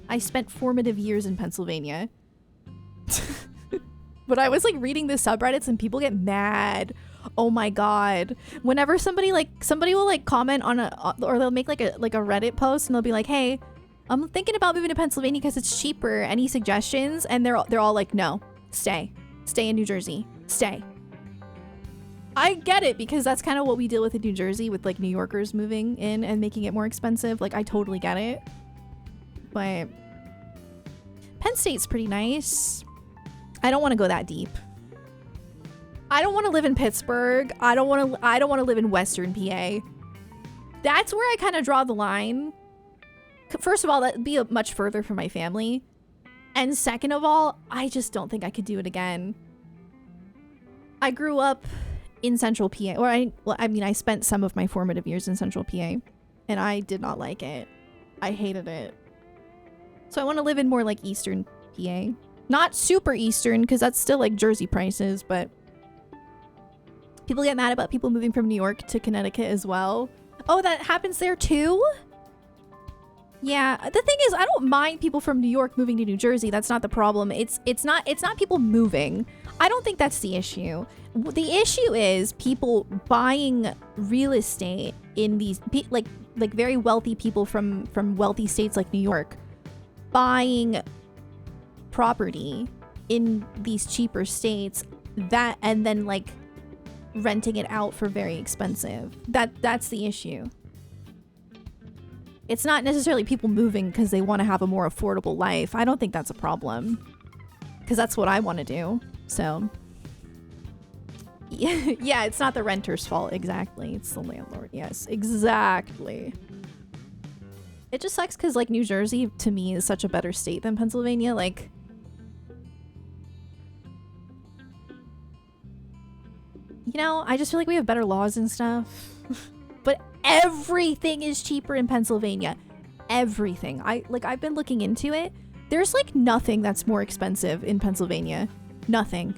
I spent formative years in Pennsylvania. But I was like reading the subreddits and people get mad. Oh my god. Whenever somebody will like comment on or they'll make like a Reddit post and they'll be like, hey, I'm thinking about moving to Pennsylvania because it's cheaper. Any suggestions? And they're all like, no, stay in New Jersey, stay. I get it, because that's kind of what we deal with in New Jersey with like New Yorkers moving in and making it more expensive. Like, I totally get it. But Penn State's pretty nice. I don't want to go that deep. I don't want to live in Pittsburgh. I don't want to live in Western PA. That's where I kind of draw the line. First of all, that'd be much further from my family. And second of all, I just don't think I could do it again. I grew up in Central PA, I spent some of my formative years in Central PA, and I did not like it. I hated it. So I want to live in more like Eastern PA. Not super Eastern, because that's still like Jersey prices, but people get mad about people moving from New York to Connecticut as well. Oh, that happens there too? Yeah, the thing is, I don't mind people from New York moving to New Jersey. That's not the problem. It's not people moving. I don't think that's the issue. The issue is people buying real estate in these like very wealthy people from wealthy states like New York buying property in these cheaper states and then like renting it out for very expensive. That's the issue. It's not necessarily people moving because they want to have a more affordable life. I don't think that's a problem. Because that's what I want to do. So, yeah, it's not the renter's fault. Exactly. It's the landlord. Yes, exactly. It just sucks because, like, New Jersey, to me, is such a better state than Pennsylvania. Like, you know, I just feel like we have better laws and stuff. But everything is cheaper in Pennsylvania. Everything. I've been looking into it. There's like nothing that's more expensive in Pennsylvania. Nothing.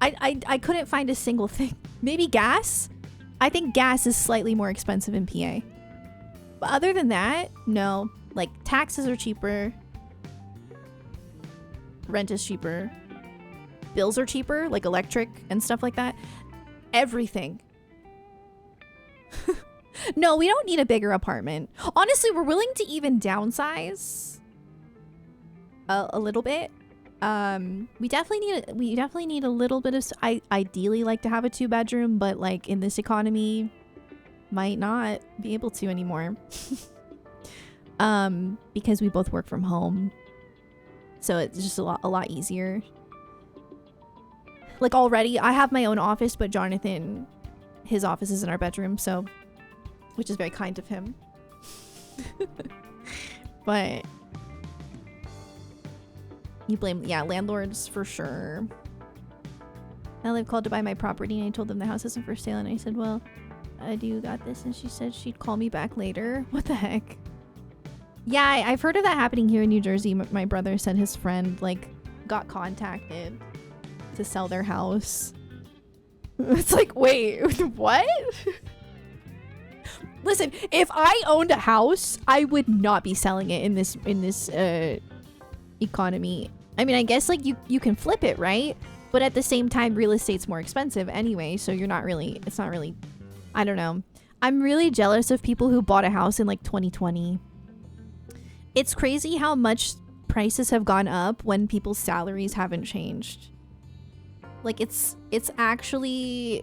I couldn't find a single thing. Maybe gas? I think gas is slightly more expensive in PA. But other than that, no. Like taxes are cheaper. Rent is cheaper. Bills are cheaper, like electric and stuff like that. Everything. No, we don't need a bigger apartment. Honestly, we're willing to even downsize a little bit. We definitely need a little bit of. I ideally like to have a 2-bedroom, but like in this economy, might not be able to anymore. Because we both work from home, so it's just a lot easier. Like already, I have my own office, but Jonathan, his office is in our bedroom, so, which is very kind of him. But you blame, yeah, landlords for sure. Now they've called to buy my property, and I told them the house isn't for sale, and I said, well, I do got this, and she said she'd call me back later. What the heck? Yeah, I've heard of that happening here in New Jersey. My brother said his friend like got contacted to sell their house. It's like, wait, what? Listen, if I owned a house, I would not be selling it in this economy. I mean, I guess like you can flip it, right? But at the same time, real estate's more expensive anyway, so it's not really, I don't know. I'm really jealous of people who bought a house in like 2020. It's crazy how much prices have gone up when people's salaries haven't changed. Like it's actually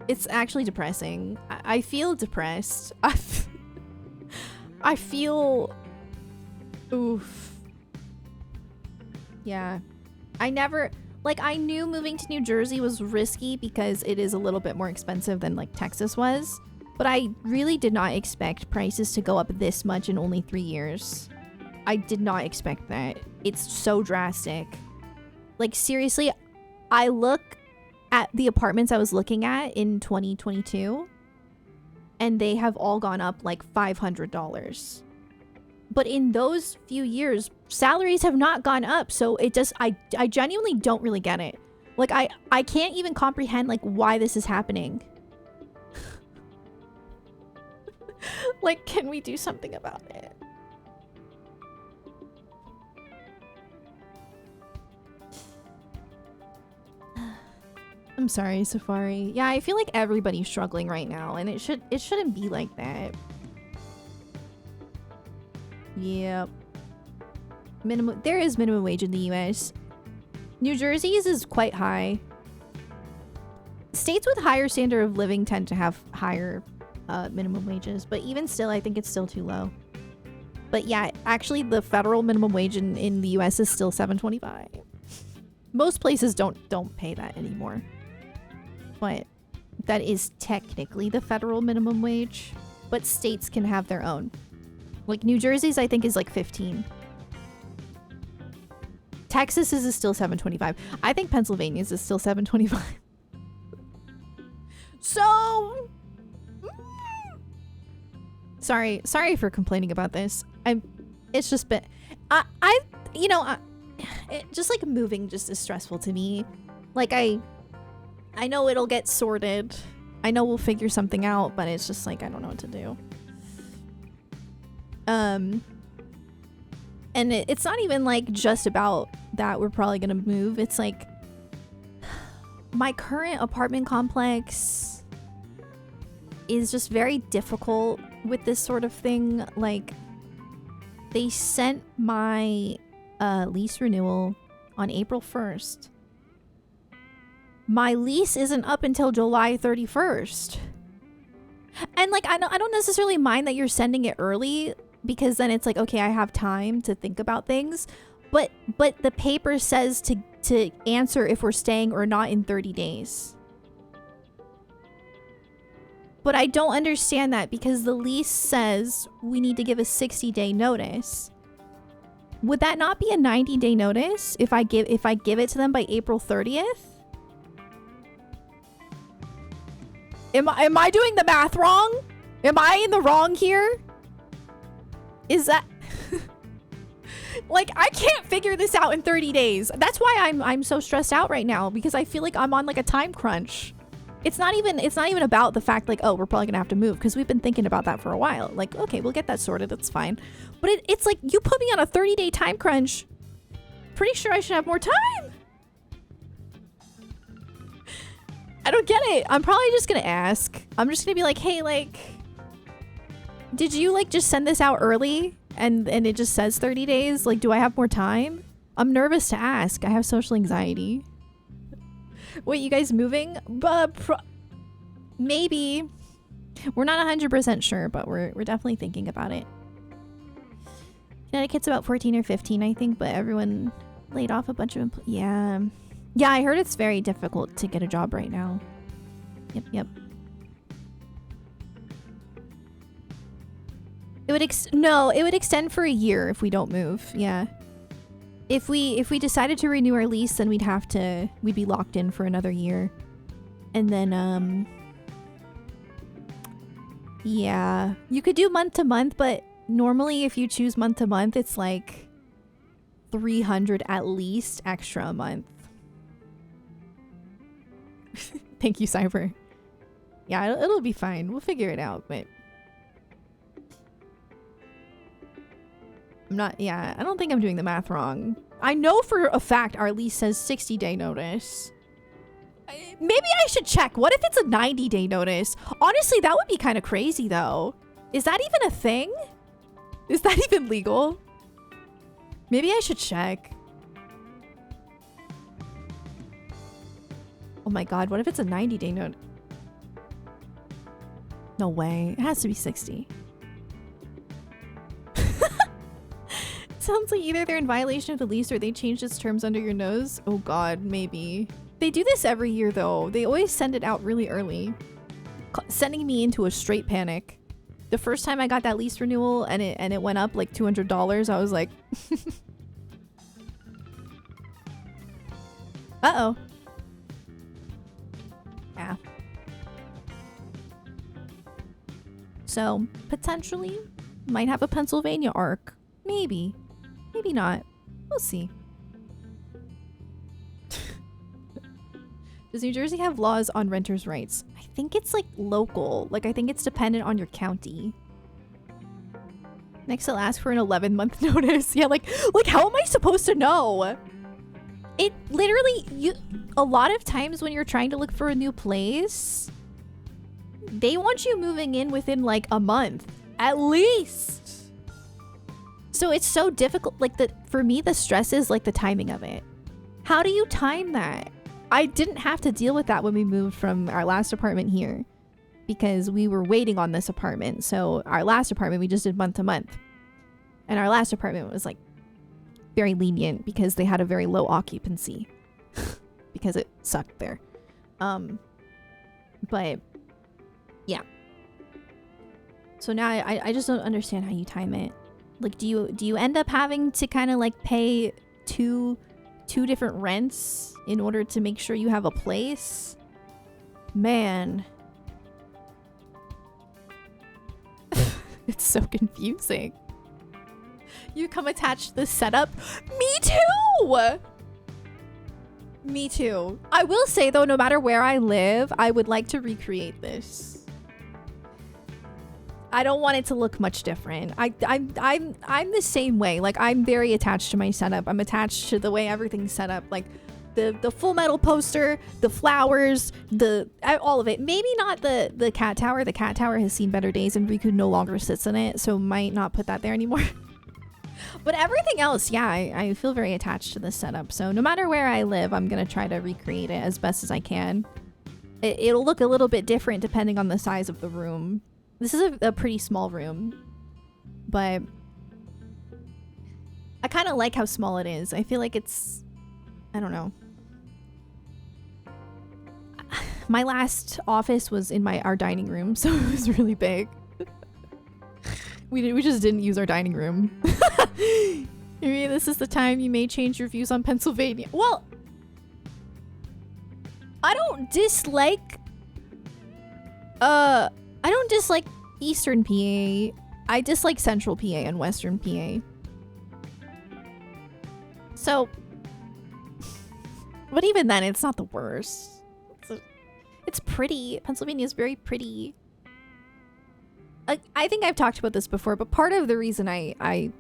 depressing. I feel depressed. I feel oof. Yeah. I knew moving to New Jersey was risky because it is a little bit more expensive than like Texas was, but I really did not expect prices to go up this much in only 3 years. I did not expect that. It's so drastic. Like seriously, I look at the apartments I was looking at in 2022 and they have all gone up like $500. But in those few years, salaries have not gone up. So it just, I genuinely don't really get it. Like I can't even comprehend like why this is happening. Like, can we do something about it? I'm sorry, Safari. Yeah, I feel like everybody's struggling right now, and it shouldn't be like that. Yep. There is minimum wage in the US. New Jersey's is quite high. States with higher standard of living tend to have higher minimum wages, but even still, I think it's still too low. But yeah, actually, the federal minimum wage in the US is still $7.25. Most places don't pay that anymore. But that is technically the federal minimum wage, but states can have their own. Like New Jersey's, I think, is like 15. Texas's is still $7.25. I think Pennsylvania's is still $7.25. So, sorry for complaining about this. It's just been, just like moving just is stressful to me. Like I know it'll get sorted I know we'll figure something out, but it's just like I don't know what to do. And it's not even like just about that we're probably gonna move. It's like my current apartment complex is just very difficult with this sort of thing. Like, they sent my lease renewal on April 1st. My lease isn't up until July 31st. And like, I don't necessarily mind that you're sending it early, because then it's like, okay, I have time to think about things. But the paper says to answer if we're staying or not in 30 days. But I don't understand that, because the lease says we need to give a 60-day notice. Would that not be a 90-day notice if I give it to them by April 30th? Am I doing the math wrong? Am I in the wrong here? Is that like, I can't figure this out in 30 days. That's why I'm so stressed out right now, because I feel like I'm on like a time crunch. It's not even about the fact like, oh, we're probably gonna have to move, because we've been thinking about that for a while. Like, okay, we'll get that sorted, that's fine. But it's like, you put me on a 30-day time crunch. Pretty sure I should have more time. I don't get it. I'm probably just gonna ask. I'm just gonna be like, hey, like, did you like just send this out early and it just says 30 days? Like, do I have more time? I'm nervous to ask. I have social anxiety. Wait, you guys moving? Maybe. We're not 100% sure, but we're definitely thinking about it. Connecticut's about 14 or 15, I think, but everyone laid off a bunch of yeah. Yeah, I heard it's very difficult to get a job right now. Yep. It would extend for a year if we don't move. Yeah. If we decided to renew our lease, then we'd be locked in for another year. And then yeah, you could do month to month, but normally if you choose month to month, it's like 300 at least extra a month. Thank you, Cyber. Yeah, it'll be fine. We'll figure it out, but I don't think I'm doing the math wrong. I know for a fact our lease says 60-day notice. Maybe I should check. What if it's a 90-day notice? Honestly, that would be kind of crazy, though. Is that even a thing? Is that even legal? Maybe I should check. Oh my god, what if it's a 90-day note? No way. It has to be 60. Sounds like either they're in violation of the lease or they changed its terms under your nose. Oh god, maybe. They do this every year though. They always send it out really early. Sending me into a straight panic. The first time I got that lease renewal and it went up like $200, I was like... Uh-oh. Yeah. So, potentially, might have a Pennsylvania arc. Maybe. Maybe not. We'll see. Does New Jersey have laws on renters' rights? I think it's like local. Like, I think it's dependent on your county. Next, I'll ask for an 11-month notice. Yeah, like how am I supposed to know? It literally, a lot of times when you're trying to look for a new place, they want you moving in within like a month, at least. So it's so difficult. Like, for me, the stress is like the timing of it. How do you time that? I didn't have to deal with that when we moved from our last apartment here, because we were waiting on this apartment. So our last apartment, we just did month to month. And our last apartment was like very lenient because they had a very low occupancy because it sucked there. But yeah. So now I just don't understand how you time it. Like, do you end up having to kind of like pay two different rents in order to make sure you have a place? Man. It's so confusing. You come attached to the setup? Me too! Me too. I will say though, no matter where I live, I would like to recreate this. I don't want it to look much different. I'm the same way. Like, I'm very attached to my setup. I'm attached to the way everything's set up. Like the Full Metal poster, the flowers, all of it. Maybe not the cat tower. The cat tower has seen better days and Riku no longer sits in it, so might not put that there anymore. But everything else, yeah, I feel very attached to this setup. So no matter where I live, I'm gonna try to recreate it as best as I can. It'll look a little bit different depending on the size of the room. This is a pretty small room, but I kind of like how small it is. I feel like it's, I don't know. My last office was in our dining room, so it was really big. We just didn't use our dining room. Maybe this is the time you may change your views on Pennsylvania. Well, I don't dislike Eastern PA. I dislike Central PA and Western PA. So, but even then, it's not the worst. It's pretty. Pennsylvania is very pretty. I think I've talked about this before, but part of the reason I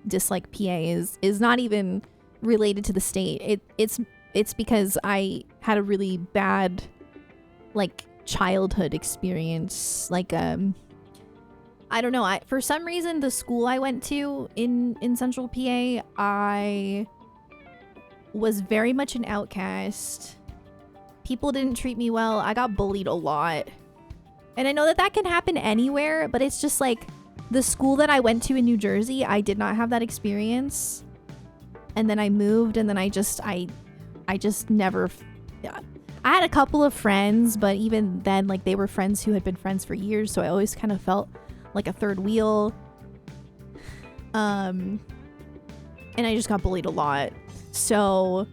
dislike PA is not even related to the state. It's because I had a really bad childhood experience. I don't know. For some reason, the school I went to in Central PA, I was very much an outcast. People didn't treat me well. I got bullied a lot. And I know that can happen anywhere, but it's just the school that I went to in New Jersey, I did not have that experience. And then I moved, and then I just never... Yeah. I had a couple of friends, but even then, they were friends who had been friends for years, so I always kind of felt like a third wheel. And I just got bullied a lot. So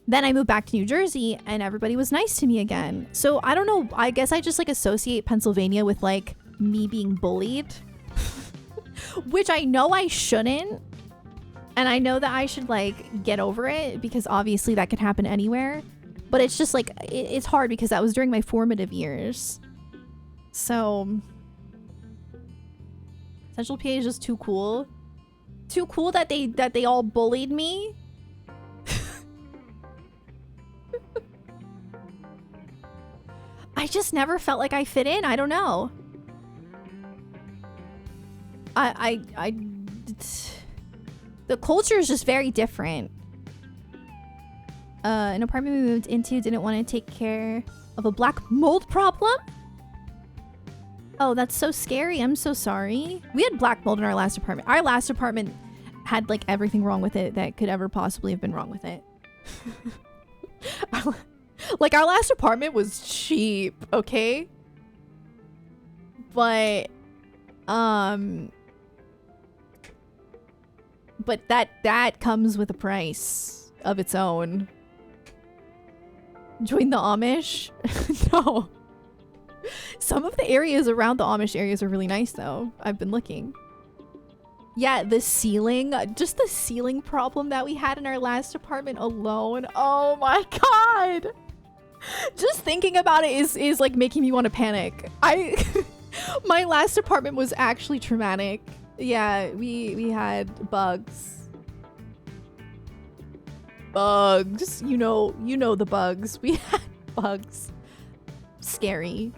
then I moved back to New Jersey, and everybody was nice to me again. So I don't know, I guess I just associate Pennsylvania with me being bullied. Which I know I shouldn't. And I know that I should get over it, because obviously that can happen anywhere. But it's just it's hard because that was during my formative years. So Central PA is just too cool. Too cool that they all bullied me. I just never felt like I fit in. I don't know. The culture is just very different. An apartment we moved into didn't want to take care of a black mold problem. Oh, that's so scary. I'm so sorry. We had black mold in our last apartment. Our last apartment had everything wrong with it that could ever possibly have been wrong with it. Our last apartment was cheap, okay? But that comes with a price of its own. Join the Amish? No. Some of the areas around the Amish areas are really nice, though. I've been looking. Yeah, the ceiling. Just the ceiling problem that we had in our last apartment alone. Oh my god! Just thinking about it is making me want to panic. My last apartment was actually traumatic. Yeah, we had bugs. Bugs. You know the bugs. We had bugs. Scary.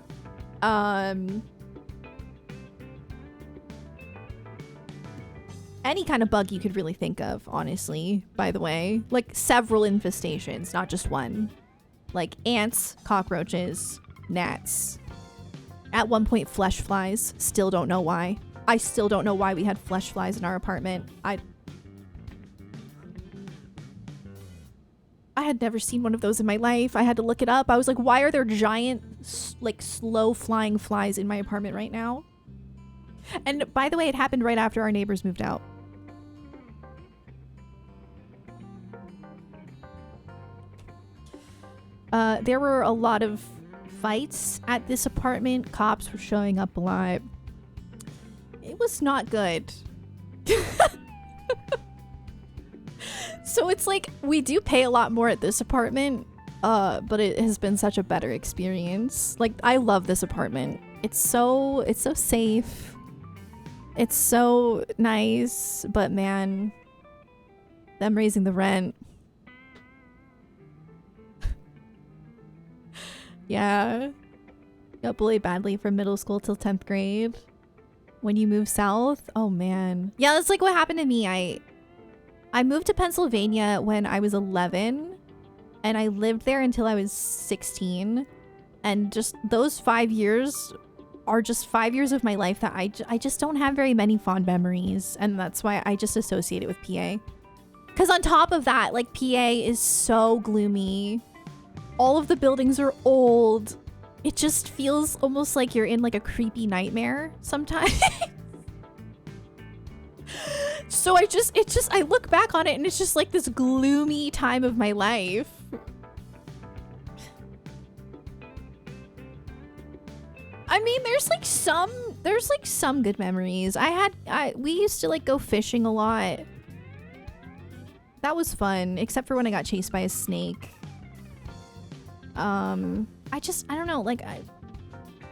Any kind of bug you could really think of, honestly, by the way. Several infestations, not just one. Ants, cockroaches, gnats. At one point, flesh flies. Still don't know why. I still don't know why we had flesh flies in our apartment. I had never seen one of those in my life. I had to look it up. I was like, why are there giant, slow flying flies in my apartment right now? And by the way, it happened right after our neighbors moved out. There were a lot of fights at this apartment. Cops were showing up a lot. It was not good. So it's we do pay a lot more at this apartment, but it has been such a better experience. Like, I love this apartment. It's so safe. It's so nice, but man, them raising the rent. Yeah. Got bullied badly from middle school till 10th grade. When you move south, oh man. Yeah, that's like what happened to me. I moved to Pennsylvania when I was 11, and I lived there until I was 16. And just those 5 years are just 5 years of my life that I just don't have very many fond memories, and that's why I just associate it with PA. Because on top of that, like, PA is so gloomy. All of the buildings are old. It just feels almost like you're in like a creepy nightmare sometimes. So I look back on it and it's just like this gloomy time of my life. I mean, there's like some good memories. We used to like go fishing a lot. That was fun, except for when I got chased by a snake. I don't know, like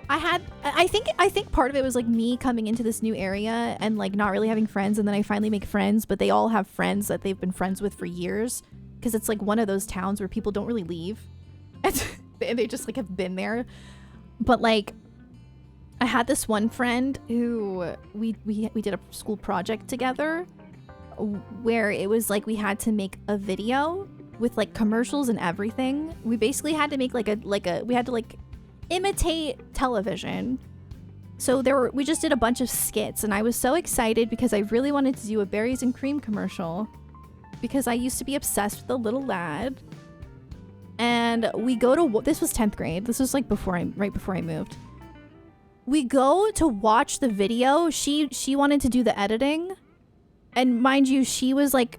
I think part of it was like me coming into this new area and like not really having friends, and then I finally make friends, but they all have friends that they've been friends with for years, because it's like one of those towns where people don't really leave and they just like have been there. But like I had this one friend who we did a school project together where it was like we had to make a video with like commercials and everything. We basically had to make we had to like imitate television. So we just did a bunch of skits, and I was so excited because I really wanted to do a berries and cream commercial because I used to be obsessed with the little lad. And we go to, this was 10th grade. This was like right before I moved. We go to watch the video. She wanted to do the editing. And mind you, she was like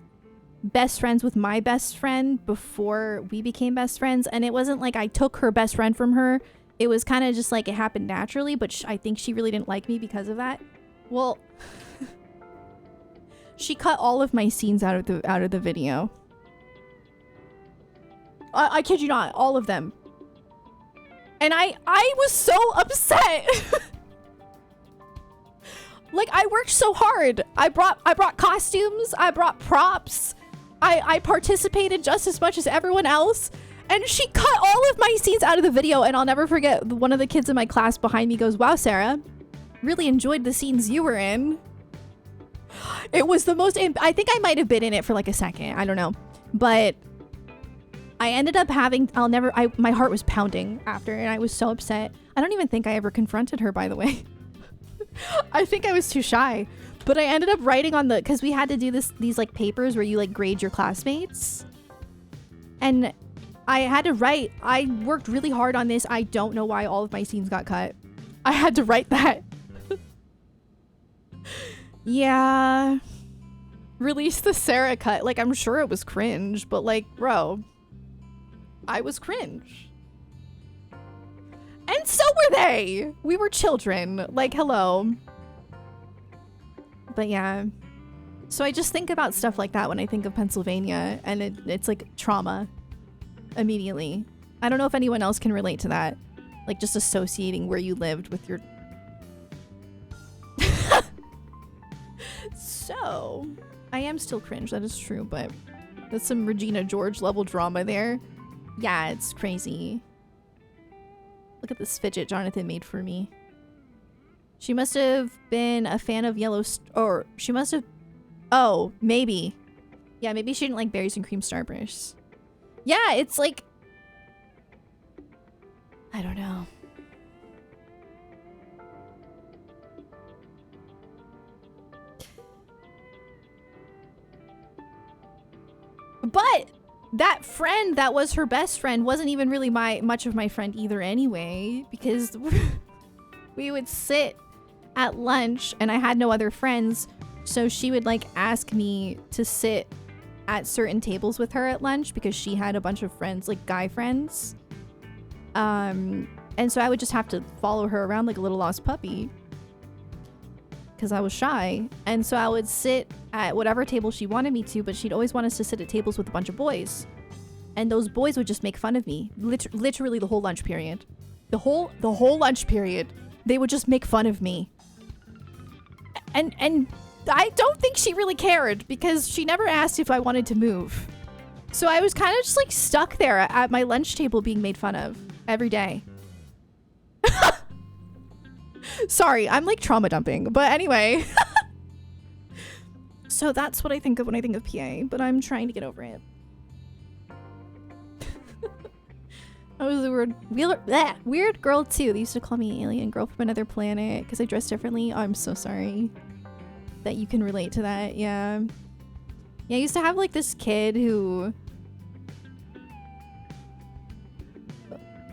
best friends with my best friend before we became best friends. And it wasn't like I took her best friend from her. It was kind of just like it happened naturally, but I think she really didn't like me because of that. Well, she cut all of my scenes out of the video. I kid you not, all of them. And I was so upset. Like, I worked so hard. I brought costumes, I brought props. I participated just as much as everyone else. And she cut all of my scenes out of the video, and I'll never forget, one of the kids in my class behind me goes, "Wow, Sarah, really enjoyed the scenes you were in." It was the most, I think I might have been in it for like a second, I don't know. But I ended up having, my heart was pounding after, and I was so upset. I don't even think I ever confronted her, by the way. I think I was too shy. But I ended up writing on because we had to do these like papers where you like grade your classmates. And I had to write, I worked really hard on this. I don't know why all of my scenes got cut. I had to write that. Yeah. Release the Sarah cut. Like, I'm sure it was cringe, but like, bro, I was cringe. And so were they. We were children. Like, hello. But yeah. So I just think about stuff like that when I think of Pennsylvania, and it's like trauma immediately. I don't know if anyone else can relate to that. Like, just associating where you lived with your... So, I am still cringe, that is true, but that's some Regina George level drama there. Yeah, it's crazy. Look at this fidget Jonathan made for me. She must have been a fan of or she must have... Oh, maybe. Yeah, maybe she didn't like berries and cream Starburst. Yeah, it's like... I don't know. But that friend that was her best friend wasn't even really much of my friend either anyway, because we would sit at lunch and I had no other friends, so she would like ask me to sit at certain tables with her at lunch because she had a bunch of friends, like guy friends. And so I would just have to follow her around like a little lost puppy because I was shy. And so I would sit at whatever table she wanted me to, but she'd always want us to sit at tables with a bunch of boys. And those boys would just make fun of me. Literally the whole lunch period. The whole lunch period. They would just make fun of me. And I don't think she really cared because she never asked if I wanted to move. So I was kind of just like stuck there at my lunch table being made fun of every day. Sorry, I'm like trauma dumping. But anyway. So that's what I think of when I think of PA, but I'm trying to get over it. I was a weird girl too. They used to call me alien girl from another planet because I dress differently. Oh, I'm so sorry that you can relate to that. Yeah. Yeah, I used to have like this kid who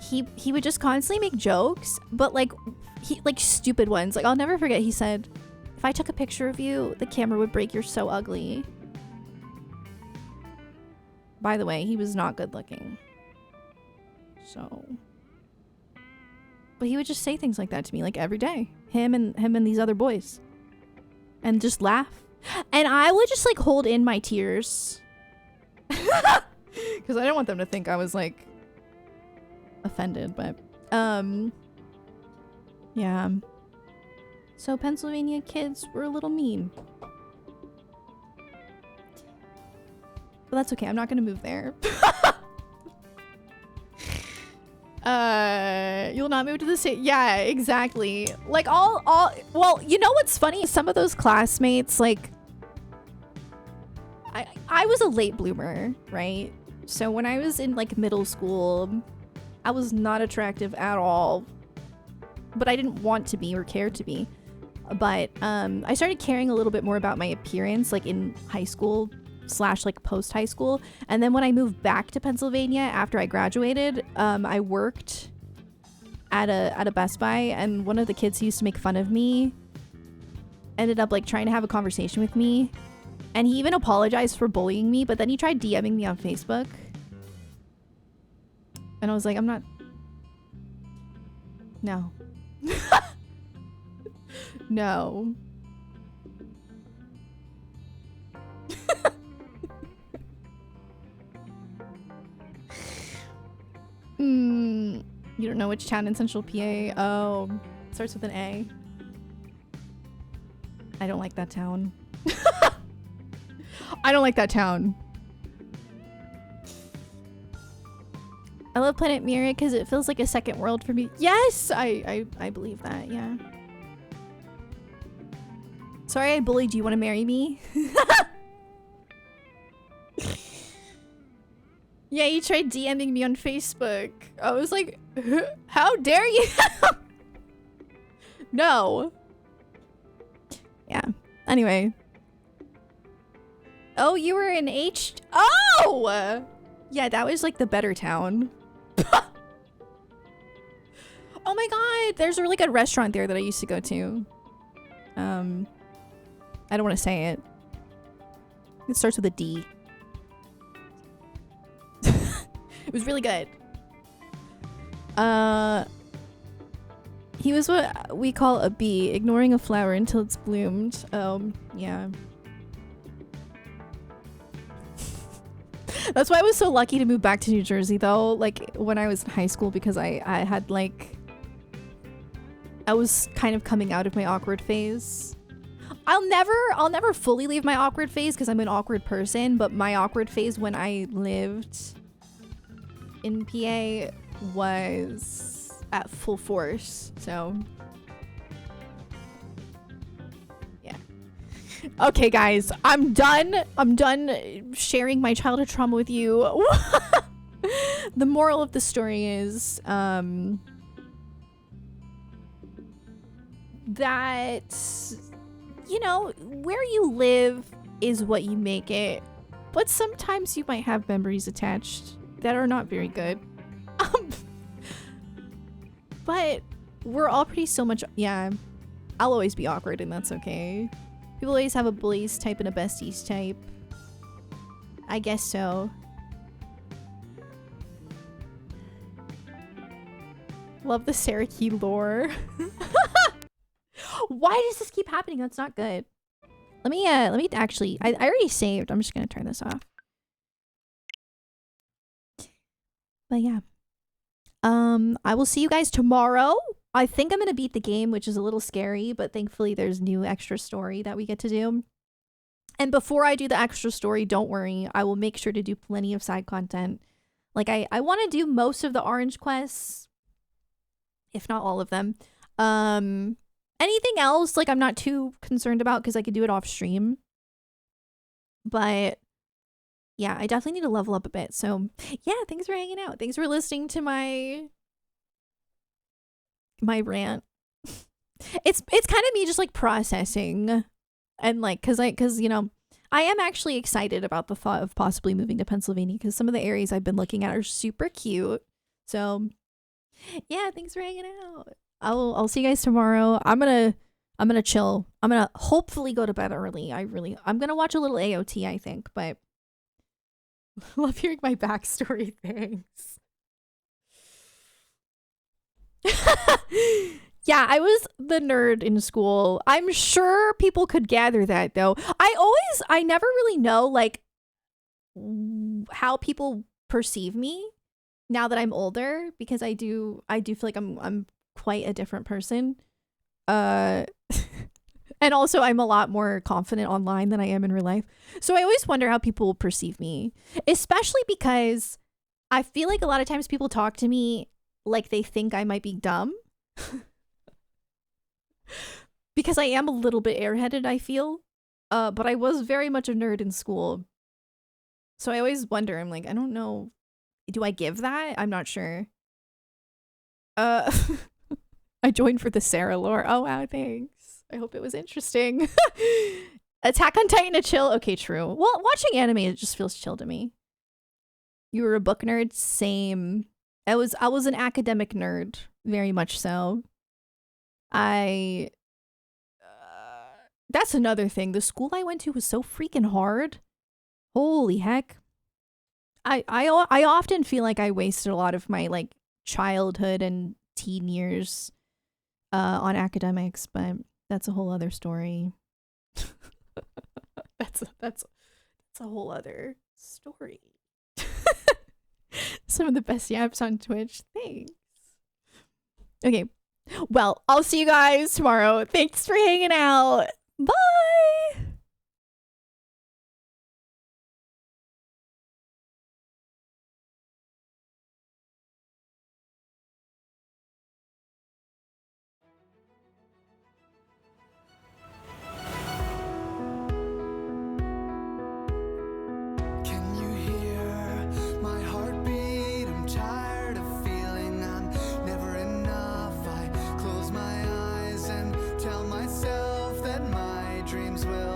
he would just constantly make jokes, but like stupid ones. Like I'll never forget, he said, "If I took a picture of you, the camera would break. You're so ugly." By the way, he was not good looking. So, but he would just say things like that to me like every day. Him and these other boys. And just laugh. And I would just like hold in my tears. Because I didn't want them to think I was like offended, but yeah. So Pennsylvania kids were a little mean. But that's okay, I'm not gonna move there. You'll not move to the state. Yeah, exactly. Like well, you know what's funny? Some of those classmates, like I was a late bloomer, right? So when I was in like middle school, I was not attractive at all, but I didn't want to be or care to be. But I started caring a little bit more about my appearance like in high school / like post high school. And then when I moved back to Pennsylvania after I graduated, I worked at a Best Buy, and one of the kids who used to make fun of me ended up like trying to have a conversation with me, and he even apologized for bullying me, but then he tried DMing me on Facebook, and I was like, I'm not, no. No. You don't know which town in Central PA? Oh, starts with an A. I don't like that town. I don't like that town. I love Planet Mirror because it feels like a second world for me. Yes, I believe that, yeah. Sorry I bullied you. Want to marry me? Yeah, you tried DMing me on Facebook. I was like, how dare you? No. Yeah. Anyway. Oh, you were in H... Oh! Yeah, that was like the better town. Oh my god, there's a really good restaurant there that I used to go to. I don't want to say it. It starts with a D. It was really good. He was what we call a bee, ignoring a flower until it's bloomed. Yeah. That's why I was so lucky to move back to New Jersey though, like when I was in high school, because I had like, I was kind of coming out of my awkward phase. I'll never fully leave my awkward phase because I'm an awkward person, but my awkward phase when I lived in PA was at full force, so yeah. Okay guys, I'm done sharing my childhood trauma with you. The moral of the story is that, you know, where you live is what you make it, but sometimes you might have memories attached that are not very good. But we're all pretty so much, yeah, I'll always be awkward and that's okay. People always have a bullies type and a besties type. I guess so. Love the SarahKey lore. Why does this keep happening? That's not good. Let me actually, I already saved. I'm just gonna turn this off. But yeah. I will see you guys tomorrow. I think I'm going to beat the game, which is a little scary, but thankfully there's new extra story that we get to do. And before I do the extra story, don't worry, I will make sure to do plenty of side content. Like, I want to do most of the orange quests, if not all of them. Anything else, like, I'm not too concerned about because I could do it off stream. But yeah, I definitely need to level up a bit. So yeah, thanks for hanging out. Thanks for listening to my rant. It's kind of me just like processing and like because you know, I am actually excited about the thought of possibly moving to Pennsylvania because some of the areas I've been looking at are super cute. So yeah, thanks for hanging out. I'll see you guys tomorrow. I'm gonna chill. I'm gonna hopefully go to bed early. I'm gonna watch a little AOT, I think, but love hearing my backstory. Thanks. Yeah, I was the nerd in school. I'm sure people could gather that though. I never really know like how people perceive me now that I'm older because I do feel like I'm quite a different person. And also I'm a lot more confident online than I am in real life. So I always wonder how people perceive me, especially because I feel like a lot of times people talk to me like they think I might be dumb. Because I am a little bit airheaded, I feel. But I was very much a nerd in school. So I always wonder, I'm like, I don't know. Do I give that? I'm not sure. I joined for the Sarah lore. Oh, wow, thanks. I hope it was interesting. Attack on Titan to chill. Okay, true. Well, watching anime, it just feels chill to me. You were a book nerd? Same. I was an academic nerd. Very much so. That's another thing. The school I went to was so freaking hard. Holy heck. I often feel like I wasted a lot of my like childhood and teen years on academics, but that's a whole other story. that's a whole other story. Some of the best yaps on Twitch. Thanks. Okay. Well, I'll see you guys tomorrow. Thanks for hanging out. Bye. Can you hear my heartbeat? I'm tired of feeling I'm never enough. I close my eyes and tell myself that my dreams will